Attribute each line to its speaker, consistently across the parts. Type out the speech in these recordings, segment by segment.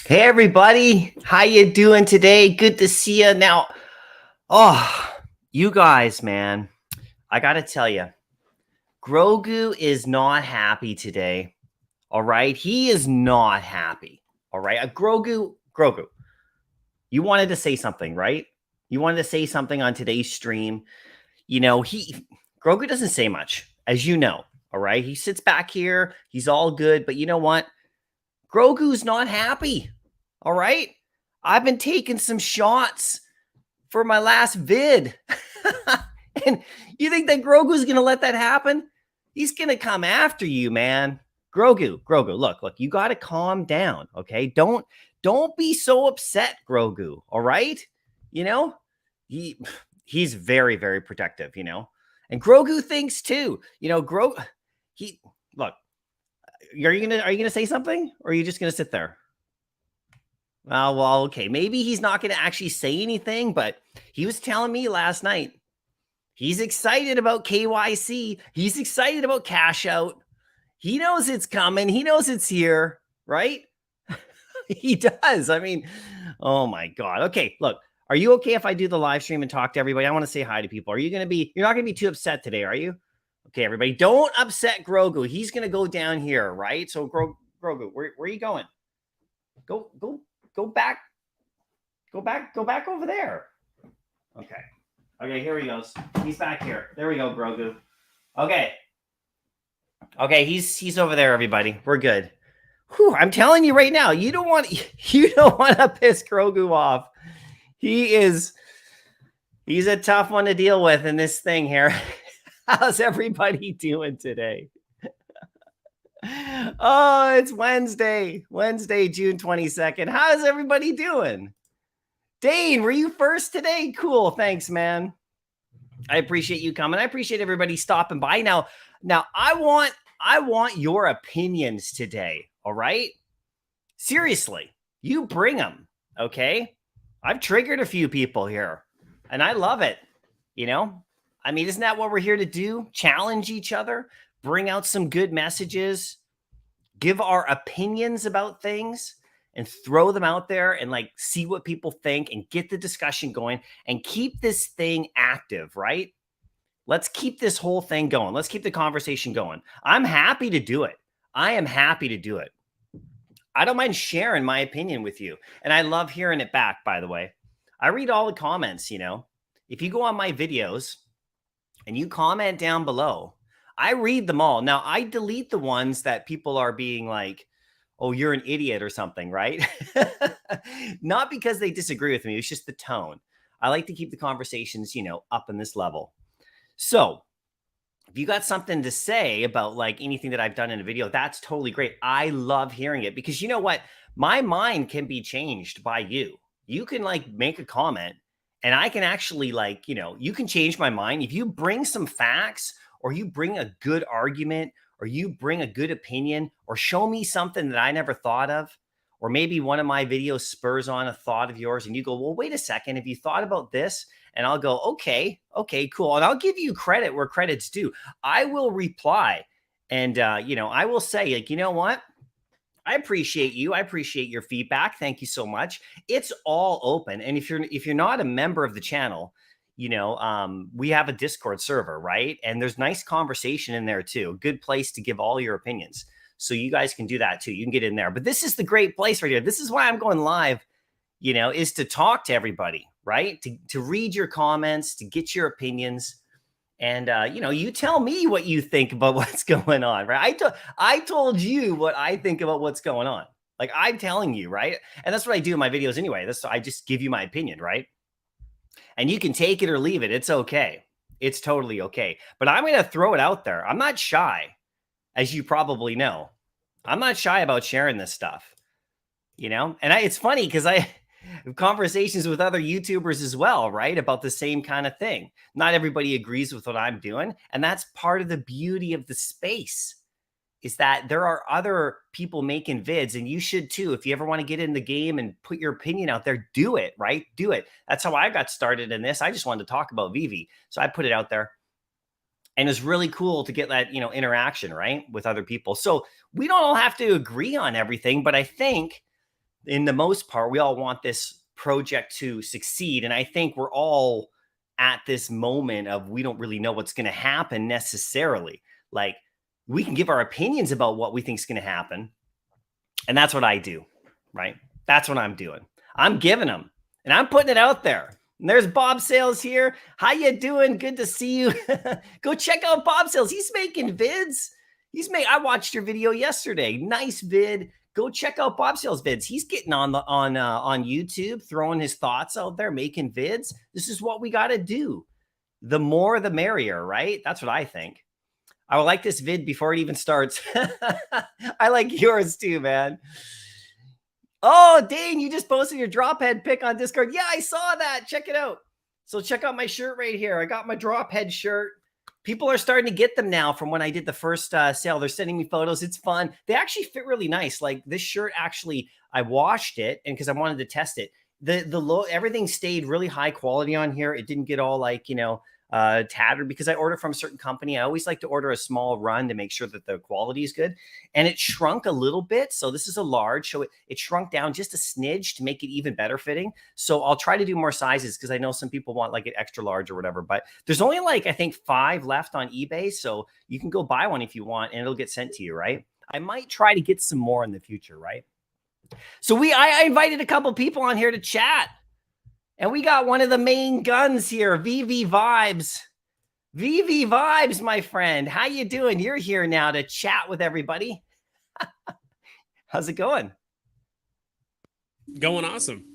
Speaker 1: Hey everybody, how you doing today? Good to see you. Now, you guys, man, I got to tell you, Grogu is not happy today. All right? He is not happy. All right? Grogu, you wanted to say something, right? You wanted to say something on today's stream. Grogu doesn't say much, as you know. All right? He sits back here. He's all good, but you know what? Grogu's not happy. All right? I've been taking some shots for my last vid. And you think that Grogu's going to let that happen? He's going to come after you, man. Grogu, look, you got to calm down, okay? Don't be so upset, Grogu, all right? You know? He's very, very protective, you know? And Grogu thinks too. You know, look, are you going to say something, or are you just going to sit there? Well, okay. Maybe he's not going to actually say anything, but he was telling me last night he's excited about KYC. He's excited about CASHOUT. He knows it's coming. He knows it's here, right? He does. I mean, oh my God. Okay, look, are you okay if I do the live stream and talk to everybody? I want to say hi to people. You're not going to be too upset today, are you? Okay, everybody, don't upset Grogu. He's going to go down here, right? So Grogu, where are you going? Go back. Go back over there. Okay, here he goes. He's back here. There we go, Grogu. Okay, he's over there, everybody. We're good. Whew, I'm telling you right now, you don't want to piss Grogu off. He's a tough one to deal with in this thing here. How's everybody doing today? Oh, it's Wednesday, June 22nd. How's everybody doing? Dane, were you first today? Cool. Thanks, man. I appreciate you coming. I appreciate everybody stopping by. Now I want your opinions today. All right. Seriously, you bring them. Okay. I've triggered a few people here and I love it. You know, I mean, isn't that what we're here to do? Challenge each other, bring out some good messages, give our opinions about things and throw them out there and like see what people think and get the discussion going and keep this thing active, right? Let's keep this whole thing going. Let's keep the conversation going. I'm happy to do it. I am happy to do it. I don't mind sharing my opinion with you. And I love hearing it back, by the way. I read all the comments, you know. If you go on my videos and you comment down below, I read them all. Now, I delete the ones that people are being like, oh, you're an idiot or something, right? Not because they disagree with me. It's just the tone. I like to keep the conversations, you know, up in this level. So if you got something to say about like anything that I've done in a video, that's totally great. I love hearing it because you know what? My mind can be changed by you. You can like make a comment and I can actually like, you know, you can change my mind. If you bring some facts or you bring a good argument or you bring a good opinion or show me something that I never thought of, or maybe one of my videos spurs on a thought of yours and you go, well, wait a second, have you thought about this? And I'll go, okay, cool. And I'll give you credit where credit's due. I will reply. And, you know, I will say like, you know what? I appreciate you. I appreciate your feedback. Thank you so much. It's all open. And if you're not a member of the channel, you know, we have a Discord server, right? And there's nice conversation in there too. A good place to give all your opinions. So you guys can do that too. You can get in there. But this is the great place right here. This is why I'm going live, you know, is to talk to everybody, right? To read your comments, to get your opinions. And, you know, you tell me what you think about what's going on, right? I told you what I think about what's going on. Like I'm telling you, right? And that's what I do in my videos anyway. I just give you my opinion, right? And you can take it or leave it. It's okay. It's totally okay. But I'm going to throw it out there. I'm not shy, as you probably know. I'm not shy about sharing this stuff, you know? And it's funny because I have conversations with other YouTubers as well, right? About the same kind of thing. Not everybody agrees with what I'm doing. And that's part of the beauty of the space is that there are other people making vids and you should too. If you ever want to get in the game and put your opinion out there, do it, right? Do it. That's how I got started in this. I just wanted to talk about Vivi. So I put it out there and it's really cool to get that, you know, interaction, right? With other people. So we don't all have to agree on everything, but I think in the most part, we all want this project to succeed. And I think we're all at this moment of we don't really know what's going to happen necessarily. Like, we can give our opinions about what we think is going to happen. And that's what I do, right? That's what I'm doing. I'm giving them and I'm putting it out there. And there's Bob Sales here. How you doing? Good to see you. Go check out Bob Sales. He's making vids. I watched your video yesterday. Nice vid. Go check out Bob Sales vids. He's getting on YouTube, throwing his thoughts out there, making vids. This is what we got to do. The more, the merrier, right? That's what I think. I will like this vid before it even starts. I like yours too, man. Oh, Dane, you just posted your drop head pic on Discord. Yeah, I saw that. Check it out. So check out my shirt right here. I got my drop head shirt. People are starting to get them now from when I did the first sale. They're sending me photos. It's fun. They actually fit really nice. Like this shirt, actually, I washed it and because I wanted to test it. Everything stayed really high quality on here. It didn't get all like, tattered because I ordered from a certain company. I always like to order a small run to make sure that the quality is good. And it shrunk a little bit. So this is a large. So it shrunk down just a smidge to make it even better fitting. So I'll try to do more sizes because I know some people want like an extra large or whatever. But there's only like, I think 5 left on eBay. So you can go buy one if you want and it'll get sent to you, right? I might try to get some more in the future, right? So I invited a couple people on here to chat. And we got one of the main guns here, VV Vibes. VV Vibes, my friend. How you doing? You're here now to chat with everybody. How's it going?
Speaker 2: Going awesome.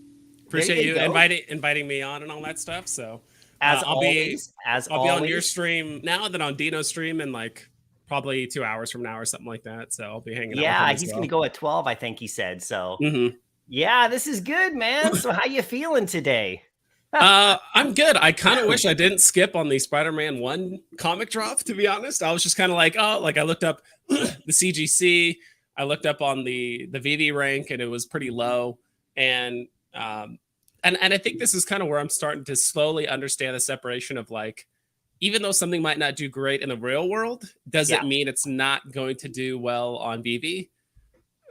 Speaker 2: Appreciate you inviting me on and all that stuff. So
Speaker 1: I'll be
Speaker 2: on your stream now, then on Dino's stream in like probably 2 hours from now or something like that. So I'll be hanging out.
Speaker 1: Yeah, he's going to go at 12, I think he said. So yeah, this is good, man. So how you feeling today?
Speaker 2: I'm good. I kind of wish I didn't skip on the Spider-Man 1 comic drop, to be honest. I was just kind of like, I looked up the CGC. I looked up on the VV rank and it was pretty low. And I think this is kind of where I'm starting to slowly understand the separation of like, even though something might not do great in the real world, doesn't mean it's not going to do well on VV.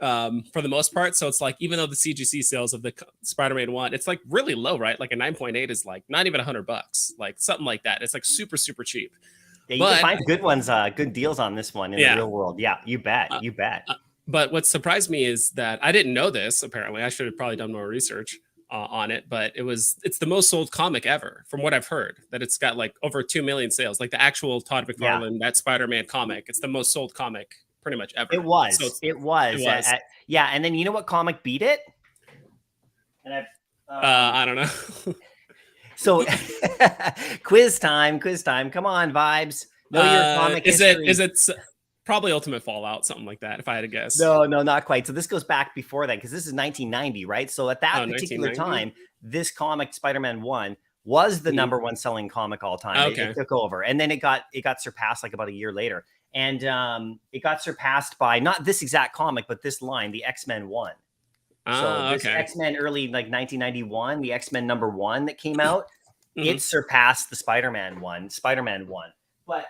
Speaker 2: For the most part. So it's like, even though the CGC sales of the Spider-Man 1, it's like really low, right? Like a 9.8 is like not even $100, like something like that. It's like super, super cheap.
Speaker 1: Yeah, you can find good ones, good deals on this one in the real world. Yeah, you bet. You bet.
Speaker 2: But what surprised me is that I didn't know this, apparently. I should have probably done more research on it, but it's the most sold comic ever, from what I've heard, that it's got like over 2 million sales. Like the actual Todd McFarlane, that Spider-Man comic, it's the most sold comic pretty much ever.
Speaker 1: It was. Yeah, and then you know what comic beat it? And
Speaker 2: I don't know.
Speaker 1: So quiz time. Come on, Vibes. Know your comic history.
Speaker 2: Is it probably Ultimate Fallout, something like that, if I had to guess?
Speaker 1: No, not quite. So this goes back before then, because this is 1990, right? So at that particular time, this comic, Spider-Man 1, was the number 1 selling comic all time.
Speaker 2: Okay.
Speaker 1: It took over, and then it got surpassed like about a year later. And it got surpassed by not this exact comic, but this line, the X-Men 1. So this X-Men early, like 1991, the X-Men number 1 that came out, it surpassed the Spider-Man 1. But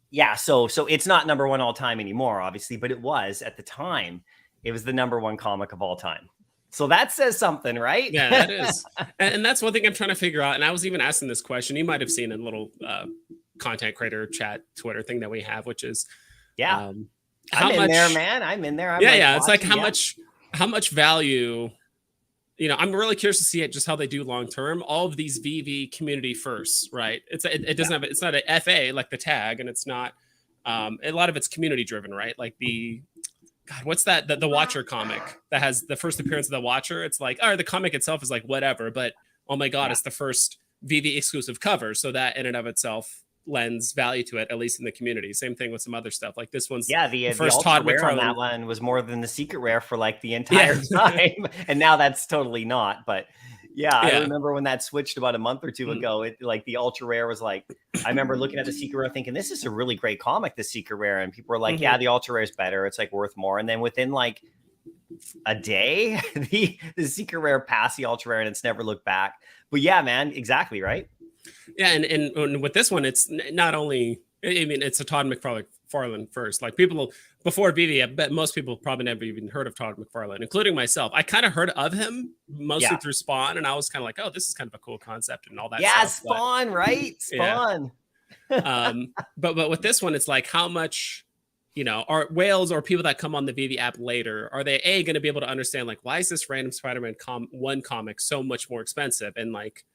Speaker 1: yeah, so it's not number 1 all time anymore, obviously, but it was at the time. It was the number 1 comic of all time. So that says something, right?
Speaker 2: Yeah, that is. And that's one thing I'm trying to figure out. And I was even asking this question. You might have seen a little content creator chat Twitter thing that we have, which is
Speaker 1: I'm in there, man. I'm in there.
Speaker 2: It's like how much value, I'm really curious to see it, just how they do long term. All of these VV community firsts, right? It doesn't have, it's not an FA like the tag, and it's not a lot of it's community driven, right? Like what's that? The Watcher comic that has the first appearance of the Watcher. It's like, the comic itself is like whatever, but oh my god, it's the first VV exclusive cover, so that in and of itself lends value to it, at least in the community. Same thing with some other stuff, like this one's
Speaker 1: the first Todd McFarlane on that one was more than the secret rare for like the entire time, and now that's totally not. But I remember when that switched about a month or two ago. It like the ultra rare was like, I remember looking at the secret rare thinking this is a really great comic, the secret rare, and people were like, the ultra rare is better, it's like worth more. And then within like a day, the secret rare passed the ultra rare and it's never looked back. But yeah, man, exactly right.
Speaker 2: Yeah, and with this one, it's not only I mean, it's a Todd McFarlane first. Like people before BV, I bet most people probably never even heard of Todd McFarlane, including myself. I kind of heard of him mostly through Spawn, and I was kind of like, oh, this is kind of a cool concept and all that
Speaker 1: Yeah,
Speaker 2: stuff.
Speaker 1: Spawn, right? Spawn.
Speaker 2: Yeah. But with this one, it's like how much, you know, are whales or people that come on the VV app later, are they going to be able to understand like why is this random Spider-Man one comic so much more expensive? And like,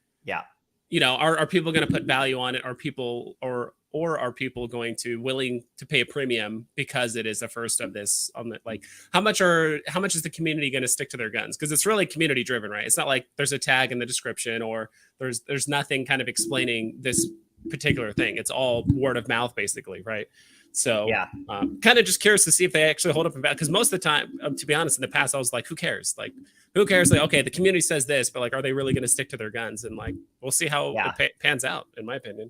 Speaker 2: you know, are people going to put value on it? Are people or are people going to willing to pay a premium because it is the first of this on the, like how much is the community going to stick to their guns? Because it's really community driven, right? It's not like there's a tag in the description or there's nothing kind of explaining this particular thing. It's all word of mouth basically, right? So kind of just curious to see if they actually hold up because most of the time, to be honest, in the past I was like, who cares? Like who cares? Like, okay, the community says this, but like, are they really going to stick to their guns? And like, we'll see how it pans out, in my opinion.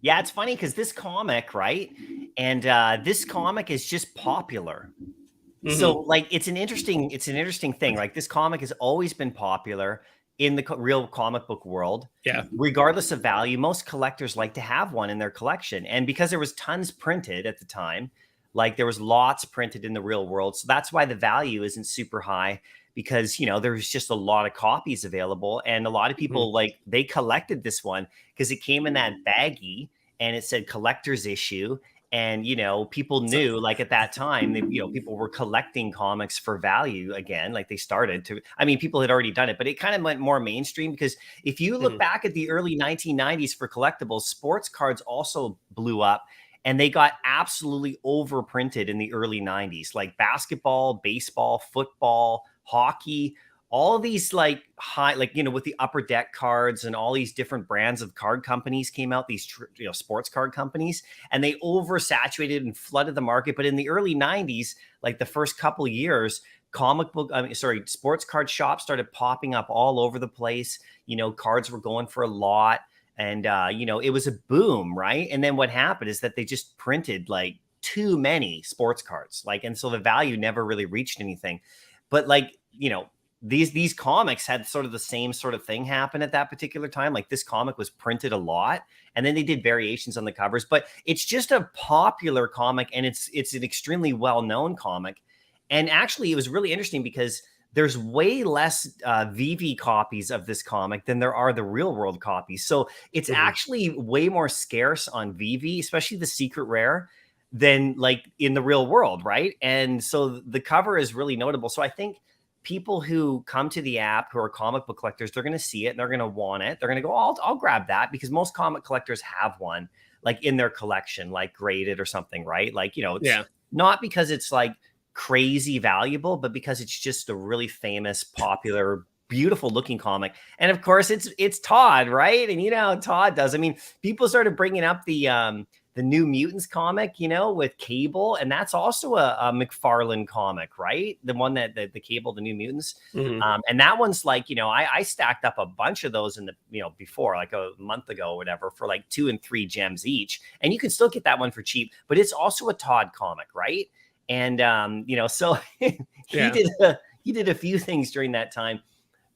Speaker 1: Yeah, it's funny because this comic, right? And this comic is just popular. Mm-hmm. So like, it's an interesting thing. Like this comic has always been popular in the real comic book world.
Speaker 2: Yeah.
Speaker 1: Regardless of value, most collectors like to have one in their collection. And because there was tons printed at the time, like there was lots printed in the real world. So that's why the value isn't super high because, you know, there's just a lot of copies available. And a lot of people like they collected this one because it came in that baggie and it said collector's issue. And, you know, people knew like at that time, you know, people were collecting comics for value again, like they started to, I mean, people had already done it, but it kind of went more mainstream because if you look back at the early 1990s for collectibles, sports cards also blew up and they got absolutely overprinted in the early 90s, like basketball, baseball, football, hockey, all these like high, like, you know, with the upper deck cards and all these different brands of card companies came out, these, you know, sports card companies, and they oversaturated and flooded the market. But in the early 90s, like the first couple of years, sports card shops started popping up all over the place. You know, cards were going for a lot and, you know, it was a boom, right? And then what happened is that they just printed like too many sports cards, like, and so the value never really reached anything. But like, you know, these comics had sort of the same sort of thing happen at that particular time. Like this comic was printed a lot and then they did variations on the covers, but it's just a popular comic and it's an extremely well-known comic. And actually it was really interesting because there's way less VV copies of this comic than there are the real world copies. So it's actually way more scarce on VV, especially the secret rare, than like in the real world. Right. And so the cover is really notable. So I think people who come to the app who are comic book collectors, they're going to see it and they're going to want it. They're going to go, I'll grab that because most comic collectors have one like in their collection, like graded or something, right? Like, you know, it's not because it's like crazy valuable, but because it's just a really famous, popular, beautiful looking comic. And of course it's Todd, right? And you know how Todd does. I mean, people started bringing up the New Mutants comic, you know, with Cable. And that's also a McFarlane comic, right? The one that the Cable, the New Mutants. And that one's like, you know, I stacked up a bunch of those in the, you know, before like a month ago or whatever for like 2 and 3 gems each. And you can still get that one for cheap, but it's also a Todd comic, right? And, you know, so he did a few things during that time.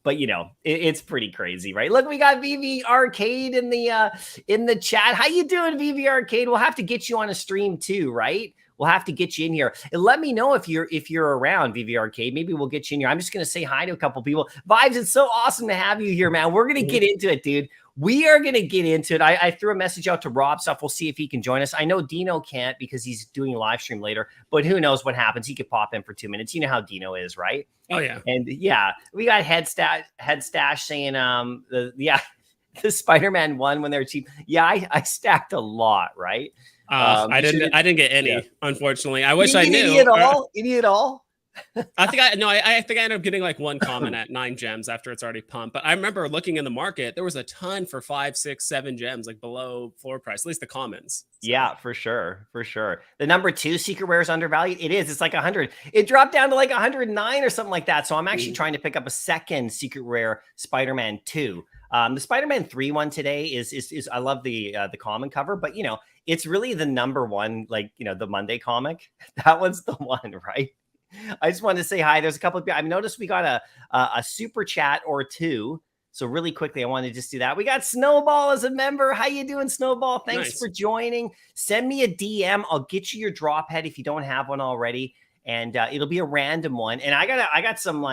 Speaker 1: But, you know, it's pretty crazy, right? Look, we got VV Arcade in the chat. How you doing, VV Arcade? We'll have to get you on a stream too, right? We'll have to get you in here. And let me know if you're around, VV Arcade. Maybe we'll get you in here. I'm just going to say hi to a couple people. Vibes, it's so awesome to have you here, man. We're going to get into it, dude. We are going to get into it. I threw a message out to Rob Stuff. We'll see if he can join us. I know Dino can't because he's doing a live stream later, but who knows what happens. He could pop in for 2 minutes. You know how Dino is, right?
Speaker 2: Oh, yeah.
Speaker 1: And yeah, we got Head Stash saying, the Spider-Man one when they're cheap. Yeah, I stacked a lot, right?
Speaker 2: I didn't get any, unfortunately. I wish I knew.
Speaker 1: Any at all?
Speaker 2: I think I ended up getting like one comment at 9 gems after it's already pumped. But I remember looking in the market, there was a ton for 5, 6, 7 gems, like below floor price, at least the commons. So.
Speaker 1: Yeah, for sure. The number 2 secret rare is undervalued. It is. It's like 100. It dropped down to like 109 or something like that. So I'm actually trying to pick up a second secret rare Spider-Man 2. The Spider-Man 3 one today is I love the common cover, but you know, it's really the number one, like, you know, the Monday comic. That one's the one, right? I just wanted to say hi. There's a couple of people. I've noticed we got a super chat or two So really quickly, I want to just do that. We got Snowball as a member. How you doing, Snowball? Thanks for joining. Send me a DM. I'll get you your drop head if you don't have one already. And it'll be a random one. And I got some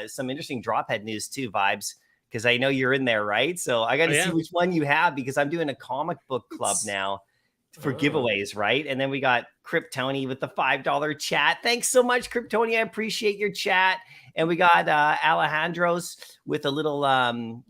Speaker 1: some interesting drop head news too, Vibes, because I know you're in there, right? So I got to see which one you have, because I'm doing a comic book club now for giveaways, right? And then we got Kryptoni with the $5 chat. Thanks so much, Kryptoni. I appreciate your chat. And we got Alejandro's with a little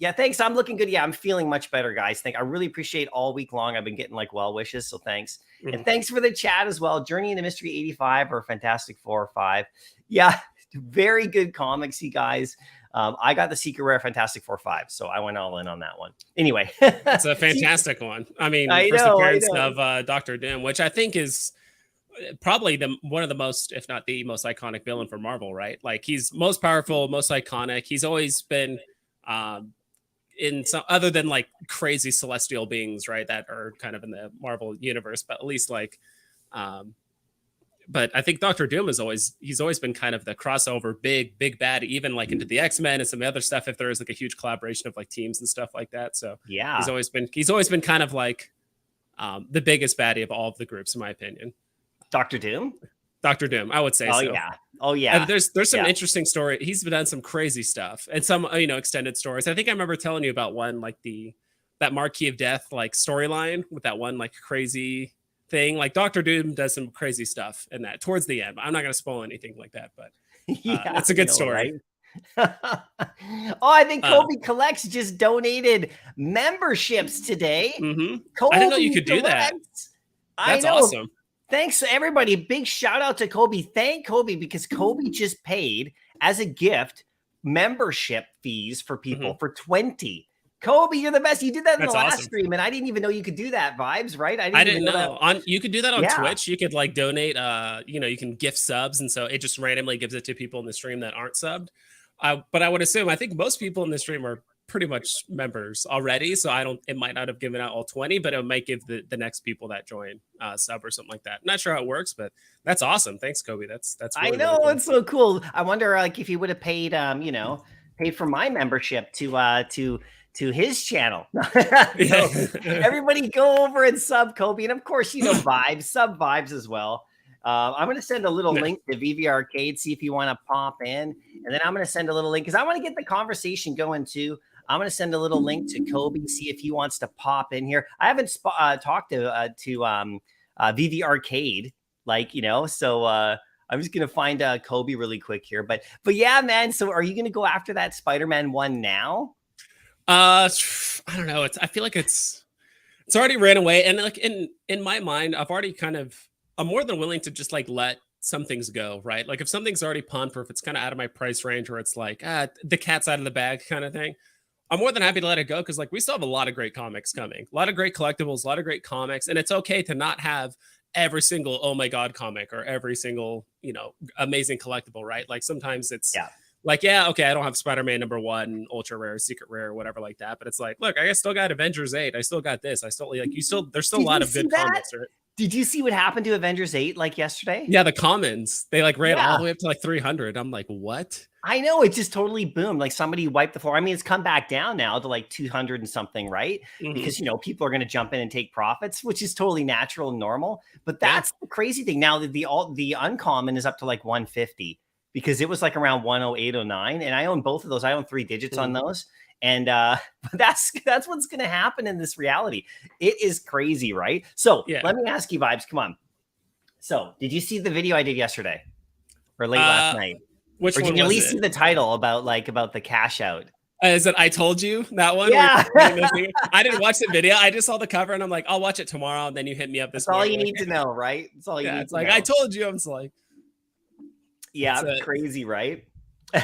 Speaker 1: thanks. I'm looking good. Yeah, I'm feeling much better, guys. I really appreciate all week long. I've been getting like well wishes, so thanks. And thanks for the chat as well. Journey into Mystery 85 or Fantastic 4 or 5. Yeah, very good comics, you guys. I got the Secret Rare Fantastic 4 5, so I went all in on that one. Anyway,
Speaker 2: it's a fantastic one. I mean, first appearance of Dr. Doom, which I think is probably one of the most, if not the most iconic villain for Marvel, right? Like, he's most powerful, most iconic. He's always been in some, other than like crazy celestial beings, right, that are kind of in the Marvel universe, but at least like but I think Dr. Doom he's always been kind of the crossover big bad, even like into the X-Men and some other stuff, if there is like a huge collaboration of like teams and stuff like that. So
Speaker 1: yeah,
Speaker 2: he's always been kind of like the biggest baddie of all of the groups, in my opinion.
Speaker 1: Dr. Doom,
Speaker 2: I would say.
Speaker 1: Oh yeah.
Speaker 2: And there's some interesting story. He's done some crazy stuff and some extended stories. I think I remember telling you about one, like that Marquis of Death like storyline with that one like crazy thing. Like, Dr. Doom does some crazy stuff in that towards the end. I'm not going to spoil anything like that, but it's a good story.
Speaker 1: Right? I think Kobe Collects just donated memberships today.
Speaker 2: I didn't know you could do that. That's awesome.
Speaker 1: Thanks, everybody. Big shout out to Kobe. Thank Kobe, because Kobe just paid as a gift membership fees for people for 20. Kobe, you're the best. You did that in the last stream, and I didn't even know you could do that, Vibes, right?
Speaker 2: I didn't know. You could do that on Twitch. You could like donate, you can gift subs, and so it just randomly gives it to people in the stream that aren't subbed. But I would assume, I think most people in the stream are pretty much members already, so it might not have given out all 20, but it might give the next people that join sub or something like that. I'm not sure how it works, but that's awesome. Thanks, Kobe. That's really,
Speaker 1: I know, really cool. It's so cool. I wonder like if he would have paid paid for my membership to his channel. Everybody go over and sub Kobe, and of course Vibes, sub Vibes as well. I'm going to send a little link to VV Arcade, see if you want to pop in, and then I'm going to send a little link because I want to get the conversation going too. I'm going to send a little link to Kobe, see if he wants to pop in here. I haven't talked to VV Arcade, so I'm just going to find Kobe really quick here. But yeah, man. So are you going to go after that Spider-Man one now?
Speaker 2: I don't know. I feel like it's already ran away, and like in my mind, I'm more than willing to just like let some things go, right? Like if something's already pumped, or if it's kind of out of my price range, or it's like the cat's out of the bag kind of thing, I'm more than happy to let it go, because like we still have a lot of great comics coming, a lot of great collectibles, a lot of great comics, and it's okay to not have every single oh my god comic or every single amazing collectible, right? Like sometimes it's okay, I don't have Spider-Man #1, ultra rare, secret rare, whatever like that, but it's like, look, I still got Avengers 8, I still got this, there's still a lot of good comics, right?
Speaker 1: Did you see what happened to Avengers 8 like yesterday?
Speaker 2: Yeah, the commons, they like ran all the way up to like 300. I'm like, what?
Speaker 1: I know, it just totally boomed. Like somebody wiped the floor. I mean, it's come back down now to like 200 and something, right? Because people are going to jump in and take profits, which is totally natural and normal. But that's the crazy thing. Now the uncommon is up to like 150, because it was like around 108, 09, and I own both of those. I own 3 digits on those. And that's what's going to happen in this reality. It is crazy, right? So let me ask you, Vibes, come on. So did you see the video I did yesterday or late last night?
Speaker 2: Which one?
Speaker 1: Did you at least see the title about the cash out?
Speaker 2: Is it I Told You, that one?
Speaker 1: Yeah.
Speaker 2: I didn't watch the video. I just saw the cover and I'm like, I'll watch it tomorrow. And then you hit me up this morning.
Speaker 1: That's all you need to know, right? That's all you need to know.
Speaker 2: I told you. I'm just like,
Speaker 1: it's crazy, right?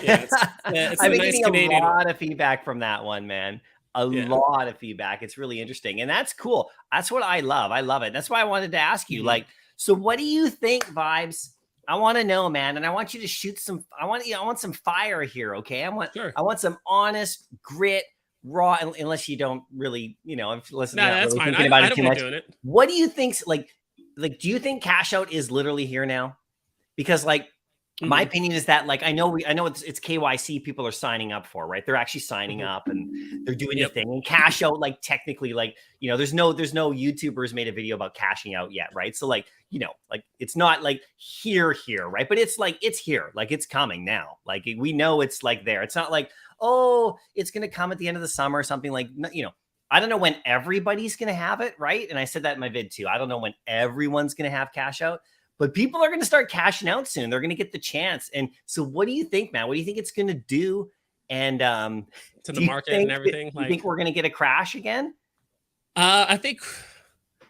Speaker 2: Yeah, it's
Speaker 1: I've been getting a lot of feedback from that one, man. A lot of feedback. It's really interesting. And that's cool. That's what I love. I love it. That's why I wanted to ask you, so what do you think, Vibes? I want to know, man. And I want you to shoot some, I want some fire here. Okay. I want some honest grit, raw, unless you don't really, listen.
Speaker 2: No, that's fine. I don't mind doing it.
Speaker 1: What do you think? Like, do you think cash out is literally here now? Because My opinion is that, like, I know it's KYC people are signing up for, right? They're actually signing up and they're doing the thing. And cash out, like, technically, like, there's no YouTubers made a video about cashing out yet, right? So, like, like, it's not like here, right? But it's like, it's here, like, it's coming now. Like, we know it's like there. It's not like, oh, it's gonna come at the end of the summer or something, like, I don't know when everybody's gonna have it, right? And I said that in my vid too. I don't know when everyone's gonna have cash out. But people are going to start cashing out soon. They're going to get the chance. And so what do you think, man? What do you think it's going to do? And
Speaker 2: to the market and everything?
Speaker 1: You think we're going to get a crash again?
Speaker 2: I think.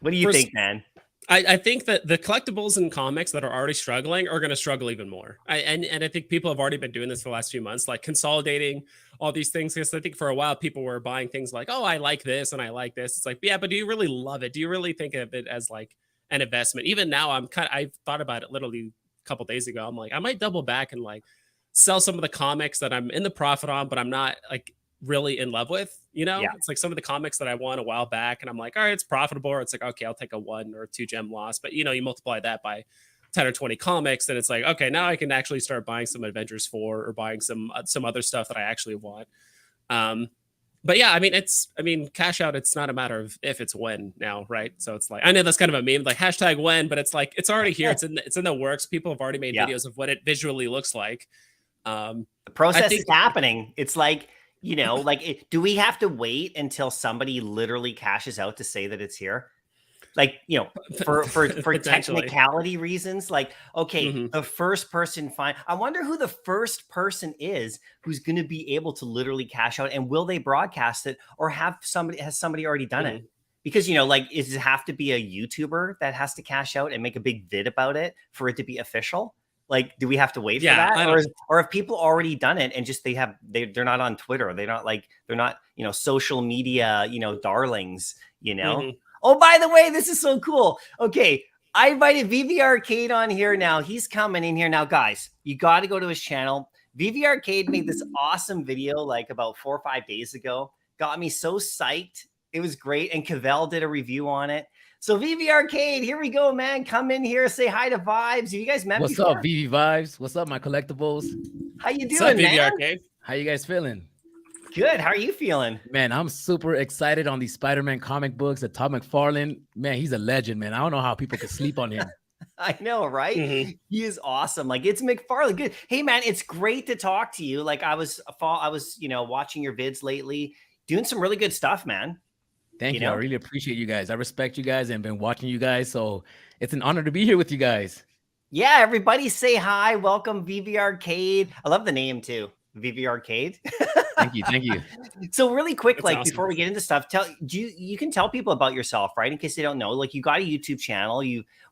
Speaker 1: What do you think, man?
Speaker 2: I think that the collectibles and comics that are already struggling are going to struggle even more. And I think people have already been doing this for the last few months, like consolidating all these things. Because I think for a while, people were buying things like, oh, I like this and I like this. It's like, yeah, but do you really love it? Do you really think of it as like an investment? Even now, I've thought about it literally a couple days ago. I'm like, I might double back and like sell some of the comics that I'm in the profit on, but I'm not like really in love with, It's like some of the comics that I won a while back and I'm like, all right, it's profitable. Or it's like, okay, I'll take a 1 or 2 gem loss. But you multiply that by 10 or 20 comics, and it's like, okay, now I can actually start buying some Avengers 4 or buying some other stuff that I actually want. But yeah, cash out, it's not a matter of if, it's when now, right? So it's like, I know that's kind of a meme, like hashtag when, but it's like, it's already here. It's in the works. People have already made videos of what it visually looks like.
Speaker 1: The process is happening. It's like, do we have to wait until somebody literally cashes out to say that it's here? Like, for technicality reasons, like, okay, the first person I wonder who the first person is who's going to be able to literally cash out, and will they broadcast it, or has somebody already done it? Because, like, does it have to be a YouTuber that has to cash out and make a big vid about it for it to be official? Like, do we have to wait for that? Or have people already done it and just they're not on Twitter. They're not, social media, darlings, Oh, by the way, this is so cool. Okay, I invited VV Arcade on here now. He's coming in here now, guys. You got to go to his channel. VV Arcade made this awesome video like about 4 or 5 days ago. Got me so psyched. It was great. And Cavell did a review on it. So VV Arcade, here we go, man. Come in here, say hi to Vibes. Have you guys met before?
Speaker 3: What's up, VV Vibes? What's up, Mycollectables?
Speaker 1: How you doing,
Speaker 2: What's up,
Speaker 1: man?
Speaker 2: VV Arcade?
Speaker 3: How you guys feeling?
Speaker 1: Good. How are you feeling?
Speaker 3: Man, I'm super excited on these Spider-Man comic books. Todd McFarlane, man, he's a legend, man. I don't know how people could sleep on him.
Speaker 1: I know, right? He is awesome. Like, it's McFarlane. Good. Hey, man, it's great to talk to you. Like, I was watching your vids lately, doing some really good stuff, man.
Speaker 3: Thank you. I really appreciate you guys. I respect you guys and been watching you guys. So it's an honor to be here with you guys.
Speaker 1: Yeah, everybody say hi. Welcome, VV Arcade. I love the name too. VV Arcade.
Speaker 3: Thank you.
Speaker 1: So really quick,
Speaker 2: That's
Speaker 1: like
Speaker 2: awesome.
Speaker 1: before we get into stuff, you can tell people about yourself, right? In case they don't know, like, you got a YouTube channel.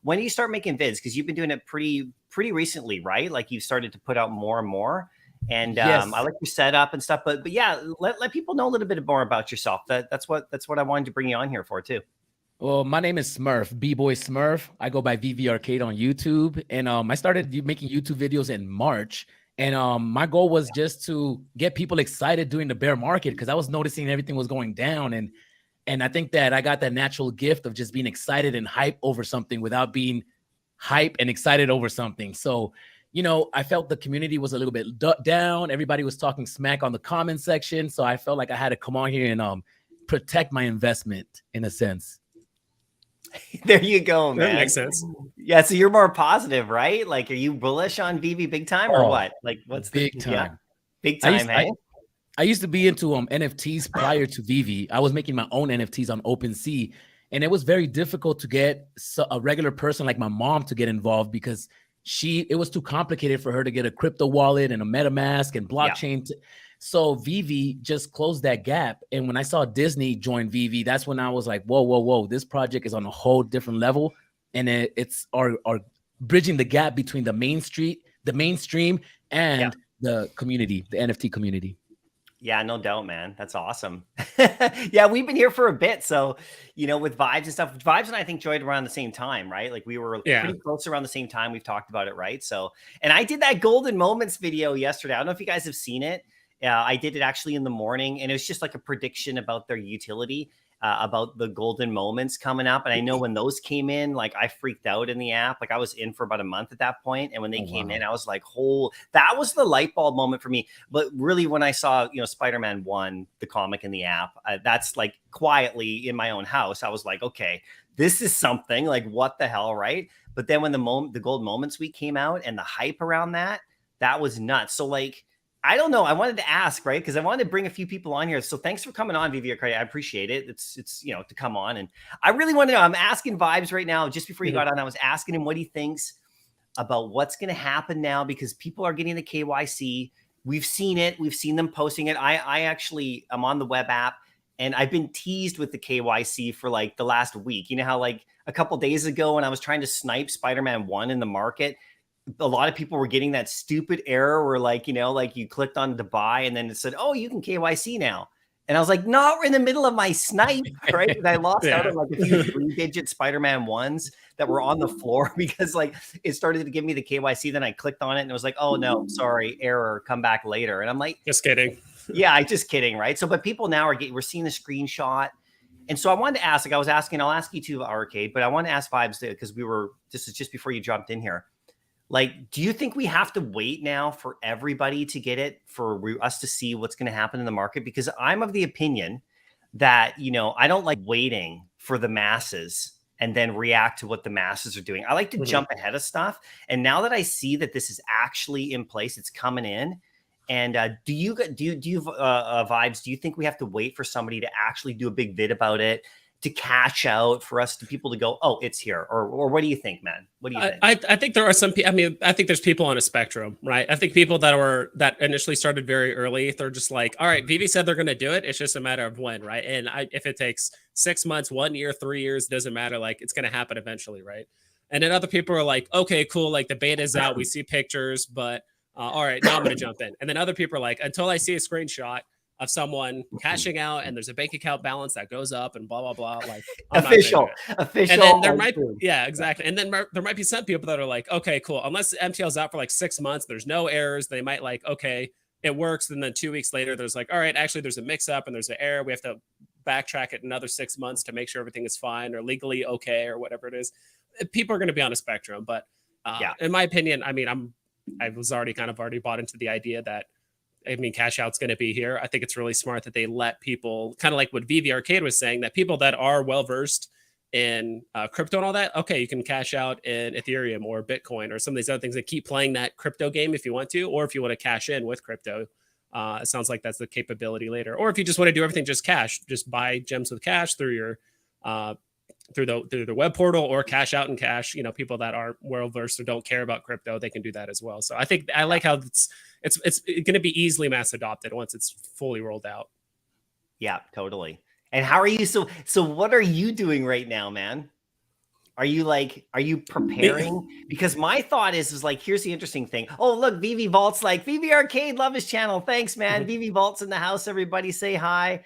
Speaker 1: When do you start making vids? Because you've been doing it pretty recently, right? Like, you've started to put out more and more. And
Speaker 3: yes.
Speaker 1: I like your setup and stuff, but yeah, let people know a little bit more about yourself. That's what I wanted to bring you on here for too.
Speaker 3: Well, my name is Smurf, B-Boy Smurf. I go by VV Arcade on YouTube, and I started making YouTube videos in March. And my goal was just to get people excited during the bear market, because I was noticing everything was going down. And I think that I got that natural gift of just being excited and hype over something without being hype and excited over something. So, I felt the community was a little bit down. Everybody was talking smack on the comment section. So I felt like I had to come on here and protect my investment in a sense.
Speaker 1: There you go, man.
Speaker 2: That makes sense.
Speaker 1: Yeah, so you're more positive, right? Like, are you bullish on VV big time or what? Like, what's
Speaker 3: big time?
Speaker 1: Yeah, big time, hey?
Speaker 3: I used to be into NFTs prior to VV. I was making my own NFTs on OpenSea, and it was very difficult to get a regular person like my mom to get involved, because it was too complicated for her to get a crypto wallet and a MetaMask and blockchain. Yeah. So VV just closed that gap. And when I saw Disney join VV, that's when I was like, whoa, this project is on a whole different level. And it's our bridging the gap between the mainstream and the community, the NFT community.
Speaker 1: Yeah, no doubt, man. That's awesome. Yeah, we've been here for a bit. So, with Vibes and stuff, Vibes and I think joined around the same time, right? Like, we were pretty close around the same time. We've talked about it, right? So, and I did that Golden Moments video yesterday. I don't know if you guys have seen it. I did it actually in the morning, and it was just like a prediction about their utility. about the golden moments coming up. And I know when those came in, like I freaked out in the app. Like I was in for about a month at that point. And when they came in, I was like, that was the light bulb moment for me. But really when I saw, Spider-Man 1, the comic in the app, that's like quietly in my own house. I was like, okay, this is something, like what the hell, right? But then when the Gold Moments week came out and the hype around that was nuts. So like, I don't know. I wanted to ask, right? Because I wanted to bring a few people on here. So thanks for coming on, Vivi Arcade. I appreciate it. It's to come on. And I really want to know. I'm asking Vibes right now. Just before you got on, I was asking him what he thinks about what's going to happen now, because people are getting the KYC. We've seen it. We've seen them posting it. I actually am on the web app, and I've been teased with the KYC for like the last week. You know how like a couple days ago when I was trying to snipe Spider-Man 1 in the market, a lot of people were getting that stupid error where like, like you clicked on to buy and then it said, oh, you can KYC now. And I was like, no, we're in the middle of my snipe, right? And I lost out on like a few 3-digit Spider-Man 1s that were on the floor because like it started to give me the KYC. Then I clicked on it and it was like, oh no, sorry, error, come back later. And I'm like,
Speaker 2: just kidding.
Speaker 1: Yeah, I just kidding, right? So, but people now we're seeing the screenshot. And so I wanted to ask, like I was asking, I'll ask you too, Arcade, but I want to ask Vibes because this is just before you jumped in here. Like, do you think we have to wait now for everybody to get it, for us to see what's going to happen in the market? Because I'm of the opinion that, I don't like waiting for the masses and then react to what the masses are doing. I like to jump ahead of stuff. And now that I see that this is actually in place, it's coming in. And do you Vibes, do you think we have to wait for somebody to actually do a big vid about it, to cash out, for people to go, oh, it's here? Or what do you think, man? What do you think?
Speaker 2: I think there are some people. I mean, I think there's people on a spectrum, right? I think people that initially started very early, they're just like, all right, Vivi said they're going to do it. It's just a matter of when, right? And if it takes 6 months, 1 year, 3 years, doesn't matter. Like, it's going to happen eventually, right? And then other people are like, okay, cool. Like the beta's out, we see pictures, but all right, now I'm going to jump in. And then other people are like, until I see a screenshot of someone cashing out and there's a bank account balance that goes up and blah, blah, blah. Like
Speaker 1: official.
Speaker 2: And then there might, yeah, exactly. And then there might be some people that are like, okay, cool. Unless MTL's out for like 6 months, there's no errors. They might like, okay, it works. And then 2 weeks later, there's like, all right, actually there's a mix up and there's an error. We have to backtrack it another 6 months to make sure everything is fine or legally okay or whatever it is. People are going to be on a spectrum, but in my opinion, I mean, I was already bought into the idea that, I mean, cash out's going to be here. I think it's really smart that they let people, kind of like what Vivi Arcade was saying, that people that are well versed in crypto and all that, okay, you can cash out in Ethereum or Bitcoin or some of these other things, and keep playing that crypto game if you want to, or if you want to cash in with crypto. It sounds like that's the capability later. Or if you just want to do everything just cash, just buy gems with cash through your through the web portal, or cash out and cash. People that are well versed or don't care about crypto, they can do that as well. So I think I like how it's going to be easily mass adopted once it's fully rolled out.
Speaker 1: Yeah, totally. And how are you? So what are you doing right now, man? Are you preparing? Because my thought is like, here's the interesting thing. Oh, look, Vivi Vault's like, Vivi Arcade, love his channel. Thanks, man. Vivi Vault's in the house. Everybody say hi.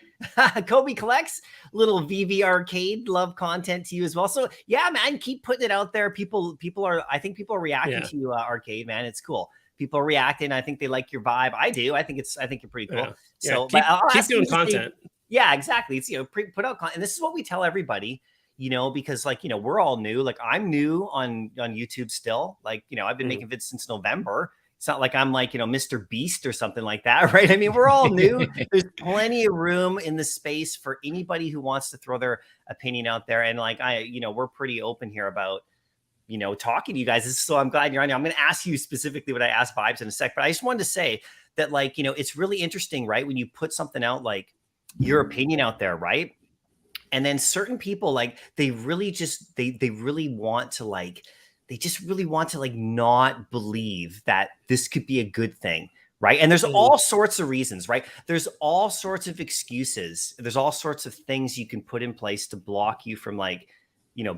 Speaker 1: Kobe Collects, little Vivi Arcade, love content to you as well. So yeah, man, keep putting it out there. I think people are reacting to you, Arcade, man. It's cool. People are reacting. I think they like your vibe. I do. I think you're pretty cool.
Speaker 2: Yeah.
Speaker 1: So
Speaker 2: keep doing content.
Speaker 1: Yeah, exactly. It's, put out content. And this is what we tell everybody, because like, we're all new. Like I'm new on YouTube still. Like, I've been making vids since November. It's not like I'm like, Mr. Beast or something like that, right? I mean, we're all new. There's plenty of room in the space for anybody who wants to throw their opinion out there. And like, we're pretty open here about, talking to you guys. So I'm glad you're on here. I'm going to ask you specifically what I asked Vibes in a sec, but I just wanted to say that like, it's really interesting, right? When you put something out, like your opinion out there, right? And then certain people, like, they really just, they really want to like, they just really want to like not believe that this could be a good thing, right? And there's all sorts of reasons, right? There's all sorts of excuses. There's all sorts of things you can put in place to block you from like,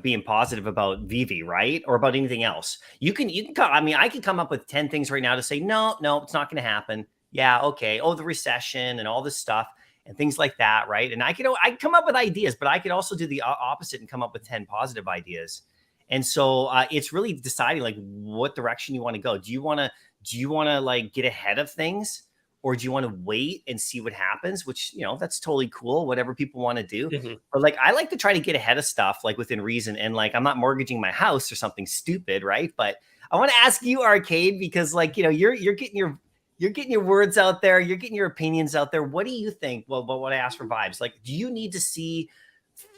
Speaker 1: being positive about Vivi, right? Or about anything else. You can come, I mean, I can come up with 10 things right now to say, no, it's not going to happen. Yeah. Okay. Oh, the recession and all this stuff and things like that. Right. And I come up with ideas, but I could also do the opposite and come up with 10 positive ideas. And so it's really deciding like what direction you want to go. Do you want to like get ahead of things, or do you want to wait and see what happens? Which, you know, that's totally cool, whatever people want to do. But like, I like to try to get ahead of stuff, like within reason. And like, I'm not mortgaging my house or something stupid, right? But I want to ask you, Arcade, because like, you know, you're getting your words out there, you're getting your opinions out there. What do you think? Well, what I asked for vibes, like, do you need to see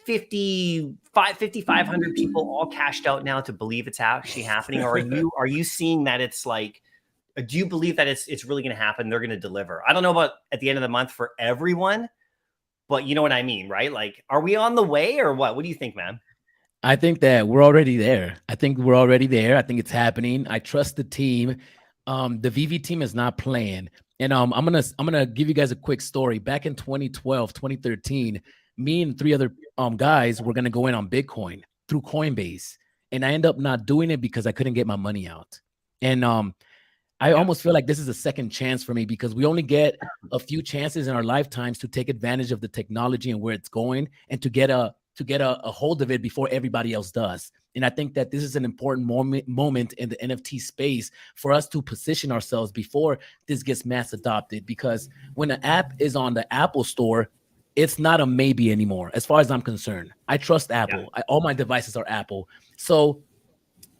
Speaker 1: 5,500 people all cashed out now to believe it's actually happening? Or are you seeing that it's like, do you believe that it's really going to happen? They're going to deliver. I don't know about at the end of the month for everyone, but you know what I mean, right? Like, are we on the way or what? What do you think, man?
Speaker 3: I think that we're already there. I think it's happening. I trust the team. The VV team is not playing. And I'm gonna give you guys a quick story. Back in 2012, 2013, me and 3 other guys were gonna go in on Bitcoin through Coinbase. And I ended up not doing it because I couldn't get my money out. And I almost feel like this is a second chance for me, because we only get a few chances in our lifetimes to take advantage of the technology and where it's going, and to get a hold of it before everybody else does. And I think that this is an important moment in the NFT space for us to position ourselves before this gets mass adopted. Because when an app is on the Apple Store, it's not a maybe anymore, as far as I'm concerned. I trust Apple. All my devices are Apple. So,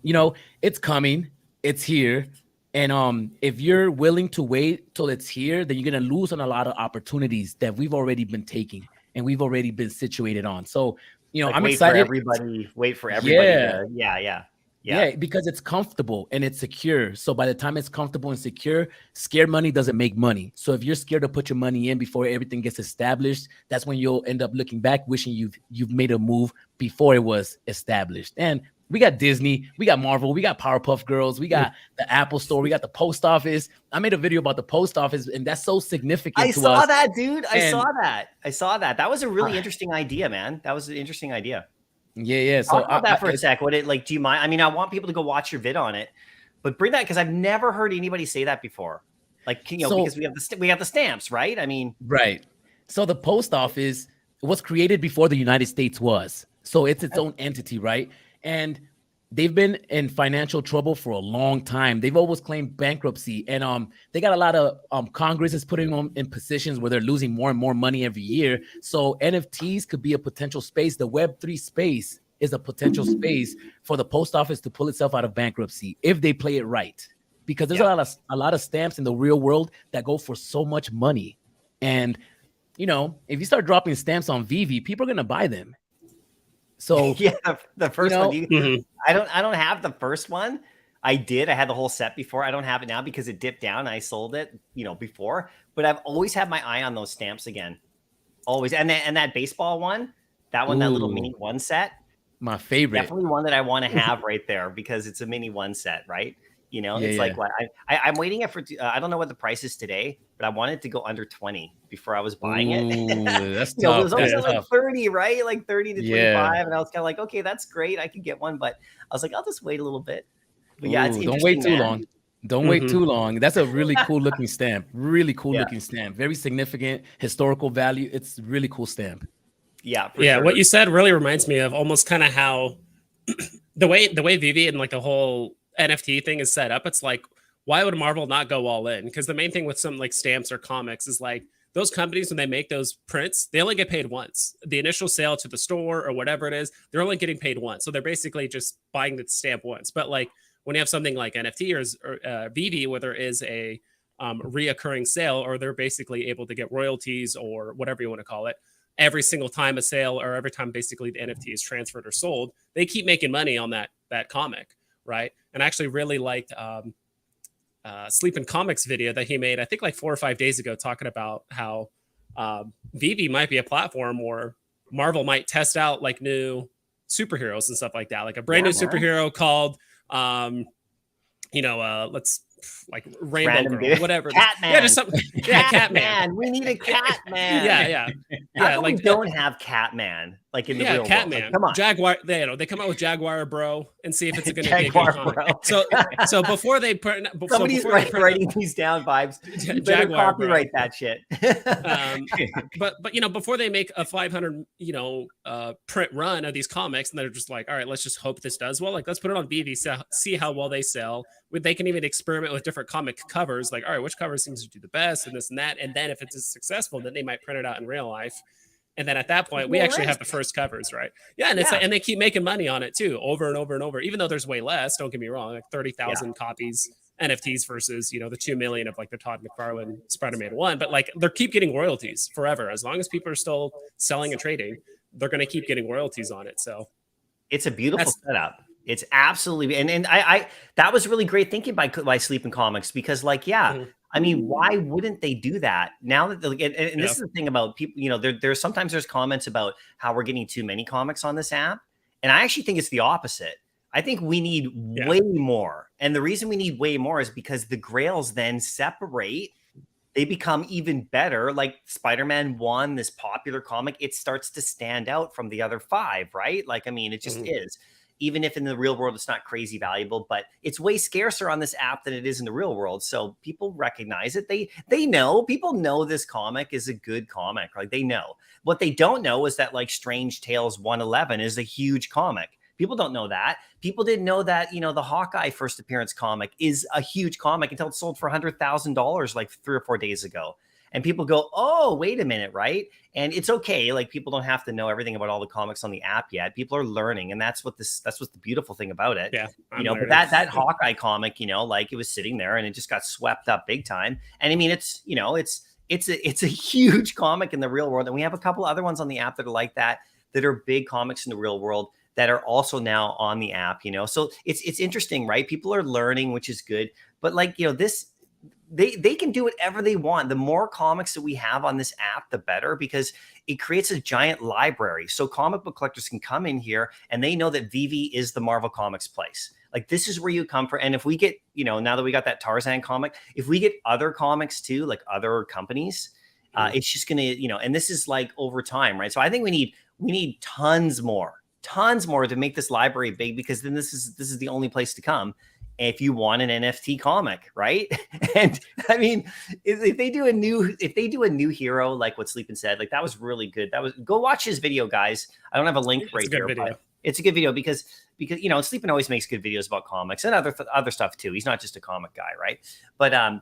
Speaker 3: you know, it's coming. It's here. And if you're willing to wait till it's here, then you're going to lose on a lot of opportunities that we've already been taking and we've already been situated on. So, you know, like, I'm excited.
Speaker 1: Wait for everybody. Yeah,
Speaker 3: because it's comfortable and it's secure. So by the time it's comfortable and secure, scared money doesn't make money. So if you're scared to put your money in before everything gets established, that's when you'll end up looking back, wishing you've made a move before it was established. And we got Disney, we got Marvel, we got Powerpuff Girls, we got the Apple Store, we got the post office. I made a video about the post office, and that's so significant to us.
Speaker 1: I saw that, dude. I saw that. That was a really interesting idea, man. That was an interesting idea.
Speaker 3: Yeah. So
Speaker 1: talk about that for a sec. What it like? Do you mind? I mean, I want people to go watch your vid on it, but bring that, because I've never heard anybody say that before. Like, you know, because we have the stamps, right? I mean,
Speaker 3: right. So the post office was created before the United States was. So it's its own entity, right? And they've been in financial trouble for a long time. They've always claimed bankruptcy, and they got a lot of Congress is putting them in positions where they're losing more and more money every year. So NFTs could be a potential space. The Web3 space is a potential space for the post office to pull itself out of bankruptcy if they play it right. Because there's a lot of stamps in the real world that go for so much money, and you know, if you start dropping stamps on VV, people are gonna buy them. So
Speaker 1: yeah, the first one. I don't have the first one. I had the whole set before. I don't have it now because it dipped down and I sold it, you know, before. But I've always had my eye on those stamps again. Always. And that baseball one, that little mini one set.
Speaker 3: My favorite.
Speaker 1: Definitely one that I want to have right there, because it's a mini one set, right? You know, it's like what I'm waiting for. I don't know what the price is today, but I wanted to go under 20 before I was buying it.
Speaker 3: That's
Speaker 1: you know,
Speaker 3: tough.
Speaker 1: it was always like 30, right? Like 30 to 25. And I was kind of like, okay, that's great. I can get one. But I was like, I'll just wait a little bit. But yeah, it's
Speaker 3: don't wait too long. Don't wait too long. That's a really cool looking stamp. Really cool looking stamp. Very significant historical value. It's a really cool stamp.
Speaker 1: Yeah.
Speaker 2: Sure. What you said really reminds me of almost kind of how the way Vivi and like the whole NFT thing is set up. It's like, why would Marvel not go all in? Because the main thing with something like stamps or comics is like, those companies, when they make those prints, they only get paid once. The initial sale to the store or whatever it is, they're only getting paid once. So they're basically just buying the stamp once. But like when you have something like NFT or VV, where there is a reoccurring sale, or they're basically able to get royalties or whatever you want to call it, every single time a sale or every time basically the NFT is transferred or sold, they keep making money on that comic, right? And I actually really liked Sleeping Comics video that he made, I think like 4 or 5 days ago, talking about how VV might be a platform where Marvel might test out like new superheroes and stuff like that, like a brand new superhero called let's like Rainbow Girl, whatever.
Speaker 1: Catman.
Speaker 2: Yeah, just something. Yeah, Catman.
Speaker 1: We need a Catman.
Speaker 2: Yeah.
Speaker 1: Like, we don't have Catman. like in the real world.
Speaker 2: Catman,
Speaker 1: like, come on,
Speaker 2: Jaguar. They come out with Jaguar Bro and see if it's going to be a good comic.
Speaker 1: Bro.
Speaker 2: So before they print,
Speaker 1: Somebody's writing these down, Vibes. You better
Speaker 2: Jaguar,
Speaker 1: copyright that shit.
Speaker 2: But before they make a 500 print run of these comics, and they're just like, all right, let's just hope this does well. Like, let's put it on BV, see how well they sell. They can even experiment with different comic covers. Like, all right, which cover seems to do the best, and this and that. And then if it's successful, then they might print it out in real life. And then at that point, we actually have the first covers, right? Yeah, and it's like, and they keep making money on it too, over and over and over. Even though there's way less, don't get me wrong, like 30,000 copies NFTs versus the 2 million of like the Todd McFarlane Spider-Man 1. But like they keep getting royalties forever as long as people are still selling and trading. They're going to keep getting royalties on it. So
Speaker 1: it's a beautiful setup. It's absolutely and I that was really great thinking by Sleeping Comics because like I mean, why wouldn't they do that now that and this is the thing about people, there's sometimes there's comments about how we're getting too many comics on this app. And I actually think it's the opposite. I think we need way more. And the reason we need way more is because the grails then separate. They become even better. Like Spider-Man 1, this popular comic, it starts to stand out from the other 5, right? Like, I mean, it just is. Even if in the real world, it's not crazy valuable, but it's way scarcer on this app than it is in the real world. So people recognize it. They know, people know this comic is a good comic. Like they know. What they don't know is that like Strange Tales 111 is a huge comic. People don't know that. People didn't know that, the Hawkeye first appearance comic is a huge comic until it sold for $100,000 like 3 or 4 days ago. And people go, oh, wait a minute, right? And it's okay. Like people don't have to know everything about all the comics on the app yet. People are learning, and that's what's the beautiful thing about it.
Speaker 2: Yeah,
Speaker 1: but that Hawkeye comic, like it was sitting there and it just got swept up big time. And I mean, it's a huge comic in the real world, and we have a couple other ones on the app that are like that are big comics in the real world that are also now on the app. So it's interesting, right? People are learning, which is good. But like this. They can do whatever they want. The more comics that we have on this app, the better, because it creates a giant library. So comic book collectors can come in here and they know that VV is the Marvel Comics place. Like this is where you come for. And if we get, now that we got that Tarzan comic, if we get other comics too, like other companies, it's just gonna, and this is like over time, right? So I think we need tons more to make this library big, because then this is the only place to come if you want an NFT comic, right? And I mean, if they do a new hero, like what Sleepin said, like that was really good. Go watch his video, guys. I don't have a link right here, but it's a good video because Sleepin always makes good videos about comics and other stuff too. He's not just a comic guy, right? But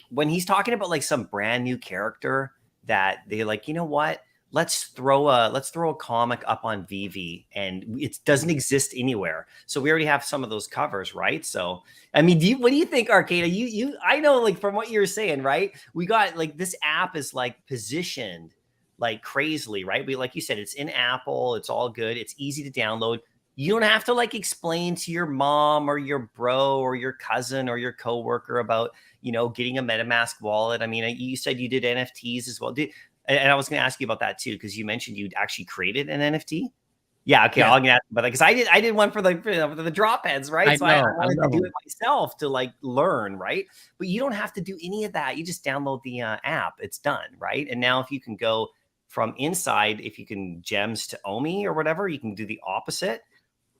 Speaker 1: when he's talking about like some brand new character that they like, you know what? Let's throw a comic up on VV, and it doesn't exist anywhere. So we already have some of those covers, right? So, I mean, what do you think, Arcada? I know, like from what you're saying, right? We got like this app is like positioned like crazily, right? Like you said, it's in Apple, it's all good, it's easy to download. You don't have to like explain to your mom or your bro or your cousin or your coworker about getting a MetaMask wallet. I mean, you said you did NFTs as well. And I was going to ask you about that too, because you mentioned you actually created an NFT. Yeah, okay. I'm going to ask about that because I did one for the drop heads, right? I wanted to do it myself to like learn, right? But you don't have to do any of that. You just download the app. It's done, right? And now if you can go from inside, if you can gems to Omi or whatever, you can do the opposite.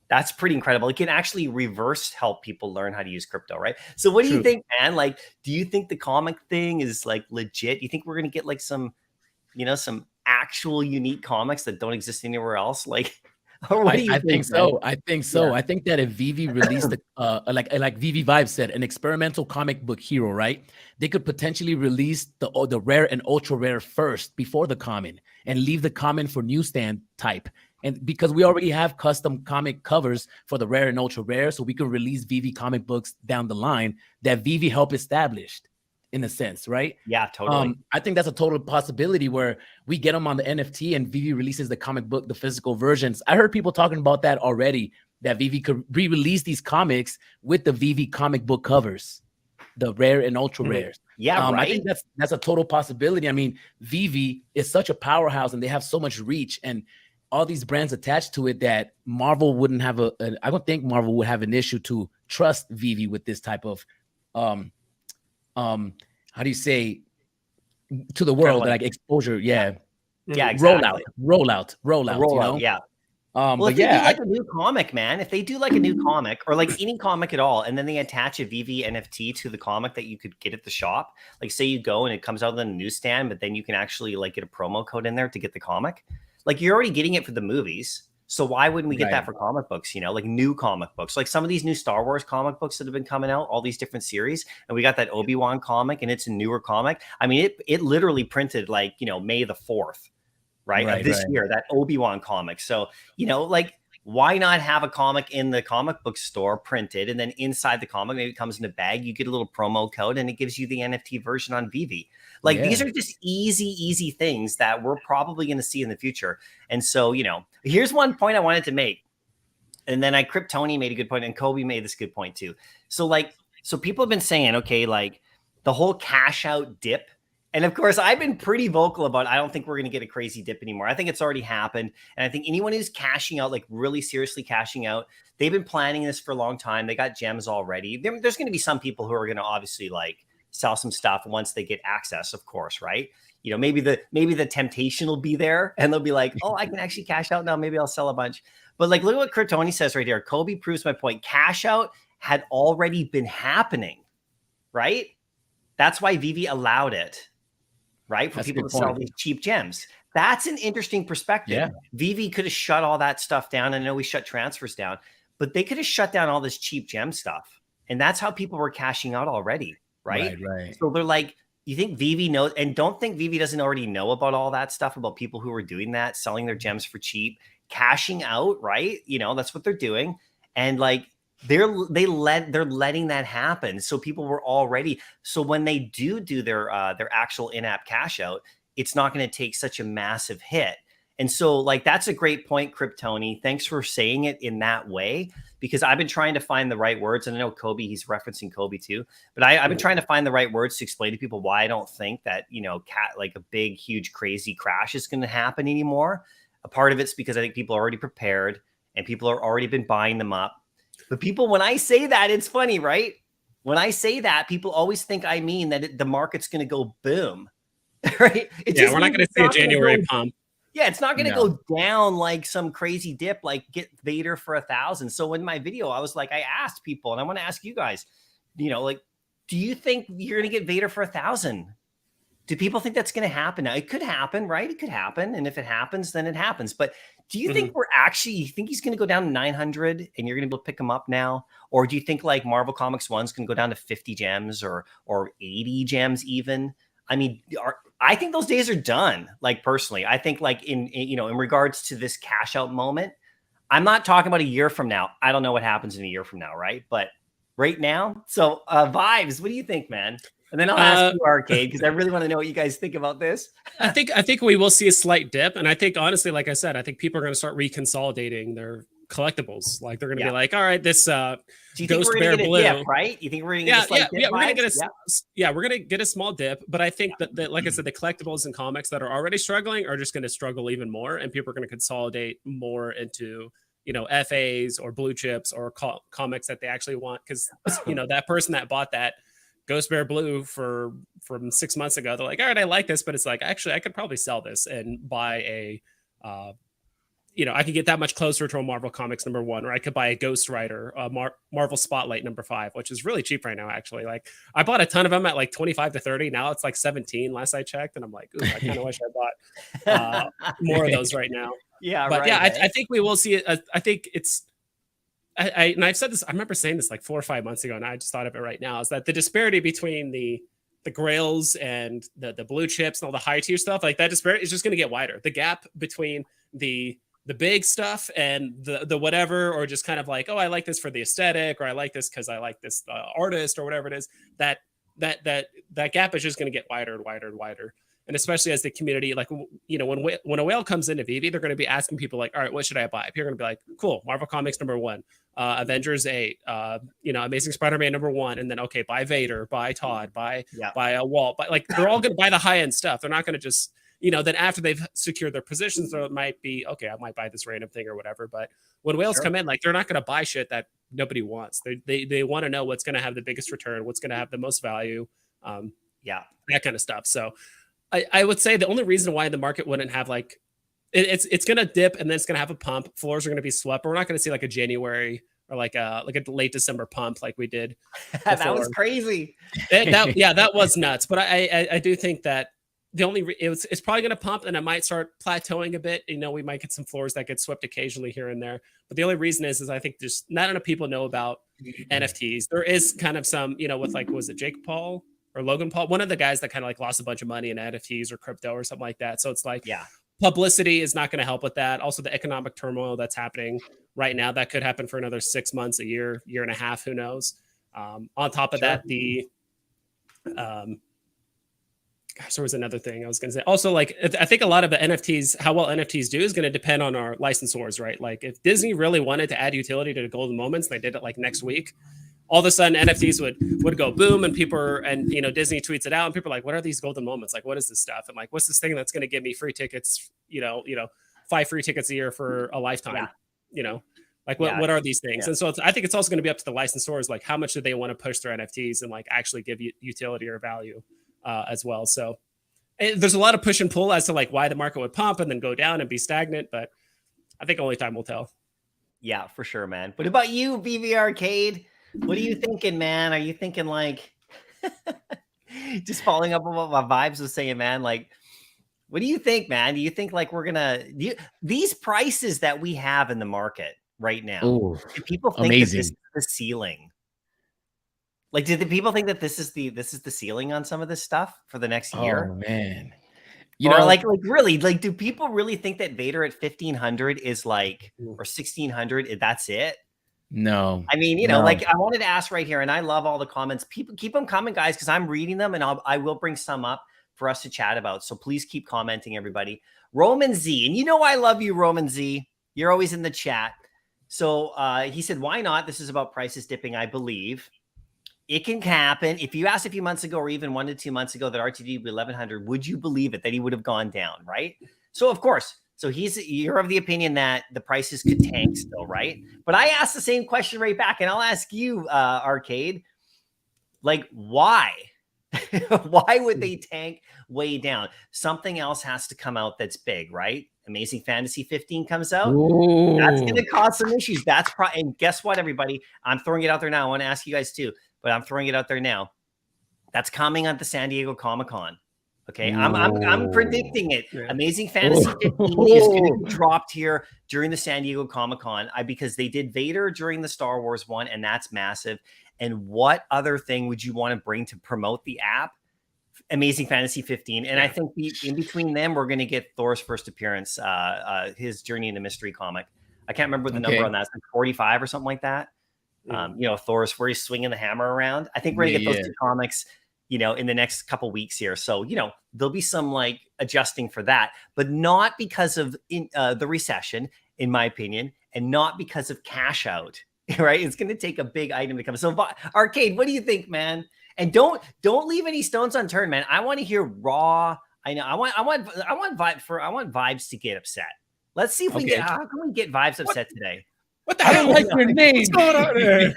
Speaker 1: That's pretty incredible. It can actually reverse help people learn how to use crypto, right? So what do you think, man? Like, do you think the comic thing is like legit? Do you think we're going to get like some actual unique comics that don't exist anywhere else? Like,
Speaker 3: I think so. I think so. Yeah. I think that if VV released like VV Vibe said, an experimental comic book hero, right? They could potentially release the rare and ultra rare first before the common, and leave the common for newsstand type. And because we already have custom comic covers for the rare and ultra rare, so we could release VV comic books down the line that VV helped established, in a sense, right?
Speaker 1: Yeah, totally.
Speaker 3: I think that's a total possibility where we get them on the NFT and VV releases the comic book, the physical versions. I heard people talking about that already, that VV could re-release these comics with the VV comic book covers, the rare and ultra rares.
Speaker 1: Yeah, right.
Speaker 3: I think that's a total possibility. I mean, VV is such a powerhouse and they have so much reach and all these brands attached to it that Marvel wouldn't have I don't think Marvel would have an issue to trust VV with this type of how do you say, to the world, like exposure? Yeah.
Speaker 1: Yeah, exactly.
Speaker 3: rollout,
Speaker 1: A
Speaker 3: you know?
Speaker 1: rollout, yeah.
Speaker 3: Well,
Speaker 1: Well, if they do like a new comic, man, if they do like a new comic or like any comic at all, and then they attach a VV NFT to the comic that you could get at the shop, like say you go and it comes out on the newsstand, but then you can actually like get a promo code in there to get the comic. Like you're already getting it for the movies. So why wouldn't we get that for comic books, you know, like new comic books, like some of these new Star Wars comic books that have been coming out, all these different series. And we got that Obi-Wan comic and it's a newer comic. I mean, it literally printed like, you know, May the 4th. Right, of this year, that Obi-Wan comic. So, you know, like, why not have a comic in the comic book store printed, and then inside the comic, maybe it comes in a bag, you get a little promo code, and it gives you the NFT version on VV. Like, these are just easy things that we're probably going to see in the future. And so, you know, here's one point I wanted to make. And then Kryptoni made a good point, and Kobe made this good point too. So, like, so people have been saying, okay, like the whole cash out dip. And of course, I've been pretty vocal about, I don't think we're going to get a crazy dip anymore. I think it's already happened. And I think anyone who's cashing out, like really seriously cashing out, they've been planning this for a long time. They got gems already. There's going to be some people who are going to obviously like sell some stuff once they get access, of course, right? You know, maybe the temptation will be there and they'll be like, oh, I can actually cash out now. Maybe I'll sell a bunch. But like, look at what Kryptoni says right here. Kobe proves my point. Cash out had already been happening, right? That's why VV allowed it. Right? For people to sell these cheap gems. That's an interesting perspective.
Speaker 3: Yeah.
Speaker 1: VV could have shut all that stuff down. I know we shut transfers down, but they could have shut down all this cheap gem stuff. And that's how people were cashing out already. Right. So they're like, you think VV knows, and don't think VV doesn't already know about all that stuff about people who are doing that, selling their gems for cheap, cashing out, right? You know, that's what they're doing. And like, they're letting that happen. So people were already, so when they do their actual in-app cash out, it's not going to take such a massive hit. And so like, that's a great point, Kryptoni. Thanks for saying it in that way, because I've been trying to find the right words. And I know Kobe, he's referencing Kobe too, but I've been trying to find the right words to explain to people why I don't think that, you know, like a big, huge, crazy crash is going to happen anymore. A part of it's because I think people are already prepared and people are already been buying them up. But people, when I say that, it's funny, right? When I say that, people always think I mean that the market's going to go boom, right?
Speaker 2: We're not going to see a January pump.
Speaker 1: Yeah, it's not going to go down like some crazy dip, like get Vader for 1,000. So in my video, I was like, I asked people, and I want to ask you guys, you know, like, do you think you're going to get Vader for 1,000? Do people think that's going to happen? Now, it could happen, right? It could happen. And if it happens, then it happens. But do you think you think he's going to go down to 900 and you're going to be able to pick him up now? Or do you think like Marvel Comics 1's going to go down to 50 gems or 80 gems even? I mean, I think those days are done. Like personally, I think like in regards to this cash out moment, I'm not talking about a year from now. I don't know what happens in a year from now, right? But right now. So Vibes, what do you think, man? And then I'll ask you, Arcade, because I really want to know what you guys think about this.
Speaker 2: I think we will see a slight dip. And I think, honestly, like I said, I think people are going to start reconsolidating their collectibles. Like they're going to be like, all right, this Ghost Bear Blue,
Speaker 1: dip, right? You think we're going to get a slight dip?
Speaker 2: We're going to get a small dip. But I think that, like I said, the collectibles and comics that are already struggling are just going to struggle even more. And people are going to consolidate more into, you know, FAs or blue chips or comics that they actually want. Because, you know, that person that bought that Ghost Bear Blue from 6 months ago, they're like, all right, I like this, but it's like, actually, I could probably sell this and buy a, I could get that much closer to a Marvel Comics #1, or I could buy a Ghost Rider, Marvel Spotlight #5, which is really cheap right now, actually. Like, I bought a ton of them at like 25 to 30. Now it's like 17 last I checked. And I'm like, ooh, I kind of wish I bought more of those right now.
Speaker 1: Yeah,
Speaker 2: but
Speaker 1: right.
Speaker 2: I think we will see it. I think it's, and I've said this, I remember saying this like 4 or 5 months ago, and I just thought of it right now, is that the disparity between the grails and the blue chips and all the high tier stuff, like that disparity is just going to get wider. The gap between the big stuff and the whatever, or just kind of like, oh, I like this for the aesthetic, or I like this because I like this artist, or whatever it is, that gap is just going to get wider and wider and wider. And especially as the community, like, you know, when a whale comes into VV, they're going to be asking people like, all right, what should I buy? You're going to be like, cool, Marvel Comics #1, Avengers 8, Amazing Spider-Man #1, and then, okay, buy Vader, buy Todd, buy a Walt, but like, they're all going to buy the high end stuff. They're not going to just, then after they've secured their positions, so it might be, okay, I might buy this random thing or whatever. But when whales come in, like, they're not going to buy shit that nobody wants. They want to know what's going to have the biggest return, what's going to have the most value, that kind of stuff. So I would say the only reason why the market wouldn't have like it's gonna dip and then it's gonna have a pump. Floors are gonna be swept, but we're not gonna see like a January or like a late December pump like we did
Speaker 1: That was
Speaker 2: before.
Speaker 1: crazy.
Speaker 2: That was nuts. But I do think that the only it's probably going to pump and it might start plateauing a bit. You know, we might get some floors that get swept occasionally here and there. But the only reason is I think there's not enough people know about NFTs. There is kind of some, you know, with like, was it Jake Paul or Logan Paul? One of the guys that kind of like lost a bunch of money in NFTs or crypto or something like that. So it's like,
Speaker 1: yeah,
Speaker 2: publicity is not going to help with that. Also, the economic turmoil that's happening right now, that could happen for another 6 months, a year, year and a half, who knows? On top of that, gosh, there was another thing I was going to say. Also, like, I think a lot of the NFTs, how well NFTs do is going to depend on our licensors, right? Like, if Disney really wanted to add utility to the golden moments, they did it like next week. All of a sudden, NFTs would go boom, and you know, Disney tweets it out, and people are like, "What are these golden moments? Like, what is this stuff?" And like, "What's this thing that's going to give me free tickets? You know, 5 free tickets a year for a lifetime?
Speaker 1: Yeah.
Speaker 2: You know, like what are these things?"
Speaker 1: Yeah.
Speaker 2: And so I think it's also going to be up to the licensors, like how much do they want to push their NFTs and like actually give you utility or value as well. So there's a lot of push and pull as to like why the market would pump and then go down and be stagnant, but I think only time will tell.
Speaker 1: Yeah, for sure, man. But about you, BV Arcade? What are you thinking, man? Are you thinking like just following up on what my vibes was saying, man? Like, what do you think, man? Do you think like we're gonna these prices that we have in the market right now?
Speaker 3: Ooh,
Speaker 1: do people think that this is the ceiling? Like, do the people think that this is the ceiling on some of this stuff for the next year?
Speaker 3: Oh man,
Speaker 1: Or like really, like, do people really think that Vader at 1,500 is like, or 1,600? That's it?
Speaker 3: No,
Speaker 1: I mean, you know, like I wanted to ask right here, and I love all the comments. People keep them coming, guys, because I'm reading them, and I will bring some up for us to chat about. So please keep commenting, everybody. Roman Z, and you know I love you, Roman Z. You're always in the chat. So he said, "Why not? This is about prices dipping, I believe. It can happen. If you asked a few months ago, or even 1 to 2 months ago, that RTD would be 1,100, would you believe it? That he would have gone down, right? So of course." So you're of the opinion that the prices could tank still, right? But I asked the same question right back, and I'll ask you, Arcade, like, why? Why would they tank way down? Something else has to come out that's big, right? Amazing Fantasy 15 comes out. Ooh. That's going to cause some issues. And guess what, everybody? I'm throwing it out there now. I want to ask you guys too, but I'm throwing it out there now. That's coming at the San Diego Comic-Con. Okay, I'm predicting it. Yeah. Amazing Fantasy 15 is going to be dropped here during the San Diego Comic-Con because they did Vader during the Star Wars one, and that's massive. And what other thing would you want to bring to promote the app? Amazing Fantasy 15. And I think in between them, we're going to get Thor's first appearance, his Journey into Mystery comic. I can't remember the number on that. It's like 45 or something like that. You know, Thor's where he's swinging the hammer around. I think we're going to get those two comics, you know, in the next couple weeks here. So, you know, there'll be some like adjusting for that, but not because of the recession, in my opinion, and not because of cash out, right? It's going to take a big item to come. So Arcade, what do you think, man? And don't leave any stones unturned, man. I want to hear raw. I know I want vibes to get upset. Let's see if we get, how can we get vibes upset today?
Speaker 2: What the hell?
Speaker 3: I don't like your name.
Speaker 2: What's going on there?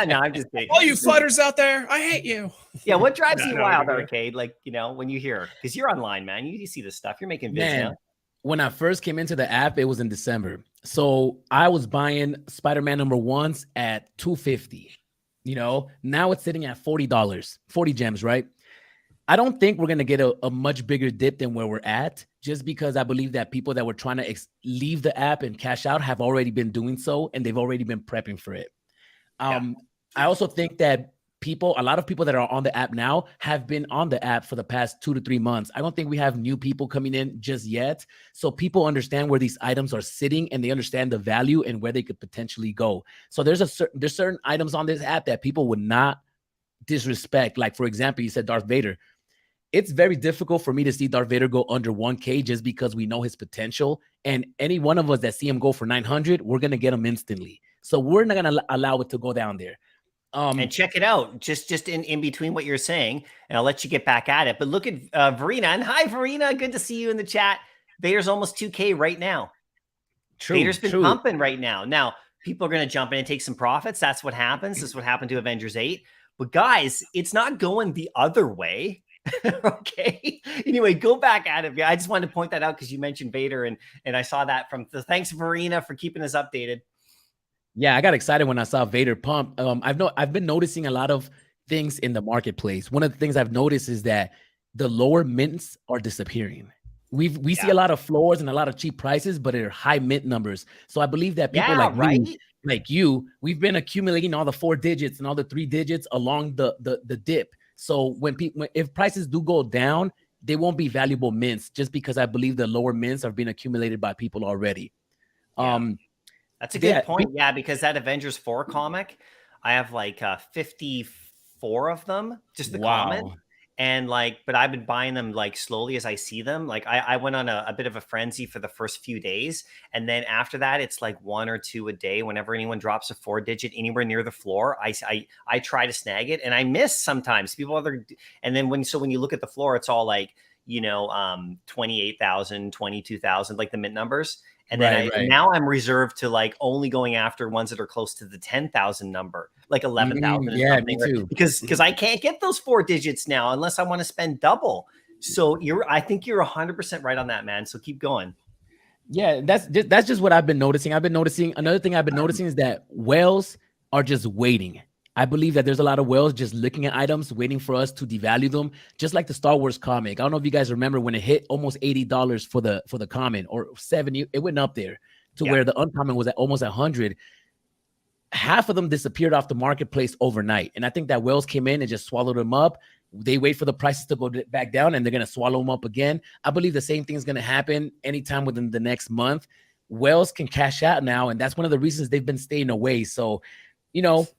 Speaker 1: No, I'm just kidding.
Speaker 2: All you flutters out there, I hate you.
Speaker 1: Yeah, what drives you wild, Arcade? Like, you know, when you hear, because you're online, man, you see this stuff. You're making vids now.
Speaker 3: When I first came into the app, it was in December. So I was buying Spider-Man #1s at $250. You know, now it's sitting at $40, 40 gems, right? I don't think we're going to get a much bigger dip than where we're at, just because I believe that people that were trying to leave the app and cash out have already been doing so, and they've already been prepping for it. I also think that a lot of people that are on the app now have been on the app for the past 2 to 3 months. I don't think we have new people coming in just yet. So people understand where these items are sitting, and they understand the value and where they could potentially go. So there's certain items on this app that people would not disrespect. Like, for example, you said Darth Vader. It's very difficult for me to see Darth Vader go under 1K just because we know his potential. And any one of us that see him go for 900, we're going to get him instantly. So we're not going to allow it to go down there.
Speaker 1: And check it out, just in between what you're saying, and I'll let you get back at it. But look at Verena, and hi, Verena. Good to see you in the chat. Vader's almost 2K right now. Vader's been pumping right now. Now, people are going to jump in and take some profits. That's what happens. This is what happened to Avengers 8. But guys, it's not going the other way. Okay. Anyway, go back at it. I just wanted to point that out because you mentioned Vader, and I saw that from the thanks Verena for keeping us updated.
Speaker 3: Yeah, I got excited when I saw Vader pump. I've been noticing a lot of things in the marketplace. One of the things I've noticed is that the lower mints are disappearing. We see a lot of floors and a lot of cheap prices, but they're high mint numbers. So I believe that people like me, like you, we've been accumulating all the 4 digits and all the 3 digits along the dip. So if prices do go down, they won't be valuable mints just because I believe the lower mints are being accumulated by people already.
Speaker 1: Yeah. That's a good point. Yeah, because that Avengers 4 comic, I have like 54 of them, just the common. And like, but I've been buying them like slowly as I see them. Like I went on a bit of a frenzy for the first few days. And then after that, it's like 1 or 2 a day. Whenever anyone drops a 4 digit anywhere near the floor, I try to snag it, and I miss sometimes. And then when you look at the floor, it's all like, 28,000, 22,000, like the mint numbers. And then now I'm reserved to like only going after ones that are close to the 10,000 number, like 11,000.
Speaker 3: Yeah, me too.
Speaker 1: Because I can't get those 4 digits now unless I want to spend double. So I think you're 100% right on that, man. So keep going.
Speaker 3: Yeah, that's just what I've been noticing. Another thing I've been noticing is that whales are just waiting. I believe that there's a lot of whales just looking at items, waiting for us to devalue them, just like the Star Wars comic. I don't know if you guys remember when it hit almost $80 for the common, or 70. It went up there to where the uncommon was at almost 100. Half of them disappeared off the marketplace overnight, and I think that whales came in and just swallowed them up. They wait for the prices to go back down, and they're gonna swallow them up again. I believe the same thing is gonna happen anytime within the next month. Whales can cash out now, and that's one of the reasons they've been staying away. So,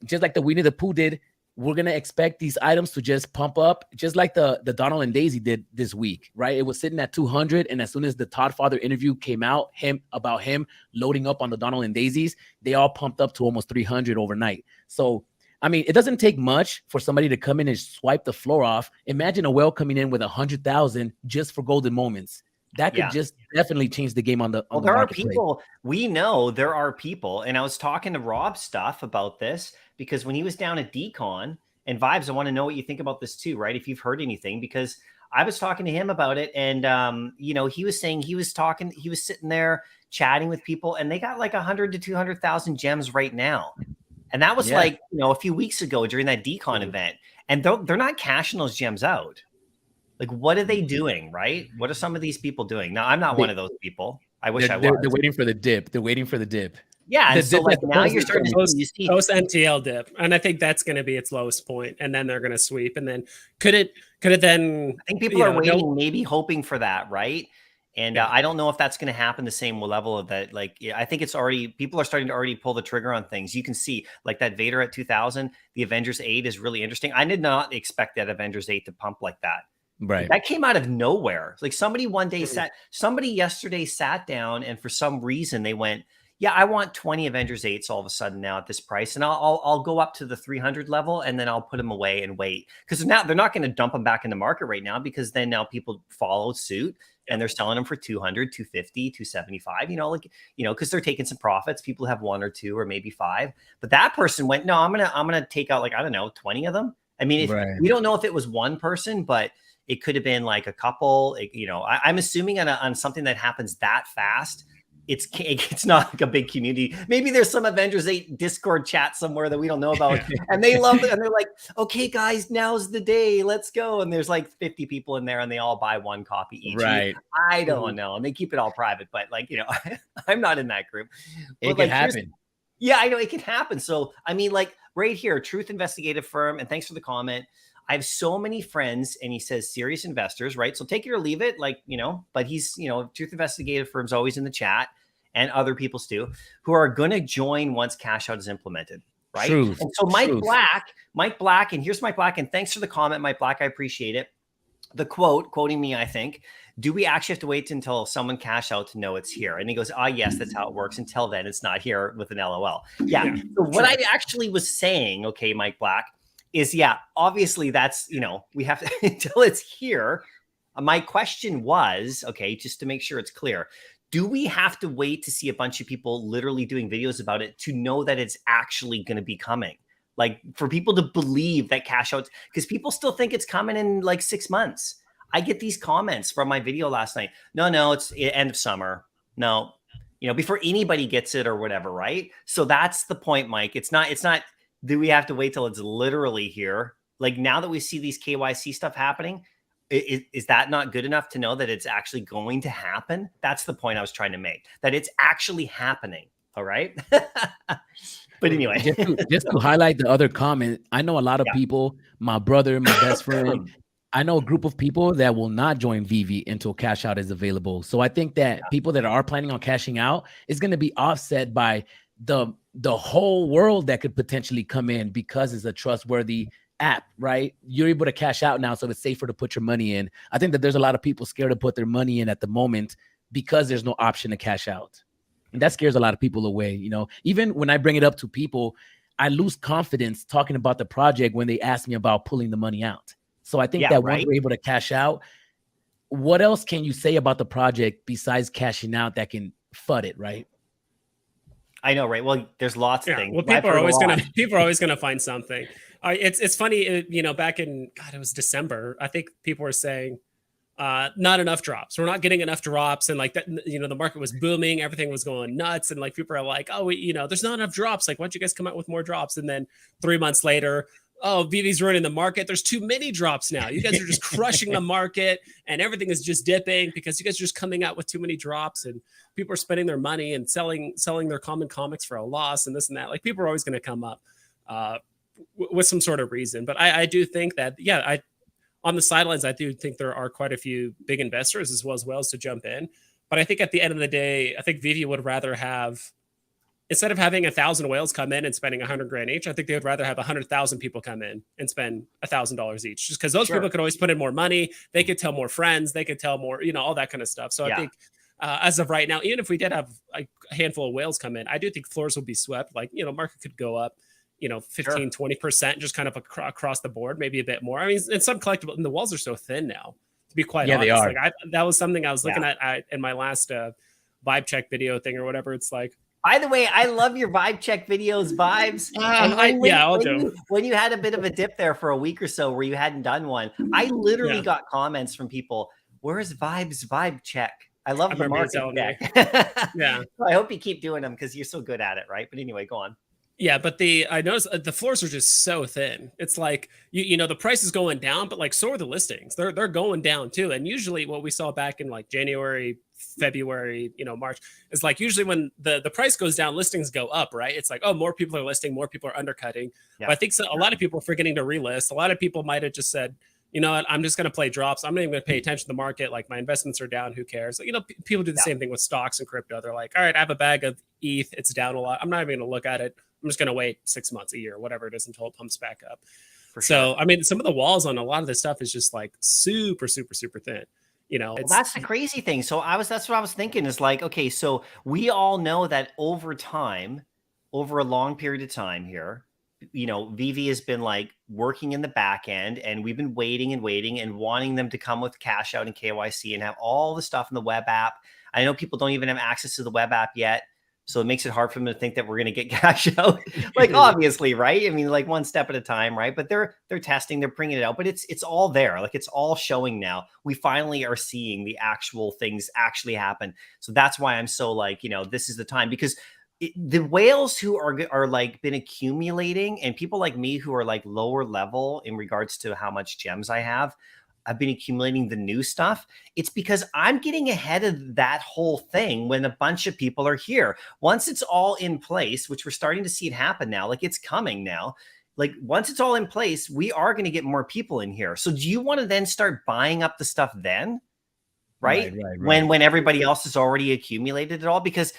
Speaker 3: just like the Winnie the Pooh did, we're going to expect these items to just pump up, just like the Donald and Daisy did this week, right? It was sitting at 200, and as soon as the Todd Father interview came out, about him loading up on the Donald and Daisies, they all pumped up to almost 300 overnight. So, I mean, it doesn't take much for somebody to come in and swipe the floor off. Imagine a whale coming in with 100,000 just for golden moments. That could just definitely change the game on the
Speaker 1: there are people, we know there are people, and I was talking to Rob Stuff about this because when he was down at Decon, and Vibes, I want to know what you think about this too, right? If you've heard anything, because I was talking to him about it, and he was saying he was sitting there chatting with people, and they got like 100 to 200,000 gems right now. And that was like, a few weeks ago during that Decon event, and they're not cashing those gems out. Like, what are they doing, right? What are some of these people doing? Now, I'm not one of those people. I wish I was.
Speaker 3: They're waiting for the dip. They're waiting for the dip.
Speaker 1: Yeah, and so like now you're starting to see
Speaker 2: post NTL dip, and I think that's going to be its lowest point, and then they're going to sweep, and then could it then?
Speaker 1: I think people are waiting, maybe hoping for that, right? And I don't know if that's going to happen the same level of that. Like, I think it's already, people are starting to already pull the trigger on things. You can see like that Vader at 2000, the Avengers 8 is really interesting. I did not expect that Avengers 8 to pump like that.
Speaker 3: Right.
Speaker 1: That came out of nowhere. Like somebody yesterday sat down, and for some reason they went, yeah, I want 20 Avengers 8s all of a sudden now at this price. And I'll go up to the 300 level, and then I'll put them away and wait. Because now they're not going to dump them back in the market right now, because then now people follow suit and they're selling them for 200, 250, 275, because they're taking some profits. People have 1 or 2 or maybe 5. But that person went, no, I'm going to take out like, I don't know, 20 of them. I mean, we don't know if it was one person, but it could have been like a couple. I'm assuming on something that happens that fast, it's not like a big community. Maybe there's some Avengers 8 Discord chat somewhere that we don't know about, and they love it. And they're like, okay, guys, now's the day. Let's go. And there's like 50 people in there, and they all buy 1 copy each.
Speaker 3: Right.
Speaker 1: I don't know. And they keep it all private, but like, I'm not in that group.
Speaker 3: It can happen.
Speaker 1: Yeah, I know it can happen. So, I mean, like right here, Truth Investigative Firm, and thanks for the comment. I have so many friends, and he says serious investors, right? So take it or leave it, but he's, Truth Investigative Firm's always in the chat, and other people's too, who are going to join once cash out is implemented, right?
Speaker 3: Truth.
Speaker 1: And so Mike Black, and here's Mike Black, and thanks for the comment, Mike Black, I appreciate it. The quoting me, I think, do we actually have to wait until someone cash out to know it's here? And he goes, yes, that's how it works. Until then, it's not here with an LOL. Yeah. So what I actually was saying, okay, Mike Black, is obviously that's, we have to, until it's here. My question was, okay, just to make sure it's clear, do we have to wait to see a bunch of people literally doing videos about it to know that it's actually going to be coming? Like for people to believe that cash outs, because people still think it's coming in like 6 months. I get these comments from my video last night. No, it's end of summer. No, before anybody gets it or whatever, right? So that's the point, Mike. It's not, do we have to wait till it's literally here? Like now that we see these KYC stuff happening, is that not good enough to know that it's actually going to happen? That's the point I was trying to make, that it's actually happening. All right. But anyway,
Speaker 3: just to highlight the other comment, I know a lot of people, my brother, my best friend, I know a group of people that will not join VV until cash out is available. So I think that people that are planning on cashing out is going to be offset by the whole world that could potentially come in because it's a trustworthy app, right? You're able to cash out now, so it's safer to put your money in. I think that there's a lot of people scared to put their money in at the moment because there's no option to cash out. And that scares a lot of people away. Even when I bring it up to people, I lose confidence talking about the project when they ask me about pulling the money out. So I think that once we're able to cash out, what else can you say about the project besides cashing out that can FUD it, right?
Speaker 1: I know, right? Well, there's lots of things.
Speaker 2: Well, people are always gonna find something. It's funny, back in it was December. I think people were saying not enough drops. We're not getting enough drops, and like that, the market was booming, everything was going nuts, and like people are like, oh, there's not enough drops. Like, why don't you guys come out with more drops? And then 3 months later, oh, VV's ruining the market. There's too many drops now. You guys are just crushing the market, and everything is just dipping because you guys are just coming out with too many drops, and people are spending their money and selling their common comics for a loss and this and that. Like, people are always going to come up with some sort of reason. But I do think that, on the sidelines, I do think there are quite a few big investors as well as whales to jump in. But I think at the end of the day, I think VV would rather have, instead of having 1,000 whales come in and spending 100 grand each, I think they would rather have 100,000 people come in and spend $1,000 each, just because those people could always put in more money. They could tell more friends. They could tell more, all that kind of stuff. So I think as of right now, even if we did have a handful of whales come in, I do think floors will be swept. Like, market could go up, 15, 20%, just kind of across the board, maybe a bit more. I mean, in some collectible, and the walls are so thin now, to be quite honest.
Speaker 3: They are.
Speaker 2: Like that was something I was looking at in my last vibe check video thing or whatever. It's like,
Speaker 1: by the way, I love your vibe check videos, vibes.
Speaker 2: I'll do.
Speaker 1: When you had a bit of a dip there for a week or so where you hadn't done one, I literally got comments from people, where's Vibes vibe check? I love the market check.
Speaker 2: Yeah.
Speaker 1: I hope you keep doing them because you're so good at it, right? But anyway, go on.
Speaker 2: Yeah, but I noticed the floors are just so thin. It's like, the price is going down, but like, so are the listings. They're going down too. And usually what we saw back in like January, February, March, is like usually when the price goes down, listings go up, right? It's like, oh, more people are listing, more people are undercutting. Yeah. But I think a lot of people are forgetting to relist. A lot of people might have just said, you know what, I'm just going to play drops. I'm not even going to pay attention to the market. Like, my investments are down. Who cares? Like, people do the same thing with stocks and crypto. They're like, all right, I have a bag of ETH. It's down a lot. I'm not even going to look at it. I'm just going to wait 6 months, a year, whatever it is, until it pumps back up. So, I mean, some of the walls on a lot of this stuff is just like super, super, super thin. Well,
Speaker 1: that's the crazy thing. So that's what I was thinking is like, okay, so we all know that over time, over a long period of time here, VV has been like working in the back end, and we've been waiting and wanting them to come with cash out and KYC and have all the stuff in the web app. I know people don't even have access to the web app yet. So it makes it hard for them to think that we're going to get cash out, like, obviously, right? I mean, like, one step at a time, right? But they're testing, they're bringing it out, but it's all there. Like, it's all showing now. We finally are seeing the actual things actually happen. So that's why I'm so like, this is the time, because the whales who are like been accumulating, and people like me who are like lower level in regards to how much gems I have, I've been accumulating the new stuff. It's because I'm getting ahead of that whole thing when a bunch of people are here. Once it's all in place, which we're starting to see it happen now, like, it's coming now. Like, once it's all in place, we are going to get more people in here. So do you want to then start buying up the stuff then? Right. When everybody else has already accumulated it all? Because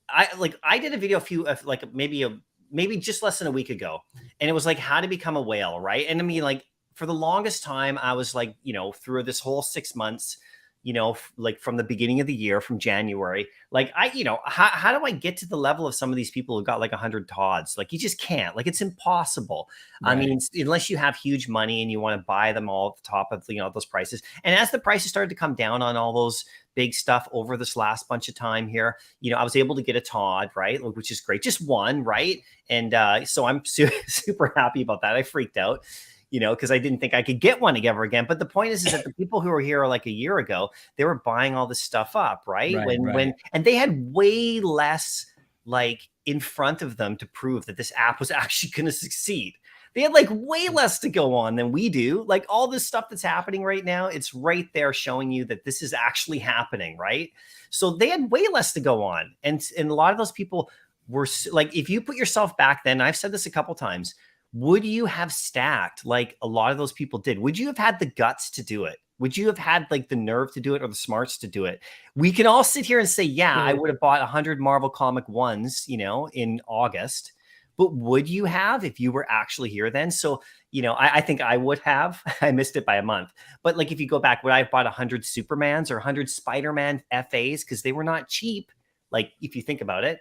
Speaker 1: I did a video maybe just less than a week ago, and it was like how to become a whale. Right. And I mean, like, for the longest time, I was like, through this whole 6 months, you know, like from the beginning of the year, from January, like you know, how do I get to the level of some of these people who got like 100 Todds? Like you just can't, like it's impossible.
Speaker 3: Right.
Speaker 1: I mean, unless you have huge money and you want to buy them all at the top of, you know, those prices. And as the prices started to come down on all those big stuff over this last bunch of time here, you know, I was able to get a Todd, right? Which is great. Just one, right? And so I'm super happy about that. I freaked out, you know, because I didn't think I could get one ever again. But the point is that the people who were here like a year ago, they were buying all this stuff up, right? And they had way less like in front of them to prove that this app was actually going to succeed. They had like way less to go on than we do. Like all this stuff that's happening right now, it's right there showing you that this is actually happening, right? So they had way less to go on. And a lot of those people were like, if you put yourself back then, I've said this a couple times, would you have stacked like a lot of those people did? Would you have had the guts to do it? Would you have had like the nerve to do it or the smarts to do it? We can all sit here and say, yeah, I would have bought 100 Marvel comic ones, you know, in August. But would you have if you were actually here then? So, you know, I think I would have. I missed it by a month. But like if you go back, would I have bought 100 Supermans or 100 Spider-Man FAs? Because they were not cheap, like if you think about it.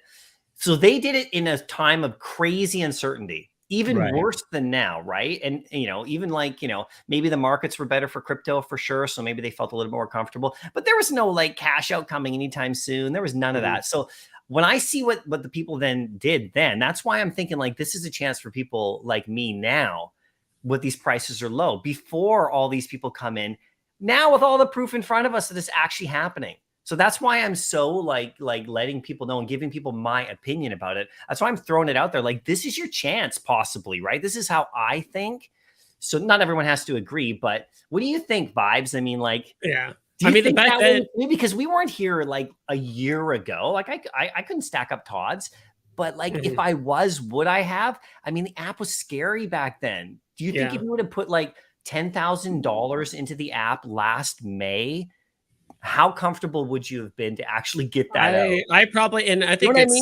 Speaker 1: So they did it in a time of crazy uncertainty, even worse than now, right? And, you know, even like, you know, maybe the markets were better for crypto for sure. So maybe they felt a little more comfortable. But there was no like cash out coming anytime soon. There was none of that. So when I see what the people then did then, that's why I'm thinking like this is a chance for people like me now with these prices are low before all these people come in now with all the proof in front of us that it's actually happening. So that's why I'm so like letting people know and giving people my opinion about it. That's why I'm throwing it out there. Like this is your chance possibly, right? This is how I think. So not everyone has to agree, but what do you think, Vibes? I mean, like,
Speaker 2: yeah.
Speaker 1: I mean, the fact that because we weren't here like a year ago, like I couldn't stack up Todds, but like if I was, would I have? I mean, the app was scary back then. Do you think if you would have put like $10,000 into the app last May, how comfortable would you have been to actually get that out?
Speaker 2: I probably, and I think
Speaker 1: you know
Speaker 2: it's,
Speaker 1: what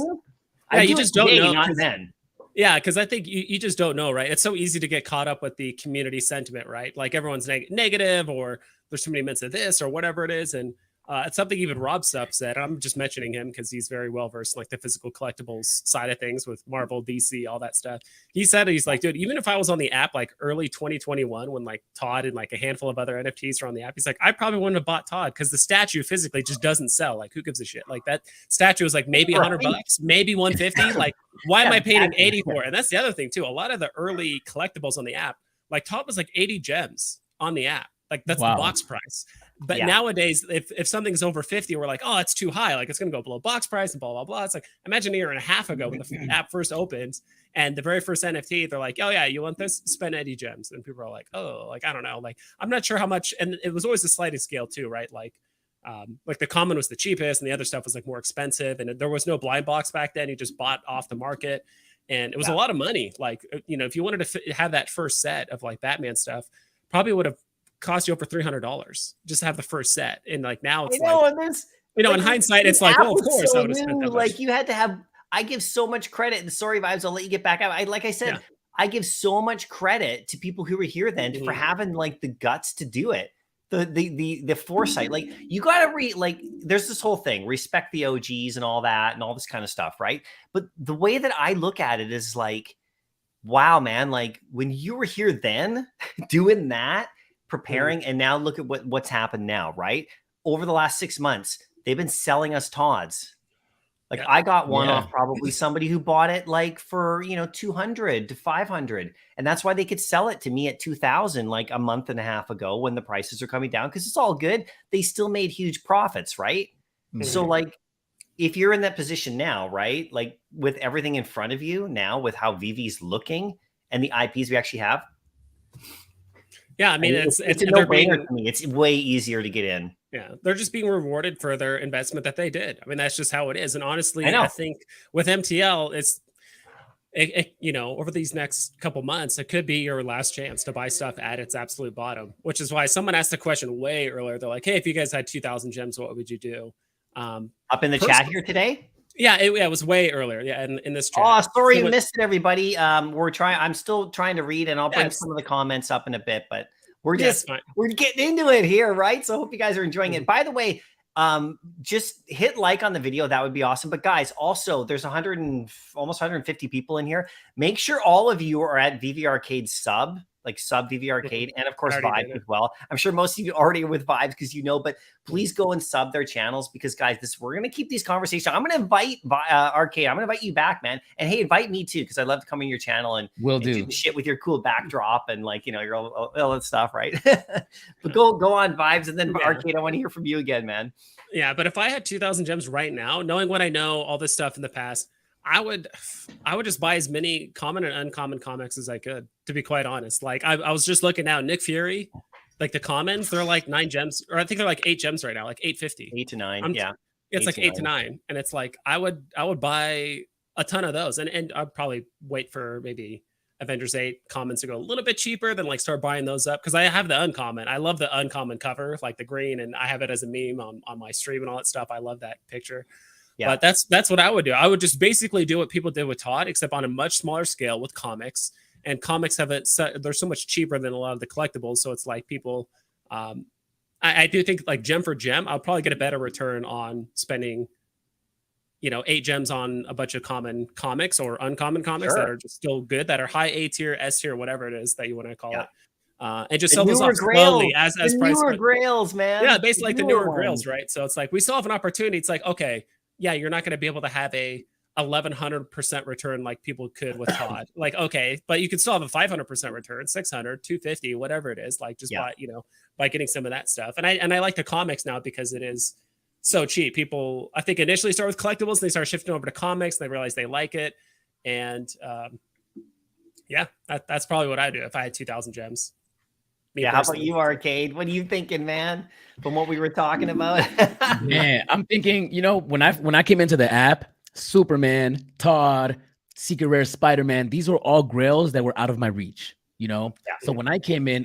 Speaker 1: I mean?
Speaker 2: yeah, you just don't know.
Speaker 1: Not then.
Speaker 2: Yeah, because I think you just don't know, right? It's so easy to get caught up with the community sentiment, right? Like everyone's negative, or there's too many minutes of this, or whatever it is. And it's something even Rob Stupp said. I'm just mentioning him because he's very well versed in like the physical collectibles side of things with Marvel, DC, all that stuff. He said, he's like, dude, even if I was on the app like early 2021 when like Todd and like a handful of other NFTs were on the app, he's like, I probably wouldn't have bought Todd because the statue physically just doesn't sell. Like, who gives a shit? Like that statue is like maybe $100, maybe 150. Like, why am I paying 80 for it? And that's the other thing too. A lot of the early collectibles on the app, like Todd was like 80 gems on the app. Like that's the box price. But nowadays, if something's over 50, we're like, oh, it's too high. Like it's going to go below box price and blah, blah, blah. It's like, imagine a year and a half ago when the app first opened and the very first NFT, they're like, oh yeah, you want this? Spend 80 gems. And people are like, oh, like, I don't know. Like, I'm not sure how much. And it was always a sliding scale too, right? Like the common was the cheapest and the other stuff was like more expensive. And there was no blind box back then. You just bought off the market. And it was a lot of money. Like, you know, if you wanted to have that first set of like Batman stuff, probably would have cost you over $300 just to have the first set. And like now it's like, you know, like, in hindsight, it's like, well, of course I would have spent that much.
Speaker 1: Like you had to have, I give so much credit, and sorry, Vibes, I'll let you get back out. Like I said, I give so much credit to people who were here then for having like the guts to do it. The foresight, like you got to read, like there's this whole thing, respect the OGs and all that and all this kind of stuff, right? But the way that I look at it is like, wow, man, like when you were here then doing that, preparing, and now look at what's happened now, right? Over the last 6 months, they've been selling us Todds. Like I got one off probably somebody who bought it like for, you know, 200 to 500. And that's why they could sell it to me at 2,000 like a month and a half ago when the prices are coming down, because it's all good. They still made huge profits, right? So like if you're in that position now, right? Like with everything in front of you now, with how VV's looking and the IPs we actually have.
Speaker 2: Yeah, I mean, it's
Speaker 1: a no-brainer to me. It's way easier to get in.
Speaker 2: Yeah, they're just being rewarded for their investment that they did. I mean, that's just how it is. And honestly, I think with MTL, you know, over these next couple months, it could be your last chance to buy stuff at its absolute bottom, which is why someone asked the question way earlier. They're like, hey, if you guys had 2,000 gems, what would you do?
Speaker 1: Up in the chat here today?
Speaker 2: Yeah, it was way earlier. Yeah, in this chat.
Speaker 1: Oh, sorry, you missed it, everybody. I'm still trying to read, and I'll bring some of the comments up in a bit, but We're
Speaker 2: Yeah, it's
Speaker 1: just
Speaker 2: fine.
Speaker 1: we're getting into it here, right? So I hope you guys are enjoying it. By the way, just hit like on the video. That would be awesome. But guys, also there's almost 150 people in here. Make sure all of you are at VV Arcade sub, like sub VV Arcade, and of course Vibes as well. I'm sure most of you already are with Vibes because you know, but please go and sub their channels because guys, we're gonna keep these conversations. I'm gonna invite Arcade. I'm gonna invite you back, man. And hey, invite me too because I love to come in your channel and do the shit with your cool backdrop and like your all that stuff, right? But go on Vibes and then Arcade. I want to hear from you again, man.
Speaker 2: Yeah, but if I had 2,000 gems right now, knowing what I know, all this stuff in the past, I would just buy as many common and uncommon comics as I could, to be quite honest. Like I was just looking now, Nick Fury, like the commons, they're like 9 gems, or I think they're like 8 gems right now, like 850.
Speaker 1: 8 to 9, yeah.
Speaker 2: It's like 8 to 9. And it's like I would buy a ton of those. And I'd probably wait for maybe Avengers 8 commons to go a little bit cheaper, than like start buying those up because I have the uncommon. I love the uncommon cover, like the green, and I have it as a meme on my stream and all that stuff. I love that picture. Yeah. But that's what I would do. I would just basically do what people did with Todd, except on a much smaller scale with comics. And comics they're so much cheaper than a lot of the collectibles. So it's like people, I do think like gem for gem, I'll probably get a better return on spending, 8 gems on a bunch of common comics or uncommon comics that are just still good, that are high A tier, S tier, whatever it is that you want to call it. And just sell those off slowly as price.
Speaker 1: Newer grails, man.
Speaker 2: Yeah, basically like the newer grails, right? So it's like we still have an opportunity. It's like, okay, yeah, you're not going to be able to have a 1,100% return like people could with Todd. Like, okay, but you could still have a 500% return, 600, 250, whatever it is. Like just by getting some of that stuff. And I like the comics now because it is so cheap. People, I think, initially start with collectibles, and they start shifting over to comics, and they realize they like it. And that's probably what I do if I had 2,000 gems.
Speaker 1: How about you, Arcade? What are you thinking, man? From what we were talking about?
Speaker 3: Man, I'm thinking, when I came into the app, Superman, Todd, Secret Rare Spider-Man, these were all grails that were out of my reach, So when I came in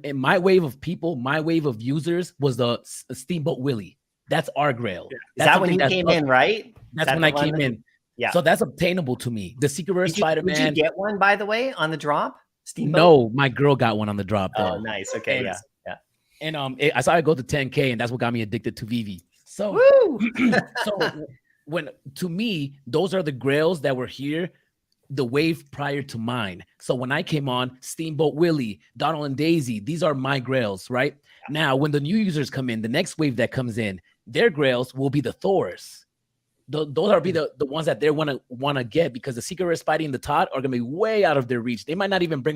Speaker 3: in my wave of people, my wave of users was the Steamboat Willie. That's our grail.
Speaker 1: Yeah. Is that when you came in, right?
Speaker 3: That's when I came in. Yeah. So that's obtainable to me. The Secret Rare Spider-Man.
Speaker 1: Did you get one, by the way, on the drop? Steamboat?
Speaker 3: No, my girl got one on the drop though.
Speaker 1: Oh, nice. Okay, yeah.
Speaker 3: And I saw it go to 10K, and that's what got me addicted to VV. So, to me, those are the grails that were here, the wave prior to mine. So when I came on, Steamboat Willie, Donald and Daisy, these are my grails, right? Yeah. Now, when the new users come in, the next wave that comes in, their grails will be the Thors. Those are the ones that they want to get, because the Secret Rare Spidey and the Todd are going to be way out of their reach. They might not even bring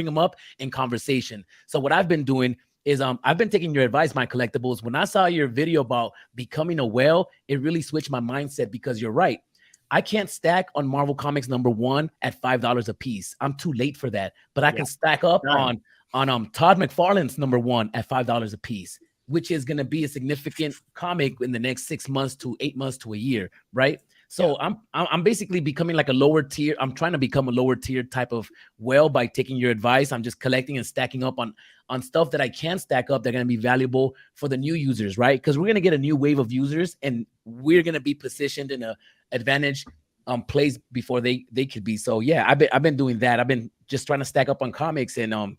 Speaker 3: them up in conversation. So what I've been doing is I've been taking your advice, Mycollectables. When I saw your video about becoming a whale, it really switched my mindset, because you're right. I can't stack on Marvel Comics #1 at $5 a piece. I'm too late for that. But I can stack up on Todd McFarlane's #1 at $5 a piece, which is going to be a significant comic in the next 6 months to 8 months to a year, right? So I'm basically becoming like a lower tier. I'm trying to become a lower tier type of whale by taking your advice. I'm just collecting and stacking up on stuff that I can stack up. They're going to be valuable for the new users, right? Because we're going to get a new wave of users, and we're going to be positioned in a advantage place before they could be. So yeah, I've been doing that. I've been just trying to stack up on comics and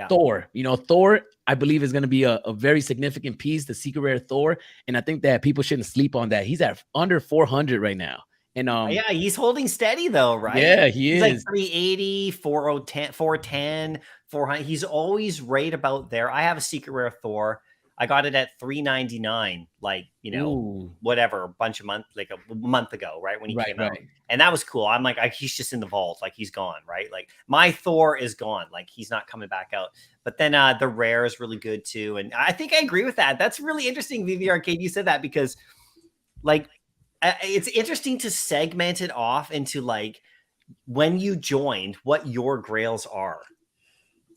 Speaker 3: Thor. Thor, I believe, is going to be a very significant piece, the Secret Rare Thor. And I think that people shouldn't sleep on that. He's at under 400 right now. And
Speaker 1: he's holding steady though, right?
Speaker 3: Yeah, he's
Speaker 1: like 380, 410, 410, 400. He's always right about there. I have a Secret Rare Thor. I got it at $3.99, like, whatever, like a month ago, right? When he came out. And that was cool. I'm like, he's just in the vault. Like, he's gone, right? Like, my Thor is gone. Like, he's not coming back out. But then the rare is really good too. And I think I agree with that. That's really interesting, VV Arcade. You said that because, like, it's interesting to segment it off into, like, when you joined, what your grails are.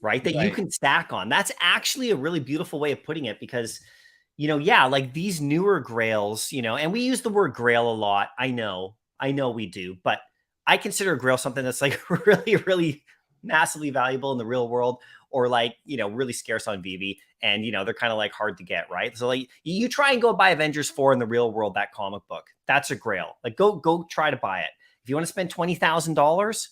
Speaker 1: Right, that you can stack on. That's actually a really beautiful way of putting it, because, like these newer grails, and we use the word grail a lot. I know we do, but I consider a grail something that's like really, really massively valuable in the real world, or like, really scarce on VV, and, they're kind of like hard to get, right? So like you try and go buy Avengers 4 in the real world, that comic book, that's a grail. Like go try to buy it. If you want to spend $20,000,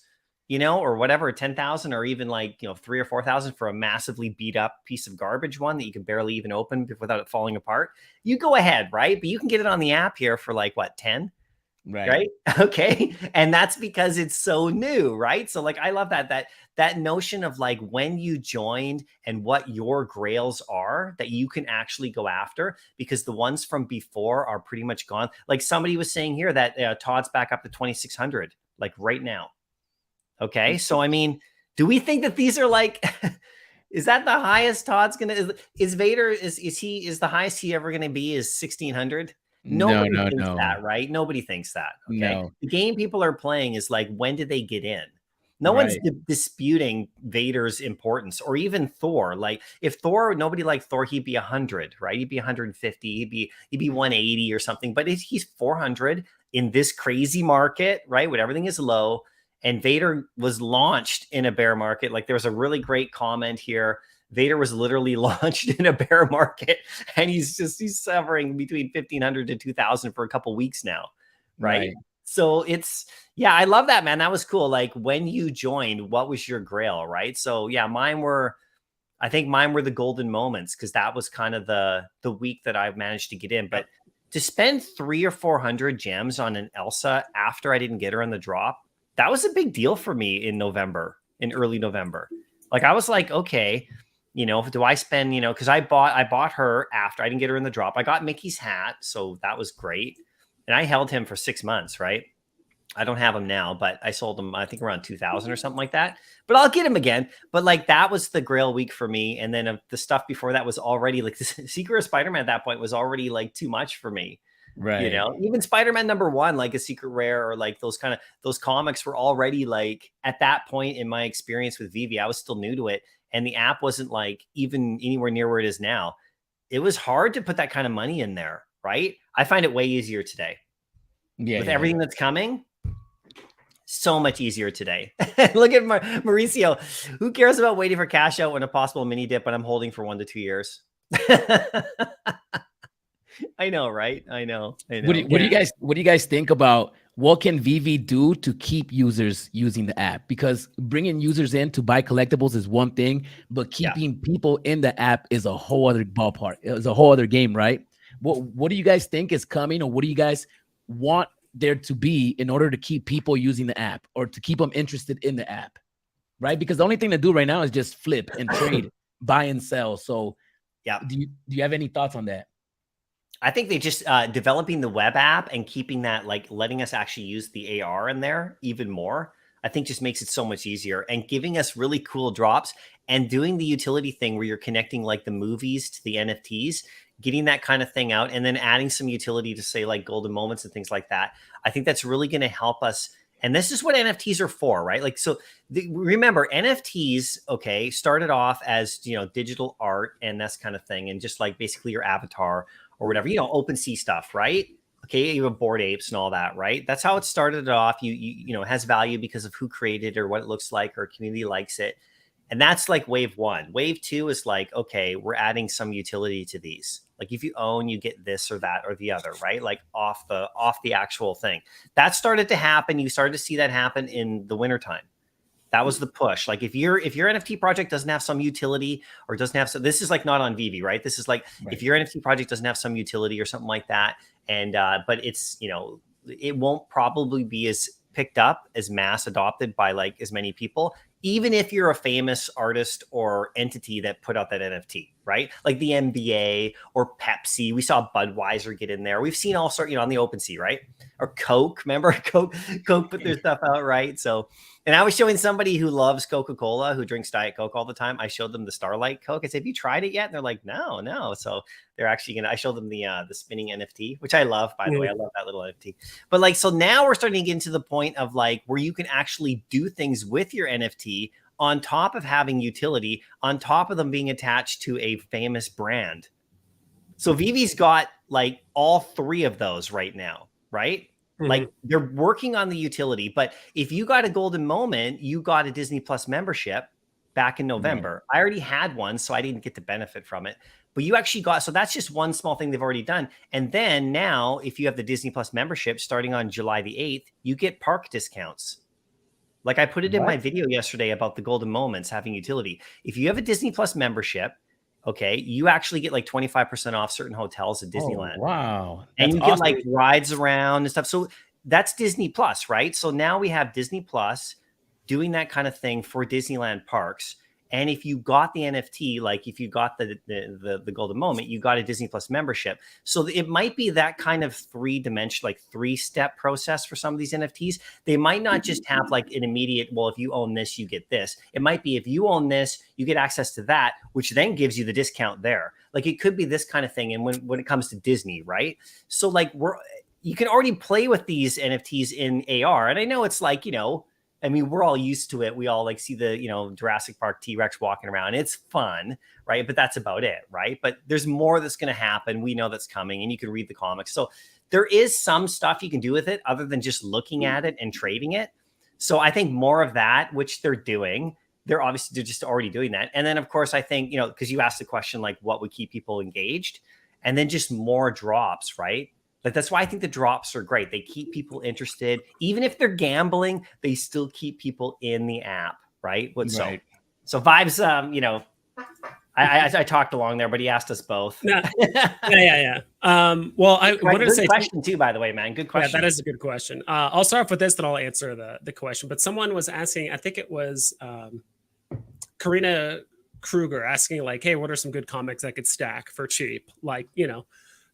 Speaker 1: you know, or whatever, 10,000 or even like, you know, 3 or 4,000 for a massively beat up piece of garbage one that you can barely even open without it falling apart, you go ahead, right? But you can get it on the app here for like what, 10? Right. Okay. And that's because it's so new, right? So like I love that notion of like when you joined and what your grails are that you can actually go after, because the ones from before are pretty much gone. Like somebody was saying here that Todd's back up to 2,600 like right now. Okay. So I mean, do we think that these are like is that the highest Todd's gonna is Vader is the highest he ever gonna be is 1,600?
Speaker 3: No,
Speaker 1: Nobody
Speaker 3: no,
Speaker 1: thinks
Speaker 3: no,
Speaker 1: that, right? Nobody thinks that. Okay.
Speaker 3: no.
Speaker 1: The game people are playing is like, when did they get in? No one's
Speaker 3: Right.
Speaker 1: disputing Vader's importance or even Thor. Like if Thor, nobody liked Thor, he'd be 100, right? He'd be 150, he'd be 180 or something. But if he's 400 in this crazy market, right? When everything is low, and Vader was launched in a bear market. Like there was a really great comment here. Vader was literally launched in a bear market, and he's suffering between 1,500 to 2,000 for a couple weeks now, right? So it's, yeah, I love that, man. That was cool. Like when you joined, what was your grail, right? So yeah, I think mine were the golden moments, because that was kind of the week that I've managed to get in. But to spend 300 or 400 gems on an Elsa after I didn't get her in the drop, that was a big deal for me in early November. Like I was like, okay, you know, do I spend, you know, because I bought her after I didn't get her in the drop. I got Mickey's hat, so that was great. And I held him for 6 months, right? I don't have him now, but I sold him, I think around 2,000 or something like that. But I'll get him again. But like that was the grail week for me. And then the stuff before that was already like the Secret of Spider-Man at that point was already like too much for me.
Speaker 3: Right.
Speaker 1: You know, even Spider-Man #1, like a secret rare, or like those comics were already like at that point in my experience with Vivi, I was still new to it. And the app wasn't like even anywhere near where it is now. It was hard to put that kind of money in there, right? I find it way easier today.
Speaker 3: Yeah.
Speaker 1: With everything that's coming, so much easier today. Look at Mauricio. Who cares about waiting for cash out when a possible mini dip when I'm holding for 1 to 2 years? I know, right? I know. What
Speaker 3: do you guys think about what can Vivi do to keep users using the app? Because bringing users in to buy collectibles is one thing, but keeping people in the app is a whole other ballpark. It's a whole other game, right? What do you guys think is coming, or what do you guys want there to be in order to keep people using the app, or to keep them interested in the app, right? Because the only thing to do right now is just flip and trade, buy and sell. So
Speaker 1: yeah,
Speaker 3: do you have any thoughts on that?
Speaker 1: I think they just developing the web app and keeping that, like letting us actually use the AR in there even more, I think just makes it so much easier, and giving us really cool drops and doing the utility thing where you're connecting like the movies to the NFTs, getting that kind of thing out, and then adding some utility to say like golden moments and things like that. I think that's really going to help us. And this is what NFTs are for, right? Like, so remember NFTs, okay, started off as, you know, digital art and this kind of thing. And just like basically your avatar or whatever, you know, OpenSea stuff, right? Okay, you have Bored Apes and all that, right? That's how it started off. You know, it has value because of who created it or what it looks like, or community likes it. And that's like wave 1. Wave 2 is like, okay, we're adding some utility to these. Like if you own, you get this or that or the other, right? Like off the actual thing. That started to happen. You started to see that happen in the wintertime. That was the push. Like if your NFT project doesn't have some utility, or doesn't have, so this is like not on Vivi, right? This is like if your NFT project doesn't have some utility or something like that, and but it's, you know, it won't probably be as picked up, as mass adopted by like as many people, even if you're a famous artist or entity that put out that NFT, right? Like the NBA or Pepsi. We saw Budweiser get in there. We've seen all sorts, you know, on the OpenSea, right? Or Coke. Remember Coke put their stuff out, right? So, and I was showing somebody who loves Coca-Cola, who drinks Diet Coke all the time. I showed them the Starlight Coke. I said, have you tried it yet? And they're like, no. So they're actually I showed them the spinning NFT, which I love, by the way. I love that little NFT. But like, so now we're starting to get into the point of like, where you can actually do things with your NFT on top of having utility, on top of them being attached to a famous brand. So Vivi's got like all 3 of those right now, right? Like they're working on the utility. But if you got a golden moment, you got a Disney Plus membership back in November. I already had one, so I didn't get to benefit from it. But you actually got, so that's just one small thing they've already done. And then now, if you have the Disney Plus membership starting on July the 8th, you get park discounts, Like I put it in my
Speaker 3: What?
Speaker 1: video yesterday about the golden moments having utility. If you have a Disney Plus membership, okay, you actually get like 25% off certain hotels at
Speaker 3: Oh,
Speaker 1: Disneyland.
Speaker 3: wow.
Speaker 1: And
Speaker 3: That's
Speaker 1: you get
Speaker 3: awesome.
Speaker 1: like rides around and stuff. So that's Disney Plus, right? So now we have Disney Plus doing that kind of thing for Disneyland parks. And if you got the NFT, like if you got the golden moment, you got a Disney Plus membership. So it might be that kind of three-dimensional, like three-step process for some of these NFTs. They might not just have like an immediate, well, if you own this, you get this. It might be if you own this, you get access to that, which then gives you the discount there. Like it could be this kind of thing. And when it comes to Disney, right? So like you can already play with these NFTs in AR. And I know it's like, I mean, we're all used to it. We all like see the, Jurassic Park T-Rex walking around. It's fun, right? But that's about it, right? But there's more that's going to happen. We know that's coming, and you can read the comics. So there is some stuff you can do with it other than just looking at it and trading it. So I think more of that, which they're doing. They're just already doing that. And then, of course, I think, because you asked the question, like, what would keep people engaged? And then just more drops, right? Like, that's why I think the drops are great. They keep people interested. Even if they're gambling, they still keep people in the app, right?
Speaker 3: Right.
Speaker 1: So Vibes, I talked along there, but he asked us both.
Speaker 2: Yeah. Well, I wanted to say
Speaker 1: question too, by the way, man. Good question.
Speaker 2: Yeah, that is a good question. I'll start off with this, then I'll answer the question. But someone was asking, I think it was Karina Kruger asking like, hey, what are some good comics I could stack for cheap? Like,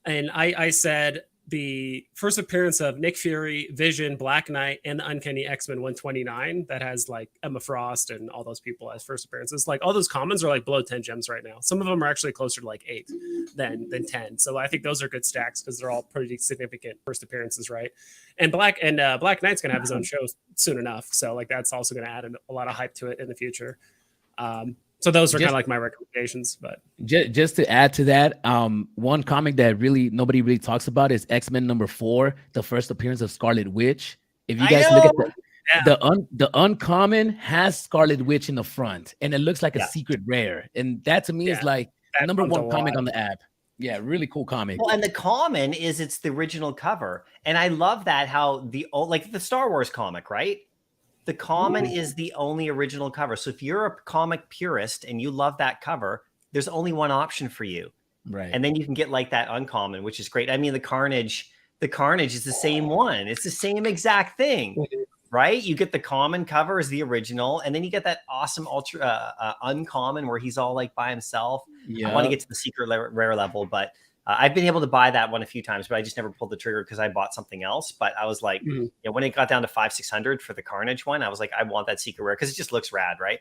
Speaker 2: and I said the first appearance of Nick Fury, Vision, Black Knight, and the Uncanny X-Men 129 that has like Emma Frost and all those people as first appearances. Like all those commons are like below 10 gems right now. Some of them are actually closer to like 8 than 10. So I think those are good stacks because they're all pretty significant first appearances, right? And Black Knight's gonna have his own show soon enough. So like that's also gonna add a lot of hype to it in the future. So those are kind of like my recommendations, but
Speaker 3: just to add to that, one comic that nobody really talks about is X-Men #4, the first appearance of Scarlet Witch. If you guys look at the uncommon has Scarlet Witch in the front, and it looks like a secret rare, and that to me is like #1 comic on the app. Yeah, really cool comic.
Speaker 1: Well, and the common is it's the original cover, and I love that how like the Star Wars comic, right? The common is the only original cover. So if you're a comic purist and you love that cover, there's only one option for you.
Speaker 3: Right.
Speaker 1: And then you can get like that uncommon, which is great. I mean, the Carnage is the same one. It's the same exact thing, right? You get the common cover as the original, and then you get that awesome ultra uncommon where he's all like by himself. Yeah. I want to get to the secret rare level, but I've been able to buy that one a few times, but I just never pulled the trigger because I bought something else. But I was like, when it got down to 500-600 for the Carnage one, I was like, I want that secret rare because it just looks rad, right?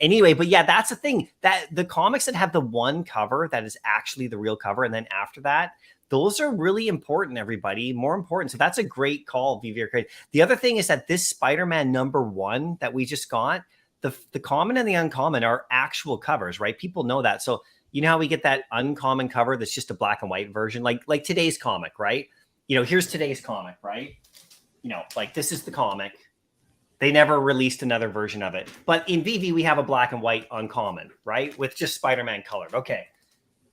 Speaker 1: Anyway, but yeah, that's the thing, that the comics that have the one cover that is actually the real cover, and then after that, those are really important, everybody. More important. So that's a great call, VV Arcade. The other thing is that this Spider-Man #1 that we just got, the common and the uncommon are actual covers, right? People know that. So you know how we get that uncommon cover that's just a black and white version, like today's comic, right? Here's today's comic, right? Like this is the comic. They never released another version of it. But in VV, we have a black and white uncommon, right? With just Spider-Man colored. Okay.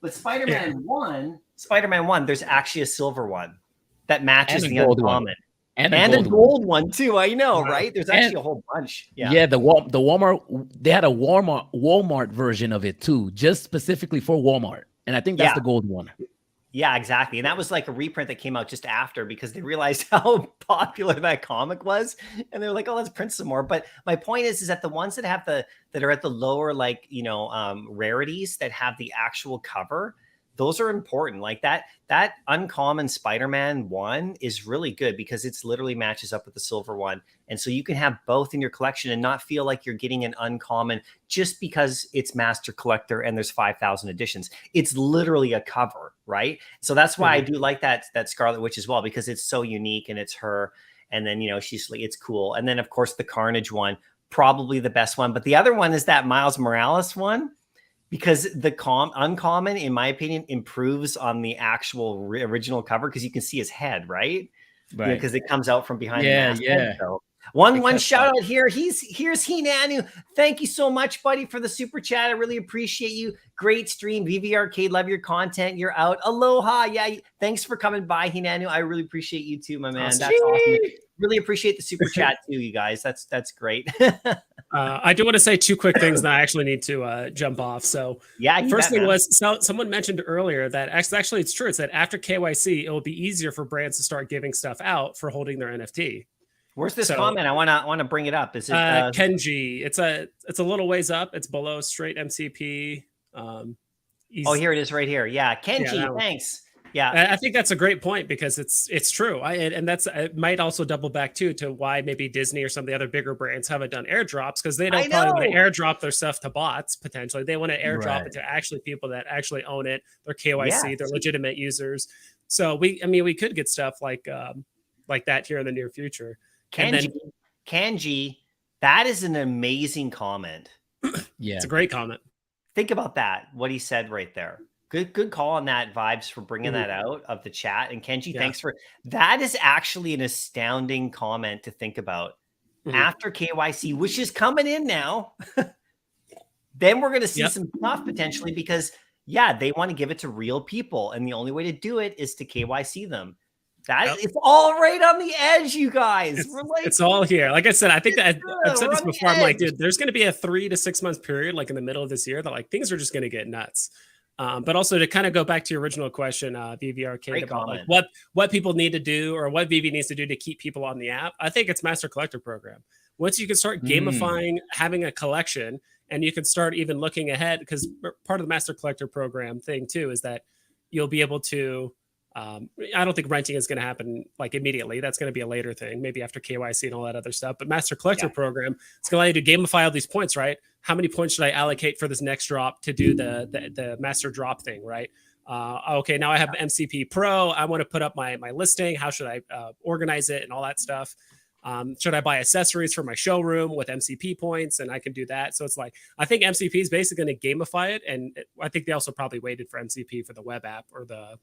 Speaker 1: But Spider-Man 1, there's actually a silver one that matches the uncommon. And a gold one too. I know, right? There's actually a whole bunch. Yeah.
Speaker 3: The Walmart, they had a Walmart version of it too, just specifically for Walmart. And I think that's the gold one.
Speaker 1: Yeah, exactly. And that was like a reprint that came out just after because they realized how popular that comic was. And they were like, oh, let's print some more. But my point is that the ones that have that are at the lower, like, rarities that have the actual cover, those are important. Like that uncommon Spider-Man 1 is really good because it's literally matches up with the silver one. And so you can have both in your collection and not feel like you're getting an uncommon just because it's Master Collector and there's 5,000 editions. It's literally a cover, right? So that's why I do like that Scarlet Witch as well, because it's so unique and it's her. And then, it's cool. And then of course the Carnage one, probably the best one. But the other one is that Miles Morales one. Because the uncommon, in my opinion, improves on the actual original cover because you can see his head, right? Right. Because it comes out from behind. So one shout out here. Here's Hinanu. Thank you so much, buddy, for the super chat. I really appreciate you. Great stream, VV Arcade. Love your content. You're out. Aloha. Yeah. Thanks for coming by, Hinanu. I really appreciate you too, my man. That's awesome. Really appreciate the super chat too, you guys. That's great.
Speaker 2: I do want to say 2 quick things that I actually need to jump off. So
Speaker 1: Yeah,
Speaker 2: first thing was, someone mentioned earlier that actually it's true. It's that after KYC, it will be easier for brands to start giving stuff out for holding their NFT.
Speaker 1: Where's this comment? I want to bring it up. Is it
Speaker 2: Kenji? It's a little ways up. It's below straight MCP.
Speaker 1: Oh, here it is right here. Yeah, Kenji, thanks. Yeah,
Speaker 2: I think that's a great point because it's true. And that's, it might also double back too to why maybe Disney or some of the other bigger brands haven't done airdrops, because they don't probably want to airdrop their stuff to bots potentially. They want to airdrop it to actually people that actually own it. They're KYC, they're legitimate users. So we could get stuff like that here in the near future.
Speaker 1: Kanji, that is an amazing comment.
Speaker 3: Yeah,
Speaker 2: it's a great comment.
Speaker 1: Think about that. What he said right there. Good call on that, Vibes, for bringing that out of the chat. And Kenji, thanks for that. Is actually an astounding comment to think about. After KYC, which is coming in now, then we're going to see some stuff potentially because, they want to give it to real people. And the only way to do it is to KYC them. It's all right on the edge, you guys.
Speaker 2: It's all here. Like I said, I think that I've said this before. I'm like, dude, there's going to be a 3 to 6 month period, like in the middle of this year, that like things are just going to get nuts. But also to kind of go back to your original question, VV Arcade, about like what people need to do or what VV needs to do to keep people on the app. I think it's Master Collector Program. Once you can start gamifying, having a collection, and you can start even looking ahead, because part of the Master Collector Program thing too is that you'll be able to. I don't think renting is going to happen like immediately. That's going to be a later thing, maybe after KYC and all that other stuff. But Master Collector Program, it's going to allow you to gamify all these points, right? How many points should I allocate for this next drop to do the master drop thing, right? Okay, now I have MCP Pro. I want to put up my listing. How should I organize it and all that stuff? Should I buy accessories for my showroom with MCP points? And I can do that. So it's like, I think MCP is basically going to gamify it. And I think they also probably waited for MCP for the web app or the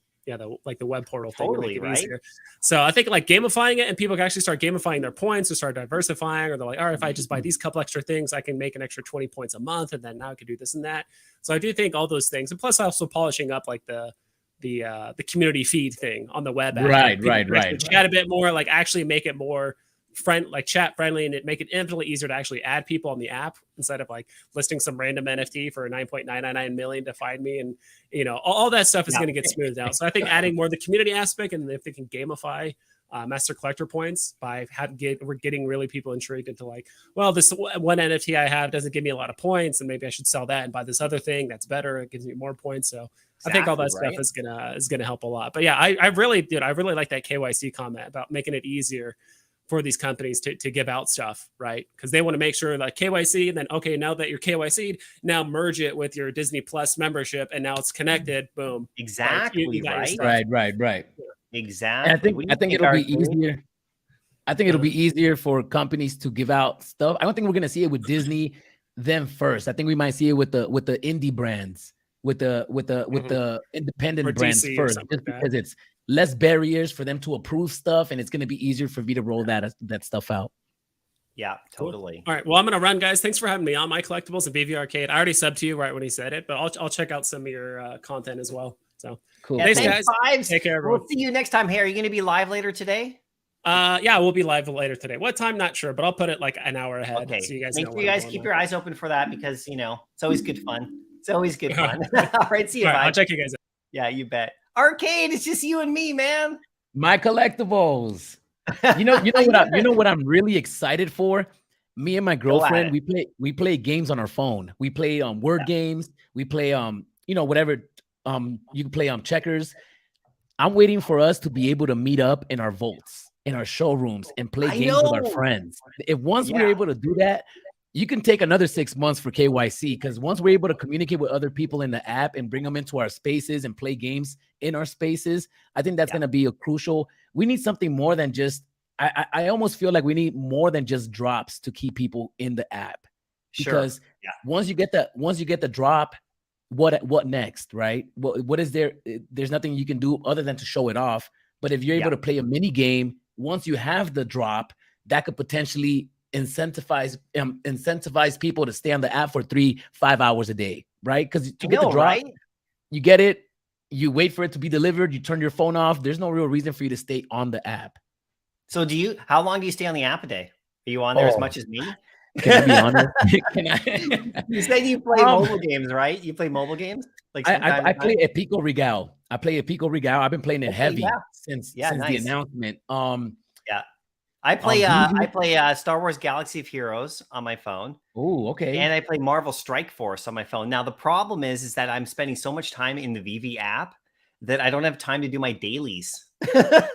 Speaker 2: web portal thing to make it easier. So I think like gamifying it, and people can actually start gamifying their points or start diversifying, or they're like, all right, if I just buy these couple extra things, I can make an extra 20 points a month. And then now I can do this and that. So I do think all those things, and plus also polishing up like the community feed thing on the web app. Right. Chat a bit more, like actually make it more chat friendly, and make it infinitely easier to actually add people on the app instead of like listing some random NFT for 9.999 million to find me. And all that stuff is going to get smoothed out. So I think adding more of the community aspect, and if they can gamify Master Collector points by we're getting really people intrigued into like, well, this one NFT I have doesn't give me a lot of points, and maybe I should sell that and buy this other thing that's better. It gives me more points. So I think all that stuff is gonna help a lot. But yeah, I really like that KYC comment about making it easier for these companies to give out stuff, right? Because they want to make sure like KYC, and then, okay, now that you're KYC'd, now merge it with your Disney Plus membership, and now it's connected. Boom.
Speaker 1: Exactly.
Speaker 3: Right.
Speaker 1: Exactly.
Speaker 3: And I think it'll be easier. I think it'll be easier for companies to give out stuff. I don't think we're gonna see it with Disney them first. I think we might see it with the indie brands, with the independent
Speaker 2: or
Speaker 3: brands
Speaker 2: DC
Speaker 3: first, just because it's less barriers for them to approve stuff, and it's going to be easier for me to roll that stuff out.
Speaker 1: Yeah, totally.
Speaker 2: Cool. All right. Well, I'm going to run, guys. Thanks for having me on Mycollectables and VV Arcade. I already subbed to you right when he said it, but I'll check out some of your content as well. So
Speaker 3: cool.
Speaker 1: Yeah,
Speaker 2: thanks, guys.
Speaker 1: Vibes.
Speaker 2: Take care, everyone.
Speaker 1: We'll see you next time. Hey, are you going to be live later today?
Speaker 2: Yeah, we'll be live later today. What time? Not sure, but I'll put it like an hour ahead.
Speaker 1: Okay.
Speaker 2: So you guys
Speaker 1: Make
Speaker 2: know
Speaker 1: sure you guys keep your eyes open for that, because it's always good fun. It's always good fun. All right. See you.
Speaker 2: All right, I'll check you guys out.
Speaker 1: Yeah, you bet. Arcade, it's just you and me, man.
Speaker 3: Mycollectables. You know what I'm really excited for? Me and my girlfriend, we play games on our phone. We play word games. We play whatever you can play checkers. I'm waiting for us to be able to meet up in our vaults, in our showrooms, and play games with our friends. If once we're able to do that, you can take another 6 months for KYC, because once we're able to communicate with other people in the app and bring them into our spaces and play games in our spaces, I think that's going to be a crucial. We need something more than just, I almost feel like we need more than just drops to keep people in the app. Because once you get the drop, what next, right? What is there? There's nothing you can do other than to show it off. But if you're able to play a mini game, once you have the drop, that could potentially incentivize people to stay on the app for 3-5 hours a day, right? Because to get the drop, you get it, you wait for it to be delivered, you turn your phone off. There's no real reason for you to stay on the app.
Speaker 1: So how long do you stay on the app a day? Are you on there as much as me?
Speaker 3: Can I be honest? Can I?
Speaker 1: You said you play mobile games, right? You play mobile games? Like
Speaker 3: I play a Pico Regal. I play a Pico Regal. I've been playing it heavy since the
Speaker 1: nice.
Speaker 3: announcement.
Speaker 1: Yeah. I play Star Wars Galaxy of Heroes on my phone.
Speaker 3: Oh, okay.
Speaker 1: And I play Marvel Strike Force on my phone. Now the problem is that I'm spending so much time in the VV app that I don't have time to do my dailies.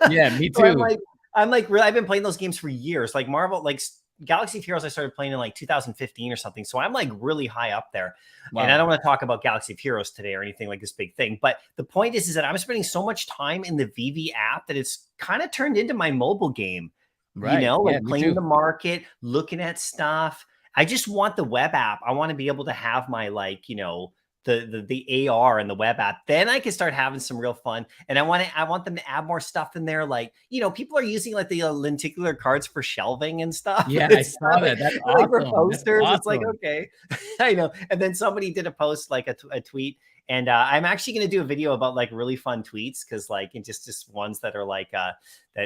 Speaker 3: Yeah, me too.
Speaker 1: So I'm like really, I've been playing those games for years. Like Marvel, like Galaxy of Heroes, I started playing in like 2015 or something. So I'm like really high up there. Wow. And I don't want to talk about Galaxy of Heroes today or anything like this big thing. But the point is that I'm spending so much time in the VV app that it's kind of turned into my mobile game.
Speaker 3: Right.
Speaker 1: You know, like playing the market, looking at stuff. I just want the web app. I want to be able to have my like, you know, the AR and the web app. Then I can start having some real fun. And I want them to add more stuff in there. Like, you know, people are using like the lenticular cards for shelving and stuff.
Speaker 3: Yeah, I saw that. That's awesome.
Speaker 1: Like for posters.
Speaker 3: Awesome.
Speaker 1: It's like, okay, I know. And then somebody did a post, like a tweet. And I'm actually going to do a video about like really fun tweets because like just ones that are like that.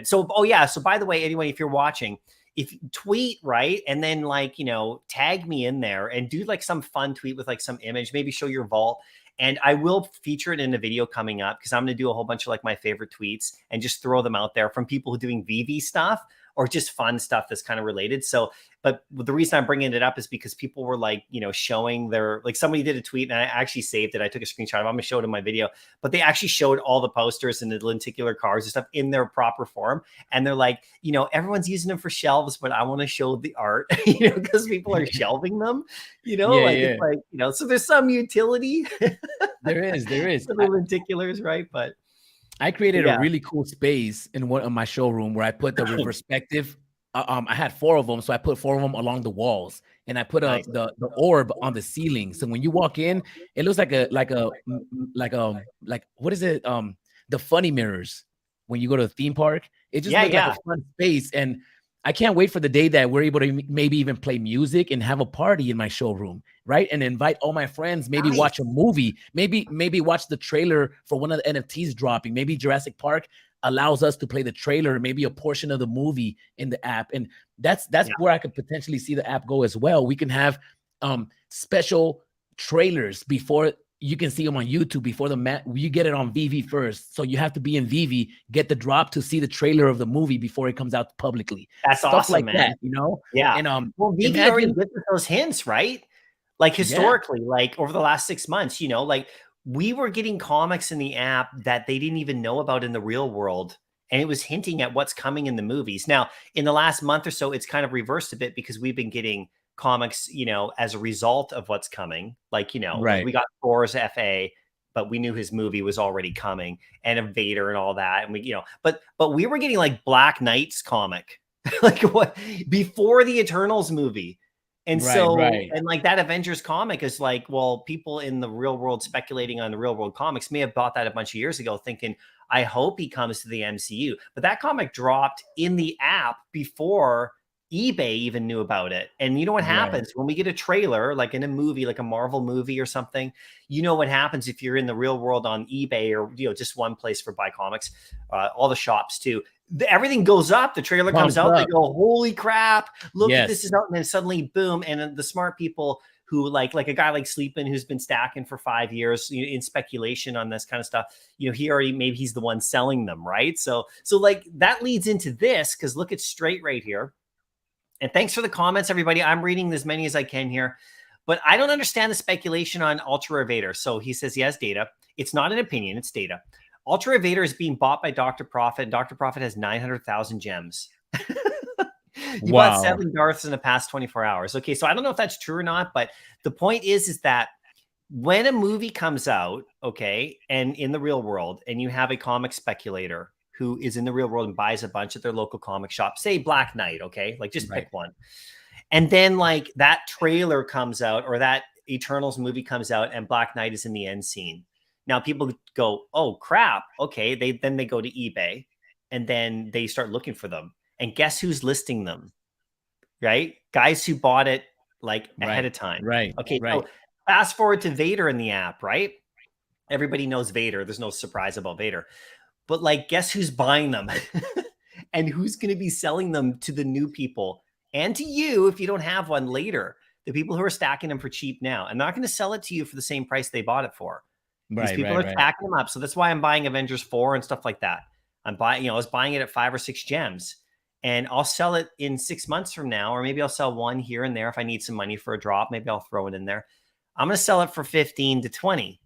Speaker 1: So, oh yeah. So by the way, anyway, if you're watching, if you tweet, right, and then like, you know, tag me in there and do like some fun tweet with like some image, maybe show your vault. And I will feature it in a video coming up because I'm going to do a whole bunch of like my favorite tweets and just throw them out there from people who are doing VV stuff or just fun stuff that's kind of related. So, but the reason I'm bringing it up is because people were like, you know, showing their, like somebody did a tweet and I actually saved it. I took a screenshot. I'm going to show it in my video, but they actually showed all the posters and the lenticular cards and stuff in their proper form. And they're like, you know, everyone's using them for shelves, but I want to show the art, you know, because people are shelving them, you know, it's like, you know, so there's some utility.
Speaker 3: There is.
Speaker 1: The lenticulars, right? But
Speaker 3: I created a really cool space in one of my showroom where I put the perspective. I had 4 of them, so I put 4 of them along the walls, and I put the orb on the ceiling. So when you walk in, it looks like what is it? The funny mirrors when you go to the theme park. It just looks like a fun space, and I can't wait for the day that we're able to maybe even play music and have a party in my showroom, right? And invite all my friends, maybe watch a movie, maybe watch the trailer for one of the NFTs dropping. Maybe Jurassic Park allows us to play the trailer, maybe a portion of the movie in the app. And that's where I could potentially see the app go as well. We can have special trailers before you can see them on YouTube before you get it on VV first. So you have to be in VV, get the drop to see the trailer of the movie before it comes out publicly.
Speaker 1: That's
Speaker 3: stuff
Speaker 1: awesome,
Speaker 3: like
Speaker 1: man.
Speaker 3: that, you know?
Speaker 1: Yeah.
Speaker 3: And
Speaker 1: well, VV already gives us those hints, right? Like historically, like over the last 6 months, you know, like we were getting comics in the app that they didn't even know about in the real world. And it was hinting at what's coming in the movies. Now, in the last month or so, it's kind of reversed a bit because we've been getting comics, you know, as a result of what's coming. Like, you know, like we got Thor's FA, but we knew his movie was already coming, and a Vader and all that. And we, you know, but we were getting like Black Knight's comic, like what before the Eternals movie. And and like that Avengers comic is like, well, people in the real world speculating on the real world comics may have bought that a bunch of years ago thinking, I hope he comes to the MCU. But that comic dropped in the app before eBay even knew about it. And you know what happens when we get a trailer, like in a movie, like a Marvel movie or something, you know what happens if you're in the real world on eBay or, you know, just one place for buy comics, all the shops too. Everything goes up. The trailer comes out. They go, holy crap, look at this is out. And then suddenly, boom. And the smart people who like a guy like Sleepin, who's been stacking for 5 years, you know, in speculation on this kind of stuff, you know, maybe he's the one selling them. Right. So like that leads into this, because look at Straight right here. And thanks for the comments, everybody. I'm reading as many as I can here, but I don't understand the speculation on Ultra Rare Vader. So he says he has data. It's not an opinion, it's data. Ultra Rare Vader is being bought by Dr. Profit, and Dr. Profit has 900,000 gems. He bought 7 Darths in the past 24 hours. Okay, so I don't know if that's true or not, but the point is that when a movie comes out, okay, and in the real world, and you have a comic speculator who is in the real world and buys a bunch at their local comic shop, say Black Knight, okay, like just pick one. And then like that trailer comes out or that Eternals movie comes out and Black Knight is in the end scene. Now people go, oh crap. Okay. Then they go to eBay and then they start looking for them. And guess who's listing them? Right? Guys who bought it like ahead of time.
Speaker 3: Right.
Speaker 1: Okay. So fast forward to Vader in the app, right? Everybody knows Vader. There's no surprise about Vader. But like, guess who's buying them? and who's going to be selling them to the new people and to you if you don't have one later. The people who are stacking them for cheap now. I'm not going to sell it to you for the same price they bought it for. These people are stacking them up. So that's why I'm buying Avengers 4 and stuff like that. I'm buying, I was buying it at 5 or 6 gems, and I'll sell it in 6 months from now, or maybe I'll sell one here and there if I need some money for a drop. Maybe I'll throw it in there. I'm going to sell it for 15 to 20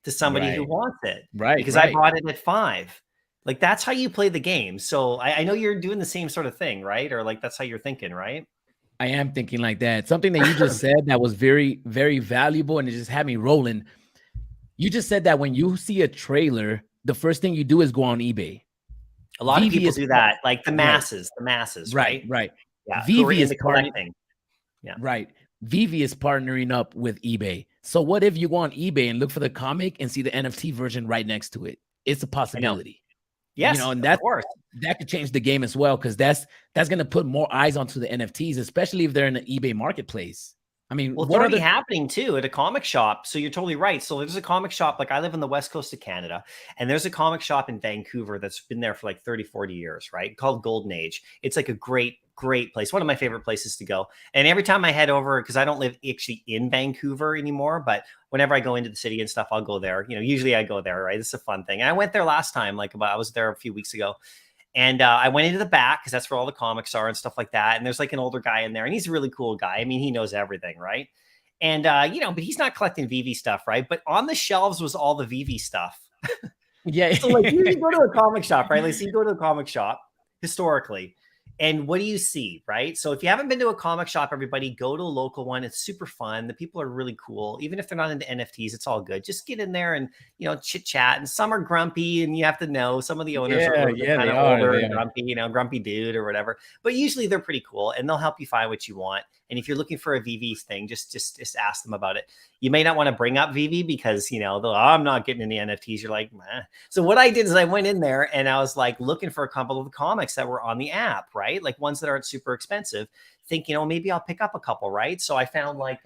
Speaker 1: to somebody who wants it, because I bought it at 5. Like, that's how you play the game. So I know you're doing the same sort of thing, right? Or like, that's how you're thinking, right?
Speaker 3: I am thinking like that. Something that you just said that was very, very valuable, and it just had me rolling. You just said that when you see a trailer, the first thing you do is go on eBay.
Speaker 1: A lot of people do that, like the masses, right?
Speaker 3: Right.
Speaker 1: Yeah,
Speaker 3: VV is
Speaker 1: collecting.
Speaker 3: Yeah. Right. VV is partnering up with eBay. So what if you go on eBay and look for the comic and see the NFT version right next to it? It's a possibility.
Speaker 1: Yes,
Speaker 3: you know, and that could change the game as well, because that's going to put more eyes onto the NFTs, especially if they're in the eBay marketplace. I mean,
Speaker 1: well, it's already happening too at a comic shop. So you're totally right. So there's a comic shop, like I live on the west coast of Canada, and there's a comic shop in Vancouver that's been there for like 30, 40 years, right? Called Golden Age. It's like a great place. One of my favorite places to go. And every time I head over, because I don't live actually in Vancouver anymore, but whenever I go into the city and stuff, I'll go there. You know, usually I go there, right? It's a fun thing. And I went there last time, I was there a few weeks ago. And I went into the back because that's where all the comics are and stuff like that. And there's like an older guy in there, and he's a really cool guy. I mean, he knows everything, right? And, but he's not collecting VV stuff, right? But on the shelves was all the VV stuff.
Speaker 3: Yeah.
Speaker 1: So like you go to a comic shop, right? Like, so you go to a comic shop historically, and what do you see, right? So if you haven't been to a comic shop, everybody go to a local one. It's super fun. The people are really cool. Even if they're not into NFTs, it's all good. Just get in there and, chit chat. And some are grumpy, and you have to know some of the owners are kind of older and grumpy, grumpy dude or whatever. But usually they're pretty cool, and they'll help you find what you want. And if you're looking for a VV thing, just ask them about it. You may not want to bring up VV because, I'm not getting any NFTs. You're like, meh. So what I did is I went in there and I was like looking for a couple of the comics that were on the app, right? Like ones that aren't super expensive, thinking, maybe I'll pick up a couple, right? So I found like,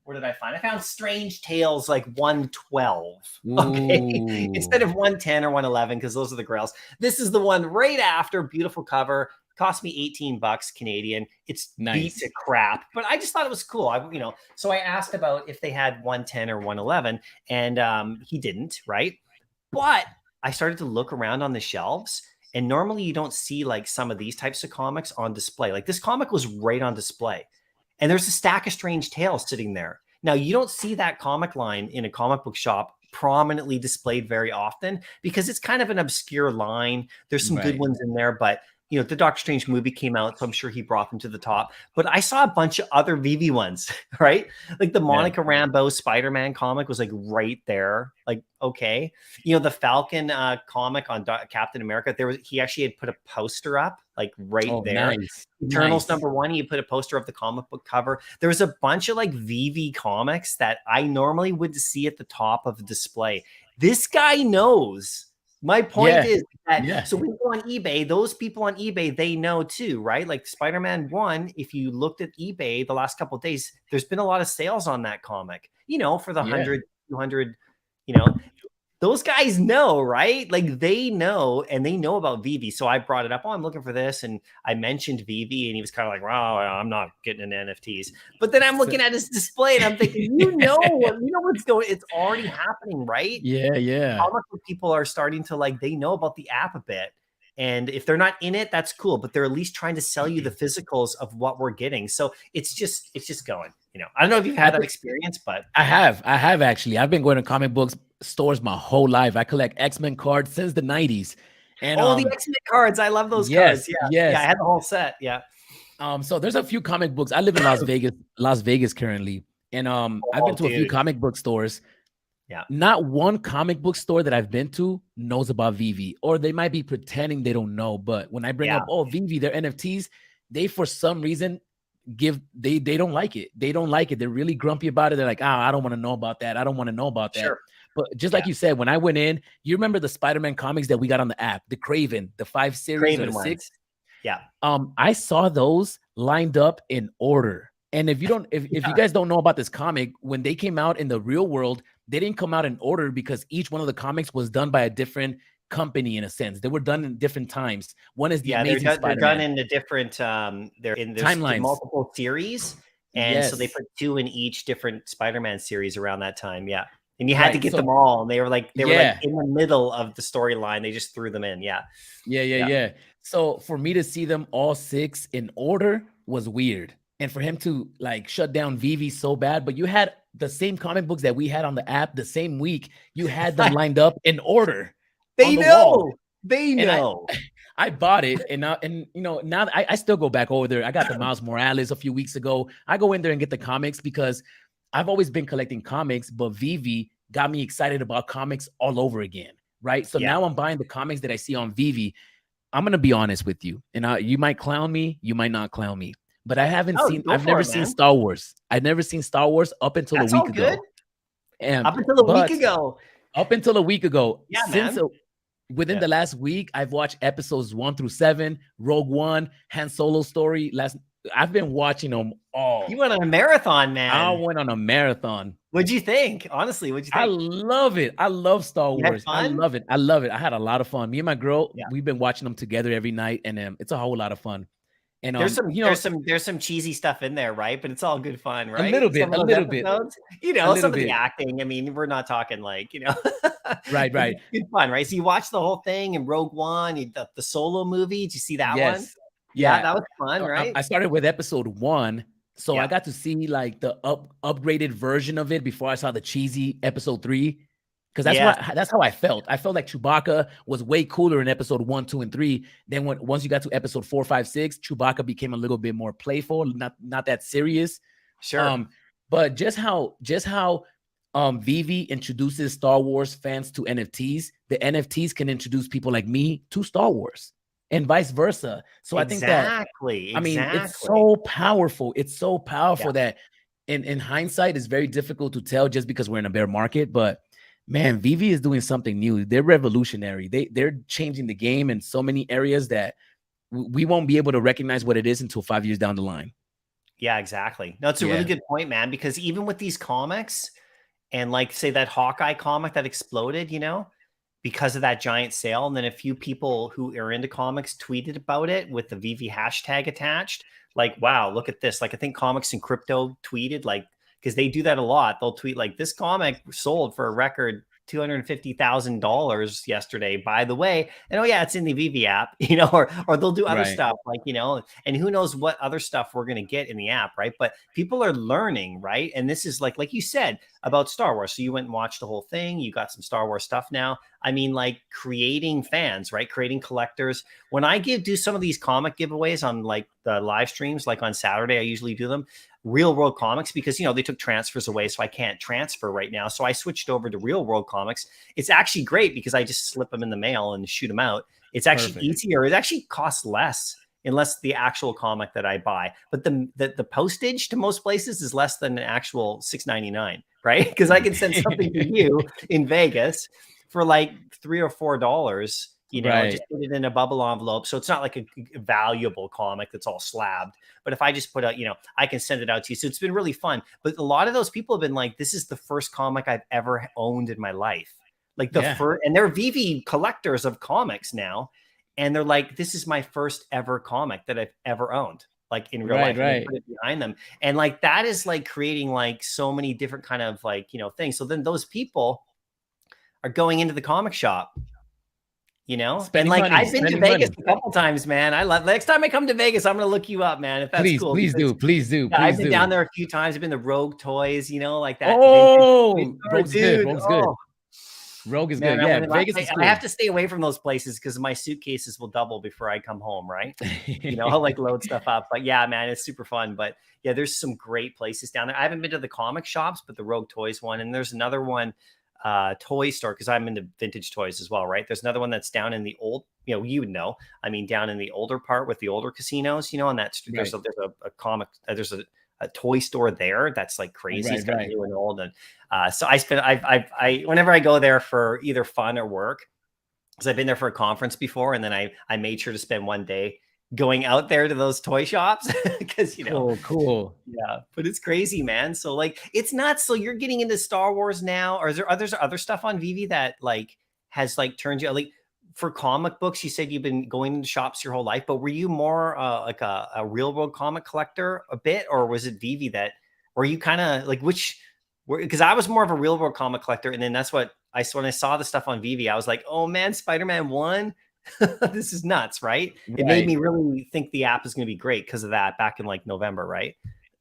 Speaker 1: what did I find? I found Strange Tales like 112, okay? Instead of 110 or 111, because those are the grails. This is the one right after, beautiful cover. Cost me $18 Canadian. It's beat to crap, but I just thought it was cool. So I asked about if they had 110 or 111, and he didn't, right? But I started to look around on the shelves, and normally you don't see like some of these types of comics on display. Like this comic was right on display, and there's a stack of Strange Tales sitting there. Now you don't see that comic line in a comic book shop prominently displayed very often because it's kind of an obscure line. There's some good ones in there, but the Doctor Strange movie came out, so I'm sure he brought them to the top. But I saw a bunch of other VV ones, right? Like the Monica Rambeau Spider-Man comic was like right there. Like, okay. The Falcon comic on Captain America, he actually had put a poster up, like right there.
Speaker 3: Nice.
Speaker 1: Eternals #1, he put a poster of the comic book cover. There was a bunch of like VV comics that I normally would see at the top of the display. This guy knows. My point is that so we go on eBay, those people on eBay, they know too, right? Like Spider-Man 1, if you looked at eBay the last couple of days, there's been a lot of sales on that comic, for the 100, 200, those guys know, right? Like they know, and they know about VV. So I brought it up. I'm looking for this. And I mentioned VV, and he was kind of like, wow, I'm not getting into NFTs. But then I'm looking at his display and I'm thinking, what's going, it's already happening, right?
Speaker 3: Yeah.
Speaker 1: Comic book people are starting to they know about the app a bit. And if they're not in it, that's cool. But they're at least trying to sell you the physicals of what we're getting. So it's just going, I don't know if you've had that experience, but
Speaker 3: I have actually. I've been going to comic books stores my whole life. I collect X-Men cards since the 90s. And
Speaker 1: the X-Men cards. I love those cards. Yeah. I had the whole set. Yeah.
Speaker 3: So there's a few comic books. I live in Las Vegas currently. And I've been to a few comic book stores.
Speaker 1: Yeah.
Speaker 3: Not one comic book store that I've been to knows about VV, or they might be pretending they don't know. But when I bring up, VV, they're NFTs, they for some reason they don't like it. They don't like it. They're really grumpy about it. They're like, I don't want to know about that. I don't want to know about that.
Speaker 1: Sure.
Speaker 3: But just like you said, when I went in, you remember the Spider-Man comics that we got on the app, the Craven, the 5 series or the 6?
Speaker 1: Yeah.
Speaker 3: I saw those lined up in order. And if you guys don't know about this comic, when they came out in the real world, they didn't come out in order because each one of the comics was done by a different company in a sense. They were done in different times. One is the
Speaker 1: Yeah,
Speaker 3: Amazing
Speaker 1: they're
Speaker 3: Spider-Man.
Speaker 1: done in a different they're in there's
Speaker 3: Timelines.
Speaker 1: multiple series, and so they
Speaker 3: Yes.
Speaker 1: put 2 in each different Spider-Man series around that time. Yeah. And you had to
Speaker 3: Right,
Speaker 1: get
Speaker 3: so
Speaker 1: them all, and they were like
Speaker 3: yeah.
Speaker 1: in the middle of the storyline. They just threw them in. Yeah.
Speaker 3: Yeah. So for me to see them all 6 in order was weird. And for him to like shut down Vivi so bad, but you had the same comic books that we had on the app the same week. You had them lined up in order.
Speaker 1: They
Speaker 3: on the wall.
Speaker 1: know. They
Speaker 3: And
Speaker 1: know.
Speaker 3: I bought it, and now, and you know, now I still go back over there. I got the Miles Morales a few weeks ago. I go in there and get the comics because I've always been collecting comics, but Vivi got me excited about comics all over again, right? So
Speaker 1: Yeah.
Speaker 3: now I'm buying the comics that I see on Vivi. I'm gonna be honest with you, and you might clown me, you might not clown me, but I haven't seen.
Speaker 1: Go
Speaker 3: I've
Speaker 1: for
Speaker 3: never
Speaker 1: it,
Speaker 3: seen
Speaker 1: man.
Speaker 3: Star Wars. I've never seen Star Wars up until
Speaker 1: That's
Speaker 3: a
Speaker 1: all
Speaker 3: week
Speaker 1: good.
Speaker 3: ago. And
Speaker 1: Up until a week ago.
Speaker 3: Up until a week ago.
Speaker 1: Yeah,
Speaker 3: since
Speaker 1: man.
Speaker 3: Within the last week, I've watched episodes 1 through 7, Rogue One, Han Solo story. I've been watching them all.
Speaker 1: You went on a marathon, man.
Speaker 3: I went on a marathon.
Speaker 1: What'd you think? Honestly, what'd you think?
Speaker 3: I love it. I love Star
Speaker 1: You had
Speaker 3: Wars. I
Speaker 1: fun?
Speaker 3: love it. I love it. I had a lot of fun. Me and my girl,
Speaker 1: Yeah.
Speaker 3: we've been watching them together every night, and it's a whole lot of fun. And
Speaker 1: there's some cheesy stuff in there, right? But it's all good fun, right?
Speaker 3: A little bit.
Speaker 1: You know, some of the acting. I mean, we're not talking like, you know,
Speaker 3: Right.
Speaker 1: Good fun, right? So you watched the whole thing in Rogue One, the Solo movie. Did you see that one?
Speaker 3: Yeah,
Speaker 1: that was fun, right?
Speaker 3: I started with episode 1, so I got to see like the upgraded version of it before I saw the cheesy episode 3. Because that's how I felt. I felt like Chewbacca was way cooler in episode 1, 2, and 3. Then once you got to episode 4, 5, 6, Chewbacca became a little bit more playful, not that serious.
Speaker 1: Sure.
Speaker 3: But just how Vivi introduces Star Wars fans to NFTs, the NFTs can introduce people like me to Star Wars, and vice versa. So I think that I mean it's so powerful. It's so powerful that in hindsight, it's very difficult to tell just because we're in a bear market, but. Man, Vivi is doing something new. They're revolutionary. They're changing the game in so many areas that we won't be able to recognize what it is until 5 years down the line.
Speaker 1: Yeah, exactly. No, it's a really good point, man, because even with these comics and like say that Hawkeye comic that exploded, you know, because of that giant sale. And then a few people who are into comics tweeted about it with the Vivi hashtag attached. Like, wow, look at this. Like I think Comics and Crypto tweeted like, because they do that a lot. They'll tweet like this comic sold for a record $250,000 yesterday, by the way. And oh yeah, it's in the Vivi app, you know, or they'll do other stuff like, you know, and who knows what other stuff we're going to get in the app, right? But people are learning, right? And this is like you said about Star Wars. So you went and watched the whole thing. You got some Star Wars stuff now. I mean, like creating fans, right? Creating collectors. When I do some of these comic giveaways on like the live streams, like on Saturday, I usually do them. Real World Comics, because, you know, they took transfers away, so I can't transfer right now. So I switched over to Real World Comics. It's actually great because I just slip them in the mail and shoot them out. It's actually easier. It actually costs less unless the actual comic that I buy. But the postage to most places is less than an actual $6.99, right? Because I can send something to you in Vegas for like $3 or $4. You know, just put it in a bubble envelope. So it's not like a valuable comic that's all slabbed. But if I just put out, you know, I can send it out to you. So it's been really fun. But a lot of those people have been like, this is the first comic I've ever owned in my life. Like the first, and they're Vivi collectors of comics now. And they're like, this is my first ever comic that I've ever owned. Like in real life, and they put it behind them. And like, that is like creating like so many different kind of like, you know, things. So then those people are going into the comic shop. You know,
Speaker 3: spending
Speaker 1: and like
Speaker 3: money,
Speaker 1: I've been to Vegas a couple times, man. I love. Next time I come to Vegas, I'm gonna look you up, man. If that's cool,
Speaker 3: please do.
Speaker 1: Yeah, I've been down there a few times. I've been to Rogue Toys, you know, like that.
Speaker 3: Oh, Rogue's good. Rogue is good.
Speaker 1: Man,
Speaker 3: Yeah, Vegas is cool.
Speaker 1: I have to stay away from those places because my suitcases will double before I come home, right? You know, I'll like load stuff up. But yeah, man, it's super fun. But yeah, there's some great places down there. I haven't been to the comic shops, but the Rogue Toys one, and there's another one. Toy store, because I'm into vintage toys as well, right? There's another one that's down in the old, you know, you would know. I mean, down in the older part with the older casinos, you know, and that's there's a comic, there's a toy store there that's like crazy. It's got new and old, and so I whenever I go there for either fun or work, because I've been there for a conference before, and then I made sure to spend one day going out there to those toy shops because, you know,
Speaker 3: cool.
Speaker 1: Yeah, but it's crazy, man. So like, it's nuts. So you're getting into Star Wars now, or is there other stuff on Vivi that like has like turned you like for comic books, you said you've been going into shops your whole life, but were you more like a real world comic collector a bit, or was it Vivi that, or you kind of like which? Because I was more of a real world comic collector, and then that's what when I saw the stuff on Vivi, I was like, oh man, Spider-Man 1, this is nuts, right? It made me really think the app is going to be great because of that back in like November, right?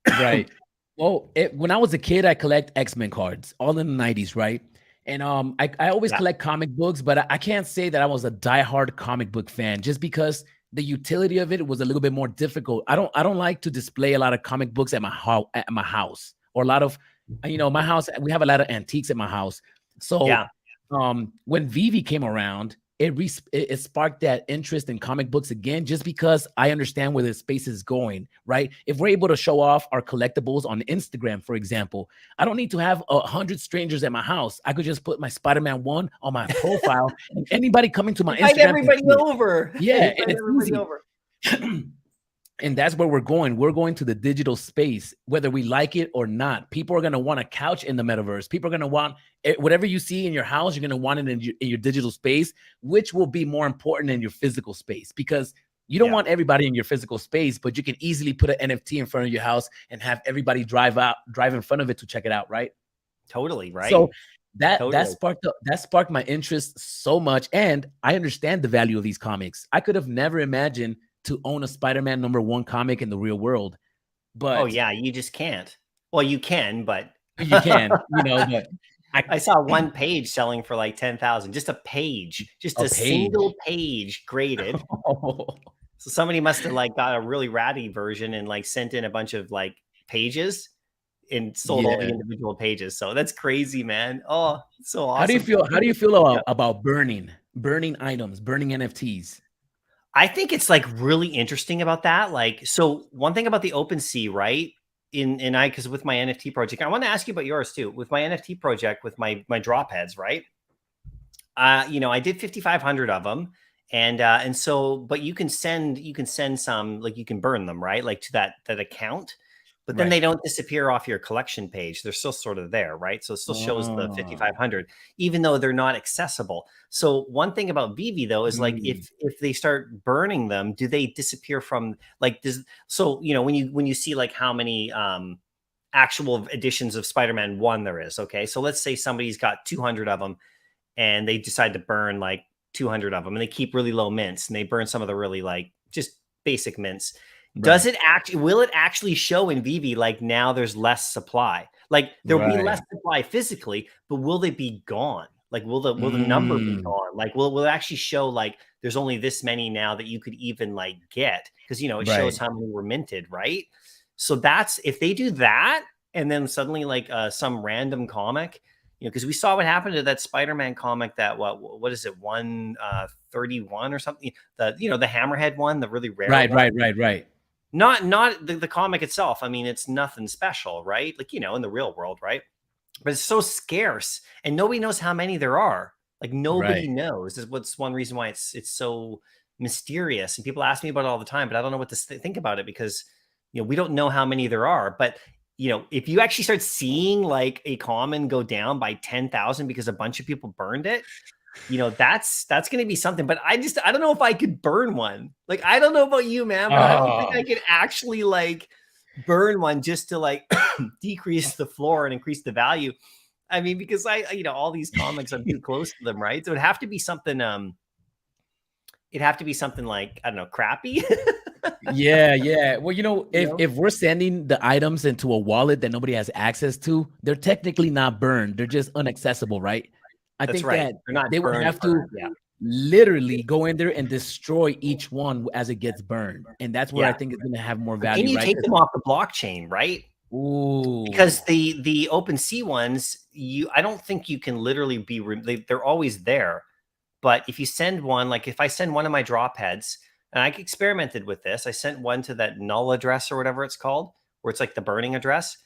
Speaker 3: Right. Well, when I was a kid, I collect X-Men cards, all in the 90s, right? And I always collect comic books, but I can't say that I was a diehard comic book fan just because the utility of it was a little bit more difficult. I don't like to display a lot of comic books at my house, or a lot of, my house, we have a lot of antiques at my house. So when Vivi came around, it sparked that interest in comic books again, just because I understand where the space is going, right? If we're able to show off our collectibles on Instagram, for example, I don't need to have 100 strangers at my house. I could just put my Spider-Man 1 on my profile, and anybody coming to my Instagram,
Speaker 1: everybody over.
Speaker 3: Yeah, and it's easy. Over. And that's where we're going. We're going to the digital space, whether we like it or not. People are going to want a couch in the metaverse. People are going to want whatever you see in your house, you're going to want it in your digital space, which will be more important in your physical space, because you don't want everybody in your physical space, but you can easily put an NFT in front of your house and have everybody drive in front of it to check it out, right?
Speaker 1: Totally, right.
Speaker 3: So that sparked my interest so much, and I understand the value of these comics. I could have never imagined to own a Spider-Man #1 comic in the real world. But
Speaker 1: you just can't. Well, you can, but
Speaker 3: you can, but
Speaker 1: I saw one page selling for like 10,000, just a page, just a single page graded. So somebody must have like got a really ratty version and like sent in a bunch of like pages and sold all the individual pages. So that's crazy, man. Oh, it's so awesome.
Speaker 3: How do you feel about burning items, burning NFTs?
Speaker 1: I think it's like really interesting about that. Like, so one thing about the OpenSea, right? Because with my NFT project, I want to ask you about yours too. With my NFT project, with my drop heads, right? I did 5,500 of them, and so, but you can send some, like you can burn them, right? Like to that account, but then they don't disappear off your collection page. They're still sort of there, right? So it still shows the 5,500, even though they're not accessible. So one thing about Vivi though is like if they start burning them, do they disappear from like this? So when you see like how many actual editions of Spider-Man 1 there is, okay? So let's say somebody's got 200 of them, and they decide to burn like 200 of them, and they keep really low mints, and they burn some of the really like just basic mints. Does it will it actually show in Vivi like now there's less supply? Like there'll be less supply physically, but will they be gone? Like will the number be gone? Like will it actually show like there's only this many now that you could even like get? Because it shows how many were minted, right? So that's if they do that, and then suddenly like some random comic, because we saw what happened to that Spider-Man comic that what is it, 131 or something? The the Hammerhead one, the really rare one.
Speaker 3: Right.
Speaker 1: Not the comic itself. I mean, it's nothing special, right? Like, in the real world, right? But it's so scarce, and nobody knows how many there are. Like nobody knows. Is what's one reason why it's so mysterious. And people ask me about it all the time, but I don't know what to think about it because we don't know how many there are. But if you actually start seeing like a common go down by 10,000 because a bunch of people burned it, that's going to be something. But I don't know if I could burn one. Like, I don't know about you, man, but I don't think I could actually like burn one just to like decrease the floor and increase the value. I mean, because all these comics, I'm too close to them, right? So it'd have to be something, like, I don't know, crappy.
Speaker 3: Yeah. Well, if we're sending the items into a wallet that nobody has access to, they're technically not burned. They're just inaccessible, right? I think that they would have to literally go in there and destroy each one as it gets burned. And that's where I think it's going to have more value.
Speaker 1: Can you take them off the blockchain, right?
Speaker 3: Ooh.
Speaker 1: Because the OpenSea ones, I don't think you can literally they're always there. But if you send one, like if I send one of my drop heads, and I experimented with this, I sent one to that null address or whatever it's called, where it's like the burning address.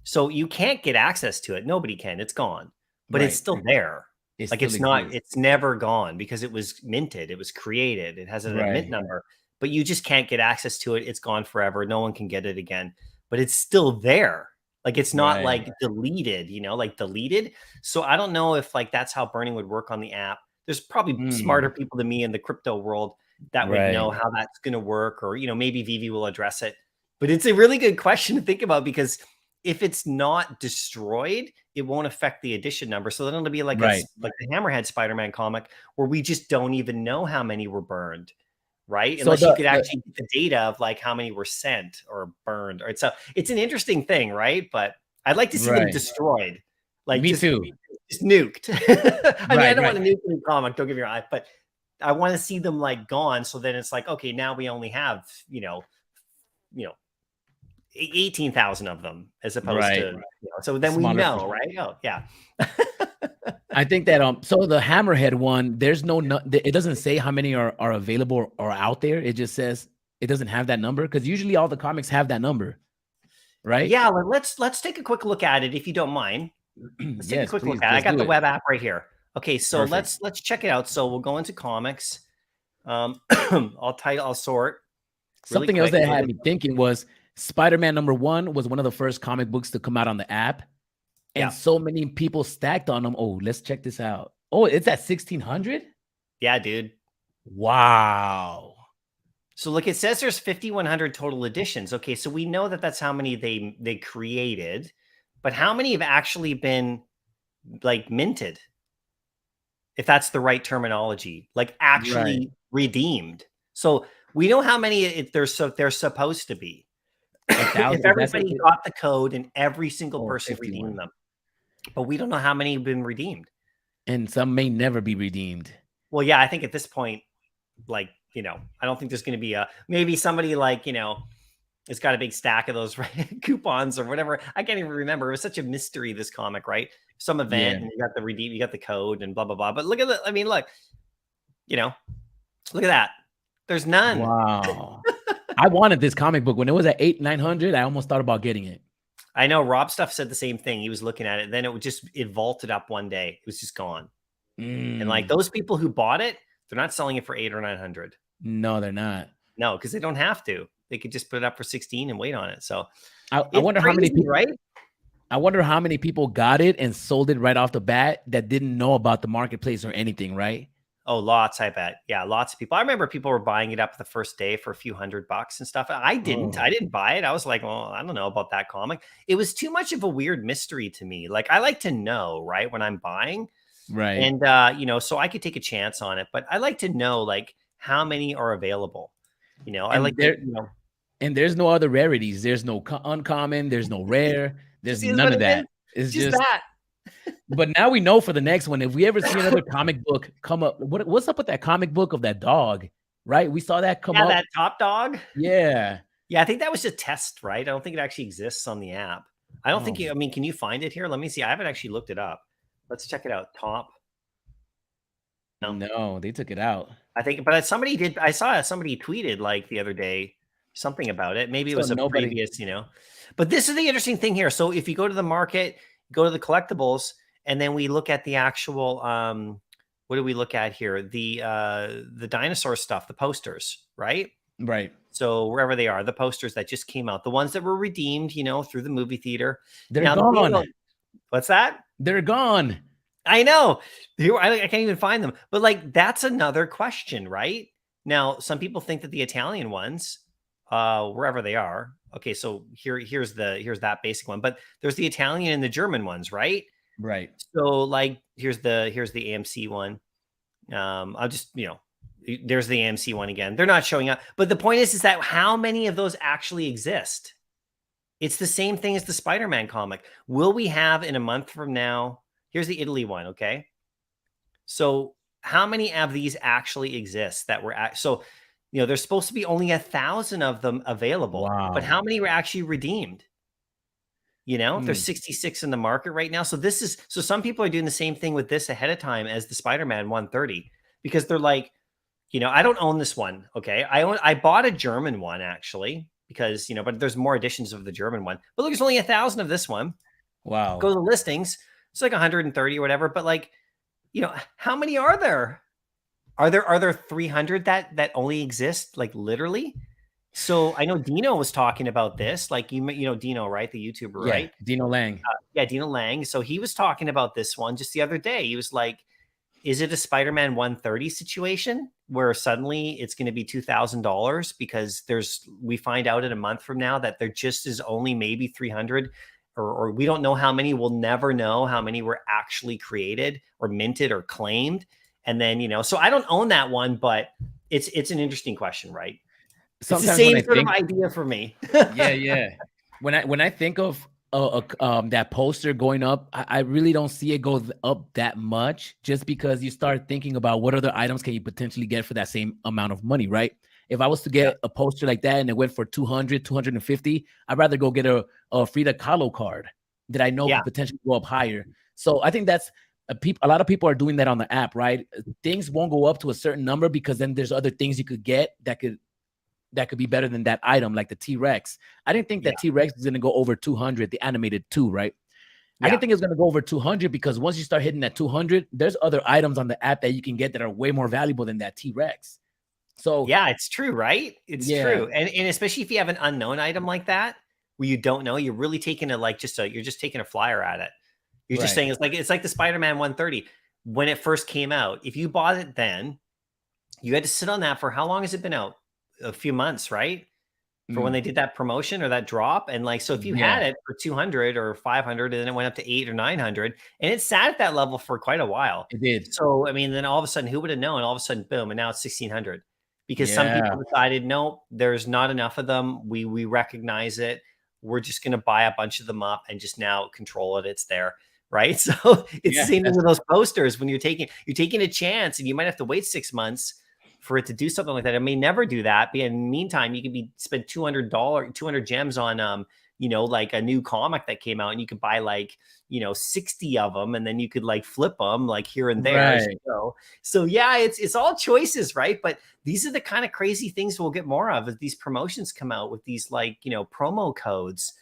Speaker 1: So you can't get access to it. Nobody can. It's gone. But it's still there. It's never gone because it was minted. It was created. It has a mint number, but you just can't get access to it. It's gone forever. No one can get it again, but it's still there. Like it's not like deleted, like deleted. So I don't know if like that's how burning would work on the app. There's probably smarter people than me in the crypto world that would know how that's going to work, or, you know, maybe Vivi will address it. But it's a really good question to think about, because if it's not destroyed, it won't affect the edition number. So then it'll be like like the Hammerhead Spider-Man comic, where we just don't even know how many were burned, right? Unless you could actually get the data of like how many were sent or burned. Or so it's an interesting thing, right? But I'd like to see them destroyed. Like
Speaker 3: me too.
Speaker 1: Just nuked. I mean, I don't want to nuke any comic, don't get me wrong, but I want to see them like gone. So then it's like, okay, now we only have, you know, 18,000 of them, as opposed to, you know, so then we know, right? Oh, yeah.
Speaker 3: I think that so the Hammerhead one, there's it doesn't say how many are available or out there. It just says it doesn't have that number, because usually all the comics have that number, right?
Speaker 1: Yeah, let's take a quick look at it, if you don't mind. Let's take a quick look at it. I got the web app right here. Okay, so let's check it out. So we'll go into comics. I'll sort.
Speaker 3: Something else that had me thinking was Spider-Man #1 was one of the first comic books to come out on the app. And so many people stacked on them. Oh, let's check this out. Oh, it's at 1,600?
Speaker 1: Yeah, dude.
Speaker 3: Wow.
Speaker 1: So look, it says there's 5,100 total editions. Okay, so we know that that's how many they created, but how many have actually been like minted? If that's the right terminology, like actually redeemed. So we know how many they're supposed to be. If everybody got the code and every single person redeemed them. But we don't know how many have been redeemed.
Speaker 3: And some may never be redeemed.
Speaker 1: Well, yeah, I think at this point, like, you know, I don't think there's going to be maybe somebody like, you know, has got a big stack of those coupons or whatever. I can't even remember. It was such a mystery, this comic, right? Some event and you got the redeem, you got the code and blah, blah, blah. But look at I mean, look, you know, look at that. There's none.
Speaker 3: Wow. I wanted this comic book when it was at 800-900. I almost thought about getting it.
Speaker 1: I know Rob Stuff said the same thing. He was looking at it. Then it vaulted up one day. It was just gone. And like those people who bought it, they're not selling it for 800 or 900.
Speaker 3: No, they're not.
Speaker 1: No, because they don't have to. They could just put it up for 16 and wait on it. So
Speaker 3: I wonder how many people,
Speaker 1: right?
Speaker 3: I wonder how many people got it and sold it right off the bat that didn't know about the marketplace or anything, right?
Speaker 1: Oh, lots, I bet. Yeah, lots of people. I remember people were buying it up the first day for a few $100 and stuff. I didn't. I didn't buy it. I was like, well, I don't know about that comic. It was too much of a weird mystery to me. Like, I like to know, right, when I'm buying.
Speaker 3: Right.
Speaker 1: And, you know, so I could take a chance on it. But I like to know, like, how many are available. You know, I like to, you know.
Speaker 3: And there's no other rarities. There's no uncommon. There's no rare. There's none of that. It's just that. But now we know for the next one, if we ever see another comic book come up, what's up with that comic book of that dog, right? We saw that come up.
Speaker 1: That top dog.
Speaker 3: Yeah.
Speaker 1: Yeah, I think that was a test, right? I don't think it actually exists on the app. I don't think I mean, can you find it here? Let me see. I haven't actually looked it up. Let's check it out. Top.
Speaker 3: No, they took it out.
Speaker 1: I think, but somebody did. I saw somebody tweeted like the other day something about it. Maybe it was a previous, you know. But this is the interesting thing here. So if you go to the market, go to the collectibles, and then we look at the actual what do we look at here? The dinosaur stuff, the posters, right?
Speaker 3: Right.
Speaker 1: So wherever they are, the posters that just came out, the ones that were redeemed, you know, through the movie theater.
Speaker 3: They're gone.
Speaker 1: What's that?
Speaker 3: They're gone.
Speaker 1: I know. I can't even find them. But like, that's another question, right? Now, some people think that the Italian ones, wherever they are. Okay, so here's that basic one, but there's the Italian and the German ones, right?
Speaker 3: Right.
Speaker 1: So like, here's the AMC one. I'll just, you know, there's the AMC one again. They're not showing up, but the point is that how many of those actually exist? It's the same thing as the Spider-Man comic. Will we have in a month from now? Here's the Italy one. Okay. So how many of these actually exist that were so, you know, there's supposed to be only 1,000 of them available, but how many were actually redeemed? You know, there's 66 in the market right now. So so some people are doing the same thing with this ahead of time as the Spider-Man 130, because they're like, you know, I don't own this one. Okay. I bought a German one actually, because, you know, but there's more editions of the German one, but look, there's only 1,000 of this one.
Speaker 3: Wow.
Speaker 1: Go to the listings. It's like 130 or whatever, but like, you know, how many are there? Are there 300 that only exist, like literally? So I know Dino was talking about this, like you know Dino, right? The YouTuber, right?
Speaker 3: Dino Lang.
Speaker 1: Yeah, Dino Lang. So he was talking about this one just the other day. He was like, is it a Spider-Man 130 situation where suddenly it's going to be $2,000 because we find out in a month from now that there just is only maybe 300 or we don't know how many. We'll never know how many were actually created or minted or claimed. And then, so I don't own that one, but it's an interesting question, right?
Speaker 3: Sometimes
Speaker 1: it's the same sort of idea for me.
Speaker 3: Yeah. When I think of that poster going up, I really don't see it go up that much, just because you start thinking about what other items can you potentially get for that same amount of money, right? If I was to get a poster like that and it went for 200, 250, I'd rather go get a Frida Kahlo card that I know could potentially go up higher. So I think that's a lot of people are doing that on the app, right? Things won't go up to a certain number because then there's other things you could get that could be better than that item, like the T-Rex. I didn't think that T-Rex is going to go over 200, the animated 2, right? I didn't think it's going to go over 200 because once you start hitting that 200, there's other items on the app that you can get that are way more valuable than that T-Rex. So
Speaker 1: yeah, it's true, right? It's true. And especially if you have an unknown item like that, where you don't know, you're really taking you're just taking a flyer at it. You're just saying it's like the Spider-Man 130. When it first came out, if you bought it then, you had to sit on that for how long has it been out? A few months, right? For when they did that promotion or that drop. And like, so if you had it for 200 or 500 and then it went up to 800 or 900 and it sat at that level for quite a while.
Speaker 3: It did.
Speaker 1: So, I mean, then all of a sudden, who would have known? All of a sudden, boom, and now it's 1600 because some people decided, no, there's not enough of them. We recognize it. We're just going to buy a bunch of them up and just now control it. It's there. Right. So it's the same thing with those posters when you're taking a chance and you might have to wait 6 months for it to do something like that. It may never do that. But in the meantime, you could spend $200 gems on, like a new comic that came out and you could buy 60 of them and then you could like flip them like here and there.
Speaker 3: Right.
Speaker 1: So yeah, it's all choices, right? But these are the kind of crazy things we'll get more of as these promotions come out with these promo codes.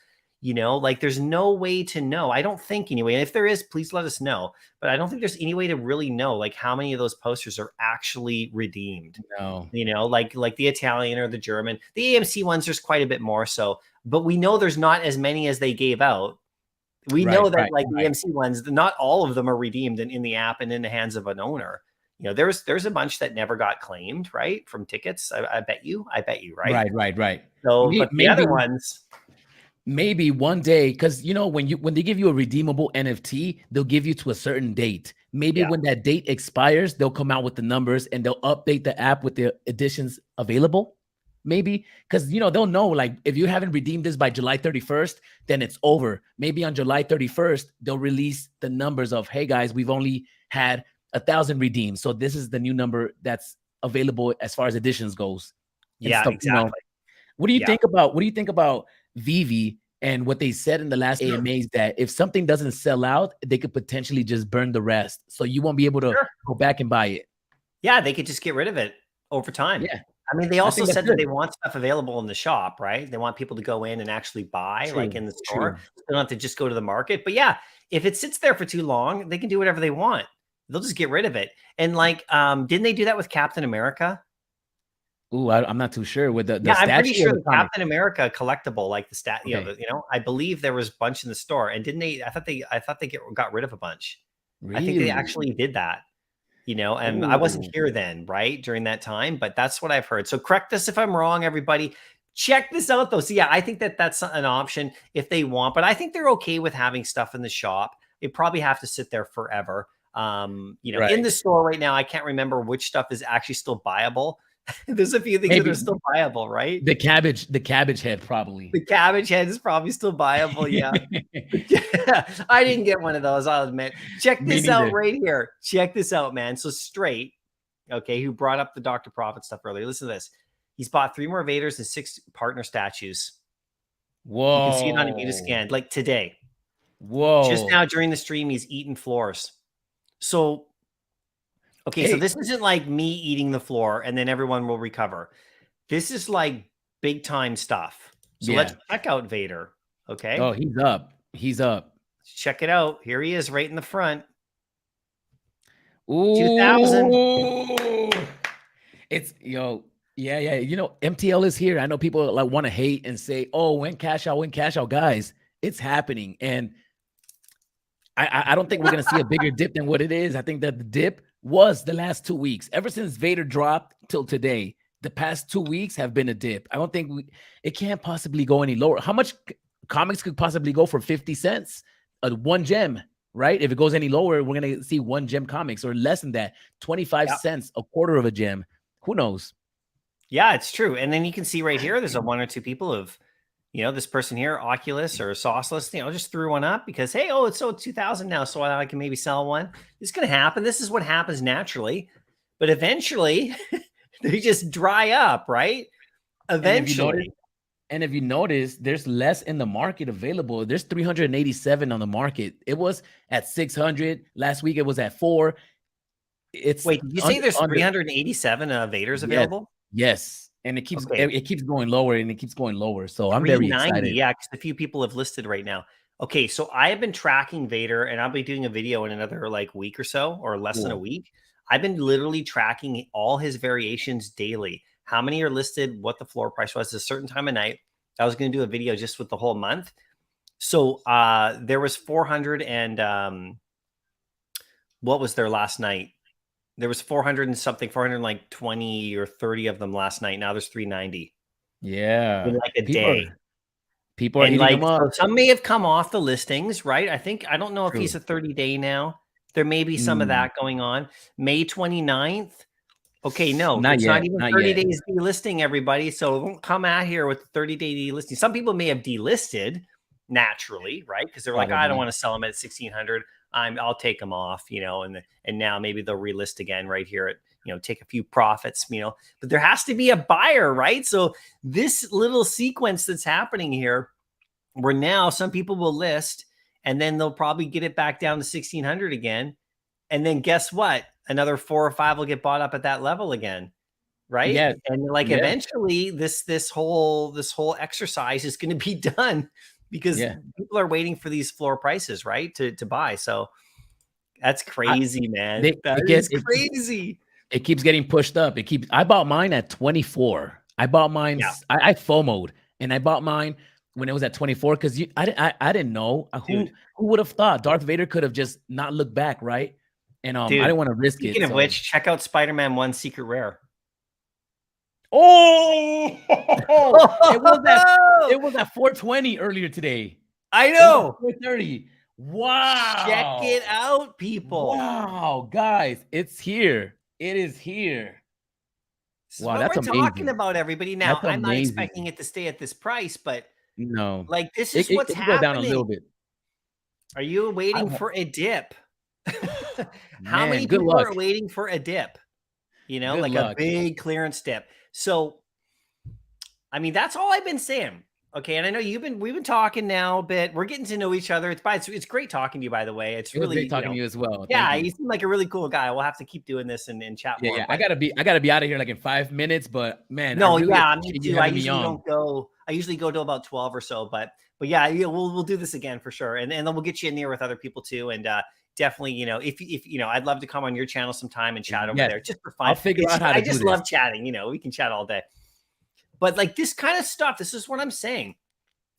Speaker 1: Like there's no way to know. I don't think anyway. And if there is, please let us know. But I don't think there's any way to really know like how many of those posters are actually redeemed.
Speaker 3: No.
Speaker 1: Like the Italian or the German. The AMC ones, there's quite a bit more so. But we know there's not as many as they gave out. We know that the AMC ones, not all of them are redeemed in the app and in the hands of an owner. There's a bunch that never got claimed, right? From tickets. I bet you, right?
Speaker 3: Right.
Speaker 1: So, but the other ones.
Speaker 3: Maybe one day, because when they give you a redeemable NFT, they'll give you to a certain date. Maybe when that date expires, they'll come out with the numbers and they'll update the app with the editions available. Maybe because they'll know, like, if you haven't redeemed this by July 31st, then it's over. Maybe on July 31st, they'll release the numbers of, hey guys, we've only had 1,000 redeemed, so this is the new number that's available as far as editions goes.
Speaker 1: Exactly.
Speaker 3: What do you think about Vivi and what they said in the last AMAs that if something doesn't sell out, they could potentially just burn the rest. So you won't be able to go back and buy it.
Speaker 1: Yeah, they could just get rid of it over time.
Speaker 3: Yeah.
Speaker 1: I mean, they also said that they want stuff available in the shop, right? They want people to go in and actually buy like in the store. They don't have to just go to the market. But yeah, if it sits there for too long, they can do whatever they want. They'll just get rid of it. And like, didn't they do that with Captain America?
Speaker 3: Ooh, I'm not too sure with the
Speaker 1: I'm pretty sure the Captain America collectible, like the stat, I believe there was a bunch in the store, and didn't they? I thought they got rid of a bunch. Really? I think they actually did that. And I wasn't here then, right, during that time, but that's what I've heard. So correct us if I'm wrong, everybody. Check this out though. So yeah, I think that's an option if they want, but I think they're okay with having stuff in the shop. They probably have to sit there forever. In the store right now, I can't remember which stuff is actually still buyable. There's a few things that are still viable, right?
Speaker 3: The cabbage head probably.
Speaker 1: The cabbage head is probably still viable, yeah. I didn't get one of those, I'll admit. Check this out right here. Check this out, man. So Straight, okay, who brought up the Dr. Prophet stuff earlier. Listen to this. He's bought 3 more Vaders and 6 partner statues.
Speaker 3: Whoa.
Speaker 1: You can see it on a Vita scan, like today.
Speaker 3: Whoa.
Speaker 1: Just now during the stream, he's eating floors. So okay, so this isn't like me eating the floor and then everyone will recover. This is like big time stuff. So let's check out Vader. Okay.
Speaker 3: Oh, he's up. He's up.
Speaker 1: Check it out. Here he is right in the front.
Speaker 3: Ooh.
Speaker 1: 2000.
Speaker 3: It's yeah. MTL is here. I know people like want to hate and say, oh, when cash out, guys, it's happening. And I don't think we're gonna see a bigger dip than what it is. I think that the dip was the last 2 weeks. Ever since Vader dropped till today, the past 2 weeks have been a dip. I don't think it can't possibly go any lower. How much comics could possibly go for 50 cents? One gem, right? If it goes any lower, we're going to see one gem comics, or less than that, 25 cents, a quarter of a gem. Who knows?
Speaker 1: Yeah, it's true. And then you can see right here, there's a 1 or 2 people of, this person here, Oculus or Sauceless, just threw one up because, hey, it's sold 2,000 now, so I can maybe sell one. It's going to happen. This is what happens naturally. But eventually, they just dry up, right? Eventually.
Speaker 3: And if you notice, there's less in the market available. There's 387 on the market. It was at 600. Last week, it was at 4.
Speaker 1: Wait, did you say there's 387 Vaders available?
Speaker 3: Yes. And it keeps going lower, and it keeps going lower. So I'm very excited.
Speaker 1: Yeah, because a few people have listed right now. Okay, so I have been tracking Vader, and I'll be doing a video in another week or so, or less than a week. I've been literally tracking all his variations daily. How many are listed, what the floor price was at a certain time of night. I was going to do a video just with the whole month. So there was 400 and what was there last night? There was 400 and something, 420 or 30 of them last night. Now there's 390.
Speaker 3: Yeah.
Speaker 1: In a day.
Speaker 3: People are eating them up.
Speaker 1: So some may have come off the listings, right? I don't know if he's a 30-day now. There may be some of that going on. May 29th. Okay, no, it's not even 30 days delisting, everybody. So don't come out here with the 30-day delisting. Some people may have delisted naturally, right? Because they're like, I don't want to sell them at 1,600. I'll take them off, and now maybe they'll relist again right here at, take a few profits, but there has to be a buyer, right? So this little sequence that's happening here, where now some people will list and then they'll probably get it back down to 1,600 again. And then guess what? Another 4 or 5 will get bought up at that level again. Right.
Speaker 3: Yeah.
Speaker 1: And eventually this whole exercise is going to be done because people are waiting for these floor prices, right? To buy. So that's crazy, man. It's crazy.
Speaker 3: It keeps getting pushed up. I bought mine at 24. I bought mine. Yeah. I FOMO'd, and I bought mine when it was at 24 because I didn't know who would have thought Darth Vader could have just not looked back, right? And I didn't want to risk it.
Speaker 1: Speaking of which, check out Spider-Man 1 Secret Rare.
Speaker 3: Oh, it was at 420 earlier today.
Speaker 1: I know.
Speaker 3: 430. Wow.
Speaker 1: Check it out, people.
Speaker 3: Wow, guys, it's here. It is here.
Speaker 1: Wow, that's amazing. We're talking about, everybody. Now, I'm not expecting it to stay at this price, but
Speaker 3: no,
Speaker 1: this is what's happening.
Speaker 3: Go down a little bit.
Speaker 1: Are you waiting for a dip? How many people are waiting for a dip? A big clearance dip. So, that's all I've been saying. Okay, and I know we've been talking now a bit. We're getting to know each other. It's great talking to you, by the way. It's really
Speaker 3: great talking to you as well.
Speaker 1: Yeah, you seem like a really cool guy. We'll have to keep doing this and chat more.
Speaker 3: Yeah, I gotta be out of here in 5 minutes. But man,
Speaker 1: no, me too. I usually go to about 12 or so. But yeah, we'll do this again for sure, and then we'll get you in there with other people too. And definitely, if I'd love to come on your channel sometime and chat over there just for fun.
Speaker 3: I'll figure out how to do this.
Speaker 1: I just love chatting. We can chat all day. But this kind of stuff, this is what I'm saying,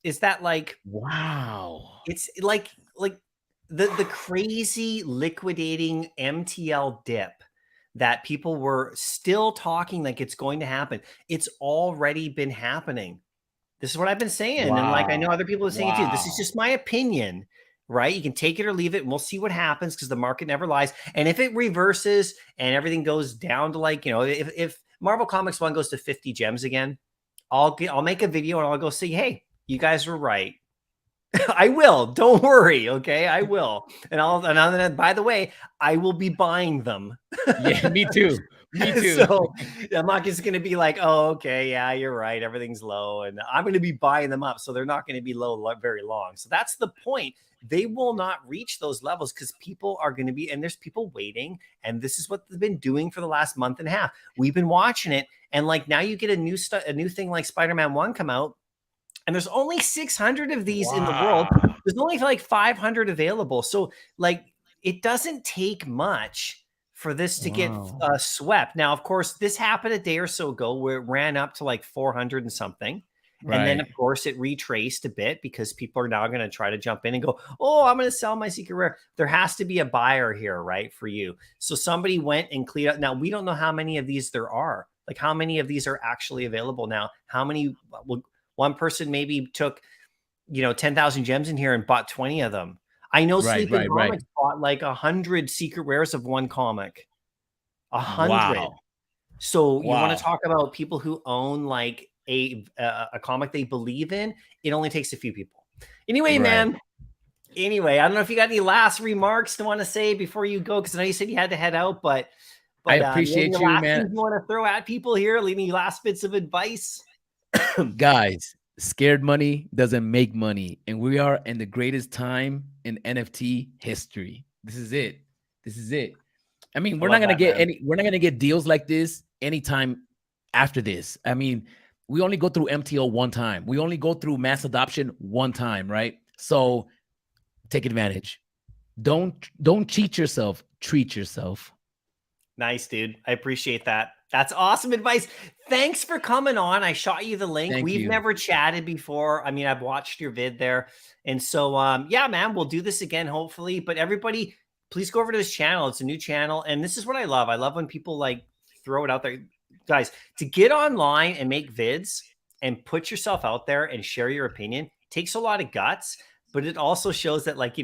Speaker 1: is that
Speaker 3: wow,
Speaker 1: it's like the crazy liquidating MTL dip that people were still talking like it's going to happen. It's already been happening. This is what I've been saying. Wow. And I know other people are saying it too. This is just my opinion, right? You can take it or leave it and we'll see what happens because the market never lies. And if it reverses and everything goes down to if Marvel Comics 1 goes to 50 gems again, I'll make a video and I'll go say, hey, you guys were right. I will. Don't worry. Okay. I will. And by the way, I will be buying them.
Speaker 3: Yeah, me too. Me too.
Speaker 1: So I'm not just going to be like, oh, okay. Yeah, you're right. Everything's low. And I'm going to be buying them up. So they're not going to be low very long. So that's the point. They will not reach those levels because people are going to be, and there's people waiting. And this is what they've been doing for the last month and a half. We've been watching it. And now you get a new thing like Spider-Man 1 come out. And there's only 600 of these in the world. There's only 500 available. So it doesn't take much for this to get swept. Now, of course, this happened a day or so ago where it ran up to 400 and something. And then,
Speaker 3: Right.
Speaker 1: of course, it retraced a bit because people are now going to try to jump in and go, oh, I'm going to sell my secret rare. There has to be a buyer here, right, for you. So somebody went and cleared up. Now, we don't know how many of these there are. Like, how many of these are actually available now? How many? One person maybe took, 10,000 gems in here and bought 20 of them. I know
Speaker 3: Right,
Speaker 1: Sleeping
Speaker 3: right, right.
Speaker 1: Comics bought like 100 secret rares of one comic. 100.
Speaker 3: Wow.
Speaker 1: So you want
Speaker 3: Wow.
Speaker 1: to talk about people who own like a comic they believe in? It only takes a few people. Anyway,
Speaker 3: Right.
Speaker 1: man. Anyway, I don't know if you got any last remarks to want to say before you go, because I know you said you had to head out, but
Speaker 3: I
Speaker 1: any
Speaker 3: appreciate you,
Speaker 1: last
Speaker 3: man.
Speaker 1: things you want to throw at people here? Any last bits of advice?
Speaker 3: Guys, scared money doesn't make money, and we are in the greatest time in NFT history. This is it. This is it. I mean, we're not gonna get we're not gonna get deals like this anytime after this. I mean, we only go through MTO one time. We only go through mass adoption one time, right? So take advantage. Don't cheat yourself. Treat yourself.
Speaker 1: Nice, dude. I appreciate that. That's awesome advice. Thanks for coming on. I shot you the link.
Speaker 3: Thank
Speaker 1: We've
Speaker 3: you.
Speaker 1: never chatted before. I mean, I've watched your vid there. And so, yeah, man, we'll do this again, hopefully. But everybody, please go over to this channel. It's a new channel. And this is what I love. I love when people like throw it out there. Guys, to get online and make vids and put yourself out there and share your opinion takes a lot of guts, but it also shows that, like,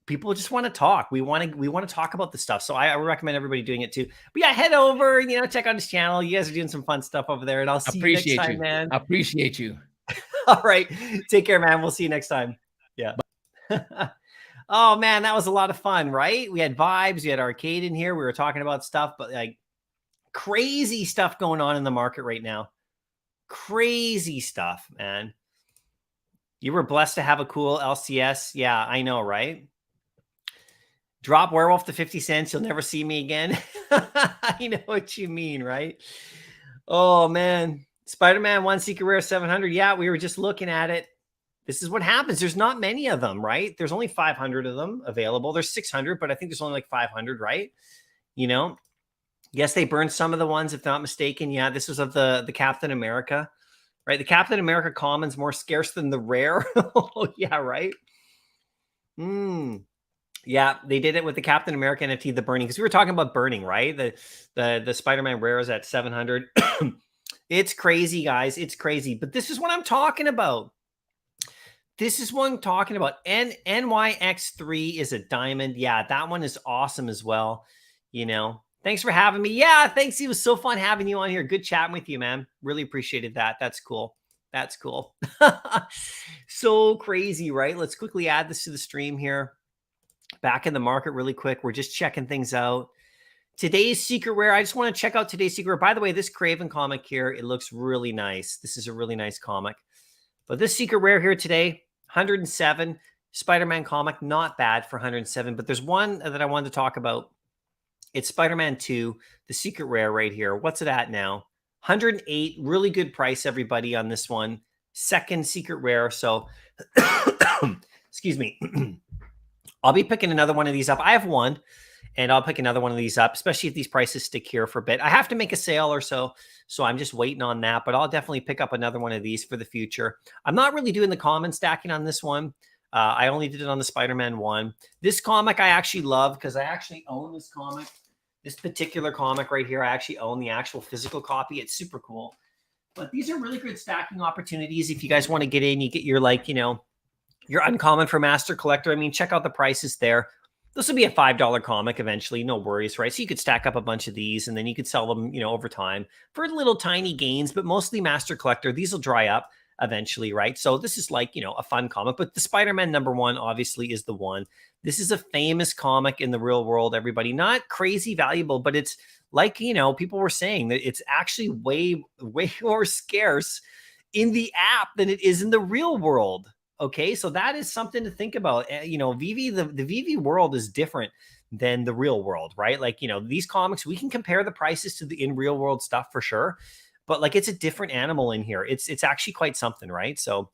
Speaker 1: people just want to talk. We want to talk about this stuff. So I recommend everybody doing it too. But yeah, head over, check out his channel. You guys are doing some fun stuff over there, and I'll see you next time, man.
Speaker 3: I appreciate you.
Speaker 1: All right. Take care, man. We'll see you next time. Yeah. Oh man, that was a lot of fun, right? We had vibes, we had arcade in here. We were talking about stuff, but like crazy stuff going on in the market right now. Crazy stuff, man. You were blessed to have a cool LCS. Yeah, I know, right? Drop Werewolf to 50 cents. You'll never see me again. I know what you mean, right? Oh, man. Spider-Man 1 Secret Rare 700. Yeah, we were just looking at it. This is what happens. There's not many of them, right? There's only 500 of them available. There's 600, but I think there's only like 500, right? Yes, they burned some of the ones, if not mistaken. Yeah, this was of the Captain America, right? The Captain America common's more scarce than the rare. Oh, yeah, right? Yeah, they did it with the Captain America NFT, the burning, because we were talking about burning, right? The Spider-Man rare is at 700. It's crazy, guys. It's crazy. But this is what I'm talking about. This is what I'm talking about. NYX3 is a diamond. Yeah, that one is awesome as well. Thanks for having me. Yeah, thanks. It was so fun having you on here. Good chatting with you, man. Really appreciated that. That's cool. That's cool. So crazy, right? Let's quickly add this to the stream here. Back in the market really quick. We're just checking things out. Today's secret rare. I just want to check out today's secret rare. By the way, this Craven comic here, it looks really nice. This is a really nice comic. But this secret rare here today, 107. Spider-Man comic, not bad for 107. But there's one that I wanted to talk about. It's Spider-Man 2, the secret rare right here. What's it at now? 108. Really good price, everybody, on this one. Second secret rare. So, excuse me. I'll be picking another one of these up. I have one, and I'll pick another one of these up, especially if these prices stick here for a bit. I have to make a sale or so I'm just waiting on that, but I'll definitely pick up another one of these for the future. I'm not really doing the common stacking on this one. I only did it on the Spider-Man one. This comic I actually love because I actually own this comic. This particular comic right here, I actually own the actual physical copy. It's super cool. But these are really good stacking opportunities. If you guys want to get in, you get your your uncommon for master collector. I mean, check out the prices there. This will be a $5 comic eventually. No worries, right? So you could stack up a bunch of these and then you could sell them, over time for little tiny gains, but mostly master collector. These will dry up eventually, right? So this is like, a fun comic, but the Spider-Man #1 obviously is the one. This is a famous comic in the real world, everybody. Not crazy valuable, but it's like, people were saying that it's actually way, way more scarce in the app than it is in the real world. Okay, so that is something to think about. VV, the VV world is different than the real world, right? Like, these comics, we can compare the prices to the in real world stuff for sure, but like it's a different animal in here. It's actually quite something, right? So,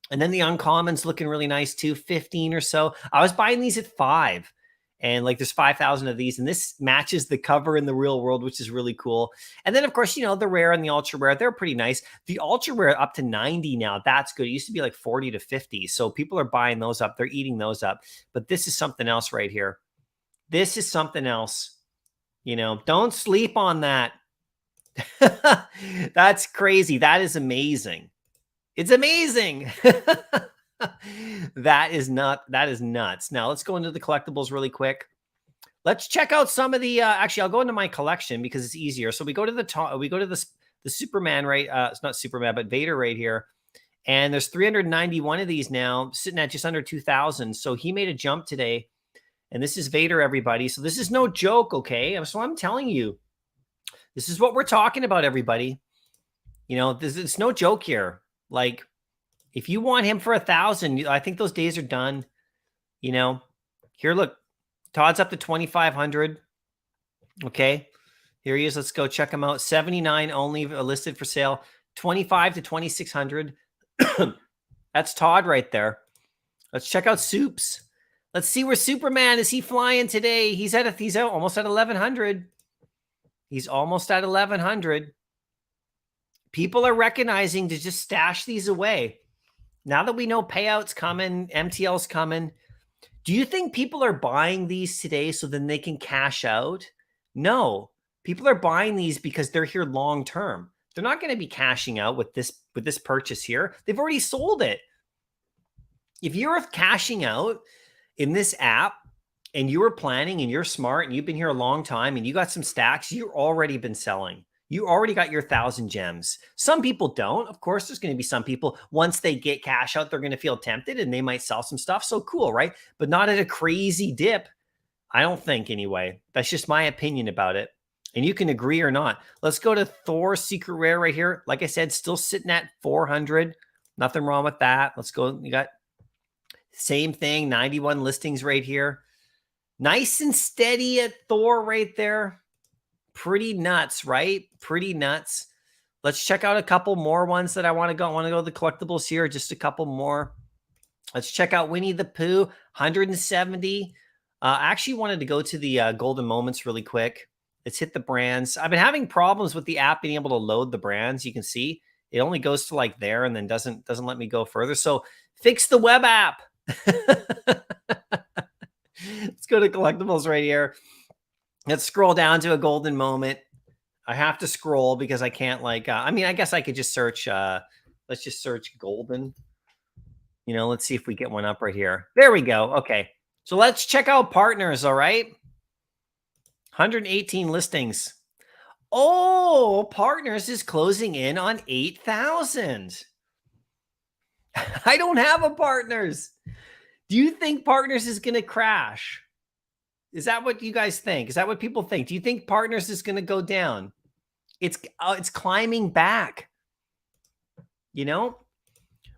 Speaker 1: and then the uncommons looking really nice too, 15 or so. I was buying these at 5, And like there's 5,000 of these, and this matches the cover in the real world, which is really cool. And then of course, you know, the rare and the ultra rare, they're pretty nice. The ultra rare up to 90 now, that's good. It used to be like 40 to 50. So people are buying those up. They're eating those up. But this is something else right here. This is something else. You know, don't sleep on that. That's crazy. That is amazing. It's amazing. That is nuts. Now let's go into the collectibles really quick. Let's check out some of the actually I'll go into my collection because it's easier. So we go to the top, we go to the Superman, right? It's not Superman, but Vader right here. And there's 391 of these now, sitting at just under 2,000. So he made a jump today. And this is Vader, everybody. So this is no joke, okay? So I'm telling you, this is what we're talking about, everybody. You know, it's no joke here. Like, if you want him for 1,000, I think those days are done. You know, here, look, Todd's up to 2,500. Okay, here he is. Let's go check him out. 79 only listed for sale. 25 to 2,600. That's Todd right there. Let's check out Soups. Let's see where Superman is. He flying today? He's almost at 1,100. He's almost at 1,100. People are recognizing to just stash these away. Now that we know payouts coming, MTL's coming, do you think people are buying these today so then they can cash out? No. People are buying these because they're here long term. They're not going to be cashing out with this purchase here. They've already sold it. If you're cashing out in this app and you were planning and you're smart and you've been here a long time and you got some stacks, you've already been selling. You already got your 1,000 gems. Some people don't. Of course, there's going to be some people, once they get cash out, they're going to feel tempted and they might sell some stuff. So cool, right? But not at a crazy dip. I don't think anyway. That's just my opinion about it. And you can agree or not. Let's go to Thor Secret Rare right here. Like I said, still sitting at 400. Nothing wrong with that. Let's go. You got same thing, 91 listings right here. Nice and steady at Thor right there. Pretty nuts, right? Pretty nuts. Let's check out a couple more ones that I want to go. I want to go to the collectibles here. Just a couple more. Let's check out Winnie the Pooh, 170. I actually wanted to go to the Golden Moments really quick. Let's hit the brands. I've been having problems with the app being able to load the brands. You can see it only goes to like there and then doesn't let me go further. So fix the web app. Let's go to collectibles right here. Let's scroll down to a Golden Moment. I have to scroll because I can't like, I mean, I guess I could just search, let's just search Golden. You know, let's see if we get one up right here. There we go. Okay. So let's check out partners. All right. 118 listings. Oh, partners is closing in on 8,000. I don't have a partners. Do you think partners is going to crash? Is that what you guys think? Is that what people think? Do you think partners is going to go down? It's climbing back. You know?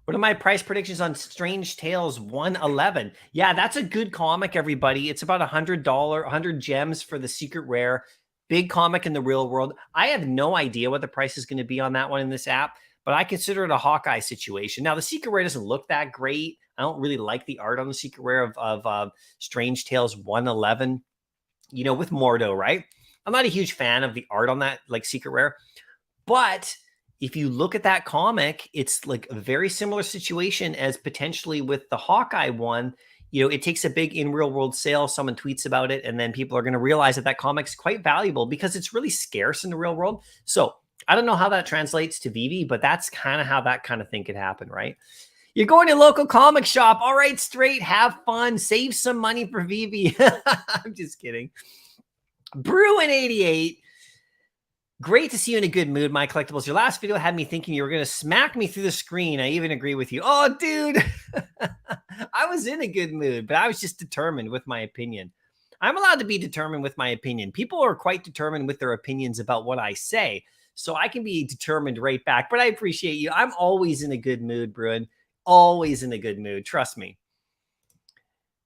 Speaker 1: What are my price predictions on Strange Tales 111? Yeah, that's a good comic, everybody. It's about $100, 100 gems for the secret rare. Big comic in the real world. I have no idea what the price is going to be on that one in this app, but I consider it a Hawkeye situation. Now, the secret rare doesn't look that great. I don't really like the art on the secret rare of Strange Tales 111, you know, with Mordo, right? I'm not a huge fan of the art on that, like, secret rare. But if you look at that comic, it's like a very similar situation as potentially with the Hawkeye one. You know, it takes a big in real world sale. Someone tweets about it, and then people are going to realize that that comic's quite valuable because it's really scarce in the real world. So I don't know how that translates to Vivi, but that's kind of how that kind of thing could happen, right? You're going to local comic shop. All right, straight. Have fun. Save some money for Vivi. I'm just kidding. Bruin 88. Great to see you in a good mood, Mycollectables. Your last video had me thinking you were going to smack me through the screen. I even agree with you. Oh, dude. I was in a good mood, but I was just determined with my opinion. I'm allowed to be determined with my opinion. People are quite determined with their opinions about what I say, so I can be determined right back, but I appreciate you. I'm always in a good mood, Bruin. Always in a good mood. Trust me.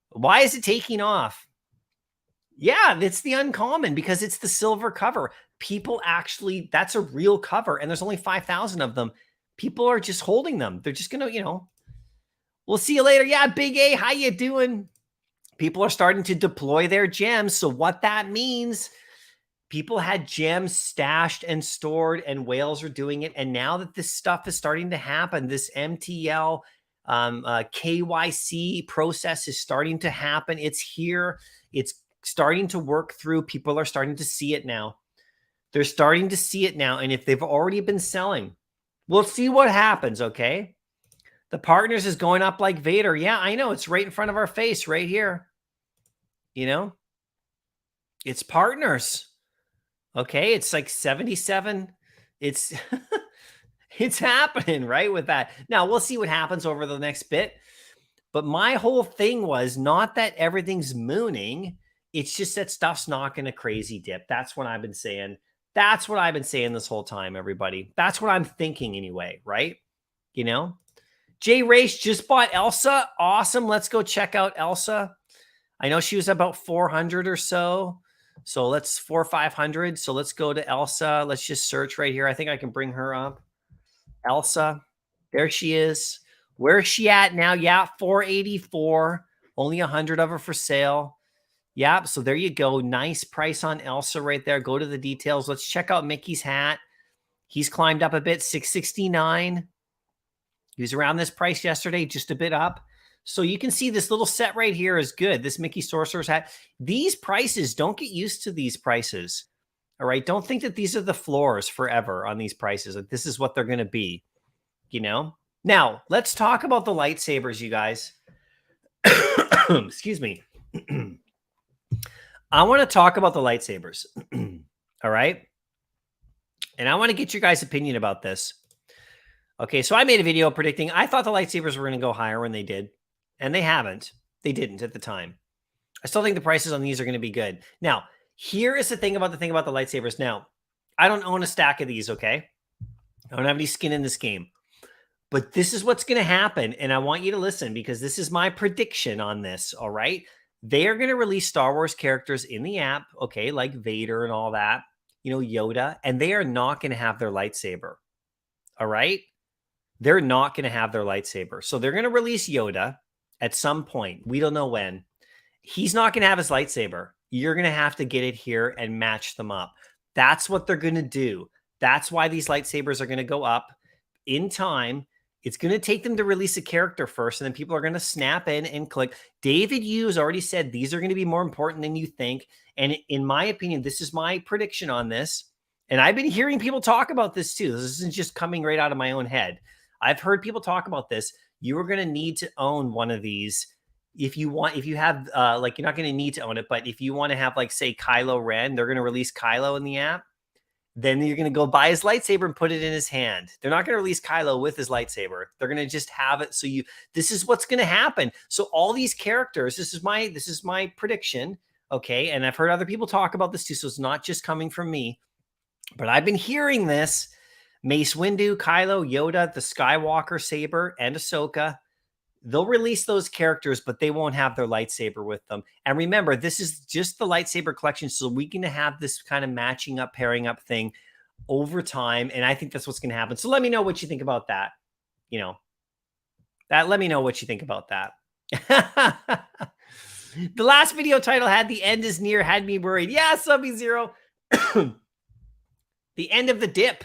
Speaker 1: Why is it taking off? Yeah, it's the uncommon because it's the silver cover. People actually, that's a real cover, and there's only 5,000 of them. People are just holding them. They're just going to, you know, we'll see you later. Yeah, Big A, how you doing? People are starting to deploy their gems. So what that means, people had gems stashed and stored, and whales are doing it. And now that this stuff is starting to happen, this MTL KYC process is starting to happen. It's here. It's starting to work through. People are starting to see it now. They're starting to see it now. And if they've already been selling, we'll see what happens, okay? The partners is going up like Vader. Yeah, I know. It's right in front of our face right here. You know? It's partners. Okay, it's like 77. It's it's happening, right, with that. Now, we'll see what happens over the next bit. But my whole thing was not that everything's mooning. It's just that stuff's not going to crazy dip. That's what I've been saying. That's what I've been saying this whole time, everybody. That's what I'm thinking anyway, right? You know? Jay Race just bought Elsa. Awesome. Let's go check out Elsa. I know she was about 400 or so. So let's 400 or 500. So let's go to Elsa. Let's just search right here. I think I can bring her up. Elsa. There she is. Where is she at now? Yeah, 484. Only 100 of her for sale. Yeah, so there you go. Nice price on Elsa right there. Go to the details. Let's check out Mickey's hat. He's climbed up a bit, 669. He was around this price yesterday, just a bit up. So you can see this little set right here is good. This Mickey Sorcerer's hat. These prices, don't get used to these prices. All right. Don't think that these are the floors forever on these prices. Like this is what they're going to be, you know? Now, let's talk about the lightsabers, you guys. Excuse me. I want to talk about the lightsabers. All right. And I want to get your guys' opinion about this. Okay, so I made a video predicting I thought the lightsabers were going to go higher when they did, and they haven't. They didn't at the time. I still think the prices on these are going to be good. Now, here is the thing about the lightsabers. Now, I don't own a stack of these, okay? I don't have any skin in this game. But this is what's going to happen, and I want you to listen because this is my prediction on this, all right? They are going to release Star Wars characters in the app, okay, like Vader and all that, you know, Yoda, and they are not going to have their lightsaber, all right? They're not going to have their lightsaber. So they're going to release Yoda at some point. We don't know when. He's not going to have his lightsaber. You're going to have to get it here and match them up. That's what they're going to do. That's why these lightsabers are going to go up in time. It's going to take them to release a character first, and then people are going to snap in and click. David Hughes already said these are going to be more important than you think. And in my opinion, this is my prediction on this. And I've been hearing people talk about this too. This isn't just coming right out of my own head. I've heard people talk about this. You are going to need to own one of these if you have, like, you're not going to need to own it, but if you want to have, like, say, Kylo Ren, they're going to release Kylo in the app. Then you're going to go buy his lightsaber and put it in his hand. They're not going to release Kylo with his lightsaber. They're going to just have it. So this is what's going to happen. So all these characters, this is my prediction. Okay. And I've heard other people talk about this too. So it's not just coming from me, but I've been hearing this. Mace Windu, Kylo, Yoda, the Skywalker saber, and Ahsoka. They'll release those characters, but they won't have their lightsaber with them. And remember, this is just the lightsaber collection, so we can have this kind of matching up, pairing up thing over time. And I think that's what's going to happen. So let me know what you think about that. You know, let me know what you think about that. The last video title had "The end is near," had me worried. Yeah, Subby Zero. The end of the dip.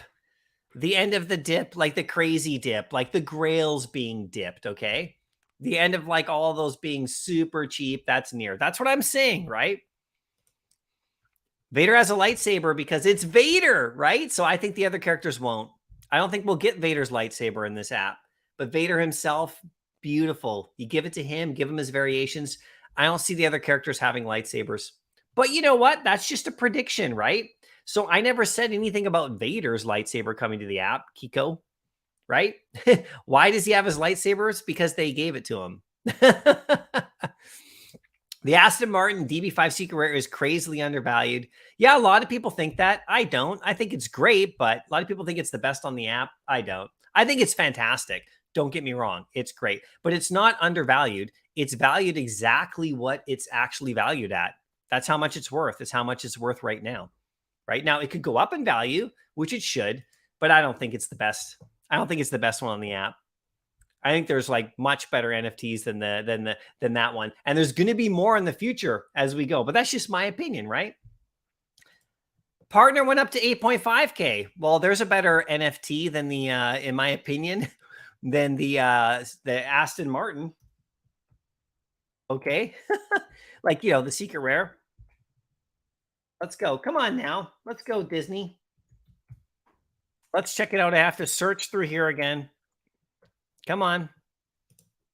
Speaker 1: The end of the dip, like the crazy dip, like the grails being dipped, okay? The end of, like, all those being super cheap, that's near. That's what I'm saying, right? Vader has a lightsaber because it's Vader, right? So I think the other characters won't. I don't think we'll get Vader's lightsaber in this app. But Vader himself, beautiful. You give it to him, give him his variations. I don't see the other characters having lightsabers. But you know what? That's just a prediction, right? So I never said anything about Vader's lightsaber coming to the app, Kiko, right? Why does he have his lightsabers? Because they gave it to him. The Aston Martin DB5 Secret Rare is crazily undervalued. Yeah, a lot of people think that. I don't. I think it's great, but a lot of people think it's the best on the app. I don't. I think it's fantastic. Don't get me wrong. It's great, but it's not undervalued. It's valued exactly what it's actually valued at. That's how much it's worth. It's how much it's worth right now. Right now, it could go up in value, which it should, but I don't think it's the best. I don't think it's the best one on the app. I think there's like much better NFTs than that one. And there's going to be more in the future as we go, but that's just my opinion, right? Partner went up to 8.5K. Well, there's a better NFT than the, in my opinion, than the Aston Martin. Okay. Like, you know, the secret rare. Let's go. Come on now. Let's go, Disney. Let's check it out. I have to search through here again. Come on.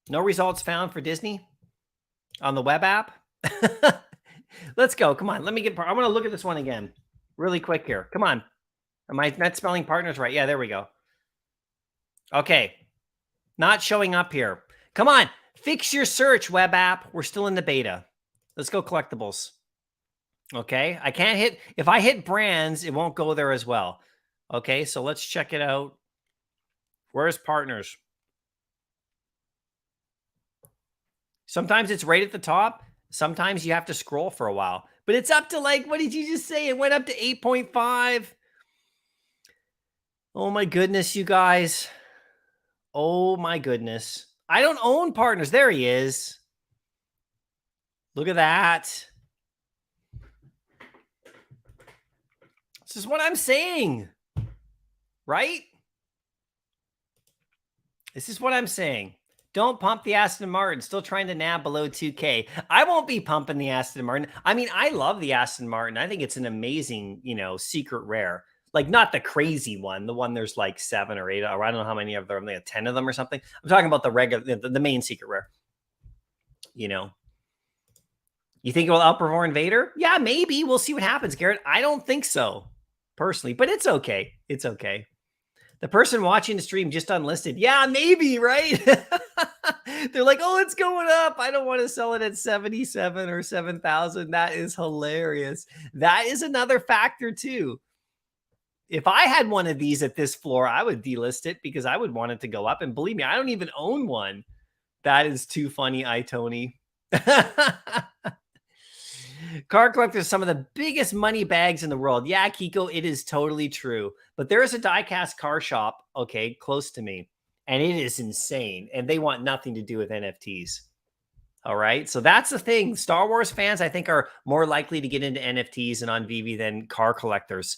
Speaker 1: No results found for Disney on the web app. Let's go. Come on. Let me get, I want to look at this one again really quick here. Come on. Am I not spelling partners right? Yeah, there we go. Okay. Not showing up here. Come on. Fix your search, web app. We're still in the beta. Let's go collectibles. Okay. I can't hit, if I hit brands, it won't go there as well. Okay. So let's check it out. Where's partners? Sometimes it's right at the top. Sometimes you have to scroll for a while, but it's up to like, what did you just say? It went up to 8.5. Oh my goodness, you guys. Oh my goodness. I don't own partners. There he is. Look at that. This is what I'm saying, right? This is what I'm saying. Don't pump the Aston Martin. Still trying to nab below 2K. I won't be pumping the Aston Martin. I mean, I love the Aston Martin. I think it's an amazing, you know, secret rare. Like, not the crazy one. The one there's like 7 or 8, or I don't know how many of them. Like 10 of them or something. I'm talking about the regular, the main secret rare. You know. You think it will outperform Vader? Yeah, maybe. We'll see what happens, Garrett. I don't think so, personally. But it's okay. It's okay. The person watching the stream just unlisted. Yeah, maybe, right? They're like, oh, it's going up. I don't want to sell it at 77 or 7,000. That is hilarious. That is another factor too. If I had one of these at this floor, I would delist it because I would want it to go up. And believe me, I don't even own one. That is too funny, iTony. Car collectors, some of the biggest money bags in the world. Yeah, Kiko, it is totally true. But there is a die-cast car shop, okay, close to me. And it is insane. And they want nothing to do with NFTs. All right. So that's the thing. Star Wars fans, I think, are more likely to get into NFTs and on VV than car collectors.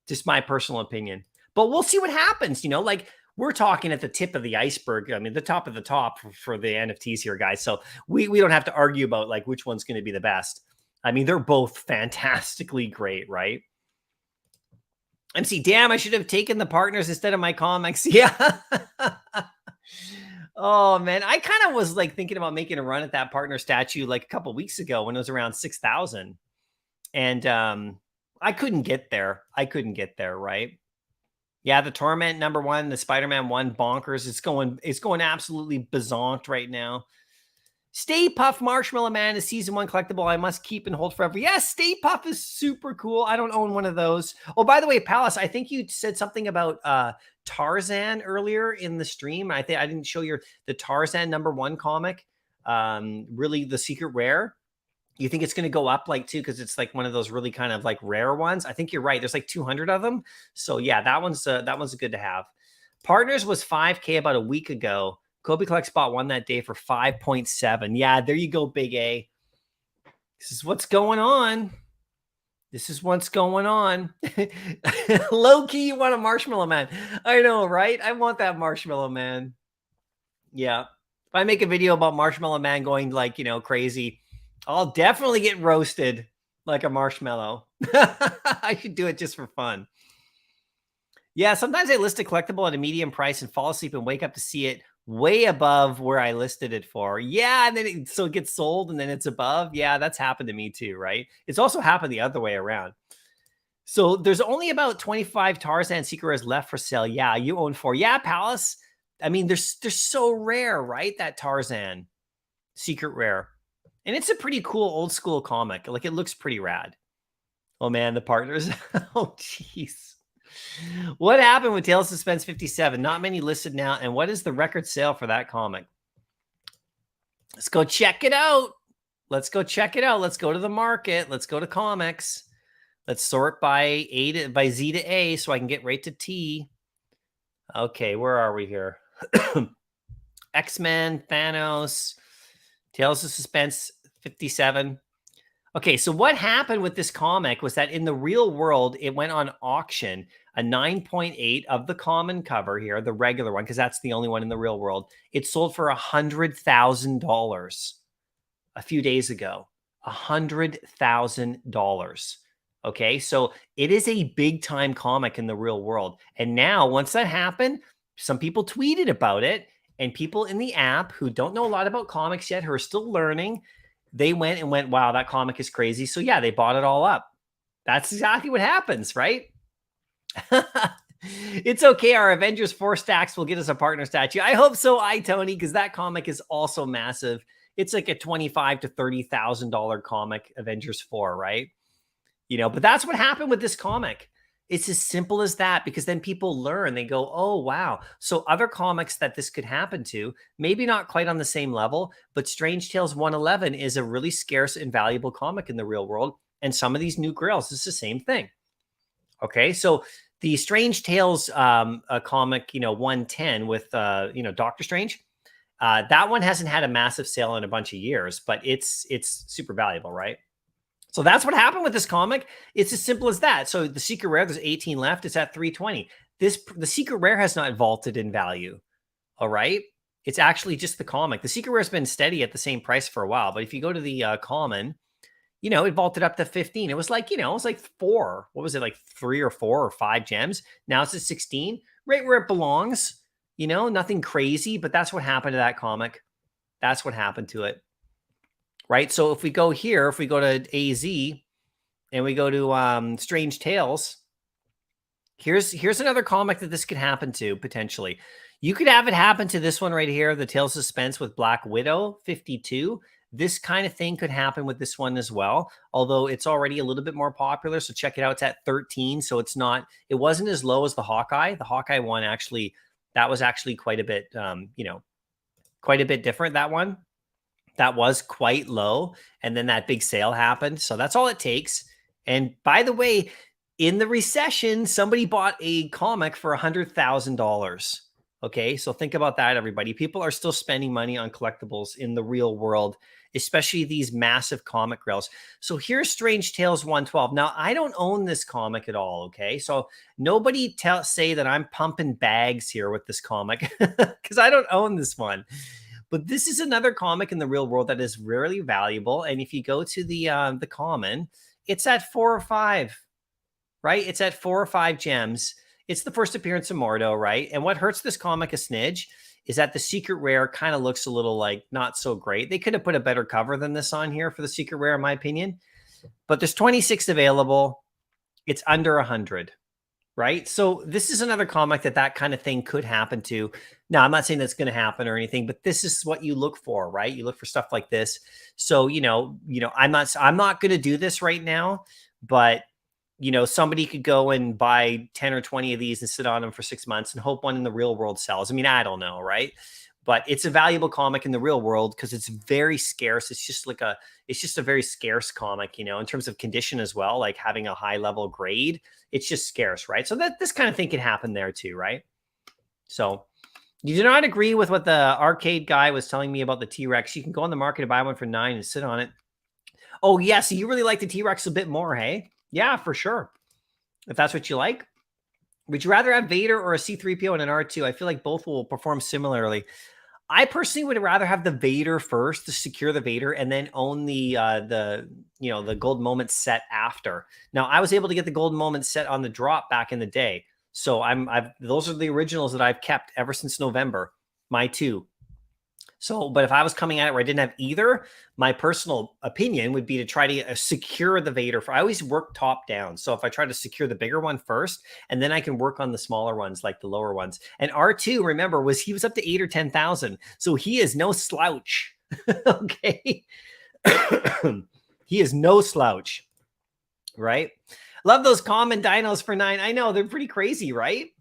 Speaker 1: Just my personal opinion. But we'll see what happens. You know, like we're talking at the tip of the iceberg. I mean, the top of the top for the NFTs here, guys. So we don't have to argue about like which one's going to be the best. I mean, they're both fantastically great, right? MC, damn, I should have taken the partners instead of my comics. Yeah. Oh, man. I kind of was like thinking about making a run at that partner statue like a couple weeks ago when it was around 6,000. And I couldn't get there. Right? Yeah, the Torment #1, the Spider-Man 1, bonkers. It's going absolutely bazonked right now. Stay Puff Marshmallow Man is season 1 collectible. I must keep and hold forever. Yes, Stay Puff is super cool. I don't own one of those. Oh, by the way, Palace, I think you said something about Tarzan earlier in the stream. I think I didn't show the Tarzan #1 comic. Really the secret rare. You think it's going to go up like too because it's like one of those really kind of like rare ones. I think you're right. There's like 200 of them. So yeah, that one's good to have. Partners was 5K about a week ago. Kobe Collects bought one that day for 5.7. Yeah, there you go, Big A. This is what's going on. Low key, you want a Marshmallow Man. I know, right? I want that Marshmallow Man. Yeah. If I make a video about Marshmallow Man going like, you know, crazy, I'll definitely get roasted like a marshmallow. I should do it just for fun. Yeah, sometimes I list a collectible at a medium price and fall asleep and wake up to see it way above where I listed it for. Yeah, and then it gets sold and then it's above. Yeah, that's happened to me too, right? It's also happened the other way around. So there's only about 25 Tarzan secret rares left for sale. Yeah, you own 4. Yeah, Palace. I mean, they're so rare, right? That Tarzan secret rare. And it's a pretty cool old school comic. Like, it looks pretty rad. Oh, man, the partners. Oh, jeez. What happened with Tales of Suspense 57? Not many listed now. And what is the record sale for that comic? Let's go check it out. Let's go to the market. Let's go to comics. Let's sort by Z to A so I can get right to T. Okay, where are we here? X-Men, Thanos, Tales of Suspense 57. Okay, so what happened with this comic was that in the real world, it went on auction, a 9.8 of the common cover here, the regular one, because that's the only one in the real world. It sold for $100,000 a few days ago. $100,000. Okay, so it is a big time comic in the real world. And now, once that happened, some people tweeted about it, and people in the app who don't know a lot about comics yet, who are still learning, they went, wow, that comic is crazy. So yeah, they bought it all up. That's exactly what happens, right? It's okay. Our Avengers 4 stacks will get us a partner statue. I hope so, Tony, because that comic is also massive. It's like a $25,000 to $30,000 comic, Avengers 4, right? You know, but that's what happened with this comic. It's as simple as that, because then people learn. They go, oh, wow. So other comics that this could happen to, maybe not quite on the same level, but Strange Tales 111 is a really scarce and valuable comic in the real world. And some of these new grails is the same thing. Okay, so the Strange Tales comic, 110 with, Doctor Strange, that one hasn't had a massive sale in a bunch of years, but it's super valuable, right? So that's what happened with this comic. It's as simple as that. So the secret rare, there's 18 left. It's at 320. The secret rare has not vaulted in value. All right. It's actually just the comic. The secret rare has been steady at the same price for a while. But if you go to the common, it vaulted up to 15. It was like, it was like 4. What was it? Like 3 or 4 or 5 gems. Now it's at 16, right where it belongs. Nothing crazy, but that's what happened to that comic. That's what happened to it. Right. So if we go here, if we go to AZ and we go to Strange Tales, here's another comic that this could happen to potentially. You could have it happen to this one right here, the Tales of Suspense with Black Widow 52. This kind of thing could happen with this one as well, although it's already a little bit more popular. So check it out. It's at 13. So it wasn't as low as the Hawkeye. The Hawkeye one that was actually quite a bit, quite a bit different. That one. That was quite low. And then that big sale happened. So that's all it takes. And by the way, in the recession, somebody bought a comic for $100,000. Okay. So think about that, everybody. People are still spending money on collectibles in the real world, especially these massive comic grails. So here's Strange Tales 112. Now, I don't own this comic at all. Okay. So nobody say that I'm pumping bags here with this comic because I don't own this one. But this is another comic in the real world that is really valuable. And if you go to the common, it's at 4 or 5, right? It's at 4 or 5 gems. It's the first appearance of Mordo, right? And what hurts this comic a smidge is that the secret rare kind of looks a little like not so great. They could have put a better cover than this on here for the secret rare, in my opinion. But there's 26 available. It's under 100. Right. So this is another comic that kind of thing could happen to. Now, I'm not saying that's going to happen or anything, but this is what you look for, right? You look for stuff like this. So, I'm not going to do this right now, but somebody could go and buy 10 or 20 of these and sit on them for 6 months and hope one in the real world sells. I mean, I don't know. Right. But it's a valuable comic in the real world because it's very scarce. It's just a very scarce comic, in terms of condition as well, like having a high level grade. It's just scarce, right? So this kind of thing can happen there too, right? So you do not agree with what the arcade guy was telling me about the T-Rex. You can go on the market and buy one for 9 and sit on it. Oh, yeah. So you really like the T-Rex a bit more, hey? Yeah, for sure. If that's what you like. Would you rather have Vader or a C-3PO and an R2? I feel like both will perform similarly. I personally would rather have the Vader first to secure the Vader and then own the gold moment set after. Now, I was able to get the gold moment set on the drop back in the day. So those are the originals that I've kept ever since November, my 2. So, but if I was coming at it where I didn't have either, my personal opinion would be to try to secure the Vader. I always work top down. So if I try to secure the bigger one first, and then I can work on the smaller ones, like the lower ones. And R2, remember, he was up to 8 or 10,000. So he is no slouch. Okay. He is no slouch. Right. Love those common dinos for 9. I know they're pretty crazy, right?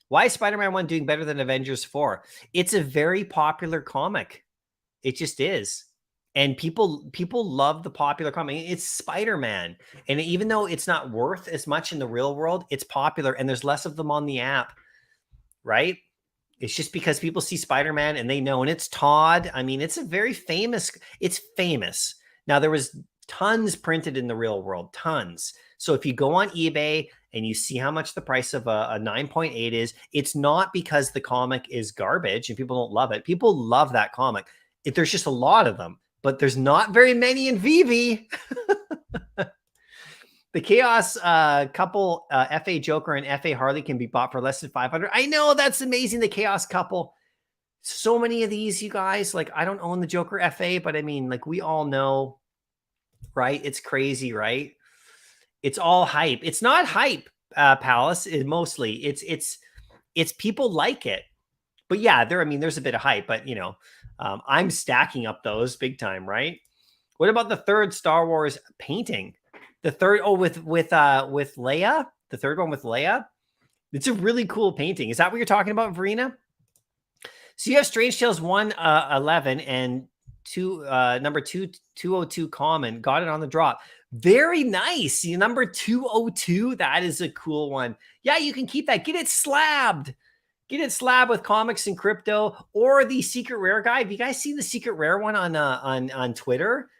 Speaker 1: Why is Spider-Man 1 doing better than Avengers 4? It's a very popular comic. It just is. And people love the popular comic. It's Spider-Man. And even though it's not worth as much in the real world, it's popular and there's less of them on the app. Right? It's just because people see Spider-Man and they know, and it's Todd. I mean, it's a very famous, it's famous. Now, there was tons printed in the real world, tons. So if you go on eBay and you see how much the price of a 9.8 is, it's not because the comic is garbage and people don't love it. People love that comic. There's just a lot of them, but there's not very many in VV. The Chaos couple, FA Joker and FA Harley can be bought for less than 500. I know, that's amazing. The Chaos couple. So many of these, you guys. Like, I don't own the Joker FA, but I mean, like, we all know, right? It's crazy, right? It's all hype. It's not hype, Palace. Mostly, it's people like it. But yeah, I mean, there's a bit of hype, but you know, I'm stacking up those big time, right? What about the third Star Wars painting? The third, with Leia, the third one with Leia. It's a really cool painting. Is that what you're talking about, Verena? So you have Strange Tales 111 and number 202 common. Got it on the drop. Very nice. See, number 202. That is a cool one. Yeah, you can keep that. Get it slabbed. Get it slabbed with comics and crypto or the secret rare guy. Have you guys seen the secret rare one on Twitter?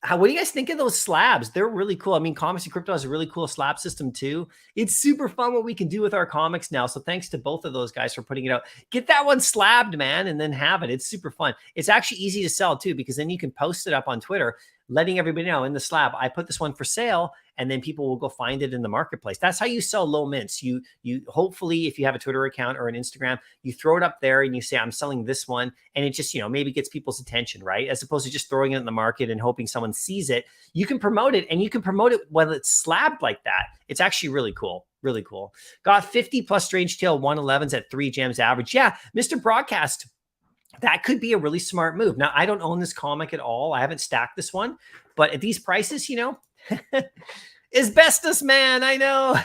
Speaker 1: What do you guys think of those slabs? They're really cool. I mean, Comics and Crypto has a really cool slab system too. It's super fun what we can do with our comics now. So thanks to both of those guys for putting it out. Get that one slabbed, man, and then have it. It's super fun. It's actually easy to sell too, because then you can post it up on Twitter, letting everybody know in the slab, I put this one for sale, and then people will go find it in the marketplace. That's how you sell low mints. You hopefully, if you have a Twitter account or an Instagram, you throw it up there and you say, I'm selling this one. And it just, you know, maybe gets people's attention, right? As opposed to just throwing it in the market and hoping someone sees it. You can promote it, and you can promote it when it's slabbed like that. It's actually really cool. Really cool. Got 50 plus Strange Tale 111s at 3 gems average. Yeah, Mr. Broadcast. That could be a really smart move. Now, I don't own this comic at all. I haven't stacked this one, but at these prices, you know, asbestos man, I know.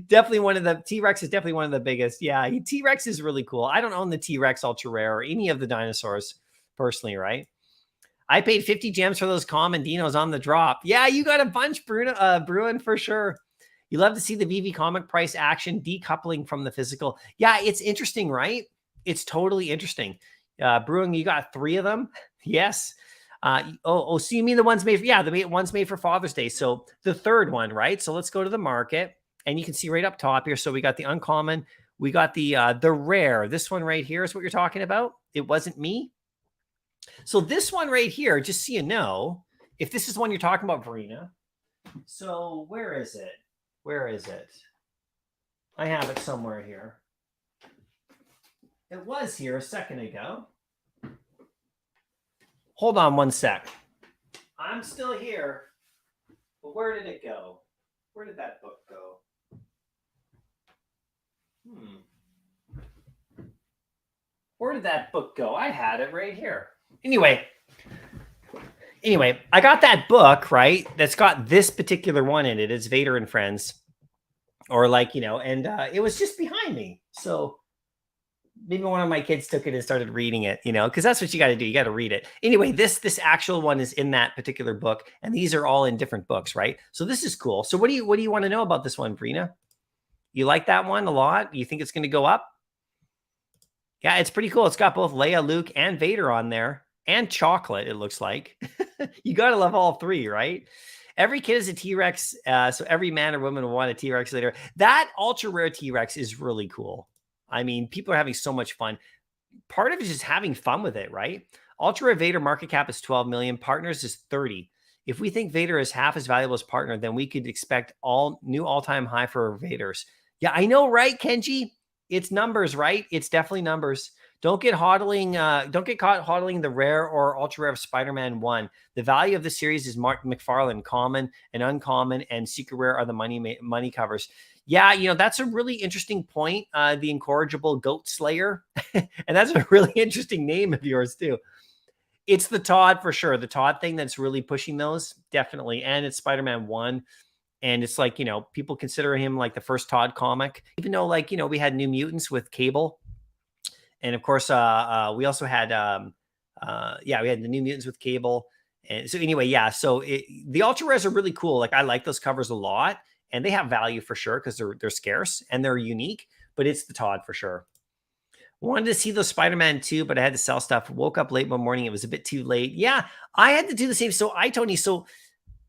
Speaker 1: Definitely one of the T-Rex is definitely one of the biggest. Yeah, T-Rex is really cool. I don't own the T-Rex Ultra Rare or any of the dinosaurs personally, right? I paid 50 gems for those common dinos on the drop. Yeah, you got a bunch, Bruin, for sure. You love to see the VV comic price action decoupling from the physical. Yeah, it's interesting, right? It's totally interesting. Brewing, you got 3 of them. Yes. So you mean the ones made for, the ones made for Father's Day. So the third one, right? So let's go to the market, and you can see right up top here. So we got the uncommon, we got the rare. This one right here is what you're talking about. It wasn't me. So this one right here, just so you know, if this is one you're talking about, Verena. So where is it? Where is it? I have it somewhere here. It was here a second ago. Hold on one sec. I'm still here. But where did it go? Where did that book go? Where did that book go? I had it right here. Anyway, I got that book, right? That's got this particular one in it. It's Vader and Friends. Or like, you know, and it was just behind me. So maybe one of my kids took it and started reading it, you know, because that's what you got to do. You got to read it. Anyway, this actual one is in that particular book, and these are all in different books, right? So this is cool. So what do you want to know about this one, Brina? You like that one a lot? You think it's going to go up? Yeah, it's pretty cool. It's got both Leia, Luke, and Vader on there, and chocolate, it looks like. You got to love all 3, right? Every kid is a T-Rex, so every man or woman will want a T-Rex later. That ultra rare T-Rex is really cool. I mean, people are having so much fun. Part of it is just having fun with it, right? Ultra Rare Vader market cap is 12 million. Partners is 30. If we think Vader is half as valuable as partner, then we could expect new all-time high for Vaders. Yeah, I know, right, Kenji? It's numbers, right? It's definitely numbers. Don't get caught hodling the rare or ultra rare of Spider-Man 1. The value of the series is Mark McFarlane. Common and uncommon and secret rare are the money covers. Yeah, you know, that's a really interesting point. The Incorrigible Goat Slayer. And that's a really interesting name of yours, too. It's the Todd for sure. The Todd thing that's really pushing those, definitely. And it's Spider-Man 1. And it's like, you know, people consider him like the first Todd comic. Even though, like, you know, we had New Mutants with Cable. And, of course, we also had, we had the New Mutants with Cable. And so anyway, yeah. So the Ultra Rares are really cool. Like, I like those covers a lot. And they have value for sure because they're scarce and they're unique. but it's the Todd for sure. Wanted to see those Spider-Man too, but I had to sell stuff. Woke up late one morning. It was a bit too late. Yeah, I had to do the same. So Tony, so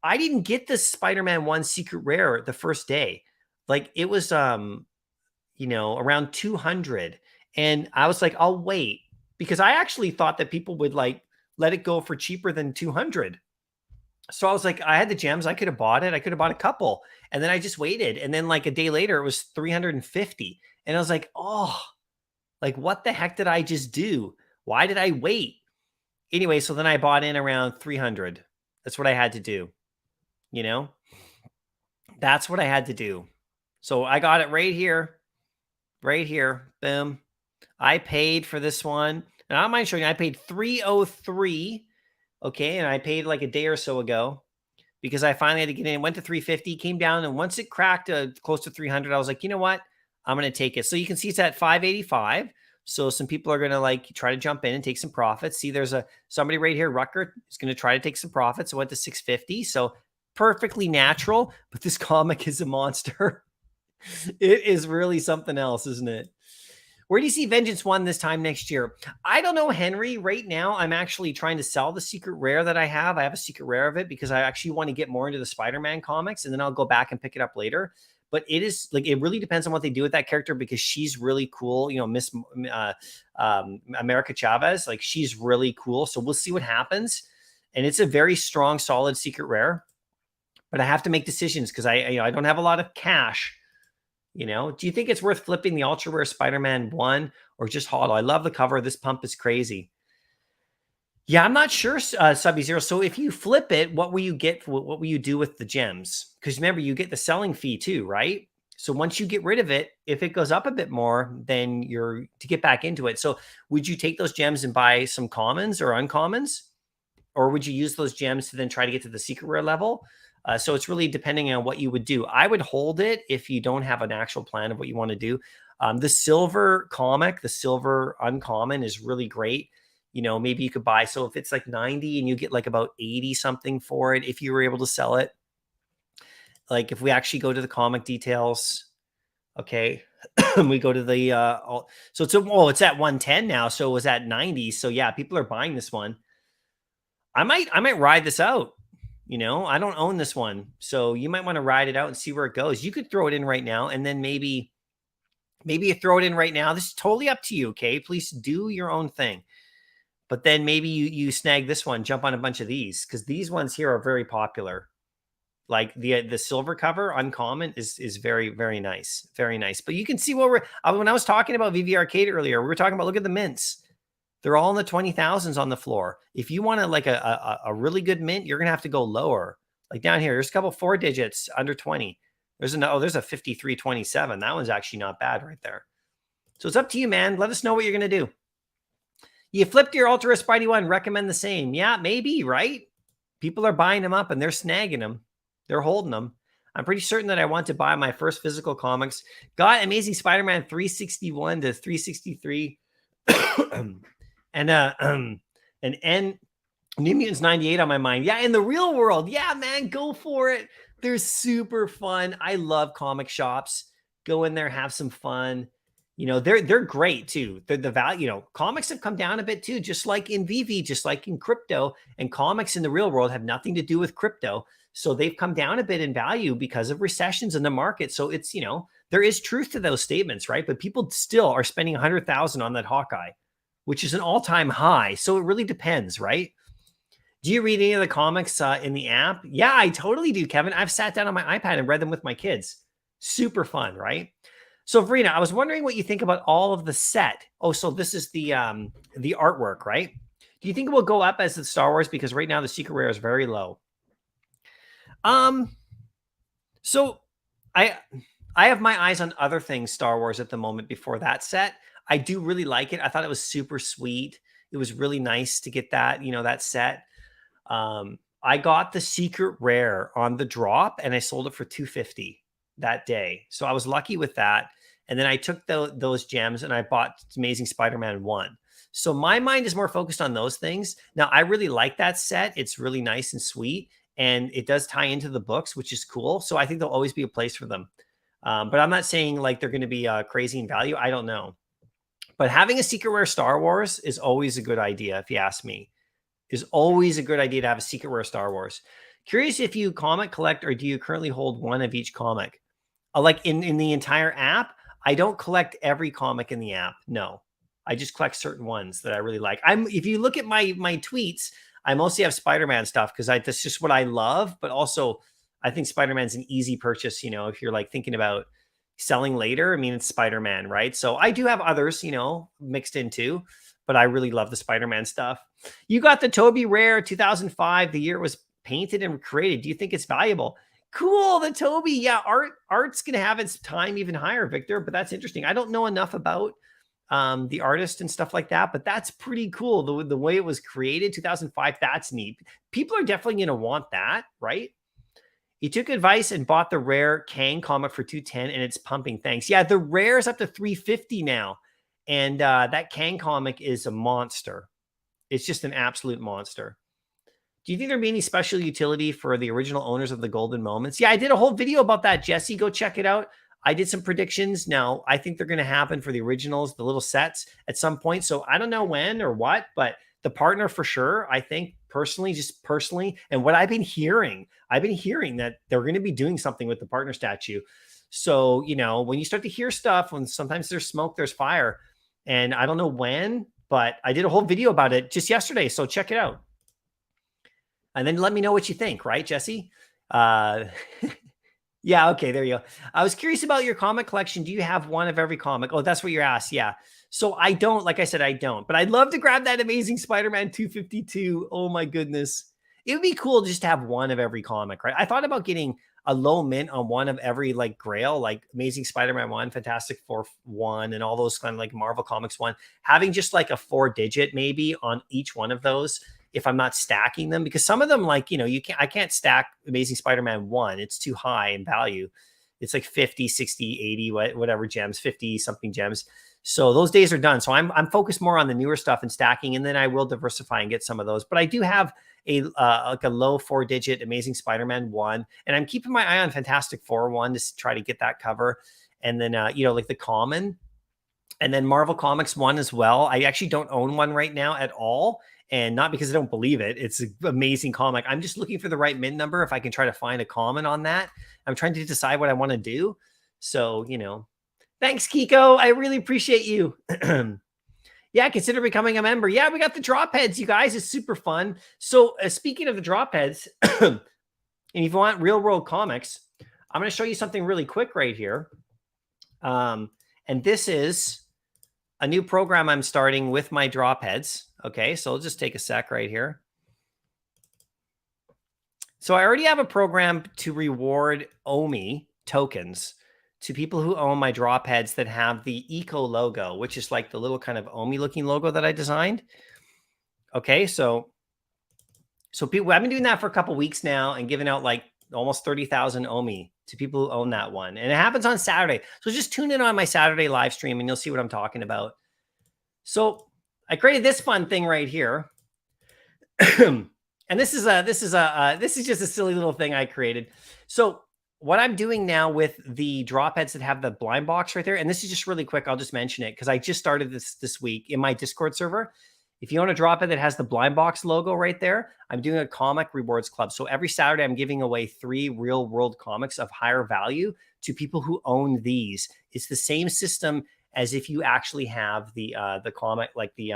Speaker 1: I didn't get the Spider-Man 1 secret rare the first day. Like it was, you know, around 200. And I was like, I'll wait, because I actually thought that people would like let it go for cheaper than 200. So I was like, I had the gems. I could have bought it. I could have bought a couple. And then I just waited. And then like a day later, it was 350. And I was like, oh, like what the heck did I just do? Why did I wait? Anyway, so then I bought in around 300. That's what I had to do. You know, that's what I had to do. So I got it right here. Right here. Boom. I paid for this one. And I don't mind showing you, I paid 303. Okay. And I paid like a day or so ago because I finally had to get in. It went to 350, came down. And once it cracked close to 300, I was like, you know what? I'm going to take it. So you can see it's at 585. So some people are going to like try to jump in and take some profits. See, there's somebody right here, Rucker, is going to try to take some profits. It went to 650. So perfectly natural, but this comic is a monster. It is really something else, isn't it? Where do you see Vengeance 1 this time next year? I don't know, Henry. Right now, I'm actually trying to sell the secret rare that I have. I have a secret rare of it because I actually want to get more into the Spider-Man comics, and then I'll go back and pick it up later. But it is like, it really depends on what they do with that character, because she's really cool. You know, Miss America Chavez, like she's really cool. So we'll see what happens. And it's a very strong, solid secret rare. But I have to make decisions because I don't have a lot of cash. You know, do you think it's worth flipping the ultra rare Spider-Man 1 or just hodl? I love the cover. This pump is crazy. Yeah, I'm not sure, Subby Zero. So if you flip it, what will you get? What will you do with the gems? Because remember, you get the selling fee too, right? So once you get rid of it, if it goes up a bit more, then you're to get back into it. So would you take those gems and buy some commons or uncommons? Or would you use those gems to then try to get to the secret rare level? So it's really depending on what you would do. I would hold it if you don't have an actual plan of what you want to do. The silver comic, the silver uncommon is really great. You know, maybe you could buy. So if it's like 90 and you get like about 80 something for it, if you were able to sell it. Like if we actually go to the comic details, okay, we go to the, so it's at 110 now. So it was at 90. So yeah, people are buying this one. I might ride this out. You know, I don't own this one. So you might want to ride it out and see where it goes. You could throw it in right now. And then maybe you throw it in right now. This is totally up to you. Okay. Please do your own thing. But then maybe you snag this one, jump on a bunch of these, because these ones here are very popular. Like the silver cover uncommon is very, very nice. Very nice. But you can see what when I was talking about VV Arcade earlier, we were talking about, look at the mints. They're all in the 20,000s on the floor. If you want to like a really good mint, you're going to have to go lower. Like down here, there's a couple 4 digits under 20. There's a 5327. That one's actually not bad right there. So it's up to you, man. Let us know what you're going to do. You flipped your Ultra Spidey one, recommend the same. Yeah, maybe, right? People are buying them up and they're snagging them. They're holding them. I'm pretty certain that I want to buy my first physical comics. Got Amazing Spider-Man 361 to 363. And New Mutants 98 on my mind. Yeah, in the real world. Yeah, man, go for it. They're super fun. I love comic shops. Go in there, have some fun. You know, they're great too. The value, you know, comics have come down a bit too, just like in VV, just like in crypto. And comics in the real world have nothing to do with crypto. So they've come down a bit in value because of recessions in the market. So it's, you know, there is truth to those statements, right? But people still are spending 100,000 on that Hawkeye, which is an all-time high. So it really depends, right? Do you read any of the comics in the app? Yeah, I totally do, Kevin. I've sat down on my iPad and read them with my kids. Super fun, right? So, Verena, I was wondering what you think about all of the set. Oh, so this is the artwork, right? Do you think it will go up as the Star Wars? Because right now the secret rare is very low. So I have my eyes on other things Star Wars at the moment before that set. I do really like it. I thought it was super sweet. It was really nice to get that, you know, that set. I got the secret rare on the drop and I sold it for $250 that day. So I was lucky with that. And then I took those gems and I bought Amazing Spider-Man 1. So my mind is more focused on those things. Now, I really like that set. It's really nice and sweet. And it does tie into the books, which is cool. So I think there'll always be a place for them. But I'm not saying like they're going to be crazy in value. I don't know. But having a secret rare Star Wars is always a good idea, if you ask me. Is always a good idea to have a secret rare Star Wars. Curious if you comic collect or do you currently hold one of each comic? Like in the entire app, I don't collect every comic in the app. No, I just collect certain ones that I really like. If you look at my tweets, I mostly have Spider-Man stuff because that's just what I love. But also, I think Spider-Man's an easy purchase. You know, if you're like thinking about selling later, I mean, it's Spider-Man, right? So I do have others, you know, mixed into, but I really love the Spider-Man stuff. You got the Toby Rare 2005, the year it was painted and created. Do you think it's valuable? Cool, the Toby. Yeah, art's gonna have its time even higher, Victor. But that's interesting. I don't know enough about the artist and stuff like that, but that's pretty cool. The way it was created, 2005. That's neat. People are definitely gonna want that, right? He took advice and bought the rare Kang comic for 210, and it's pumping. Thanks. Yeah, the rare is up to 350 now, and that Kang comic is a monster. It's just an absolute monster. Do you think there'd be any special utility for the original owners of the Golden Moments? Yeah, I did a whole video about that, Jesse. Go check it out. I did some predictions. Now, I think they're going to happen for the originals, the little sets at some point. So I don't know when or what, but the partner for sure, I think just personally, and what I've been hearing that they're going to be doing something with the partner statue. So, you know, when you start to hear stuff, when sometimes there's smoke, there's fire. And I don't know when, but I did a whole video about it just yesterday. So check it out. And then let me know what you think, right, Jesse? Yeah, okay, there you go. I was curious about your comic collection. Do you have one of every comic? Oh, that's what you're asked. Yeah. So I don't, like I said, I don't. But I'd love to grab that Amazing Spider-Man 252. Oh my goodness. It would be cool just to have one of every comic, right? I thought about getting a low mint on one of every like grail, like Amazing Spider-Man 1, Fantastic Four 1, and all those kind of like Marvel Comics 1. Having just like a 4-digit maybe on each one of those if I'm not stacking them, because some of them, like, you know, I can't stack Amazing Spider-Man 1. It's too high in value. It's like 50, 60, 80, whatever gems, 50 something gems. So those days are done. So I'm focused more on the newer stuff and stacking, and then I will diversify and get some of those. But I do have like a low 4-digit Amazing Spider-Man 1, and I'm keeping my eye on Fantastic Four 1 to try to get that cover. And then you know, like the common, and then Marvel Comics 1 as well. I actually don't own one right now at all. And not because I don't believe it. It's an amazing comic. I'm just looking for the right mint number. If I can try to find a common on that, I'm trying to decide what I want to do. So, you know, thanks, Kiko. I really appreciate you. Yeah, consider becoming a member. Yeah, we got the drop heads, you guys. It's super fun. So speaking of the drop heads, and if you want real world comics, I'm going to show you something really quick right here. And this is a new program I'm starting with my drop heads. Okay, so I'll just take a sec right here. So I already have a program to reward OMI tokens to people who own my drop heads that have the eco logo, which is like the little kind of OMI looking logo that I designed. Okay, so people, I've been doing that for a couple weeks now and giving out like almost 30,000 OMI to people who own that one. And it happens on Saturday. So just tune in on my Saturday live stream and you'll see what I'm talking about. So I created this fun thing right here. And this is just a silly little thing I created. So what I'm doing now with the drop heads that have the blind box right there, and this is just really quick, I'll just mention it because I just started this week in my Discord server. If you own a drop head that has the blind box logo right there, I'm doing a comic rewards club. So every Saturday, I'm giving away 3 real world comics of higher value to people who own these. It's the same system as if you actually have the comic, like the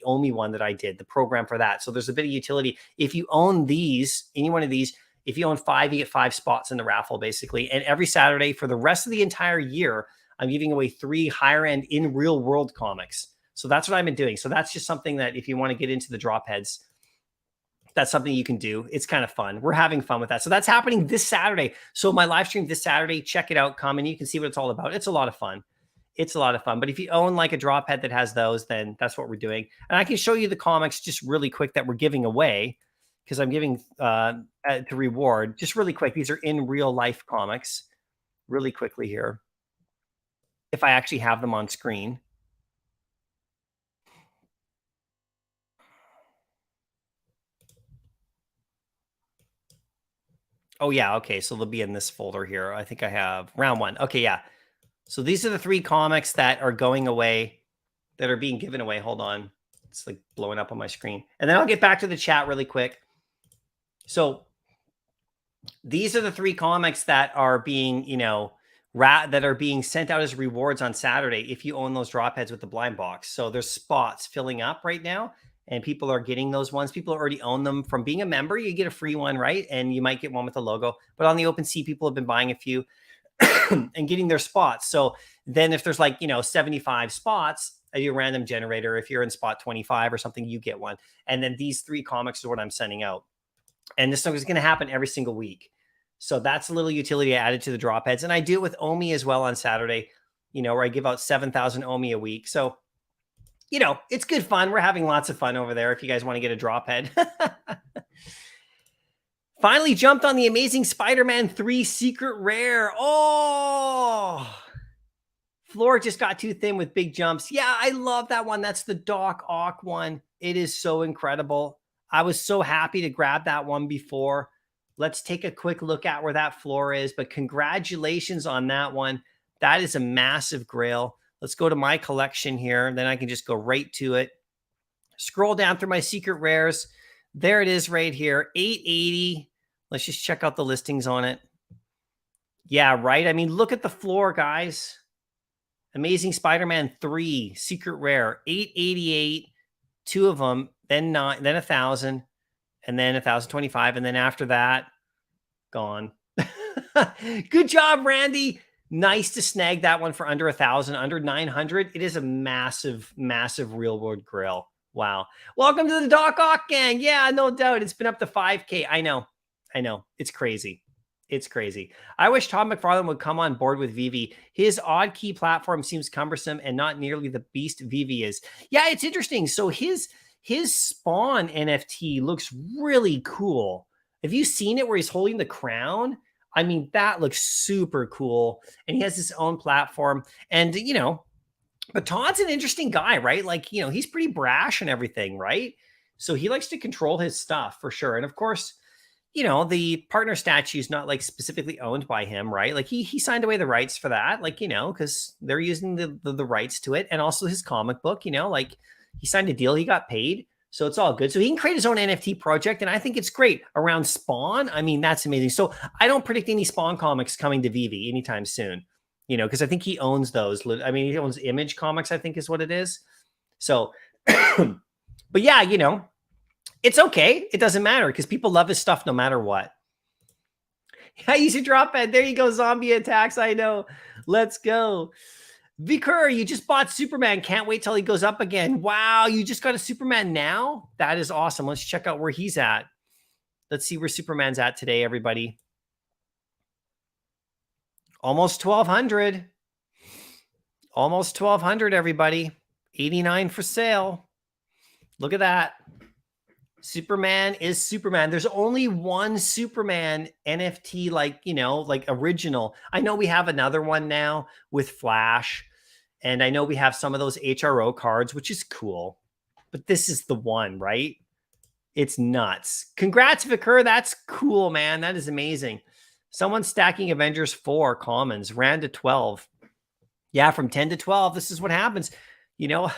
Speaker 1: OMI one that I did, the program for that. So there's a bit of utility. If you own these, any one of these, if you own 5, you get 5 spots in the raffle, basically. And every Saturday for the rest of the entire year, I'm giving away 3 higher end in real world comics. So that's what I've been doing. So that's just something that if you want to get into the drop heads, that's something you can do. It's kind of fun. We're having fun with that. So that's happening this Saturday. So my live stream this Saturday, check it out, come and you can see what it's all about. It's a lot of fun. It's a lot of fun. But if you own like a drop head that has those, then that's what we're doing. And I can show you the comics just really quick that we're giving away because I'm giving to reward just really quick. These are in real life comics really quickly here. If I actually have them on screen. Oh, yeah. Okay. So they'll be in this folder here. I think I have round 1. Okay. Yeah. So these are the 3 comics that are going away, that are being given away. Hold on. It's like blowing up on my screen. And then I'll get back to the chat really quick. So these are the 3 comics that are being, that are being sent out as rewards on Saturday if you own those drop heads with the blind box. So there's spots filling up right now, and people are getting those ones. People already own them from being a member. You get a free one, right? And you might get one with the logo. But on the OpenSea, people have been buying a few and getting their spots. So then if there's 75 spots, a random generator, if you're in spot 25 or something, you get one. And then these 3 comics are what I'm sending out. And this is going to happen every single week. So that's a little utility I added to the drop heads. And I do it with OMI as well on Saturday, where I give out 7,000 OMI a week. So, it's good fun. We're having lots of fun over there if you guys want to get a drop head. Finally jumped on the Amazing Spider-Man 3 Secret Rare. Oh, floor just got too thin with big jumps. Yeah, I love that one. That's the Doc Ock one. It is so incredible. I was so happy to grab that one before. Let's take a quick look at where that floor is. But congratulations on that one. That is a massive grail. Let's go to my collection here. And then I can just go right to it. Scroll down through my secret rares. There it is right here. 880. Let's just check out the listings on it. Yeah, right. I mean, look at the floor, guys. Amazing Spider-Man 3 Secret Rare. 888. 2 of them. Then 1,000, and then 1,025, and then after that, gone. Good job, Randy. Nice to snag that one for under 1,000, under 900. It is a massive, massive real world grill. Wow. Welcome to the Doc Ock gang. Yeah, no doubt. It's been up to 5K. I know. It's crazy. It's crazy. I wish Todd McFarlane would come on board with Vivi. His odd key platform seems cumbersome and not nearly the beast Vivi is. Yeah, it's interesting. So his Spawn NFT looks really cool. Have you seen it where he's holding the crown? I mean, that looks super cool. And he has his own platform. And, but Todd's an interesting guy, right? He's pretty brash and everything, right? So he likes to control his stuff for sure. And of course, the partner statue is not specifically owned by him, right? He signed away the rights for that, because they're using the rights to it. And also his comic book, he signed a deal, he got paid. So it's all good. So he can create his own NFT project. And I think it's great around Spawn. I mean, that's amazing. So I don't predict any Spawn comics coming to Vivi anytime soon, because I think he owns those. I mean, he owns Image Comics, I think is what it is. So, but yeah, it's okay. It doesn't matter because people love his stuff no matter what. I use a drop head. There you go. Zombie attacks. I know. Let's go. Vikur, you just bought Superman. Can't wait till he goes up again. Wow, you just got a Superman now? That is awesome. Let's check out where he's at. Let's see where Superman's at today, everybody. Almost 1,200. Almost 1,200, everybody. 89 for sale. Look at that. Superman is Superman. There's only one Superman NFT, original. I know we have another one now with Flash. And I know we have some of those HRO cards, which is cool. But this is the one, right? It's nuts. Congrats, Vikur. That's cool, man. That is amazing. Someone's stacking Avengers 4 commons. Ran to 12. Yeah, from 10 to 12. This is what happens. This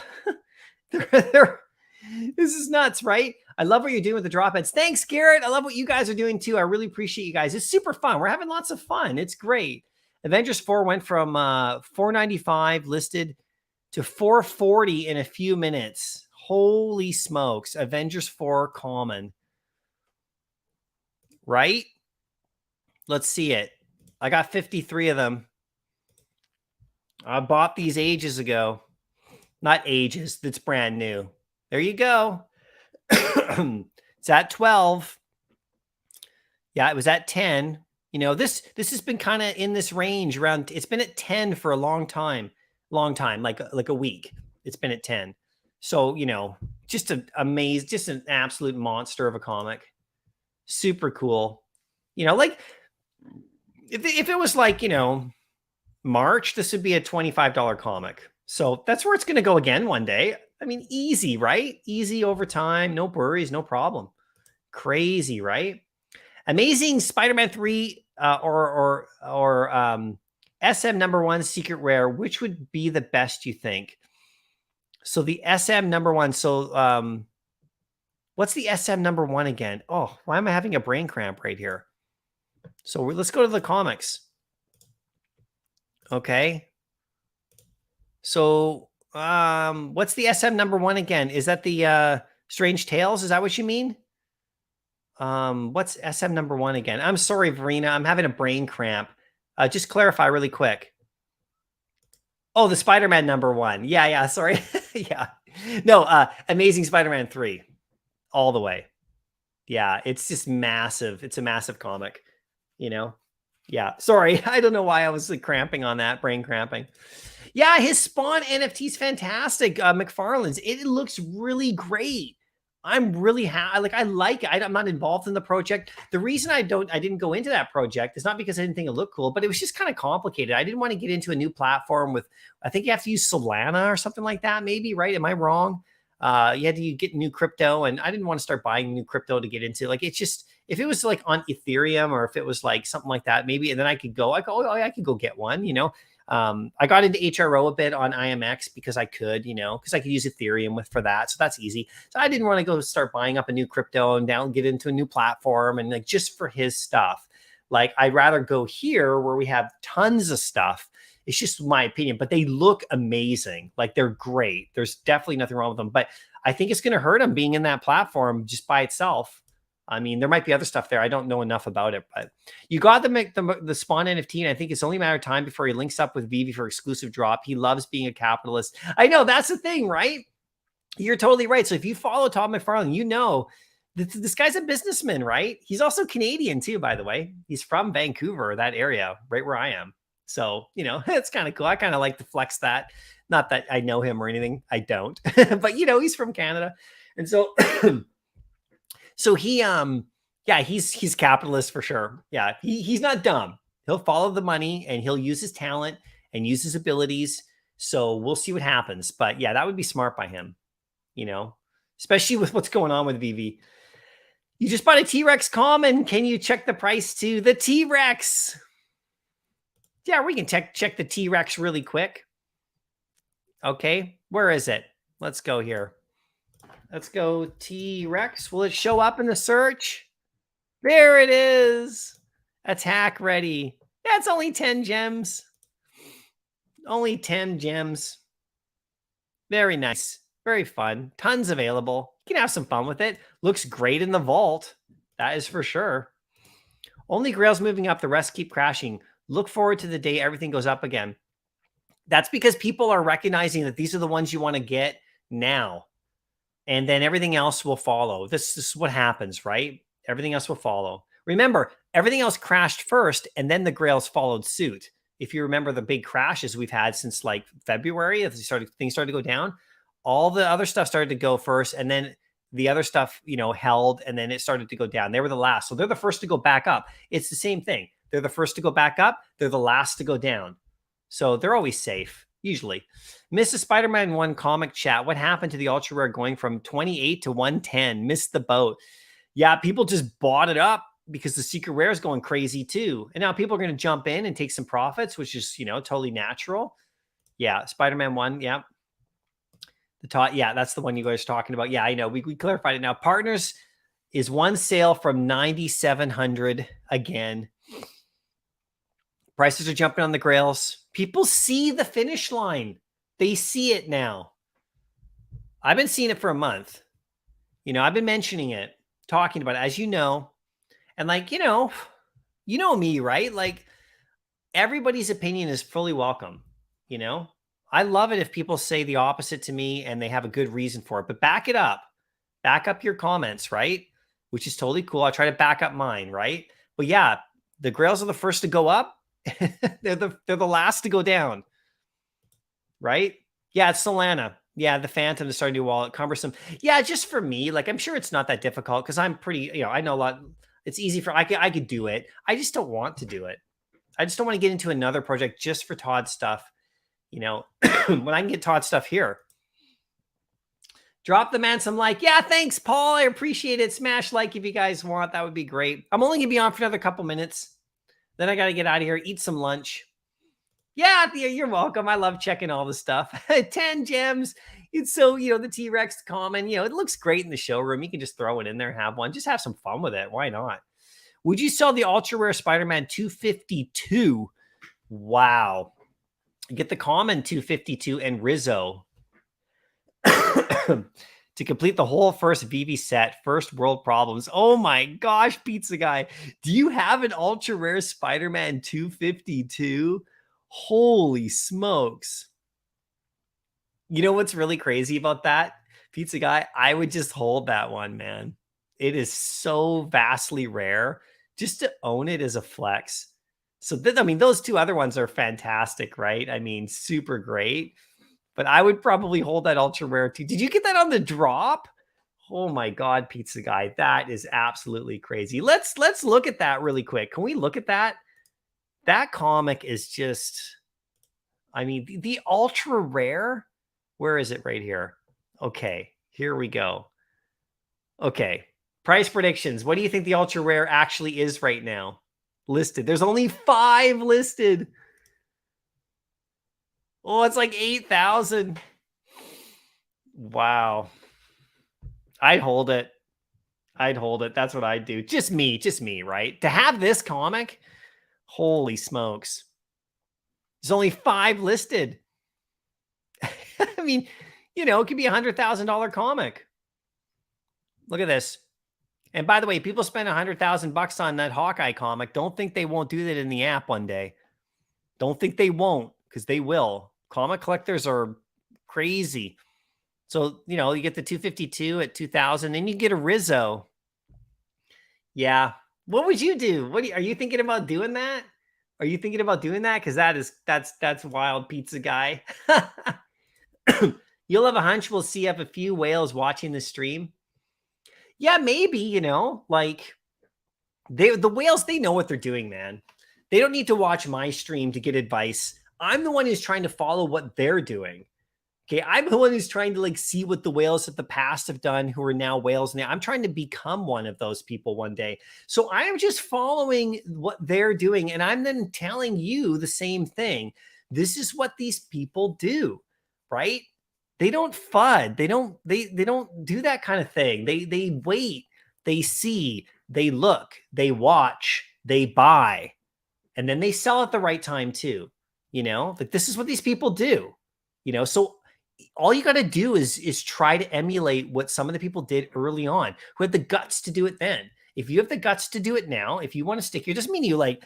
Speaker 1: is nuts, right? I love what you're doing with the drop heads. Thanks, Garrett. I love what you guys are doing too. I really appreciate you guys. It's super fun. We're having lots of fun. It's great. Avengers 4 went from 495 listed to 440 in a few minutes. Holy smokes. Avengers 4 common. Right? Let's see it. I got 53 of them. I bought these ages ago. Not ages. That's brand new. There you go. It's at 12. Yeah, it was at 10. This has been kind of in this range around. It's been at 10 for a long time, like a week. It's been at 10. So, just an absolute monster of a comic. Super cool. If it was March, this would be a $25 comic. So that's where it's going to go again one day. I mean, easy, right? Easy over time. No worries, no problem. Crazy, right? Amazing Spider-Man 3 or SM #1 secret rare. Which would be the best, you think? So the SM #1. So what's the SM #1 again? Oh, why am I having a brain cramp right here? So let's go to the comics. Okay. So what's the SM #1 again? Is that the Strange Tales? Is that what you mean? What's SM #1 again? I'm sorry, Verena. I'm having a brain cramp. Just clarify really quick. Oh, the Spider-Man #1. Yeah. Sorry. Yeah. No, Amazing Spider-Man 3. All the way. Yeah, it's just massive. It's a massive comic, you know? Yeah. Sorry. I don't know why I was like cramping on that, brain cramping. Yeah, his Spawn NFT is fantastic. McFarlane's. It looks really great. I'm really happy. I like it. I'm not involved in the project. The reason I didn't go into that project is not because I didn't think it looked cool, but it was just kind of complicated. I didn't want to get into a new platform with, I think you have to use Solana or something like that, maybe, right? Am I wrong? You had to get new crypto, and I didn't want to start buying new crypto to get into. Like, it's just, if it was like on Ethereum or if it was like something like that, maybe, and then I could go, I could go get one, you know. I got into HRO a bit on IMX because I could, you know, because I could use Ethereum for that. So that's easy. So I didn't want to go start buying up a new crypto and get into a new platform and like just for his stuff. Like, I'd rather go here where we have tons of stuff. It's just my opinion, but they look amazing. Like, they're great. There's definitely nothing wrong with them, but I think it's going to hurt them being in that platform just by itself. I mean, there might be other stuff there. I don't know enough about it, but you got the Spawn NFT, and I think it's only a matter of time before he links up with Vivi for exclusive drop. He loves being a capitalist. I know, that's the thing, right? You're totally right. So if you follow Todd McFarlane, you know this guy's a businessman, right? He's also Canadian too, by the way. He's from Vancouver, that area, right where I am. So, you know, it's kind of cool. I kind of like to flex that. Not that I know him or anything. I don't. But, you know, he's from Canada. And so... So he's capitalist for sure. Yeah, he's not dumb. He'll follow the money and he'll use his talent and use his abilities. So we'll see what happens. But yeah, that would be smart by him, you know, especially with what's going on with VV. You just bought a T-Rex common. Can you check the price to the T-Rex? Yeah, we can check the T-Rex really quick. Okay, where is it? Let's go here. Let's go T-Rex. Will it show up in the search? There it is. Attack ready. Yeah, it's only 10 gems. Only 10 gems. Very nice. Very fun. Tons available. You can have some fun with it. Looks great in the vault. That is for sure. Only Grail's moving up. The rest keep crashing. Look forward to the day everything goes up again. That's because people are recognizing that these are the ones you want to get now. And then everything else will follow. This is what happens, right? Everything else will follow. Remember, everything else crashed first, and then the Grails followed suit. If you remember the big crashes we've had since like February, things started to go down, all the other stuff started to go first, and then the other stuff, you know, held, and then it started to go down. They were the last. So they're the first to go back up. It's the same thing. They're the first to go back up. They're the last to go down. So they're always safe, usually. Mrs. Spider-Man 1 comic chat. What happened to the ultra rare going from 28 to 110? Missed the boat. Yeah, people just bought it up because the secret rare is going crazy too. And now people are going to jump in and take some profits, which is, you know, totally natural. Yeah, Spider-Man 1. Yeah. Yeah, that's the one you guys are talking about. Yeah, I know. We clarified it now. Partners is one sale from 9,700 again. Prices are jumping on the Grails. People see the finish line. They see it now. I've been seeing it for a month. You know, I've been mentioning it, talking about it, as you know. And like, you know me, right? Like, everybody's opinion is fully welcome. You know, I love it if people say the opposite to me and they have a good reason for it, but back it up. Back up your comments, right? Which is totally cool. I try to back up mine, right? But yeah, the Grails are the first to go up. they're the last to go down. Right? Yeah, it's Solana. Yeah, the Phantom, the Stardew wallet, cumbersome. Yeah, just for me, like, I'm sure it's not that difficult because I'm pretty, you know, I know a lot. It's easy for, I could do it. I just don't want to do it. I just don't want to get into another project just for Todd stuff, you know, when I can get Todd stuff here. Drop the man some like. Yeah, thanks, Paul. I appreciate it. Smash like if you guys want. That would be great. I'm only going to be on for another couple minutes. Then I got to get out of here, eat some lunch. Yeah, you're welcome. I love checking all the stuff. 10 gems. It's so, the T-Rex common, it looks great in the showroom. You can just throw it in there, have one. Just have some fun with it. Why not? Would you sell the ultra rare Spider-Man 252? Wow. Get the common 252 and Rizzo. To complete the whole first VV set, first world problems. Oh my gosh, Pizza Guy. Do you have an ultra rare Spider-Man 252? Holy smokes. You know what's really crazy about that, Pizza Guy? I would just hold that one, man. It is so vastly rare. Just to own it as a flex. So, those two other ones are fantastic, right? Super great. But I would probably hold that ultra rare too. Did you get that on the drop? Oh my God, Pizza Guy. That is absolutely crazy. Let's look at that really quick. Can we look at that? That comic is just, the ultra rare. Where is it? Right here. Okay, here we go. Okay, price predictions. What do you think the ultra rare actually is right now? Listed. There's only 5 listed. Oh, it's like 8,000. Wow. I'd hold it. That's what I'd do. Just me, right? To have this comic, holy smokes. There's only 5 listed. It could be a $100,000 comic. Look at this. And by the way, people spend $100,000 on that Hawkeye comic. Don't think they won't do that in the app one day. Don't think they won't, because they will. Comic collectors are crazy. So, you get the 252 at 2,000, and you get a Rizzo. Yeah. What would you do? Are you thinking about doing that? Are you thinking about doing that? Because that's wild, Pizza Guy. You'll have a hunch we'll see up a few whales watching the stream. Yeah, maybe, like the whales, they know what they're doing, man. They don't need to watch my stream to get advice. I'm the one who's trying to follow what they're doing. Okay, I'm the one who's trying to see what the whales of the past have done who are now whales now. I'm trying to become one of those people one day. So I am just following what they're doing, and I'm then telling you the same thing. This is what these people do, right? They don't FUD. They don't do that kind of thing. They wait, they see, they look, they watch, they buy, and then they sell at the right time too. This is what these people do. So all you got to do is try to emulate what some of the people did early on who had the guts to do it then. If you have the guts to do it now, if you want to stick here, doesn't mean you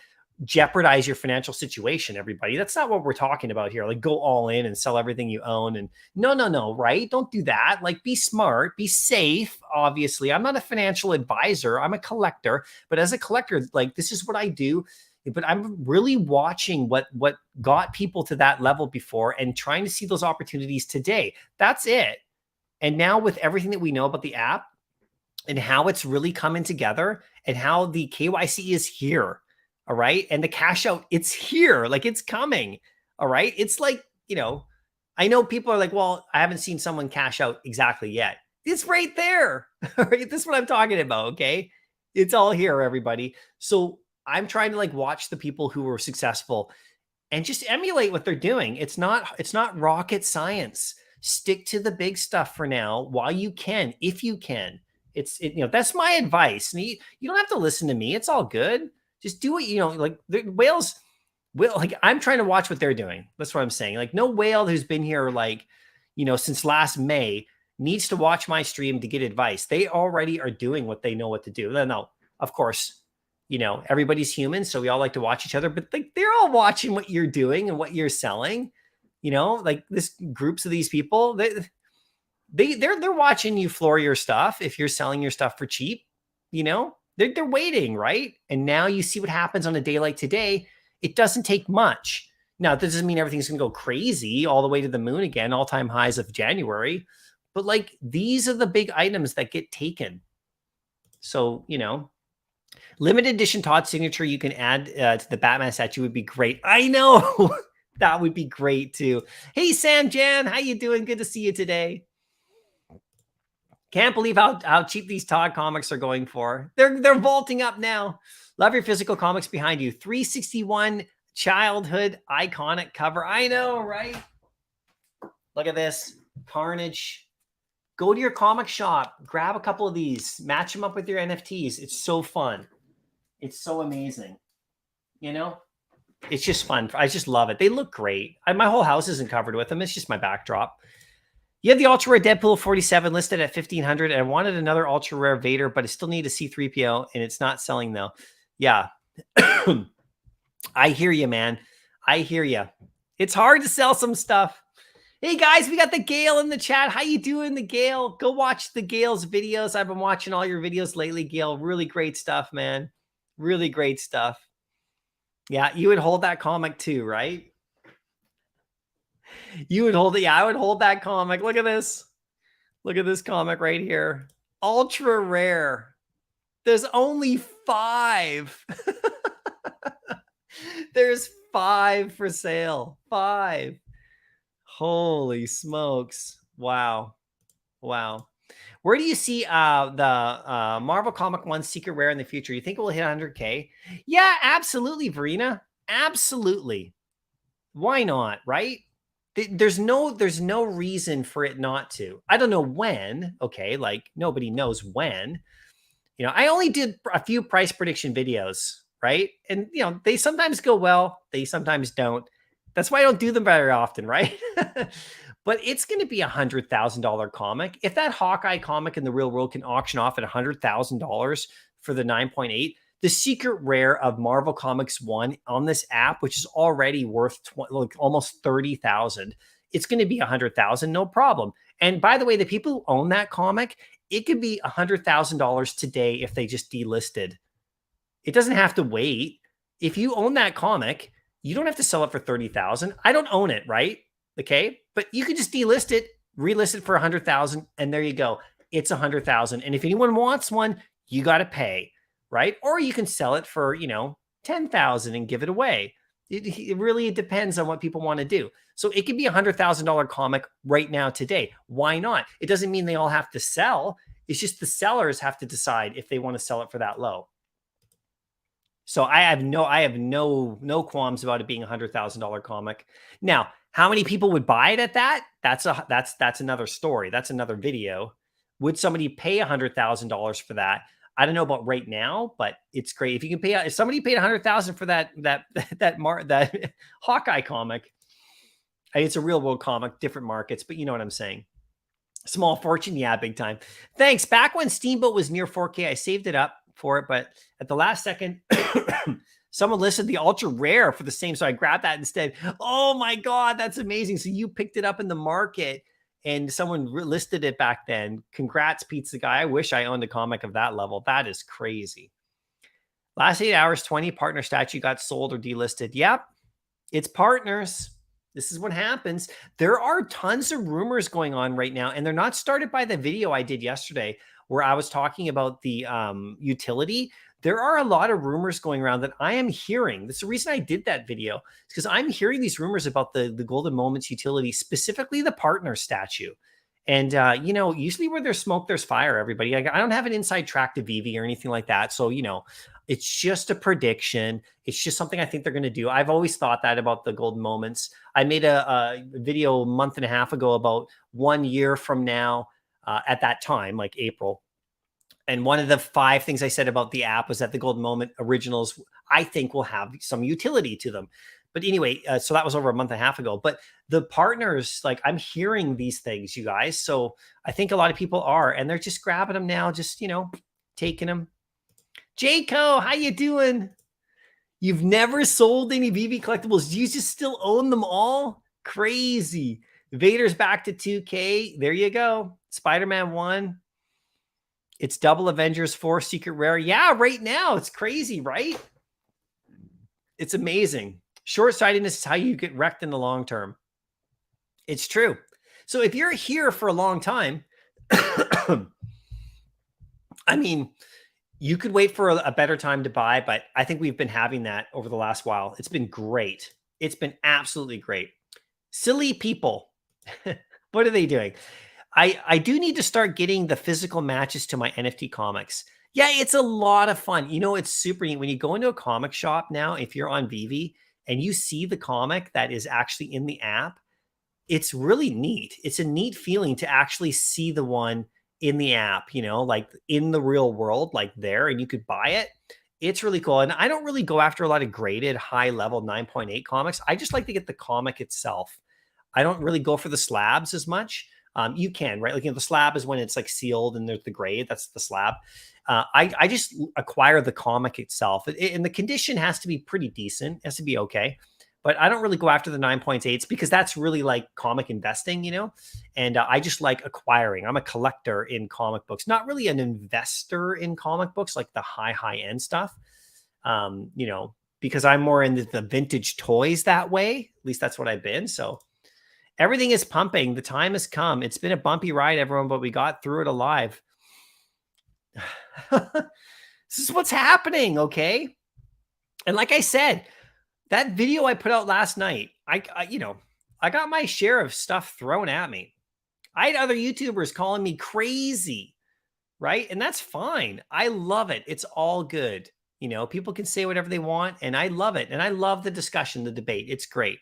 Speaker 1: jeopardize your financial situation, everybody. That's not what we're talking about here. Go all in and sell everything you own. And no, right? Don't do that. Be smart, be safe. Obviously, I'm not a financial advisor. I'm a collector. But as a collector, this is what I do. But I'm really watching what got people to that level before and trying to see those opportunities today. That's it. And now with everything that we know about the app and how it's really coming together and how the KYC is here, all right? And the cash out, it's here, it's coming, all right? It's I know people are well, I haven't seen someone cash out exactly yet. It's right there, all right? This is what I'm talking about, okay? It's all here, everybody. So I'm trying to watch the people who were successful and just emulate what they're doing. It's not rocket science. Stick to the big stuff for now while you can, if you can. That's my advice. And you don't have to listen to me. It's all good. Just do what the whales will I'm trying to watch what they're doing. That's what I'm saying. No whale who's been here since last May needs to watch my stream to get advice. They already are doing what they know what to do. No, of course. Everybody's human, so we all like to watch each other, but they're all watching what you're doing and what you're selling. This groups of these people, they're watching you floor your stuff if you're selling your stuff for cheap. They're waiting, right? And now you see what happens on a day like today. It doesn't take much. Now, that doesn't mean everything's gonna go crazy all the way to the moon again, all-time highs of January. But these are the big items that get taken. So, limited edition Todd signature you can add to the Batman statue would be great. I know. That would be great too. Hey, Sam Jan, how you doing? Good to see you today. Can't believe how cheap these Todd comics are going for. They're vaulting up now. Love your physical comics behind you. 361 childhood iconic cover. I know, right? Look at this. Carnage. Go to your comic shop. Grab a couple of these. Match them up with your NFTs. It's so fun. It's so amazing. You know? It's just fun. I just love it. They look great. My whole house isn't covered with them. It's just my backdrop. You have the ultra rare Deadpool 47 listed at 1,500. And I wanted another ultra rare Vader, but I still need a C3PO, and it's not selling though. Yeah. I hear you, man. I hear you. It's hard to sell some stuff. Hey guys, we got the Gale in the chat. How you doing, the Gale? Go watch the Gale's videos. I've been watching all your videos lately, Gale. Really great stuff, man. Really great stuff. Yeah, you would hold that comic too, right? You would hold it. Yeah, I would hold that comic. Look at this. Look at this comic right here. Ultra rare. There's only 5. There's 5 for sale. 5. Holy smokes. Wow. Wow. Where do you see the Marvel Comic 1 Secret Rare in the future? You think it will hit 100K? Yeah, absolutely, Verena. Absolutely. Why not, right? There's no reason for it not to. I don't know when. Okay, like nobody knows when. You know, I only did a few price prediction videos, right? And you know, they sometimes go well, they sometimes don't. That's why I don't do them very often, right? But it's going to be $100,000 comic. If that Hawkeye comic in the real world can auction off at $100,000 for the 9.8, the secret rare of Marvel Comics 1 on this app, which is already worth almost 30,000, it's going to be 100,000, no problem. And by the way, the people who own that comic, it could be $100,000 today if they just delisted. It doesn't have to wait. If you own that comic, you don't have to sell it for 30,000. I don't own it, right? Okay, but you could just delist it, relist it for 100,000, and there you go. It's 100,000. And if anyone wants one, you got to pay, right? Or you can sell it for 10,000 and give it away. It really depends on what people want to do. So it could be $100,000 comic right now today. Why not? It doesn't mean they all have to sell. It's just the sellers have to decide if they want to sell it for that low. So I have no qualms about it being $100,000 comic. Now, how many people would buy it at that? That's another story. That's another video. Would somebody pay $100,000 for that? I don't know about right now, but it's great if you can pay. If somebody paid $100,000 for that Hawkeye comic, it's a real world comic, different markets, but you know what I'm saying. Small fortune, yeah, big time. Thanks. Back when Steamboat was near 4K, I saved it up for it, but at the last second, someone listed the ultra rare for the same, so I grabbed that instead. Oh my god, that's amazing! So you picked it up in the market, and someone listed it back then. Congrats, Pizza Guy. I wish I owned a comic of that level. That is crazy. Last 8 hours, 20 partner statue got sold or delisted. Yep, it's partners. This is what happens. There are tons of rumors going on right now, and they're not started by the video I did yesterday where I was talking about the utility. There are a lot of rumors going around that I am hearing. That's the reason I did that video, because I'm hearing these rumors about the Golden Moments utility, specifically the partner statue. And, usually where there's smoke, there's fire, everybody. I don't have an inside track to Vivi or anything like that. So, it's just a prediction. It's just something I think they're going to do. I've always thought that about the Golden Moments. I made a video a month and a half ago about 1 year from now, at that time, like April. And one of the 5 things I said about the app was that the Golden Moment originals, I think, will have some utility to them. But anyway, so that was over a month and a half ago. But the partners, like, I'm hearing these things, you guys. So I think a lot of people are, and they're just grabbing them now, just, taking them. Jayco, how you doing? You've never sold any VV collectibles. Do you just still own them all? Crazy. Vader's back to 2K. There you go. Spider-Man 1. It's double Avengers 4 secret rare. Yeah, right now. It's crazy, right? It's amazing. Short-sightedness is how you get wrecked in the long term. It's true. So if you're here for a long time, I mean, you could wait for a better time to buy, but I think we've been having that over the last while. It's been great. It's been absolutely great. Silly people. What are they doing? I do need to start getting the physical matches to my NFT comics. Yeah, it's a lot of fun. You know, it's super neat when you go into a comic shop now, if you're on Vivi and you see the comic that is actually in the app, it's really neat. It's a neat feeling to actually see the one in the app, you know, like in the real world, like there, and you could buy it. It's really cool. And I don't really go after a lot of graded high level 9.8 comics. I just like to get the comic itself. I don't really go for the slabs as much. You can, right? Like, you know, the slab is when it's like sealed and there's the grade. That's the slab. I just acquire the comic itself. And the condition has to be pretty decent. It has to be okay. But I don't really go after the 9.8s because that's really like comic investing, you know? And I just like acquiring. I'm a collector in comic books, not really an investor in comic books, like the high end stuff, you know, because I'm more into the vintage toys that way. At least that's what I've been. So everything is pumping. The time has come. It's been a bumpy ride, everyone, but we got through it alive. This is what's happening, okay? And like I said, that video I put out last night, I you know, I got my share of stuff thrown at me. I had other YouTubers calling me crazy, right? And that's fine. I love it. It's all good. You know, people can say whatever they want, and I love it. And I love the discussion, the debate. It's great.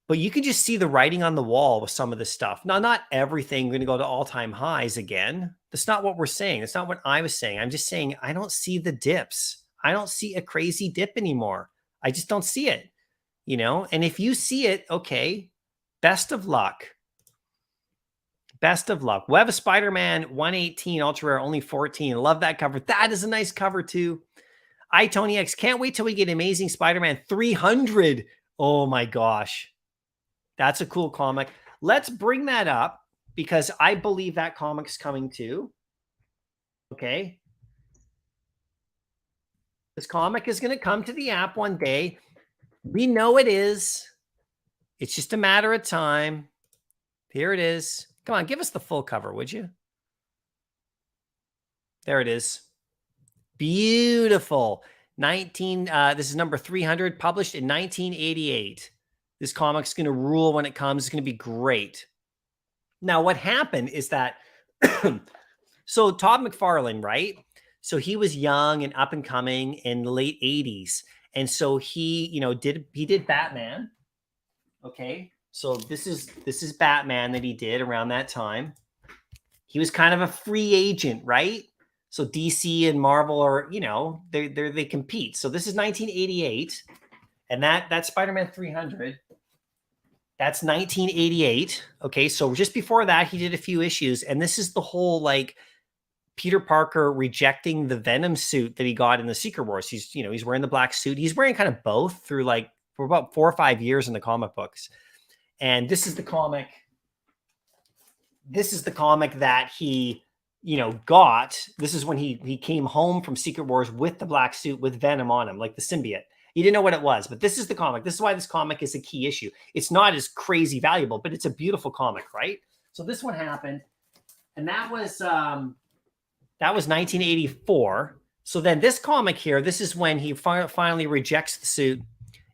Speaker 1: But you can just see the writing on the wall with some of this stuff. Now, not everything going to go to all-time highs again. That's not what we're saying. That's not what I was saying. I'm just saying I don't see the dips. I don't see a crazy dip anymore. I just don't see it, you know? And if you see it, okay, best of luck. Best of luck. Web of Spider-Man 118, ultra rare, only 14. Love that cover. That is a nice cover too. I, Tony X, can't wait till we get Amazing Spider-Man 300. Oh my gosh. That's a cool comic. Let's bring that up because I believe that comic's coming too. Okay. This comic is going to come to the app one day. We know it is. It's just a matter of time. Here it is. Come on, give us the full cover, would you? There it is. Beautiful. This is number 300, published in 1988. This comic's going to rule when it comes. It's going to be great. Now, what happened is that, so Todd McFarlane, right? So he was young and up and coming in the late 80s. And so he, you know, did Batman. Okay. So this is Batman that he did around that time. He was kind of a free agent, right? So DC and Marvel are, you know, they compete. So this is 1988. And that's Spider-Man 300. That's 1988. Okay, so just before that, he did a few issues. And this is the whole, like, Peter Parker rejecting the Venom suit that he got in the Secret Wars. He's wearing the black suit. He's wearing kind of both through, like, for about 4 or 5 years in the comic books. And this is the comic. This is the comic that he, you know, got. This is when he came home from Secret Wars with the black suit with Venom on him, like the symbiote. You didn't know what it was, but this is the comic. This is why this comic is a key issue. It's not as crazy valuable, but it's a beautiful comic, right? So this one happened, and that was 1984. So then this comic here, this is when he finally rejects the suit,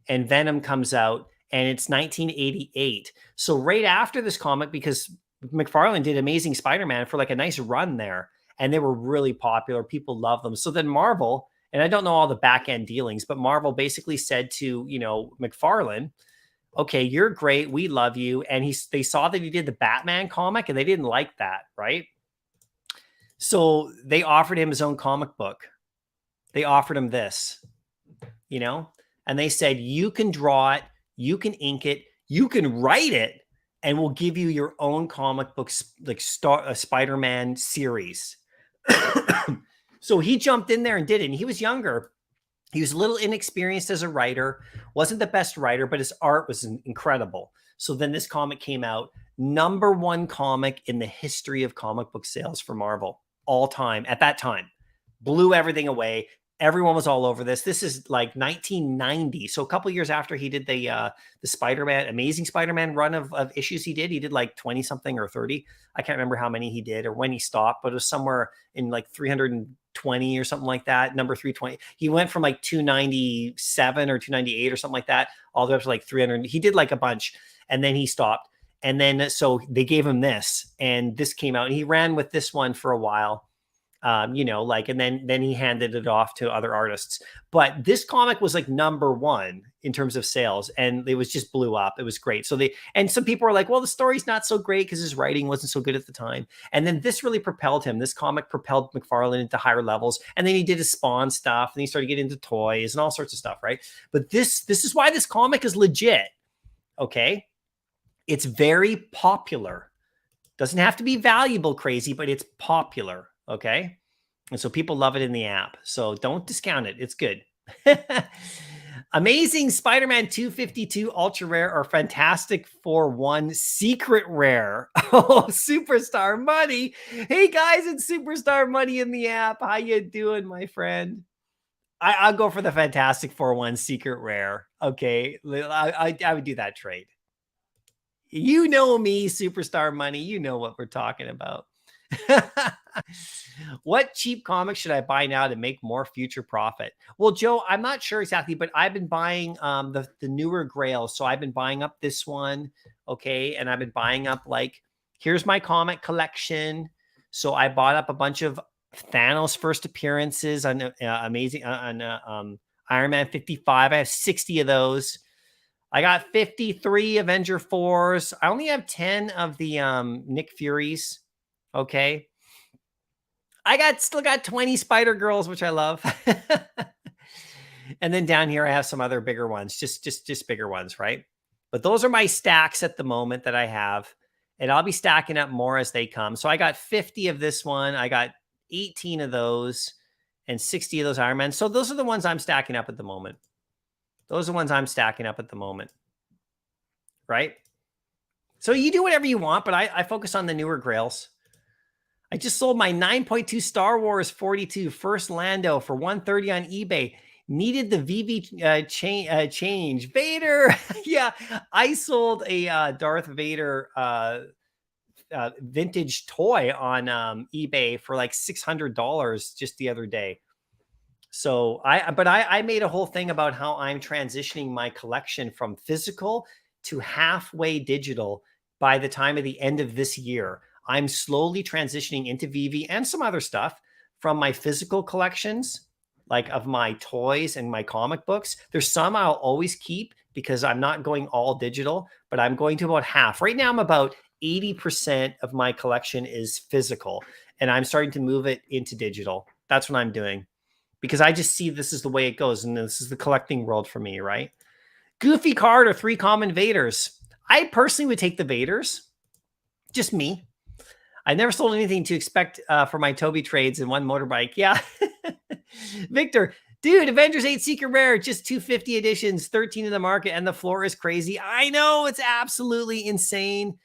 Speaker 1: and Venom comes out, and it's 1988. So right after this comic, because McFarlane did Amazing Spider-Man for like a nice run there, and they were really popular. People love them. So then Marvel. And I don't know all the back end dealings, but Marvel basically said to, you know, McFarlane, okay, you're great. We love you. And they saw that he did the Batman comic and they didn't like that. Right. So they offered him his own comic book. They offered him this, you know, and they said, you can draw it, you can ink it, you can write it, and we'll give you your own comic books, like a Spider-Man series. So he jumped in there and did it. And he was younger. He was a little inexperienced as a writer, wasn't the best writer, but his art was incredible. So then this comic came out, #1 comic in the history of comic book sales for Marvel, all time at that time. Blew everything away. Everyone was all over this. This is like 1990. So a couple years after he did the Spider-Man, Amazing Spider-Man run of issues he did like 20 something or 30. I can't remember how many he did or when he stopped, but it was somewhere in like 320 or something like that. Number 320. He went from like 297 or 298 or something like that, all the way up to like 300. He did like a bunch and then he stopped. And then so they gave him this, and this came out, and he ran with this one for a while. You know, like, and then he handed it off to other artists. But this comic was like #1 in terms of sales, and it was just blew up. It was great. So and some people were like, well, the story's not so great because his writing wasn't so good at the time. And then this really propelled him. This comic propelled McFarlane into higher levels. And then he did his Spawn stuff, and he started getting into toys and all sorts of stuff, right? But this is why this comic is legit. Okay. It's very popular. Doesn't have to be valuable crazy, but it's popular. Okay. And so people love it in the app. So don't discount it. It's good. Amazing Spider-Man 252 Ultra Rare or Fantastic 4-1 Secret Rare. Oh, Superstar Money. Hey guys, it's Superstar Money in the app. How you doing, my friend? I'll go for the Fantastic 4-1 Secret Rare. Okay. I would do that trade. You know me, Superstar Money. You know what we're talking about. What cheap comics should I buy now to make more future profit? Well, Joe, I'm not sure exactly, but I've been buying the newer grails. So I've been buying up this one. Okay. And I've been buying up, like, here's my comic collection. So I bought up a bunch of Thanos first appearances on amazing on Iron Man 55. I have 60 of those. I got 53 Avenger 4s. I only have 10 of the Nick Furies. Okay. I still got 20 Spider Girls, which I love. And then down here, I have some other bigger ones, just bigger ones, right? But those are my stacks at the moment that I have. And I'll be stacking up more as they come. So I got 50 of this one. I got 18 of those and 60 of those Iron Man. So those are the ones I'm stacking up at the moment. Those are the ones I'm stacking up at the moment. Right? So you do whatever you want, but I focus on the newer grails. I just sold my 9.2 Star Wars 42 first Lando for $130 on eBay. Needed the VV change. Vader. Yeah, I sold a Darth Vader vintage toy on eBay for like $600 just the other day. So I made a whole thing about how I'm transitioning my collection from physical to halfway digital by the time of the end of this year. I'm slowly transitioning into VV and some other stuff from my physical collections, like of my toys and my comic books. There's some I'll always keep because I'm not going all digital, but I'm going to about half. Right now, I'm about 80% of my collection is physical, and I'm starting to move it into digital. That's what I'm doing because I just see this is the way it goes, and this is the collecting world for me, right? Goofy card or 3 common Vaders. I personally would take the Vaders. Just me. I never sold anything to expect for my Toby trades in one motorbike. Yeah. Victor, dude, Avengers 8 Secret Rare, just 250 editions, 13 in the market, and the floor is crazy. I know, it's absolutely insane.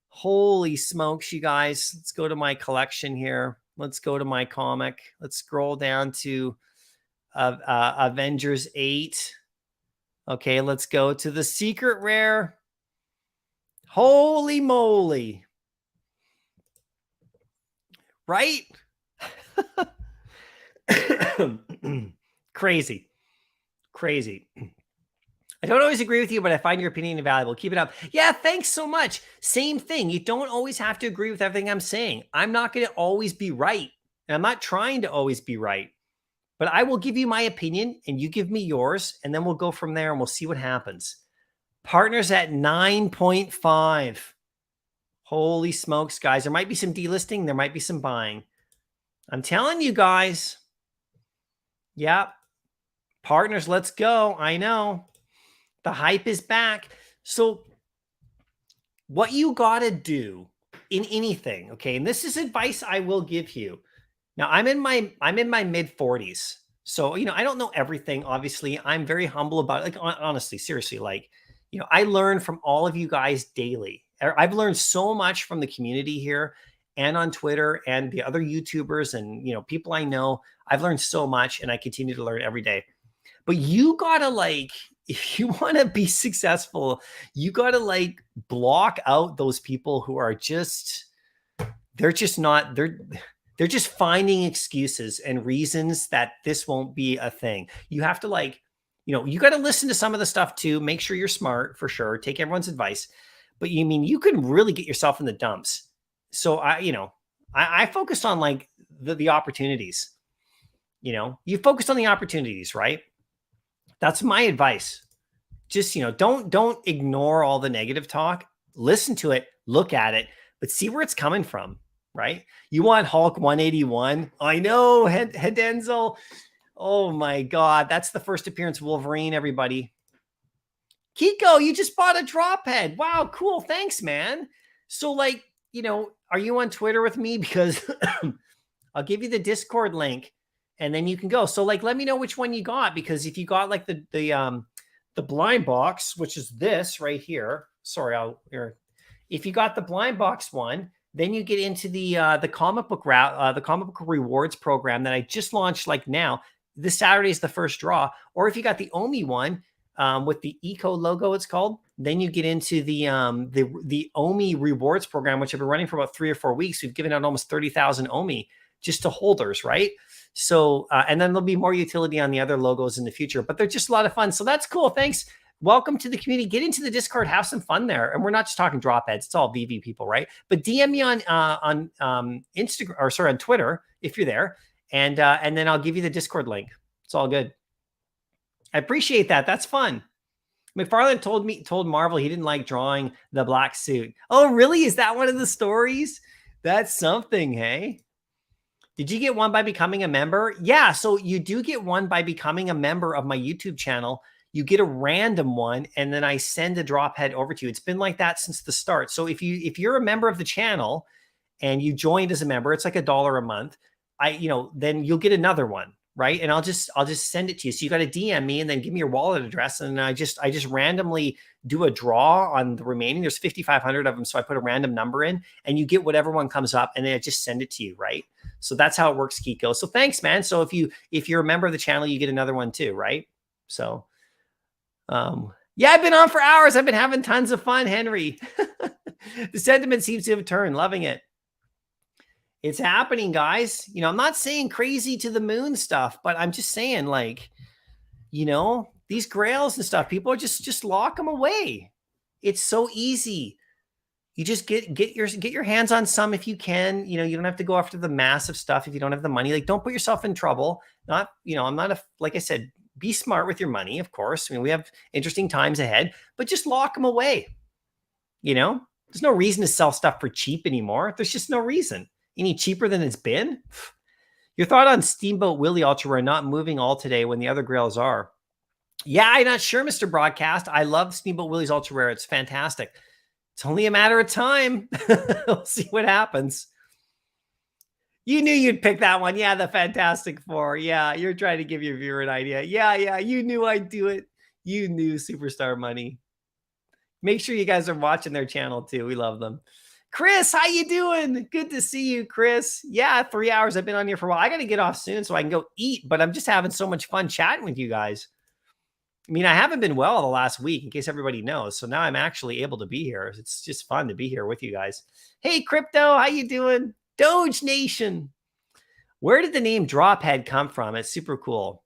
Speaker 1: Holy smokes, you guys. Let's go to my collection here. Let's go to my comic. Let's scroll down to Avengers 8. Okay, let's go to the Secret Rare. Holy moly. Right? Crazy. I don't always agree with you, but I find your opinion invaluable. Keep it up. Yeah, thanks so much. Same thing. You don't always have to agree with everything I'm saying. I'm not going to always be right. And I'm not trying to always be right. But I will give you my opinion and you give me yours. And then we'll go from there and we'll see what happens. Partners at 9.5. Holy smokes, guys. There might be some delisting. There might be some buying. I'm telling you guys. Yeah. Partners, let's go. I know. The hype is back. So what you got to do in anything, okay, and this is advice I will give you. Now, I'm in my mid 40s. So, you know, I don't know everything. Obviously, I'm very humble about it. Like, honestly, seriously, like, you know, I learn from all of you guys daily. I've learned so much from the community here and on Twitter and the other YouTubers and, you know, people I know. I've learned so much and I continue to learn every day. But you got to, like, if you want to be successful, you got to, like, block out those people who are just, they're just finding excuses and reasons that this won't be a thing. You have to, like, you know, you got to listen to some of the stuff too. Make sure you're smart for sure. Take everyone's advice. but you mean you can really get yourself in the dumps. So I focused on like the opportunities. You focused on the opportunities, right? That's my advice. Just, don't ignore all the negative talk. Listen to it, look at it, but see where it's coming from, right? You want Hulk 181? I know, Denzel. Oh my God, that's the first appearance of Wolverine, everybody. Kiko, you just bought a drop head. Wow, cool. Thanks, man. So like, are you on Twitter with me? Because I'll give you the Discord link and then you can go. So like, let me know which one you got, because if you got like the blind box, which is this right here. Sorry, if you got the blind box one, then you get into the comic book route, the comic book rewards program that I just launched like now. This Saturday is the first draw. Or if you got the Omi one with the Eco logo, it's called, then you get into the Omi rewards program, which I've been running for about 3 or 4 weeks. We've given out almost 30,000 Omi just to holders, right? So, and then there'll be more utility on the other logos in the future, but they're just a lot of fun. So that's cool. Thanks. Welcome to the community. Get into the Discord, have some fun there. And we're not just talking drop heads. It's all VV people, right? But DM me on Instagram, or sorry, on Twitter, if you're there. And then I'll give you the Discord link. It's all good. I appreciate that. That's fun. McFarlane told Marvel he didn't like drawing the black suit. Oh, really? Is that one of the stories? That's something, hey? Did you get one by becoming a member? Yeah, so you do get one by becoming a member of my YouTube channel. You get a random one, and then I send a drop head over to you. It's been like that since the start. So if you're a member of the channel and you joined as a member, it's like $1 a month. Then you'll get another one, right? And I'll just send it to you. So you got to DM me and then give me your wallet address, and I just randomly do a draw on the remaining. There's 5,500 of them, so I put a random number in, and you get whatever one comes up, and then I just send it to you, right? So that's how it works, Kiko. So thanks, man. So if you're a member of the channel, you get another one too, right? So, yeah, I've been on for hours. I've been having tons of fun, Henry. The sentiment seems to have turned. Loving it. It's happening, guys. I'm not saying crazy to the moon stuff, but I'm just saying, like, these grails and stuff, people are just lock them away. It's so easy. You just get your hands on some if you can. You don't have to go after the massive stuff if you don't have the money. Like, don't put yourself in trouble. Not, I'm not like I said, be smart with your money, of course. I mean, we have interesting times ahead, but just lock them away. There's no reason to sell stuff for cheap anymore. There's just no reason. Any cheaper than it's been? Your thought on Steamboat Willie Ultra Rare not moving all today when the other grails are? Yeah, I'm not sure, Mr. Broadcast. I love Steamboat Willie's Ultra Rare. It's fantastic. It's only a matter of time. We'll see what happens. You knew you'd pick that one. Yeah, the Fantastic Four. Yeah, you're trying to give your viewer an idea. Yeah, you knew I'd do it. You knew Superstar Money. Make sure you guys are watching their channel too. We love them. Chris, how you doing? Good to see you, Chris. Yeah, 3 hours. I've been on here for a while. I got to get off soon so I can go eat, but I'm just having so much fun chatting with you guys. I mean, I haven't been well the last week, in case everybody knows. So now I'm actually able to be here. It's just fun to be here with you guys. Hey, Crypto, how you doing? Doge Nation. Where did the name Drophead come from? It's super cool.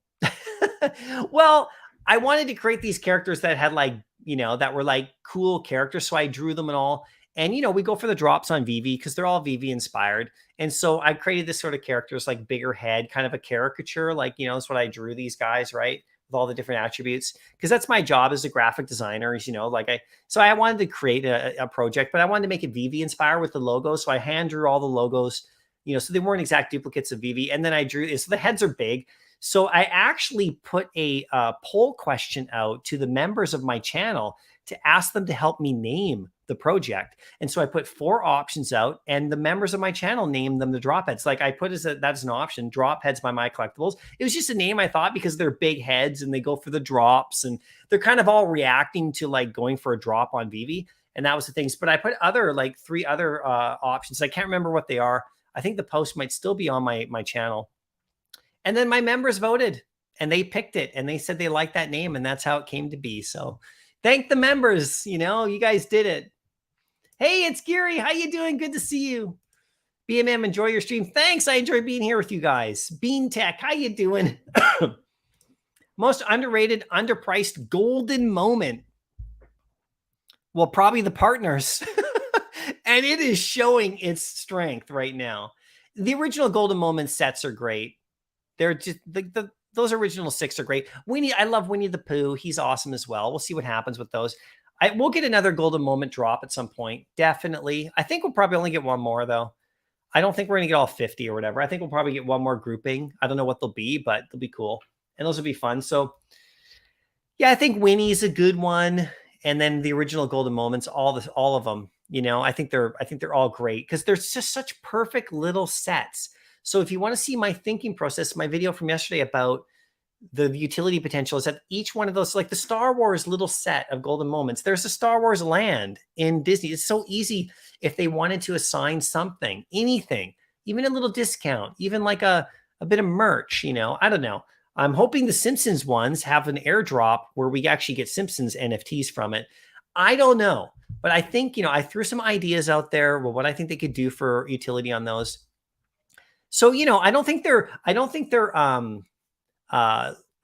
Speaker 1: Well, I wanted to create these characters that had that were like cool characters. So I drew them and all. And, we go for the drops on VV because they're all VV inspired. And so I created this sort of characters, like bigger head, kind of a caricature. Like, that's what I drew these guys, right? With all the different attributes, because that's my job as a graphic designer. So I wanted to create a project, but I wanted to make it VV inspired with the logo. So I hand drew all the logos, so they weren't exact duplicates of VV. And then I drew, so the heads are big. So I actually put a poll question out to the members of my channel to ask them to help me name the project. And so I put 4 options out, and the members of my channel named them the drop heads. Like I put that's an option, drop heads by Mycollectables. It was just a name I thought because they're big heads and they go for the drops and they're kind of all reacting to like going for a drop on VV. And that was the things. But I put 3 other options. I can't remember what they are. I think the post might still be on my channel. And then my members voted and they picked it and they said they liked that name, and that's how it came to be. So thank the members. You guys did it. Hey, it's Gary. How you doing? Good to see you. BMM, enjoy your stream. Thanks. I enjoy being here with you guys. Bean Tech, how you doing? Most underrated, underpriced golden moment. Well, probably the partners. And it is showing its strength right now. The original Golden Moment sets are great. They're just those original 6 are great. I love Winnie the Pooh. He's awesome as well. We'll see what happens with those. We'll get another Golden Moment drop at some point. Definitely. I think we'll probably only get one more though. I don't think we're going to get all 50 or whatever. I think we'll probably get one more grouping. I don't know what they'll be, but they'll be cool. And those will be fun. So yeah, I think Winnie's a good one. And then the original Golden Moments, all of them, I think they're all great because they're just such perfect little sets. So if you want to see my thinking process, my video from yesterday about the utility potential is that each one of those, like the Star Wars little set of Golden Moments, there's a Star Wars land in Disney. It's so easy if they wanted to assign something, anything, even a little discount, even like a bit of merch, I don't know. I'm hoping the Simpsons ones have an airdrop where we actually get Simpsons NFTs from it. I don't know, but I think, I threw some ideas out there. Well, what I think they could do for utility on those. So, I don't think they're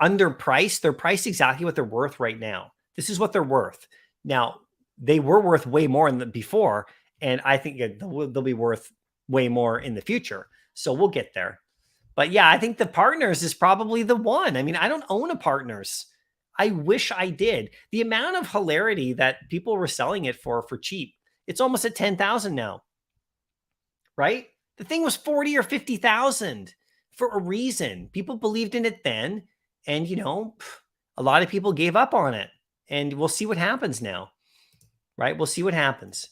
Speaker 1: underpriced. They're priced exactly what they're worth right now. This is what they're worth. Now, they were worth way more than before, and I think they'll be worth way more in the future. So we'll get there. But yeah, I think the Partners is probably the one. I mean, I don't own a Partners. I wish I did. The amount of hilarity that people were selling it for cheap. It's almost at 10,000 now. Right? The thing was 40 or 50,000 for a reason. People believed in it then, and a lot of people gave up on it. And we'll see what happens now. Right? We'll see what happens.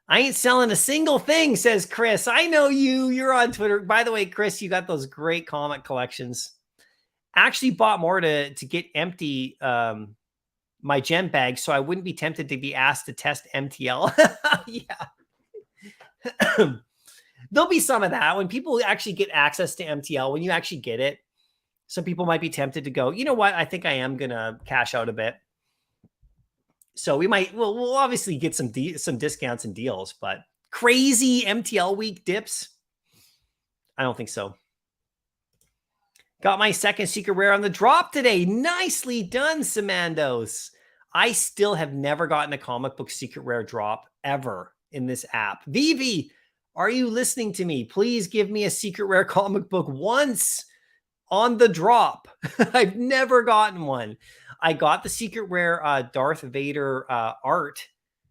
Speaker 1: I ain't selling a single thing, says Chris. I know you. You're on Twitter. By the way, Chris, you got those great comic collections. Actually bought more to get empty my gem bag so I wouldn't be tempted to be asked to test MTL. Yeah. There'll be some of that when people actually get access to MTL, when you actually get it. Some people might be tempted to go, you know what? I think I am going to cash out a bit. So we'll obviously get some discounts and deals, but crazy MTL week dips. I don't think so. Got my second secret rare on the drop today. Nicely done, Samandos. I still have never gotten a comic book secret rare drop ever in this app. Vivi, are you listening to me? Please give me a secret rare comic book once on the drop. I've never gotten one. I got the secret rare Darth Vader art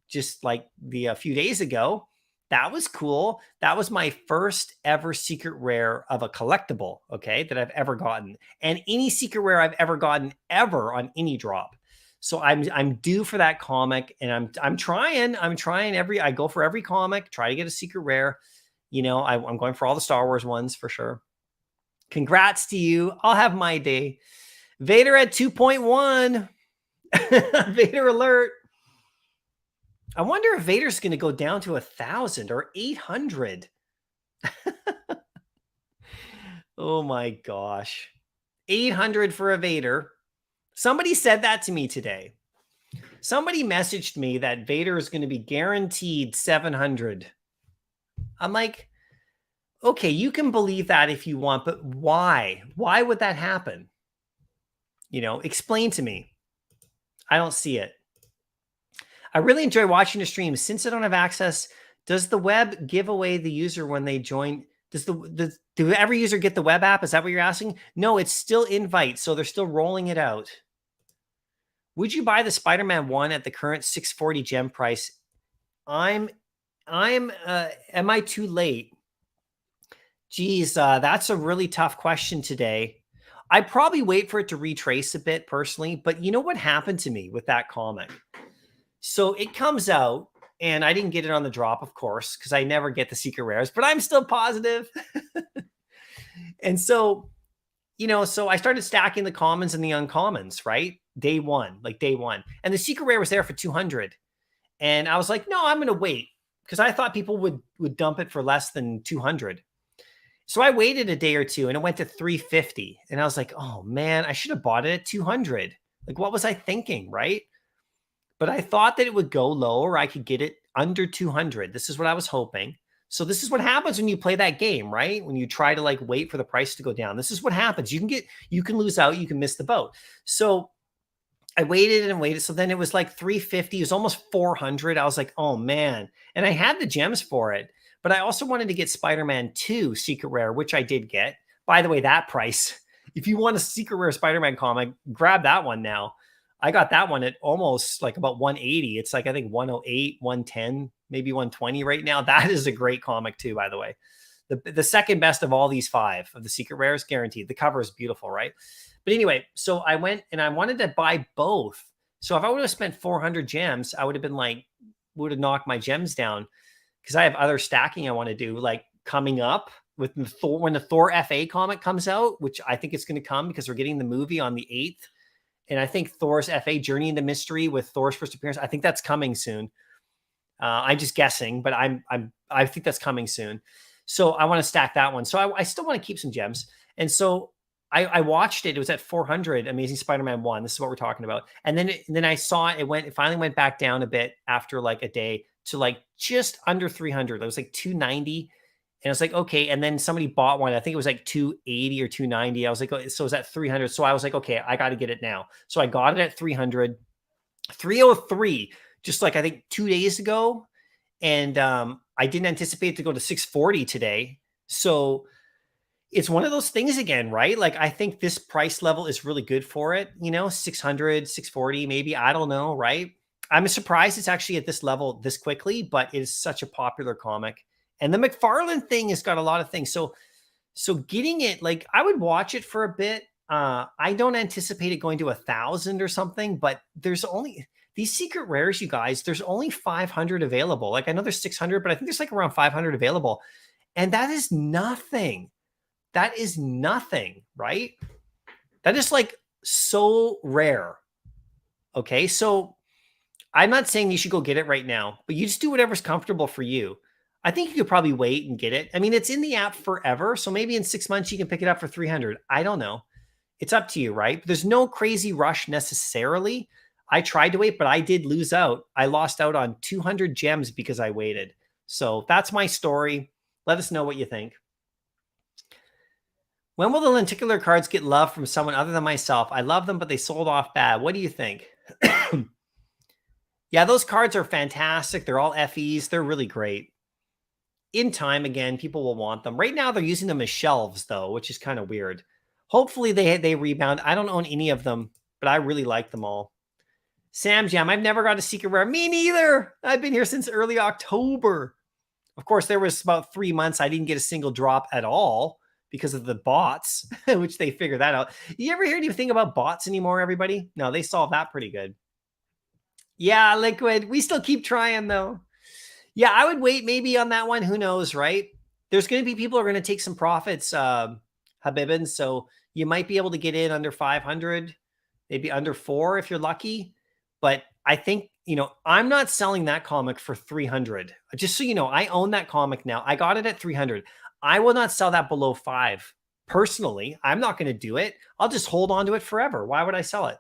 Speaker 1: just like a few days ago. That was cool. That was my first ever secret rare of a collectible, okay, that I've ever gotten. And any secret rare I've ever gotten ever on any drop. So I'm due for that comic, and I'm trying I go for every comic, try to get a secret rare. I'm going for all the Star Wars ones for sure. Congrats to you. I'll have my day. Vader at 2.1. Vader alert. I wonder if Vader's going to go down to 1,000 or 800. Oh my gosh. 800 for a Vader. Somebody said that to me today. Somebody messaged me that Vader is going to be guaranteed 700. I'm like, okay, you can believe that if you want, but why? Why would that happen? Explain to me. I don't see it. I really enjoy watching the stream. Since I don't have access, does the web give away the user when they join? Do every user get the web app? Is that what you're asking? No, it's still invite, so they're still rolling it out. Would you buy the Spider-Man 1 at the current 640 gem price? Am I too late? Geez, that's a really tough question today. I'd probably wait for it to retrace a bit personally, but you know what happened to me with that comic? So it comes out, and I didn't get it on the drop, of course, because I never get the secret rares, but I'm still positive. And so, so I started stacking the commons and the uncommons, right? Day one. And the secret rare was there for 200. And I was like, no, I'm going to wait, because I thought people would dump it for less than 200. So I waited a day or two, and it went to 350. And I was like, oh man, I should have bought it at 200. Like, what was I thinking, right? But I thought that it would go lower. I could get it under 200. This is what I was hoping. So this is what happens when you play that game, right? When you try to wait for the price to go down. This is what happens. You can lose out. You can miss the boat. So I waited and waited. So then it was like 350. It was almost 400. I was like, oh man. And I had the gems for it, but I also wanted to get Spider-Man 2 Secret Rare, which I did get. By the way, that price, if you want a Secret Rare Spider-Man comic, grab that one now. I got that one at almost like about 180. It's like, I think 108, 110, maybe 120 right now. That is a great comic too, by the way. The second best of all these 5 of the Secret Rares, guaranteed. The cover is beautiful, right? But anyway, so I went and I wanted to buy both. So if I would have spent 400 gems, I would have been like, would have knocked my gems down, because I have other stacking I want to do, like coming up with the Thor, when the Thor FA comic comes out, which I think it's going to come because we're getting the movie on the 8th. And I think Thor's FA Journey into Mystery with Thor's first appearance, I think that's coming soon. I'm just guessing, but I think that's coming soon. So I want to stack that one. So I still want to keep some gems. And so I watched it. It was at 400, Amazing Spider-Man 1. This is what we're talking about. And then I saw it finally went back down a bit after like a day to like just under 300. It was like 290. And I was like, okay. And then somebody bought one. I think it was like 280 or 290. I was like, oh, so it was at 300. So I was like, okay, I got to get it now. So I got it at 300, 303, just like I think 2 days ago. And I didn't anticipate it to go to 640 today. So it's one of those things again, right? Like, I think this price level is really good for it. 600, 640, maybe, I don't know. Right. I'm surprised it's actually at this level this quickly, but it is such a popular comic. And the McFarlane thing has got a lot of things. So getting it, like, I would watch it for a bit. I don't anticipate it going to 1,000 or something, but there's only these Secret Rares, you guys, there's only 500 available. Like, I know there's 600, but I think there's like around 500 available. And that is nothing. That is nothing, right? That is like so rare. Okay. So I'm not saying you should go get it right now, but you just do whatever's comfortable for you. I think you could probably wait and get it. I mean, it's in the app forever. So maybe in 6 months you can pick it up for 300. I don't know. It's up to you, right? But there's no crazy rush necessarily. I tried to wait, but I did lose out. I lost out on 200 gems because I waited. So that's my story. Let us know what you think. When will the lenticular cards get love from someone other than myself? I love them, but they sold off bad. What do you think? Yeah, those cards are fantastic. They're all FEs. They're really great. In time, again, people will want them. Right now, they're using them as shelves, though, which is kind of weird. Hopefully, they rebound. I don't own any of them, but I really like them all. Sam Jam, I've never got a Secret Rare. Me neither. I've been here since early October. Of course, there was about 3 months I didn't get a single drop at all because of the bots, which they figured that out. You ever hear anything about bots anymore, everybody? No, they solved that pretty good. Yeah, Liquid. We still keep trying, though. Yeah, I would wait maybe on that one. Who knows, right? There's going to be people who are going to take some profits, Habibin. So you might be able to get in under 500, maybe under 4 if you're lucky. But I think, I'm not selling that comic for 300. Just so you know, I own that comic now. I got it at 300. I will not sell that below 5. Personally, I'm not going to do it. I'll just hold on to it forever. Why would I sell it?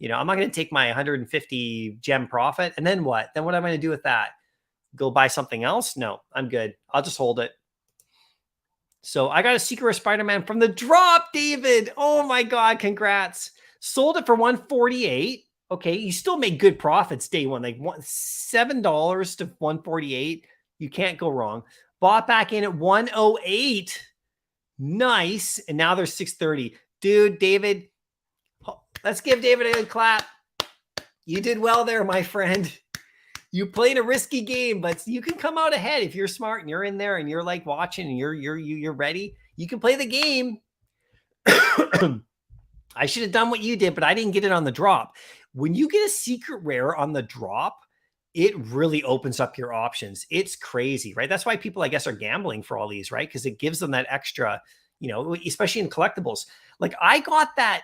Speaker 1: I'm not going to take my 150 gem profit. And then what? Then what am I going to do with that? Go buy something else? No, I'm good. I'll just hold it. So I got a Secret Rare Spider-Man from the drop, David. Oh my God. Congrats. Sold it for 148. Okay. You still made good profits day one, like $7 to 148. You can't go wrong. Bought back in at 108. Nice. And now there's 630. Dude, David, let's give David a good clap. You did well there, my friend. You played a risky game, but you can come out ahead if you're smart and you're in there and you're like watching and you're ready. You can play the game. I should have done what you did, but I didn't get it on the drop. When you get a Secret Rare on the drop, it really opens up your options. It's crazy, right? That's why people, I guess, are gambling for all these, right? Because it gives them that extra, especially in collectibles. Like I got that,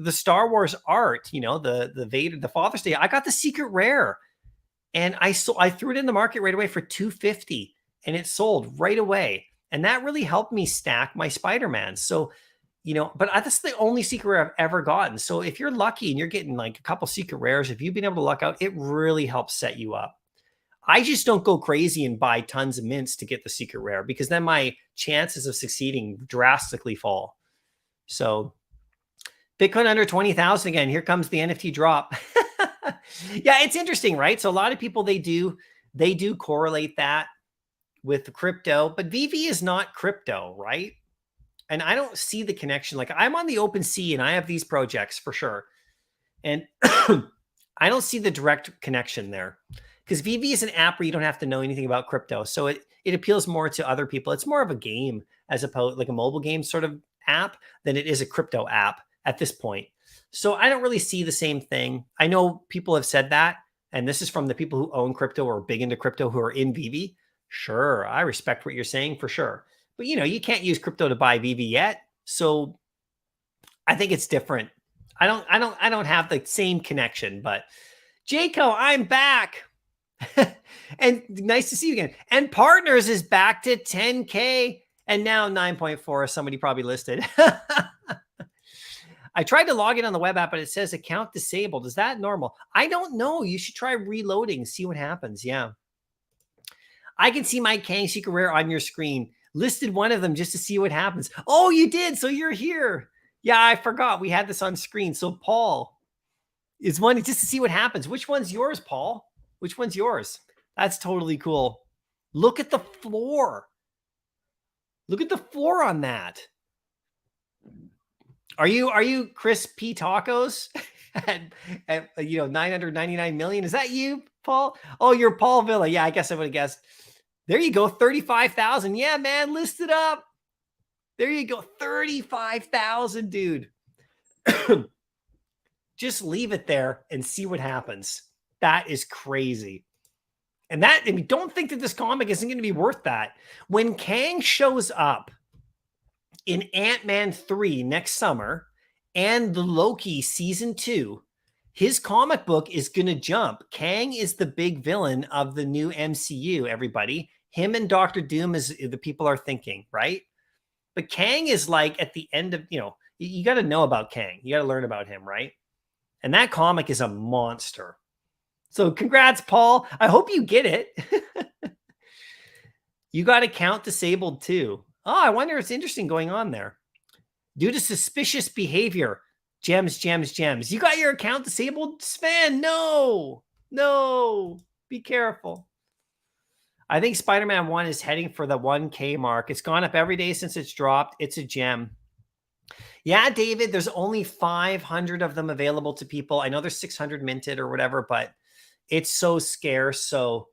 Speaker 1: the Star Wars art, the Vader, the Father's Day. I got the Secret Rare, and I threw it in the market right away for $250, and it sold right away. And that really helped me stack my Spider-Man. So, but that's the only Secret Rare I've ever gotten. So if you're lucky and you're getting like a couple Secret Rares, if you've been able to luck out, it really helps set you up. I just don't go crazy and buy tons of mints to get the Secret Rare, because then my chances of succeeding drastically fall. So Bitcoin under 20,000 again. Here comes the NFT drop. Yeah, it's interesting, right? So a lot of people, they do correlate that with the crypto, but VV is not crypto, right? And I don't see the connection. Like, I'm on the OpenSea and I have these projects for sure. And I don't see the direct connection there, because VV is an app where you don't have to know anything about crypto. So it appeals more to other people. It's more of a game, as opposed like a mobile game sort of app, than it is a crypto app at this point. So I don't really see the same thing. I know people have said that, and this is from the people who own crypto or are big into crypto who are in VV. Sure, I respect what you're saying for sure. But you can't use crypto to buy VV yet. So I think it's different. I don't have the same connection, but Jayco, I'm back. And nice to see you again. And Partners is back to 10K and now 9.4. Somebody probably listed. I tried to log in on the web app, but it says account disabled. Is that normal? I don't know. You should try reloading, see what happens. Yeah. I can see my Kang Secret Rare on your screen. Listed one of them just to see what happens. Oh, you did. So you're here. Yeah, I forgot. We had this on screen. So Paul is one just to see what happens. Which one's yours, Paul? Which one's yours? That's totally cool. Look at the floor. Look at the floor on that. Are you Chris P Tacos at 999 million? Is that you, Paul? Oh, you're Paul Villa. Yeah, I guess I would have guessed. There you go, 35,000. Yeah, man, list it up. There you go, 35,000, dude. Just leave it there and see what happens. That is crazy. And don't think that this comic isn't going to be worth that. When Kang shows up in Ant-Man 3 next summer and the Loki season 2, his comic book is going to jump. Kang is the big villain of the new MCU, everybody. Him and Doctor Doom is the people are thinking, right? But Kang is like at the end of, you got to know about Kang. You got to learn about him, right? And that comic is a monster. So congrats, Paul. I hope you get it. You got account disabled too. Oh, I wonder what's interesting going on there. Due to suspicious behavior. Gems. You got your account disabled, Sven? No. Be careful. I think Spider-Man 1 is heading for the 1K mark. It's gone up every day since it's dropped. It's a gem. Yeah, David, there's only 500 of them available to people. I know there's 600 minted or whatever, but it's so scarce. So,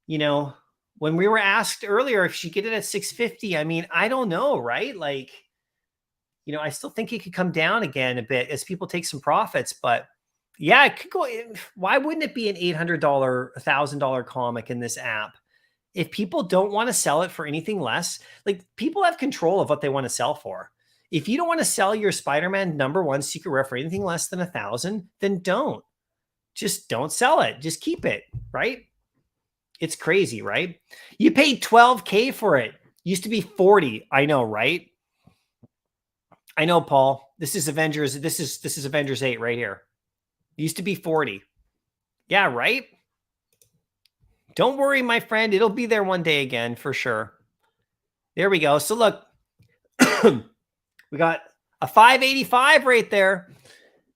Speaker 1: when we were asked earlier if she get it at 650, I mean, I don't know, right? Like, I still think it could come down again a bit as people take some profits, but yeah, it could go. Why wouldn't it be an $800, $1,000 comic in this app? If people don't want to sell it for anything less, like people have control of what they want to sell for. If you don't want to sell your Spider-Man #1 secret rare for anything less than 1,000, then don't. Just don't sell it. Just keep it, right? It's crazy, right? You paid 12K for it. Used to be 40. I know, right? I know, Paul. This is Avengers. This is Avengers 8 right here. Used to be 40. Yeah, right? Don't worry, my friend. It'll be there one day again for sure. There we go. So look, we got a 585 right there.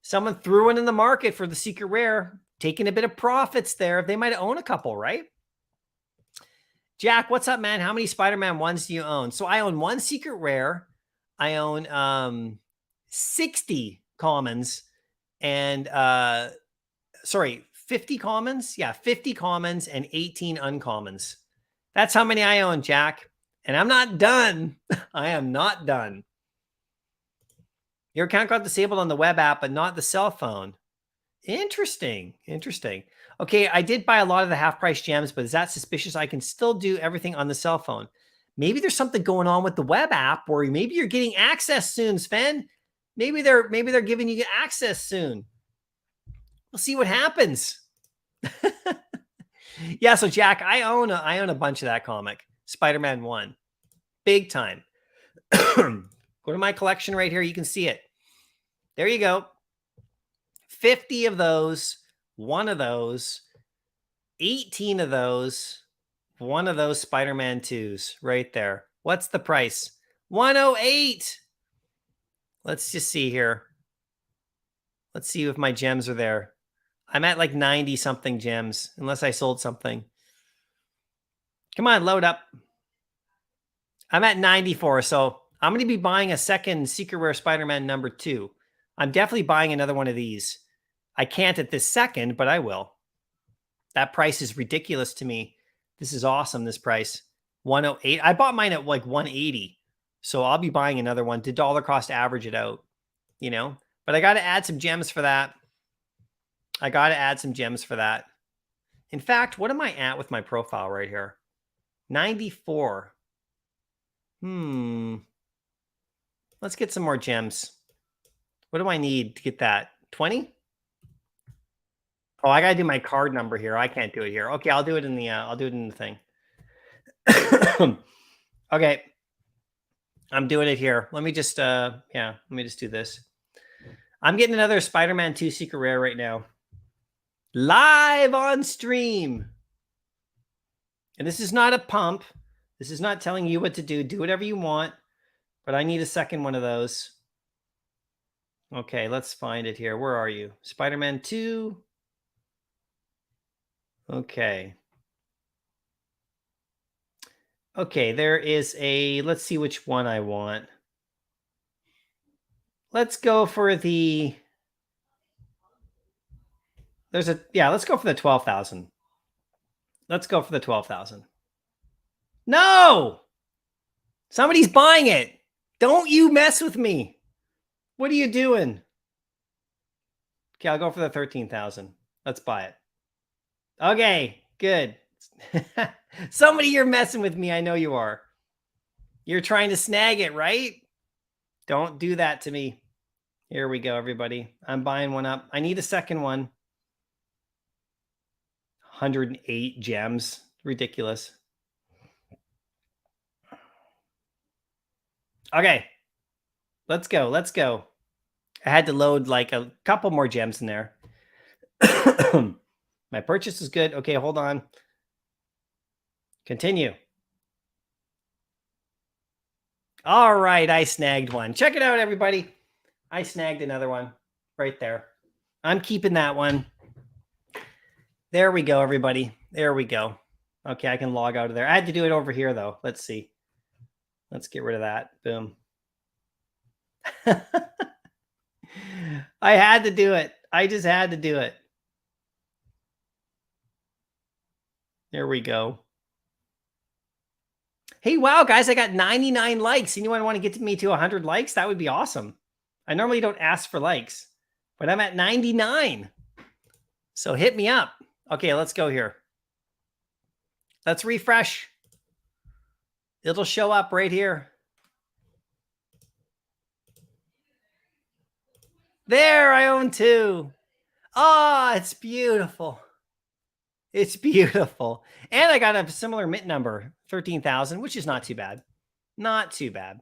Speaker 1: Someone threw it in the market for the secret rare, taking a bit of profits there. They might own a couple, right? Jack, what's up, man? How many Spider-Man 1s do you own? So I own 1 secret rare. I own 60 commons and 50 commons. Yeah, 50 commons and 18 uncommons. That's how many I own, Jack. And I'm not done. I am not done. Your account got disabled on the web app, but not the cell phone. Interesting. Okay, I did buy a lot of the half-price gems, but is that suspicious? I can still do everything on the cell phone. Maybe there's something going on with the web app where maybe you're getting access soon, Sven. Maybe they're giving you access soon. We'll see what happens. Yeah, so Jack, I own a bunch of that comic, Spider-Man 1. Big time. Go to my collection right here. You can see it. There you go. 50 of those, 1 of those, 18 of those, 1 of those Spider-Man 2s right there. What's the price? 108. Let's just see here. Let's see if my gems are there. I'm at like 90 something gems, unless I sold something. Come on, load up. I'm at 94, so I'm going to be buying a second Secret Rare Spider-Man number 2. I'm definitely buying another one of these. I can't at this second, but I will. That price is ridiculous to me. This is awesome, this price. 108. I bought mine at like 180. So I'll be buying another one to dollar cost average it out, you know? But I got to add some gems for that. I got to add some gems for that. In fact, what am I at with my profile right here? 94. Let's get some more gems. What do I need to get that? 20? Oh, I gotta do my card number here. I can't do it here. Okay, I'll do it in the thing. Okay. I'm doing it here. Let me just let me just do this. I'm getting another Spider-Man 2 Secret Rare right now. Live on stream. And this is not a pump. This is not telling you what to do. Do whatever you want. But I need a second one of those. Okay, let's find it here. Where are you? Spider-Man 2. Okay. Okay, there is a, let's see which one I want. Let's go for the, let's go for the 12,000. Let's go for the 12,000. No! Somebody's buying it. Don't you mess with me. What are you doing? Okay, I'll go for the 13,000. Let's buy it. Okay, good. Somebody, you're messing with me. I know you are. You're trying to snag it, right? Don't do that to me. Here we go, everybody. I'm buying one up. I need a second one. 108 gems. Ridiculous. Okay. Let's go. Let's go. I had to load like a couple more gems in there. My purchase is good. Okay, hold on. Continue. All right, I snagged one. Check it out, everybody. I snagged another one right there. I'm keeping that one. There we go, everybody. There we go. Okay, I can log out of there. I had to do it over here, though. Let's see. Let's get rid of that. Boom. I had to do it. I just had to do it. There we go. Hey, wow, guys, I got 99 likes. Anyone want to get me to 100 likes? That would be awesome. I normally don't ask for likes, but I'm at 99. So hit me up. Okay, let's go here. Let's refresh. It'll show up right here. There, I own 2. Oh, it's beautiful. It's beautiful. And I got a similar mint number, 13,000, which is not too bad. Not too bad.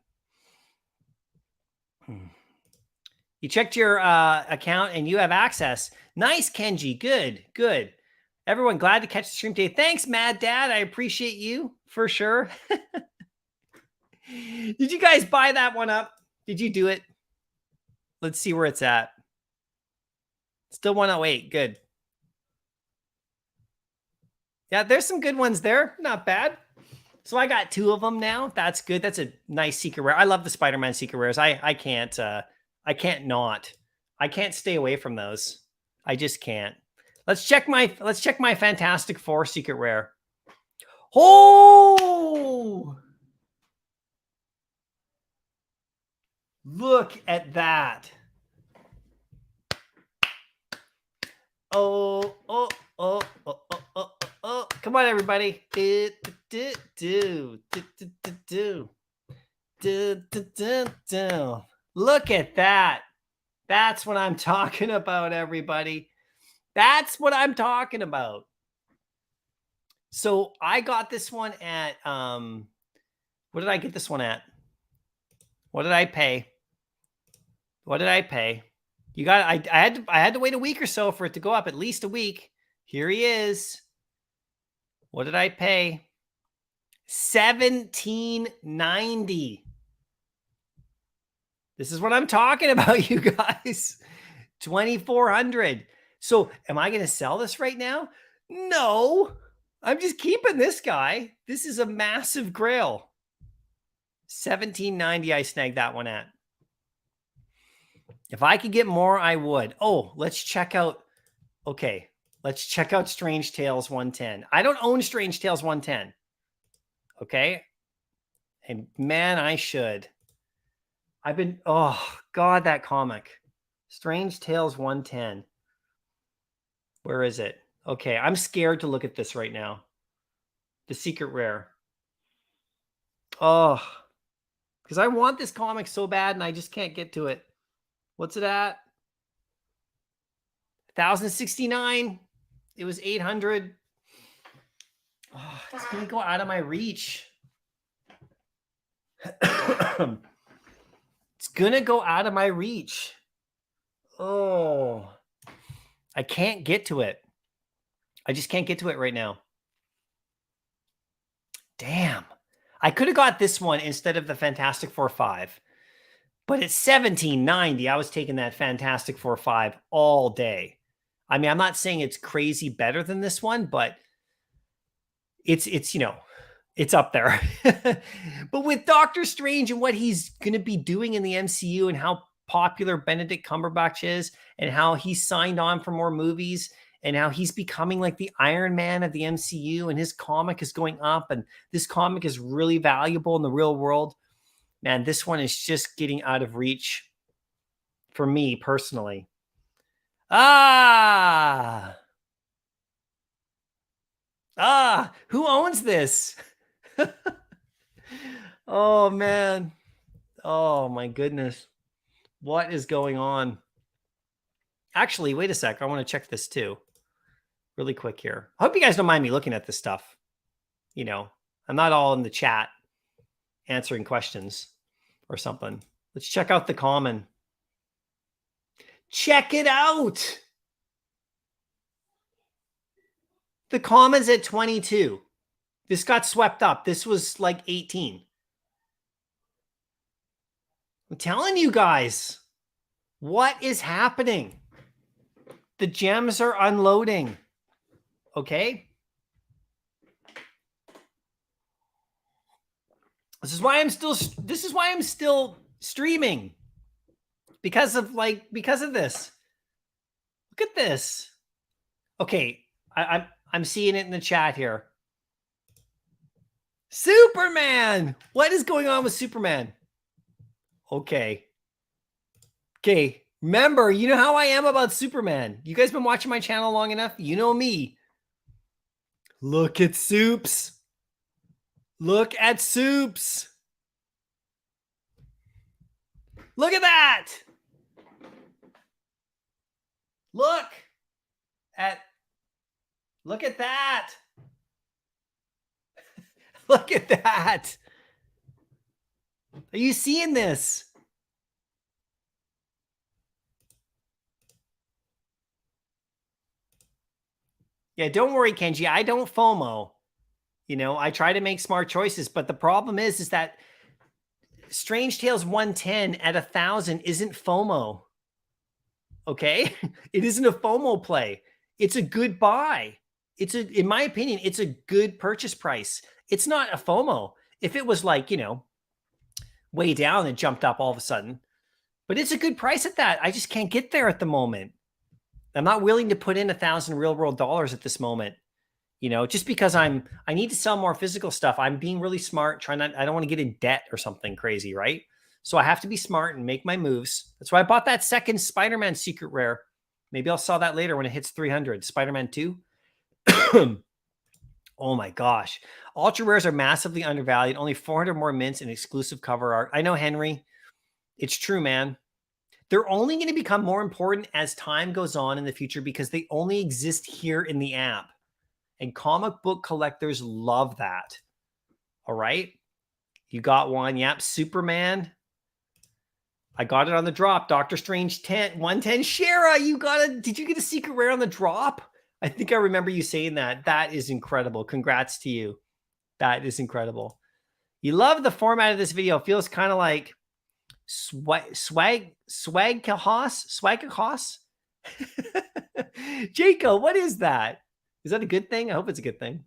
Speaker 1: You checked your account and you have access. Nice, Kenji. Good, good. Everyone, glad to catch the stream today. Thanks, Mad Dad. I appreciate you for sure. Did you guys buy that one up? Did you do it? Let's see where it's at. Still 108. Good. Yeah, there's some good ones there. Not bad. So I got 2 of them now. That's good. That's a nice secret rare. I love the Spider-Man secret rares. I can't not. I can't stay away from those. I just can't. Let's check my Fantastic Four secret rare. Oh! Look at that. Oh, oh, oh, oh, oh, oh, oh. Come on, everybody. Look at that. That's what I'm talking about, everybody. That's what I'm talking about. So I got this one at, what did I get this one at? What did I pay? What did I pay? You got, I had to wait a week or so for it to go up, at least a week. Here he is. What did I pay? $17.90. This is what I'm talking about, you guys. 2,400. So am I going to sell this right now? No, I'm just keeping this guy. This is a massive grail. 1790 I snagged that one at. If I could get more, I would. Oh, let's check out. Okay, let's check out Strange Tales 110. I don't own Strange Tales 110. Okay. And man, I should. I've been, oh God, that comic. Strange Tales 110. Where is it? Okay, I'm scared to look at this right now. The secret rare. Oh, because I want this comic so bad and I just can't get to it. What's it at? 1,069. It was 800. Oh, it's going to go out of my reach. It's going to go out of my reach. Oh, I can't get to it. I just can't get to it right now. Damn. I could have got this one instead of the Fantastic Four 5. But it's 1790. I was taking that Fantastic Four 5 all day. I mean, I'm not saying it's crazy better than this one, but it's you know, it's up there. But with Doctor Strange and what he's going to be doing in the MCU and how popular Benedict Cumberbatch is and how he's signed on for more movies and how he's becoming like the Iron Man of the MCU and his comic is going up and this comic is really valuable in the real world. Man, this one is just getting out of reach for me personally. Who owns this? Oh, man. Oh, my goodness. What is going on? Actually, wait a sec. I want to check this too. Really quick here. I hope you guys don't mind me looking at this stuff. You know, I'm not all in the chat answering questions or something. Let's check out the common. Check it out. The common's at 22. This got swept up. This was like 18. I'm telling you guys, what is happening? The gems are unloading. Okay. This is why I'm still streaming. Because of this. Look at this. Okay, I'm seeing it in the chat here. Superman. What is going on with Superman? Okay. Remember, you know how I am about Superman. You guys been watching my channel long enough? You know me. Look at Soups. Look at Soups. Look at that. Look at that. Look at that. Are you seeing this? Yeah, don't worry, Kenji. I don't FOMO. You know, I try to make smart choices, but the problem is that Strange Tales 110 at 1,000 isn't FOMO. Okay? It isn't a FOMO play. It's a good buy. In my opinion, it's a good purchase price. It's not a FOMO. If it was like, you know, way down and jumped up all of a sudden, but it's a good price at that. I just can't get there at the moment. I'm not willing to put in 1,000 real world dollars at this moment. You know, just because I need to sell more physical stuff. I'm being really smart, I don't want to get in debt or something crazy, right? So I have to be smart and make my moves. That's why I bought that second Spider-Man secret rare. Maybe I'll sell that later when it hits 300. Spider-Man 2. Oh my gosh. Ultra rares are massively undervalued. Only 400 more mints and exclusive cover art. I know, Henry. It's true, man. They're only going to become more important as time goes on in the future because they only exist here in the app. And comic book collectors love that. All right. You got one. Yep. Superman. I got it on the drop. Doctor Strange 110. Shara, did you get a secret rare on the drop? I think I remember you saying that. That is incredible. Congrats to you. That is incredible. You love the format of this video. It feels kind of like swag hoss. Jaco, what is that? Is that a good thing? I hope it's a good thing.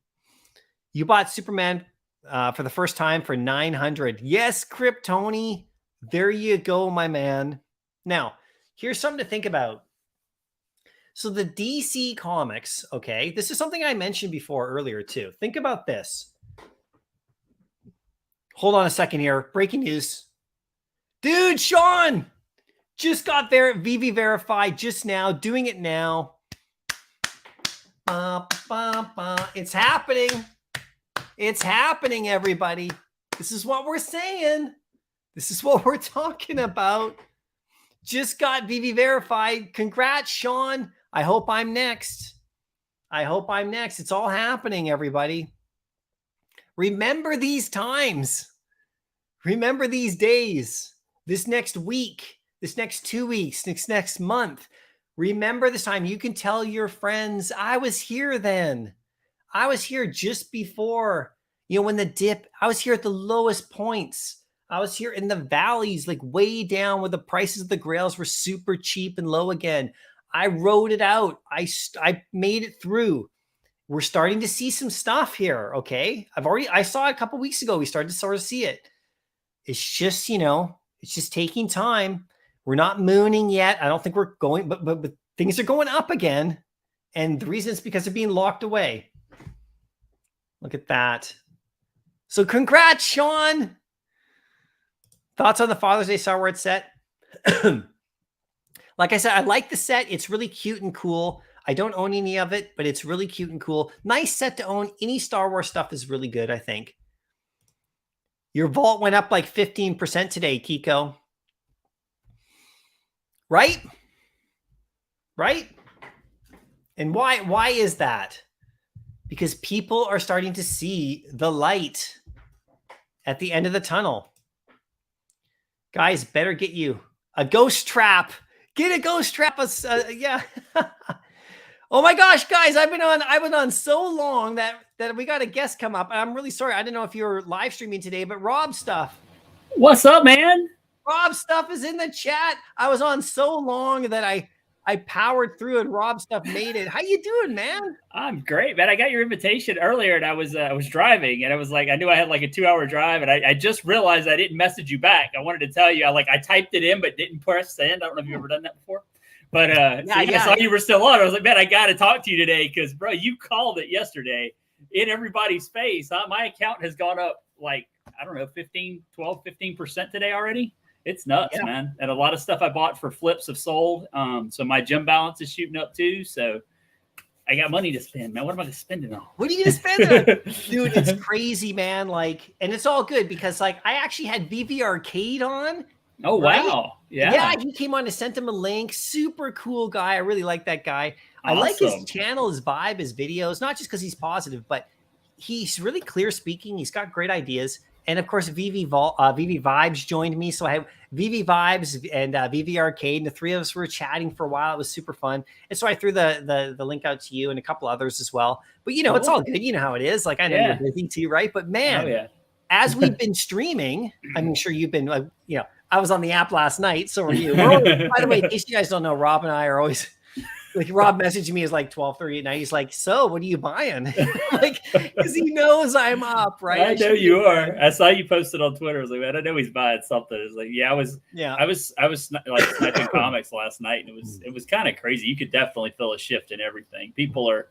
Speaker 1: You bought Superman for the first time for 900. Yes, Kryptoni. There you go, my man. Now, here's something to think about. So the DC Comics, okay, this is something I mentioned before earlier too. Think about this. Hold on a second here. Breaking news. Dude, Sean just got there at VV verified just now, doing it now. It's happening. It's happening, everybody. This is what we're saying. This is what we're talking about. Just got VV verified. Congrats, Sean. I hope I'm next. I hope I'm next. It's all happening, everybody. Remember these times. Remember these days. This next week, this next 2 weeks, this next month. Remember this time. You can tell your friends, I was here then. I was here just before, when the dip, I was here at the lowest points. I was here in the valleys, like way down where the prices of the grails were super cheap and low again. I rode it out. I made it through. We're starting to see some stuff here. Okay. I saw it a couple weeks ago. We started to sort of see it. It's just, it's just taking time. We're not mooning yet. I don't think we're going, but things are going up again. And the reason is because they're being locked away. Look at that. So congrats, Sean. Thoughts on the Father's Day Star Wars set? Like I said, I like the set. It's really cute and cool. I don't own any of it, but it's really cute and cool. Nice set to own. Any Star Wars stuff is really good, I think. Your vault went up like 15% today, Kiko. Right? Right? And why is that? Because people are starting to see the light at the end of the tunnel. Guys, better get you a ghost trap. Get a ghost trap. Yeah. Oh my gosh, guys, I've been on so long that we got a guest come up. I'm really sorry. I didn't know if you were live streaming today, but Rob Stuff.
Speaker 4: What's up, man?
Speaker 1: Rob Stuff is in the chat. I was on so long that I powered through and Rob Stuff made it. How you doing, man?
Speaker 4: I'm great, man. I got your invitation earlier and I was driving and I was like, I knew I had like a 2-hour drive and I just realized I didn't message you back. I wanted to tell you, I typed it in, but didn't press send. I don't know if you've ever done that before, but I saw you were still on. I was like, man, I got to talk to you today. Cause bro, you called it yesterday in everybody's face. My account has gone up like, I don't know, 15% today already. It's nuts, man. And a lot of stuff I bought for flips have sold. So my gym balance is shooting up too. So I got money to spend, man. What am I going to spend it on?
Speaker 1: What are you going to spend it on? Dude, it's crazy, man. And it's all good because I actually had VV Arcade on.
Speaker 4: Oh, right? Wow. Yeah.
Speaker 1: Yeah, he came on to send him a link. Super cool guy. I really like that guy. Awesome. I like his channel, his vibe, his videos, not just because he's positive, but he's really clear speaking. He's got great ideas. And of course, VV Vibes joined me. So I have VV Vibes and VV Arcade, and the three of us were chatting for a while. It was super fun. And so I threw the link out to you and a couple others as well. But it's all good. You know how it is. I know you're busy too, right? But man, as we've been streaming, I'm sure you've been I was on the app last night. So were you. By the way, in case you guys don't know, Rob and I are always like, Rob messaged me is like 12:30 at night. He's like, so what are you buying? Because he knows I'm up, right?
Speaker 4: I know you are. I saw you posted on Twitter. I was like, man, I know he's buying something. It's like, I was like sniping comics last night, and it was kind of crazy. You could definitely feel a shift in everything. People are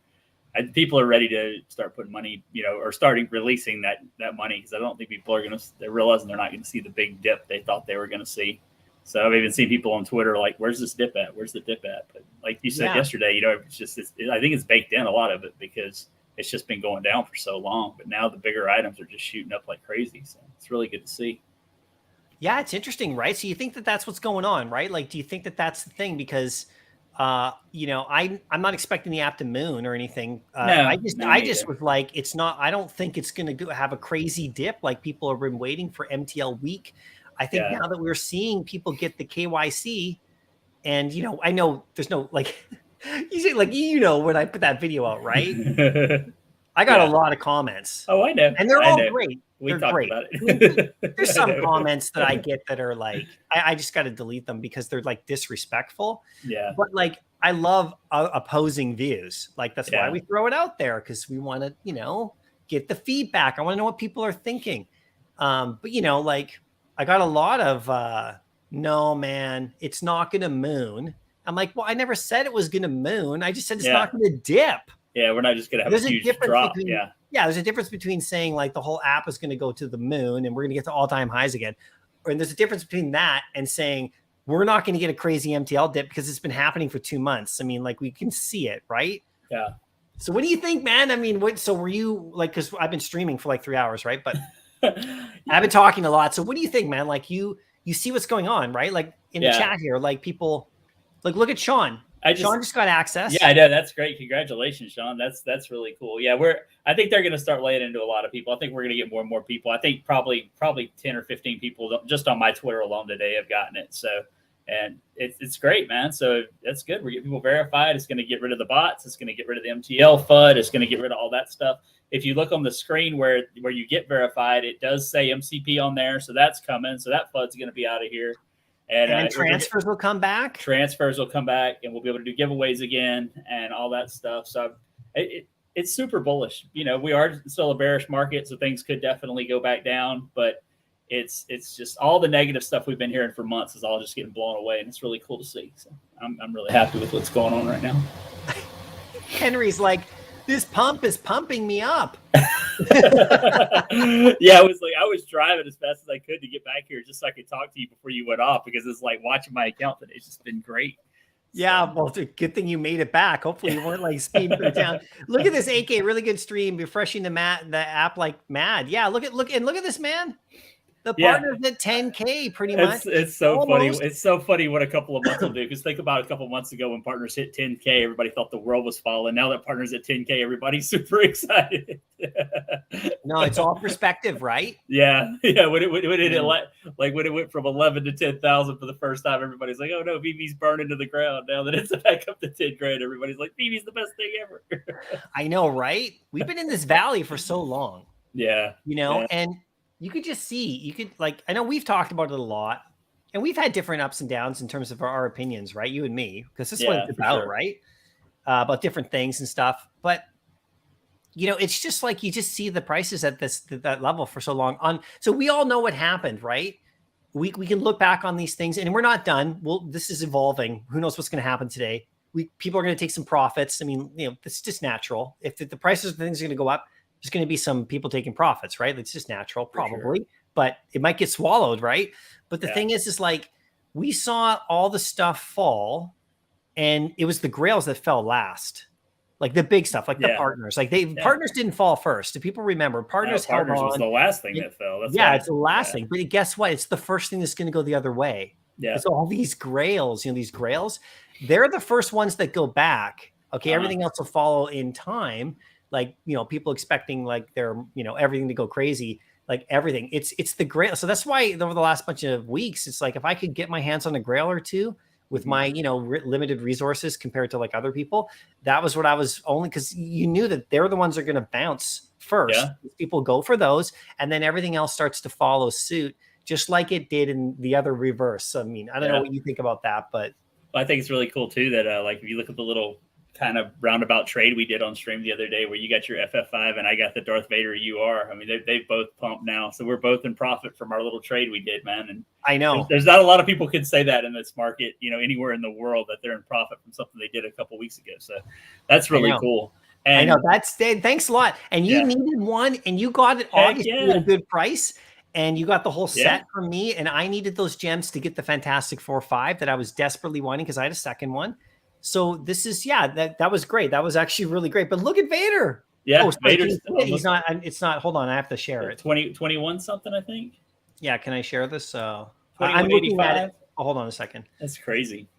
Speaker 4: ready to start putting money, or starting releasing that money, because I don't think people are they're realizing they're not going to see the big dip they thought they were going to see. So I've even seen people on Twitter like, where's this dip at? Where's the dip at? But like you said yesterday, I think it's baked in, a lot of it, because it's just been going down for so long. But now the bigger items are just shooting up like crazy. So it's really good to see.
Speaker 1: Yeah, it's interesting, right? So you think that that's what's going on, right? Like, do you think that that's the thing? Because, I'm not expecting the app to moon or anything. I just was like, it's not, I don't think it's going to have a crazy dip like people have been waiting for MTL week. I think now that we're seeing people get the KYC, and I know there's no you say when I put that video out, right? I got a lot of comments.
Speaker 4: Oh, I know,
Speaker 1: and they're all great.
Speaker 4: They're great. About it.
Speaker 1: There's some comments that I get that are like, I just got to delete them because they're like disrespectful.
Speaker 4: Yeah.
Speaker 1: But I love opposing views. Like that's why we throw it out there, because we want to, you know, get the feedback. I want to know what people are thinking. But you know, like I got a lot of no, man, it's not going to moon. I'm like, well, I never said it was going to moon. I just said it's not going to dip.
Speaker 4: Yeah, we're not just going to have a huge drop.
Speaker 1: Yeah, there's a difference between saying like the whole app is going to go to the moon and we're going to get to all-time highs again. And there's a difference between that and saying we're not going to get a crazy MTL dip because it's been happening for 2 months. I mean, like we can see it, right?
Speaker 4: Yeah.
Speaker 1: So what do you think, man? I mean, so were you like, because I've been streaming for like 3 hours, right? But I've been talking a lot. So what do you think, man? Like you see what's going on, right? Like in the chat here, like people, like look at Sean. Sean just got access.
Speaker 4: Yeah, I know. That's great. Congratulations, Sean. That's really cool. Yeah, I think they're going to start laying into a lot of people. I think we're going to get more and more people. I think probably 10 or 15 people just on my Twitter alone today have gotten it. So, and it's great, man. So that's good. We're getting people verified. It's going to get rid of the bots. It's going to get rid of the MTL FUD. It's going to get rid of all that stuff. If you look on the screen where you get verified, it does say MCP on there. So that's coming. So that FUD's going to be out of here. And
Speaker 1: transfers will come back.
Speaker 4: Transfers will come back, and we'll be able to do giveaways again and all that stuff. So it's super bullish. You know, we are still a bearish market, so things could definitely go back down. But it's just all the negative stuff we've been hearing for months is all just getting blown away, and it's really cool to see. So I'm really happy with what's going on right now.
Speaker 1: Henry's like, this pump is pumping me up.
Speaker 4: Yeah, I was driving as fast as I could to get back here just so I could talk to you before you went off, because it's like watching my account today. It's just been great.
Speaker 1: Yeah, well, it's a good thing you made it back. Hopefully you weren't like speeding through town. Look at this AK, really good stream, refreshing the app like mad. Yeah, look at this, man. The partner's at 10K pretty much.
Speaker 4: It's so funny. It's so funny what a couple of months will do. Because think about a couple of months ago when partners hit 10K, everybody thought the world was falling. Now that partners at 10K, everybody's super excited.
Speaker 1: No, it's all perspective, right?
Speaker 4: Yeah. When it went from 11 to 10,000 for the first time, everybody's like, "Oh no, BB's burning to the ground." Now that it's back up to 10 grand, everybody's like, "BB's the best thing ever."
Speaker 1: I know, right? We've been in this valley for so long.
Speaker 4: Yeah.
Speaker 1: You know, and you could just see, I know we've talked about it a lot, and we've had different ups and downs in terms of our opinions, right? You and me, because this is what it's about, right? About different things and stuff. But, you know, it's just like you just see the prices at that level for so long. So we all know what happened, right? We can look back on these things, and we're not done. This is evolving. Who knows what's going to happen today? People are going to take some profits. I mean, you know, it's just natural. If the prices of things are going to go up, there's going to be some people taking profits, right? It's just natural, probably, but it might get swallowed, right? But the thing is like we saw all the stuff fall, and it was the grails that fell last, like the big stuff, like the partners. Like partners didn't fall first. Do people remember? Partners
Speaker 4: was the last thing that fell.
Speaker 1: It's the last thing. But guess what? It's the first thing that's going to go the other way.
Speaker 4: Yeah.
Speaker 1: It's all these grails. You know, these grails. They're the first ones that go back. Okay, everything else will follow in time. Like, you know, people expecting like everything to go crazy, like everything. It's the grail. So that's why over the last bunch of weeks, it's like if I could get my hands on a grail or two with my, you know, limited resources compared to like other people, that was what I was only, because you knew that they're the ones that are going to bounce first. Yeah. People go for those, and then everything else starts to follow suit, just like it did in the other reverse. I mean, I don't know what you think about that, but
Speaker 4: I think it's really cool too that like if you look at the little kind of roundabout trade we did on stream the other day where you got your FF5 and I got the Darth Vader UR. I mean, they've both pumped now. So we're both in profit from our little trade we did, man. And
Speaker 1: I know
Speaker 4: there's not a lot of people could say that in this market, you know, anywhere in the world that they're in profit from something they did a couple weeks ago. So that's really cool. And
Speaker 1: I know thanks a lot. And you needed one and you got it obviously at a good price. And you got the whole set from me. And I needed those gems to get the Fantastic 4-5 that I was desperately wanting because I had a second one. So this is, that was great. That was actually really great. But look at Vader.
Speaker 4: Yeah,
Speaker 1: Vader's he's not, it's not, hold on, I have to share it.
Speaker 4: 21 something, I think.
Speaker 1: Yeah, can I share this? I'm
Speaker 4: 2185.
Speaker 1: looking at it. Oh, hold on a second.
Speaker 4: That's crazy.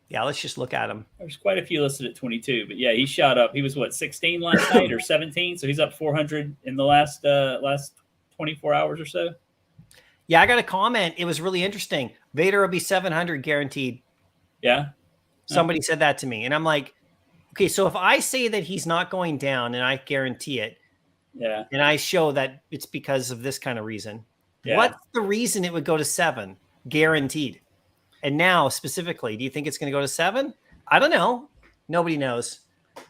Speaker 1: Yeah, let's just look at him.
Speaker 4: There's quite a few listed at 22, but yeah, he shot up. He was 16 last night or 17, so he's up 400 in the last 24 hours or so.
Speaker 1: Yeah, I got a comment. It was really interesting. Vader will be 700 guaranteed.
Speaker 4: Yeah.
Speaker 1: Somebody said that to me, and I'm like, okay, so if I say that he's not going down and I guarantee it, and I show that it's because of this kind of reason, what's the reason it would go to 7 guaranteed? And now specifically, do you think it's going to go to 7? I don't know. Nobody knows.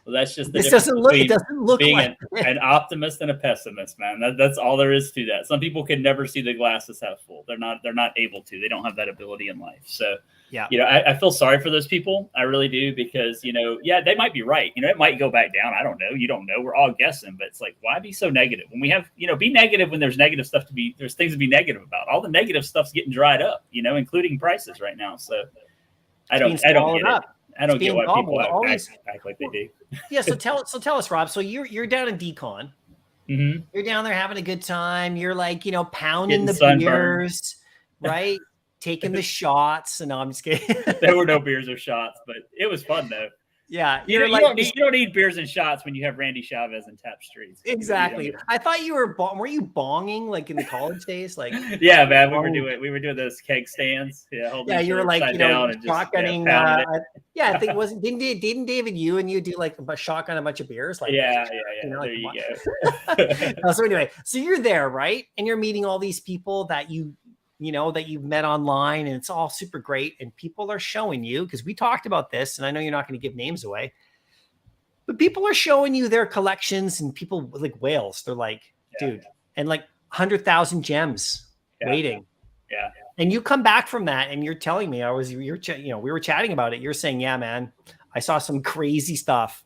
Speaker 4: Well, that's just the
Speaker 1: This
Speaker 4: difference
Speaker 1: doesn't look. It
Speaker 4: between
Speaker 1: doesn't look
Speaker 4: being
Speaker 1: like
Speaker 4: an optimist and a pessimist, man. That's all there is to that. Some people can never see the glass as half full. They're not able to. They don't have that ability in life. So,
Speaker 1: yeah,
Speaker 4: I feel sorry for those people. I really do, because they might be right. It might go back down. I don't know. You don't know. We're all guessing. But it's like, why be so negative when we have be negative when there's negative stuff to be. There's things to be negative about. All the negative stuff's getting dried up. Including prices right now. So I don't get it. I don't get why people act like they do.
Speaker 1: Yeah. So tell us, Rob. So you're down in Decon.
Speaker 4: Mm-hmm.
Speaker 1: You're down there having a good time. You're like, pounding the beers, right? Taking the shots. And no, I'm just kidding.
Speaker 4: There were no beers or shots, but it was fun though.
Speaker 1: Yeah,
Speaker 4: you don't need beers and shots when you have Randy Chavez and Tap Streets.
Speaker 1: Exactly. I thought you were you bonging like in the college days, like
Speaker 4: yeah, man. We were doing those keg stands. Yeah,
Speaker 1: you were like shotgunning. I think it wasn't. Didn't David you do like a shotgun a bunch of beers? Like
Speaker 4: yeah. There you
Speaker 1: go. So anyway, so you're there, right? And you're meeting all these people that that you've met online, and it's all super great. And people are showing you, because we talked about this, and I know you're not going to give names away, but people are showing you their collections, and people like whales. They're like, dude, and like 100,000 gems waiting.
Speaker 4: Yeah.
Speaker 1: And you come back from that, and you're telling me, we were chatting about it. You're saying, yeah, man, I saw some crazy stuff.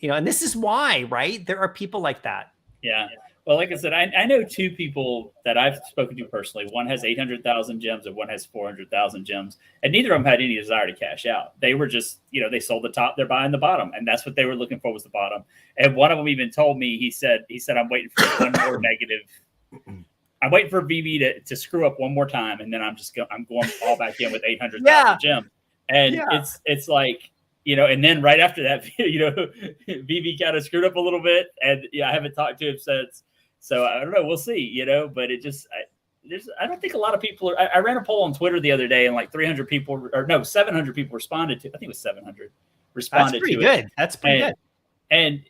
Speaker 1: And this is why, right? There are people like that.
Speaker 4: Yeah. Well, like I said, I know two people that I've spoken to personally. One has 800,000 gems and one has 400,000 gems. And neither of them had any desire to cash out. They were just, they sold the top, they're buying the bottom. And that's what they were looking for, was the bottom. And one of them even told me, he said, I'm waiting for one more negative. I'm waiting for VV to screw up one more time. And then I'm going all back in with 800,000 gems. And it's like, and then right after that, VV kind of screwed up a little bit. And I haven't talked to him since. So I don't know. We'll see, but it just, I don't think a lot of people are. I ran a poll on Twitter the other day, and like 700 people responded to. I think it was 700 responded.
Speaker 1: That's pretty
Speaker 4: to
Speaker 1: good.
Speaker 4: It.
Speaker 1: That's pretty good.
Speaker 4: And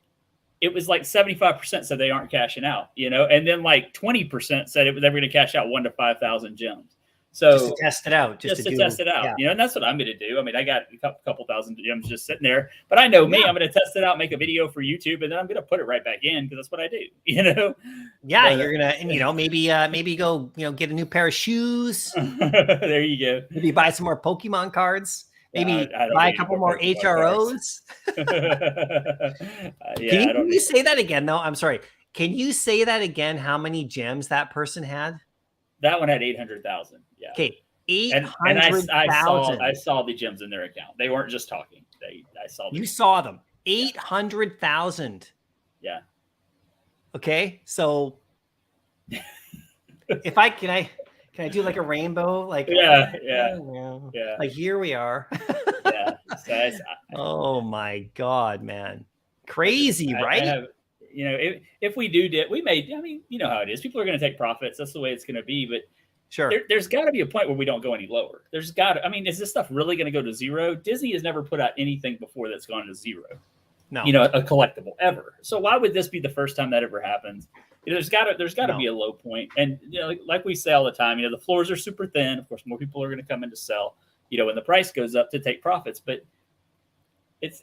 Speaker 4: it was like 75% said they aren't cashing out, and then like 20% said they were going to cash out 1,000 to 5,000 gems. So
Speaker 1: just to test it out,
Speaker 4: just to test it out, and that's what I'm going to do. I mean, I got a couple thousand gems just sitting there, but I know me, I'm going to test it out, make a video for YouTube, and then I'm going to put it right back in, because that's what I do,
Speaker 1: Yeah, but, you're going to, maybe go, get a new pair of shoes.
Speaker 4: There you go.
Speaker 1: Maybe buy some more Pokemon cards. Maybe buy a couple more HROs. Can you say that again, though? I'm sorry. Can you say that again? How many gems that person had?
Speaker 4: That one had 800,000. Yeah.
Speaker 1: Okay. 800,000.
Speaker 4: I saw the gems in their account. They weren't just talking. I saw them.
Speaker 1: You saw them. 800,000.
Speaker 4: Yeah.
Speaker 1: Okay. So if can I do like a rainbow? Like
Speaker 4: yeah.
Speaker 1: Like here we are.
Speaker 4: Yeah. So
Speaker 1: oh my God, man. Crazy, right?
Speaker 4: If we do, we may, how it is. People are going to take profits. That's the way it's going to be. But
Speaker 1: sure,
Speaker 4: there's got to be a point where we don't go any lower. Is this stuff really going to go to zero? Disney has never put out anything before that's gone to zero.
Speaker 1: No,
Speaker 4: a collectible ever. So why would this be the first time that ever happens? There's got to be a low point. And, like we say all the time, the floors are super thin. Of course, more people are going to come in to sell, when the price goes up to take profits. But it's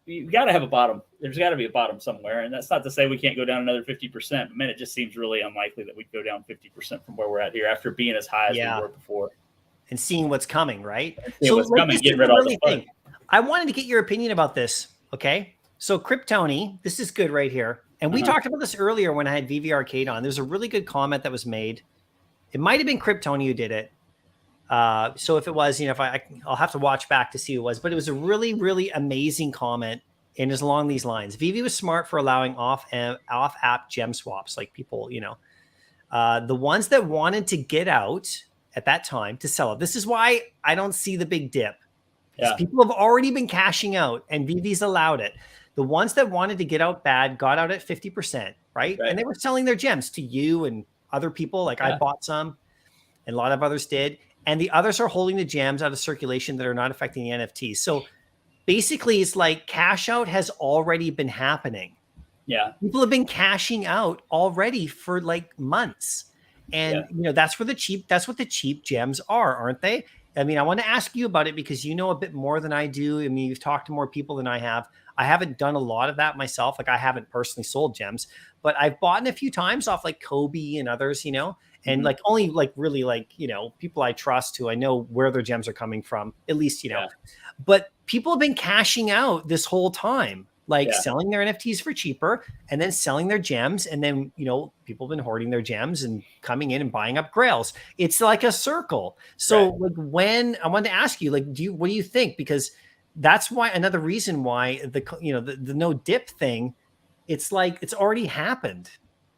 Speaker 4: you got to have a bottom. There's got to be a bottom somewhere. And that's not to say we can't go down another 50%. But man, it just seems really unlikely that we'd go down 50% from where we're at here after being as high as we were before.
Speaker 1: And seeing what's coming, right?
Speaker 4: So what's coming, getting rid of all the fun.
Speaker 1: I wanted to get your opinion about this. Okay. So Kryptoni, this is good right here. And we talked about this earlier when I had VV Arcade on. There's a really good comment that was made. It might have been Kryptoni who did it. So if it was, I'll have to watch back to see who it was, but it was a really, really amazing comment. And it's along these lines. Vivi was smart for allowing off-app gem swaps, like people, the ones that wanted to get out at that time to sell it. This is why I don't see the big dip. Yeah. People have already been cashing out, and Vivi's allowed it. The ones that wanted to get out bad got out at 50%, right? And they were selling their gems to you and other people. Like I bought some, and a lot of others did. And the others are holding the gems out of circulation that are not affecting the NFTs. So basically, it's like cash out has already been happening.
Speaker 4: Yeah.
Speaker 1: People have been cashing out already for like months. And that's what the cheap gems are, aren't they? I mean, I want to ask you about it because you know a bit more than I do. I mean, you've talked to more people than I have. I haven't done a lot of that myself. Like I haven't personally sold gems, but I've bought in a few times off like Kobe and others, you know, and like only like really like, you know, people I trust who I know where their gems are coming from, at least, you know, but people have been cashing out this whole time, like selling their NFTs for cheaper and then selling their gems. And then, you know, people have been hoarding their gems and coming in and buying up grails. It's like a circle. So like when I wanted to ask you, like, what do you think? Because that's why another reason why the no dip thing, it's like, it's already happened.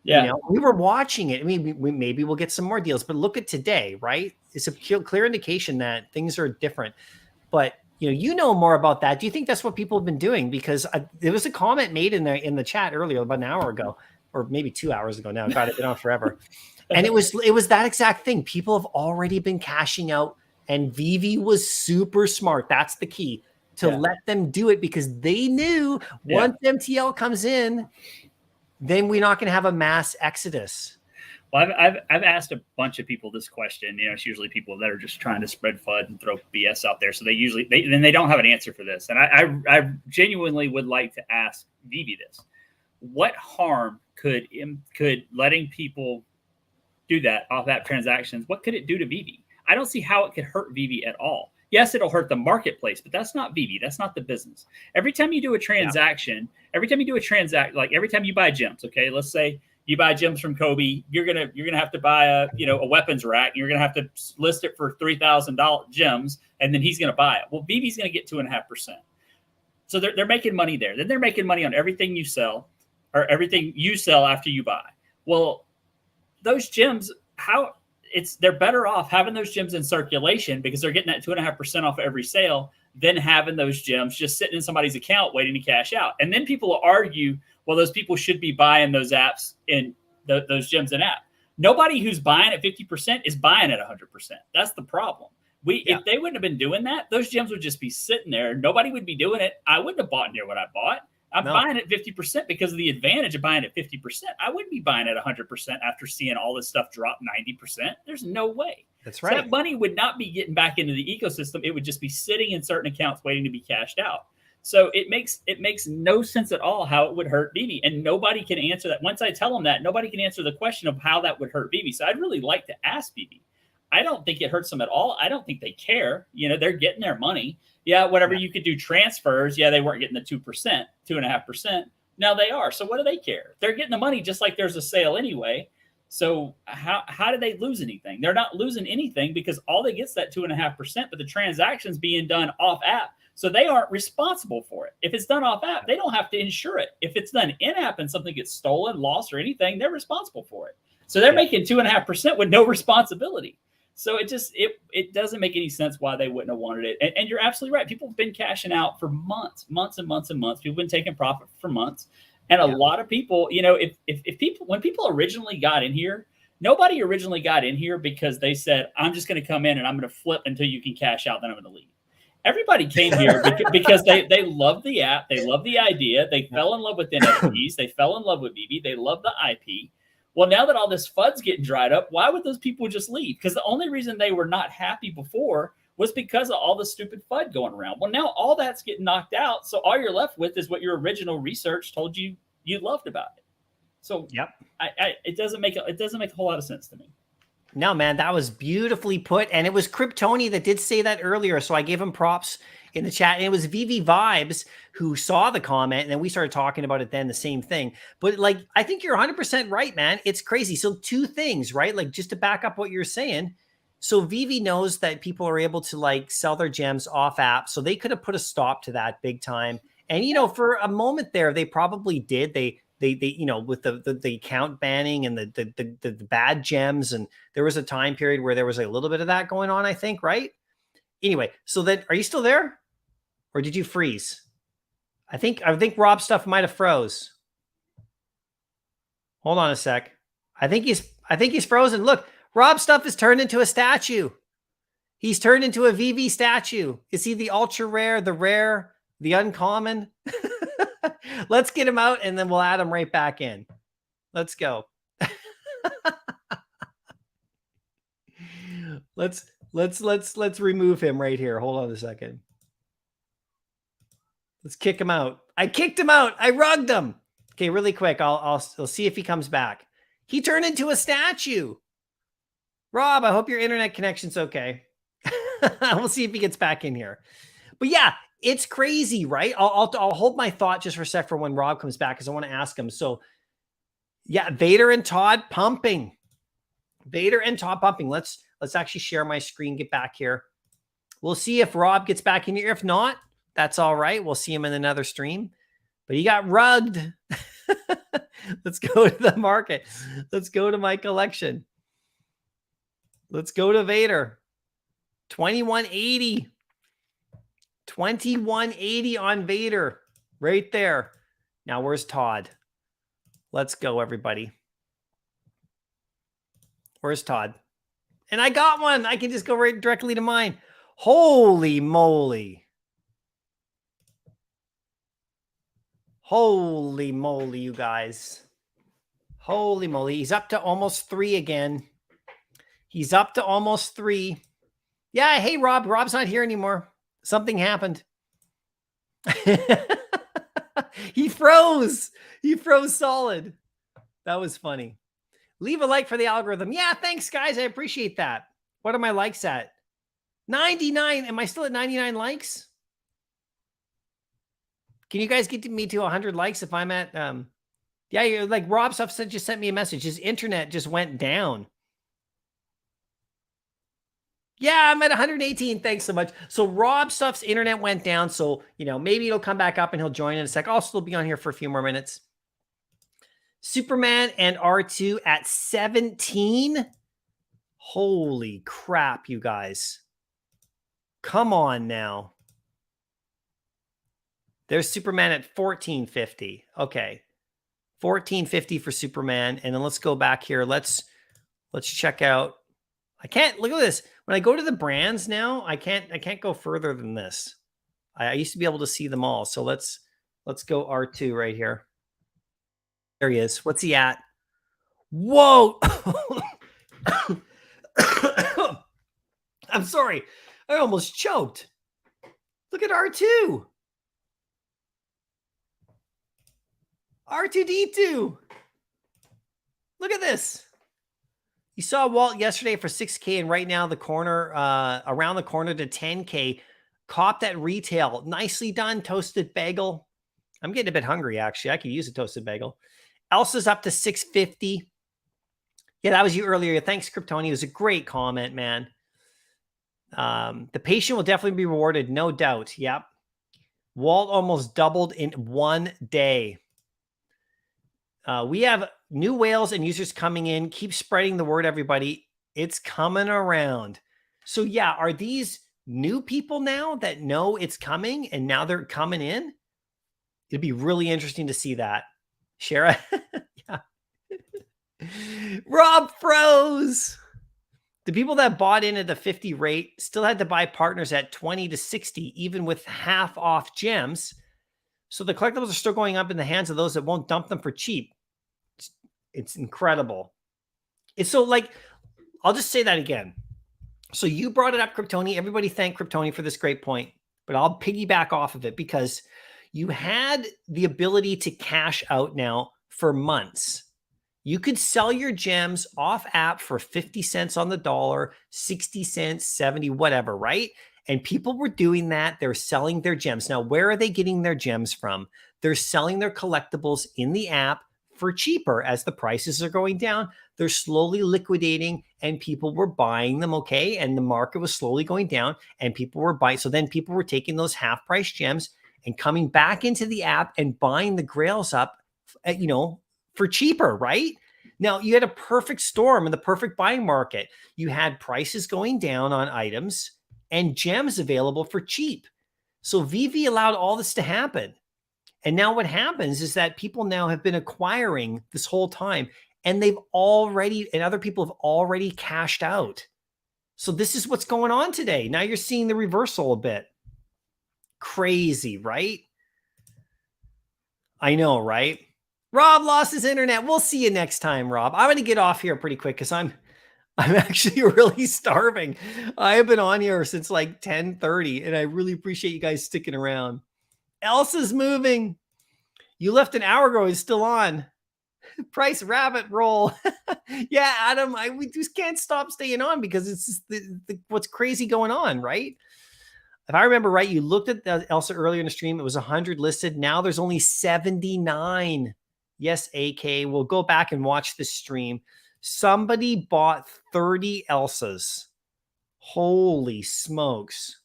Speaker 1: Yeah. You know, we were watching it. I mean, maybe we'll get some more deals, but look at today, right? It's a clear indication that things are different, but you know more about that. Do you think that's what people have been doing? Because there was a comment made in the chat earlier about an hour ago, or maybe 2 hours ago now. God, it's been on forever. And it was that exact thing. People have already been cashing out, and Vivi was super smart. That's the key, to let them do it, because they knew once MTL comes in, then we're not going to have a mass exodus.
Speaker 4: Well, I've asked a bunch of people this question. You know, it's usually people that are just trying to spread FUD and throw BS out there. So they don't have an answer for this. And I genuinely would like to ask Vivi this: what harm could letting people do that off app transactions? What could it do to Vivi? I don't see how it could hurt Vivi at all. Yes, it'll hurt the marketplace, but that's not Vivi. That's not the business. Every time you do a transaction, every time you buy gems, okay, let's say you buy gems from Kobe, you're gonna have to buy a weapons rack. You're gonna have to list it for $3,000 gems, and then he's gonna buy it. Well, Vivi's gonna get 2.5%. So they're making money there. Then they're making money on everything you sell, or everything you sell after you buy. Well, those gems, they're better off having those gems in circulation, because they're getting that 2.5% off every sale, than having those gems just sitting in somebody's account waiting to cash out. And then people will argue, well, those people should be buying those apps in those gems in app. Nobody who's buying at 50% is buying at 100%. That's the problem. If they wouldn't have been doing that, those gems would just be sitting there. Nobody would be doing it. I wouldn't have bought near what I bought. I'm buying at 50% because of the advantage of buying at 50%. I wouldn't be buying at 100% after seeing all this stuff drop 90%. There's no way.
Speaker 1: That's right.
Speaker 4: So that money would not be getting back into the ecosystem. It would just be sitting in certain accounts waiting to be cashed out. So it makes no sense at all how it would hurt Vivi, and nobody can answer that. Once I tell them that, nobody can answer the question of how that would hurt Vivi. So I'd really like to ask Vivi. I don't think it hurts them at all. I don't think they care. They're getting their money. Yeah, whatever you could do transfers. Yeah, they weren't getting the 2%, 2.5%. Now they are. So what do they care? They're getting the money just like there's a sale anyway. So how do they lose anything? They're not losing anything, because all they get is that 2.5%, but the transaction's being done off app. So they aren't responsible for it. If it's done off app, they don't have to insure it. If it's done in app and something gets stolen, lost, or anything, they're responsible for it. So they're making 2.5% with no responsibility. So it doesn't make any sense why they wouldn't have wanted it. And you're absolutely right. People have been cashing out for months and months and months. People have been taking profit for months. And a lot of people, when people originally got in here, nobody originally got in here because they said, I'm just going to come in and I'm going to flip until you can cash out, then I'm going to leave. Everybody came here because they love the app. They love the idea. They fell in love with NFTs. They fell in love with Vivi. They love the IP. Well, now that all this FUD's getting dried up, why would those people just leave? Because the only reason they were not happy before was because of all the stupid FUD going around. Well, now all that's getting knocked out. So all you're left with is what your original research told you loved about it. So it doesn't make a whole lot of sense to me.
Speaker 1: No, man, that was beautifully put. And it was Kryptoni that did say that earlier. So I gave him props in the chat. And it was VV Vibes who saw the comment. And then we started talking about it then, the same thing. But like, I think you're 100% right, man. It's crazy. So two things, right? Like, just to back up what you're saying. So VV knows that people are able to like sell their gems off app. So they could have put a stop to that big time. And, for a moment there, they probably did. They with the account banning and the bad gems. And there was a time period where there was a little bit of that going on, I think, right? Anyway, so then are you still there? Or did you freeze? I think Rob's stuff might have froze. Hold on a sec. I think he's frozen. Look, Rob's stuff is turned into a statue. He's turned into a VV statue. Is he the ultra rare, the rare, the uncommon? Let's get him out and then we'll add him right back in. Let's go. Let's remove him right here. Hold on a second. Let's kick him out. I kicked him out. I rugged him. Okay, really quick. I'll see if he comes back. He turned into a statue. Rob, I hope your internet connection's okay. We'll see if he gets back in here. But yeah, it's crazy, right? I'll hold my thought just for a sec for when Rob comes back because I want to ask him. So yeah, Vader and Todd pumping. Vader and Todd pumping. Let's actually share my screen, get back here. We'll see if Rob gets back in here. If not, that's all right. We'll see him in another stream. But he got rugged. Let's go to the market. Let's go to my collection. Let's go to Vader. 2180. 2180 on Vader. Right there. Now, where's Todd? Let's go, everybody. Where's Todd? And I got one. I can just go right directly to mine. Holy moly. Holy moly, you guys. Holy moly. He's up to almost 3 again. He's up to almost 3. Yeah, hey, Rob. Rob's not here anymore. Something happened. He froze. He froze solid. That was funny. Leave a like for the algorithm. Yeah, thanks, guys. I appreciate that. What are my likes at? 99. Am I still at 99 likes? Can you guys get me to 100 likes if I'm at, yeah, you're like Rob Stuff just sent me a message. His internet just went down. Yeah, I'm at 118. Thanks so much. So Rob Stuff's internet went down. So, you know, maybe it'll come back up and he'll join in a sec. I'll still be on here for a few more minutes. Superman and R2 at 17. Holy crap, you guys. Come on now. There's Superman at 1450. Okay. 1450 for Superman. And then let's go back here. Let's check out. I can't look at this. When I go to the brands now, I can't go further than this. I used to be able to see them all. So let's go R2 right here. There he is. What's he at? Whoa. I'm sorry. I almost choked. Look at R2. R2D2. Look at this. You saw Walt yesterday for 6K, and right now the corner, around the corner to 10K. Copped at retail. Nicely done, toasted bagel. I'm getting a bit hungry, actually. I could use a toasted bagel. Elsa's up to 650. Yeah, that was you earlier. Thanks, Kryptoni. It was a great comment, man. The patient will definitely be rewarded, no doubt. Yep. Walt almost doubled in 1 day. We have new whales and users coming in. Keep spreading the word, everybody. It's coming around. So yeah, are these new people now that know it's coming and now they're coming in? It'd be really interesting to see that. Shara. Yeah. Rob froze. The people that bought in at the 50 rate still had to buy partners at 20 to 60, even with half off gems. So the collectibles are still going up in the hands of those that won't dump them for cheap. It's incredible. It's so like, I'll just say that again. So you brought it up, Kryptoni. Everybody thank Kryptoni for this great point, but I'll piggyback off of it because you had the ability to cash out now for months. You could sell your gems off app for 50 cents on the dollar, 60 cents, 70, whatever, right? And people were doing that. They're selling their gems. Now, where are they getting their gems from? They're selling their collectibles in the app for cheaper as the prices are going down. They're slowly liquidating and people were buying them, okay? And the market was slowly going down and people were buying. So then people were taking those half price gems and coming back into the app and buying the grails up, you know, for cheaper, right? Now, you had a perfect storm in the perfect buying market. You had prices going down on items and gems available for cheap. So VV allowed all this to happen. And now what happens is that people now have been acquiring this whole time and they've already, and other people have already cashed out. So this is what's going on today. Now you're seeing the reversal a bit. Crazy, right? I know, right? Rob lost his internet. We'll see you next time, Rob. I'm going to get off here pretty quick because I'm I'm actually really starving. I have been on here since like 10:30, and I really appreciate you guys sticking around. Elsa's moving. You left an hour ago. It's still on. Price rabbit roll. Yeah, Adam, we just can't stop staying on because it's just what's crazy going on, right? If I remember right, you looked at Elsa earlier in the stream. It was 100 listed. Now there's only 79. Yes, AK. We'll go back and watch this stream. Somebody bought 30 Elsas. Holy smokes.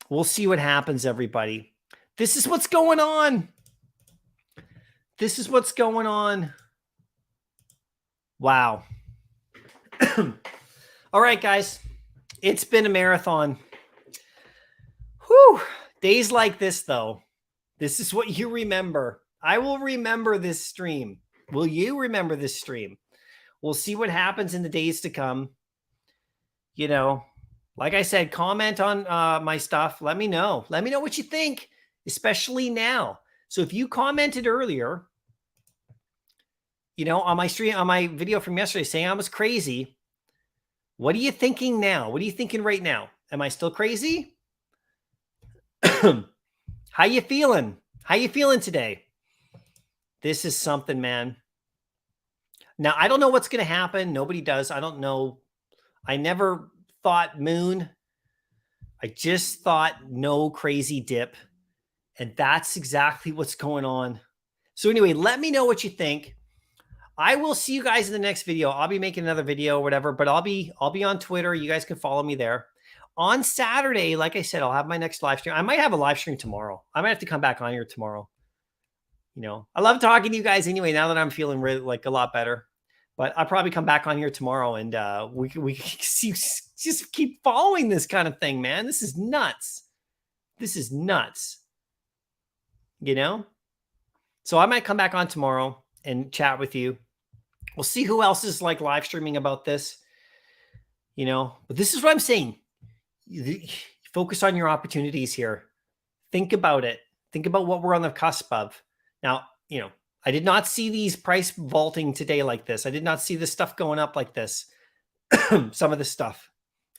Speaker 1: We'll see what happens, everybody. This is what's going on. This is what's going on. Wow. All right, guys. It's been a marathon. Whew. Days like this, though. This is what you remember. I will remember this stream. Will you remember this stream? We'll see what happens in the days to come. You know, like I said, comment on my stuff. Let me know. Let me know what you think, especially now. So if you commented earlier, you know, on my stream, on my video from yesterday saying I was crazy, what are you thinking now? What are you thinking right now? Am I still crazy? How you feeling? How you feeling today? This is something, man. Now, I don't know what's going to happen. Nobody does. I don't know. I never thought moon. I just thought no crazy dip. And that's exactly what's going on. So anyway, let me know what you think. I will see you guys in the next video. I'll be making another video or whatever, but I'll be on Twitter. You guys can follow me there. On Saturday, like I said, I'll have my next live stream. I might have a live stream tomorrow. I might have to come back on here tomorrow. You know, I love talking to you guys anyway, now that I'm feeling really like a lot better. But I'll probably come back on here tomorrow and we just keep following this kind of thing, man. This is nuts. This is nuts. You know? So I might come back on tomorrow and chat with you. We'll see who else is like live streaming about this. You know, but this is what I'm saying. You focus on your opportunities here. Think about it. Think about what we're on the cusp of. Now, you know, I did not see these price vaulting today like this. I did not see this stuff going up like this. Some of the stuff.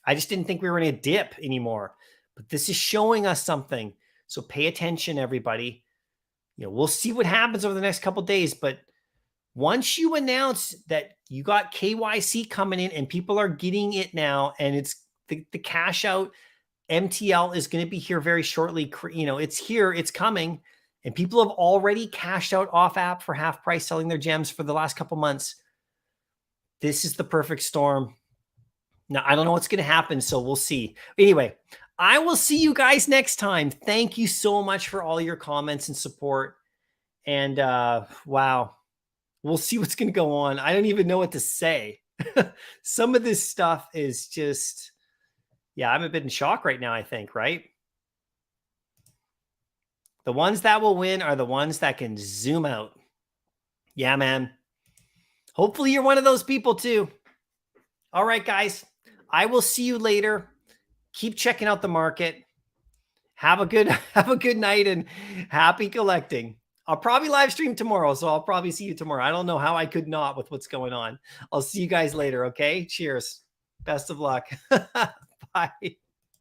Speaker 1: I just didn't think we were in a dip anymore. But this is showing us something. So pay attention, everybody. You know, we'll see what happens over the next couple of days. But once you announce that you got KYC coming in and people are getting it now, and it's the cash out MTL is going to be here very shortly. You know, it's here, it's coming. And people have already cashed out off app for half price selling their gems for the last couple months. This is the perfect storm. Now, I don't know what's going to happen, so we'll see. Anyway, I will see you guys next time. Thank you so much for all your comments and support. And wow, we'll see what's going to go on. I don't even know what to say. Some of this stuff is just, yeah, I'm a bit in shock right now, I think, right? The ones that will win are the ones that can zoom out. Yeah, man. Hopefully you're one of those people too. All right, guys. I will see you later. Keep checking out the market. Have a good night and happy collecting. I'll probably live stream tomorrow, so I'll probably see you tomorrow. I don't know how I could not with what's going on. I'll see you guys later, okay? Cheers. Best of luck. Bye.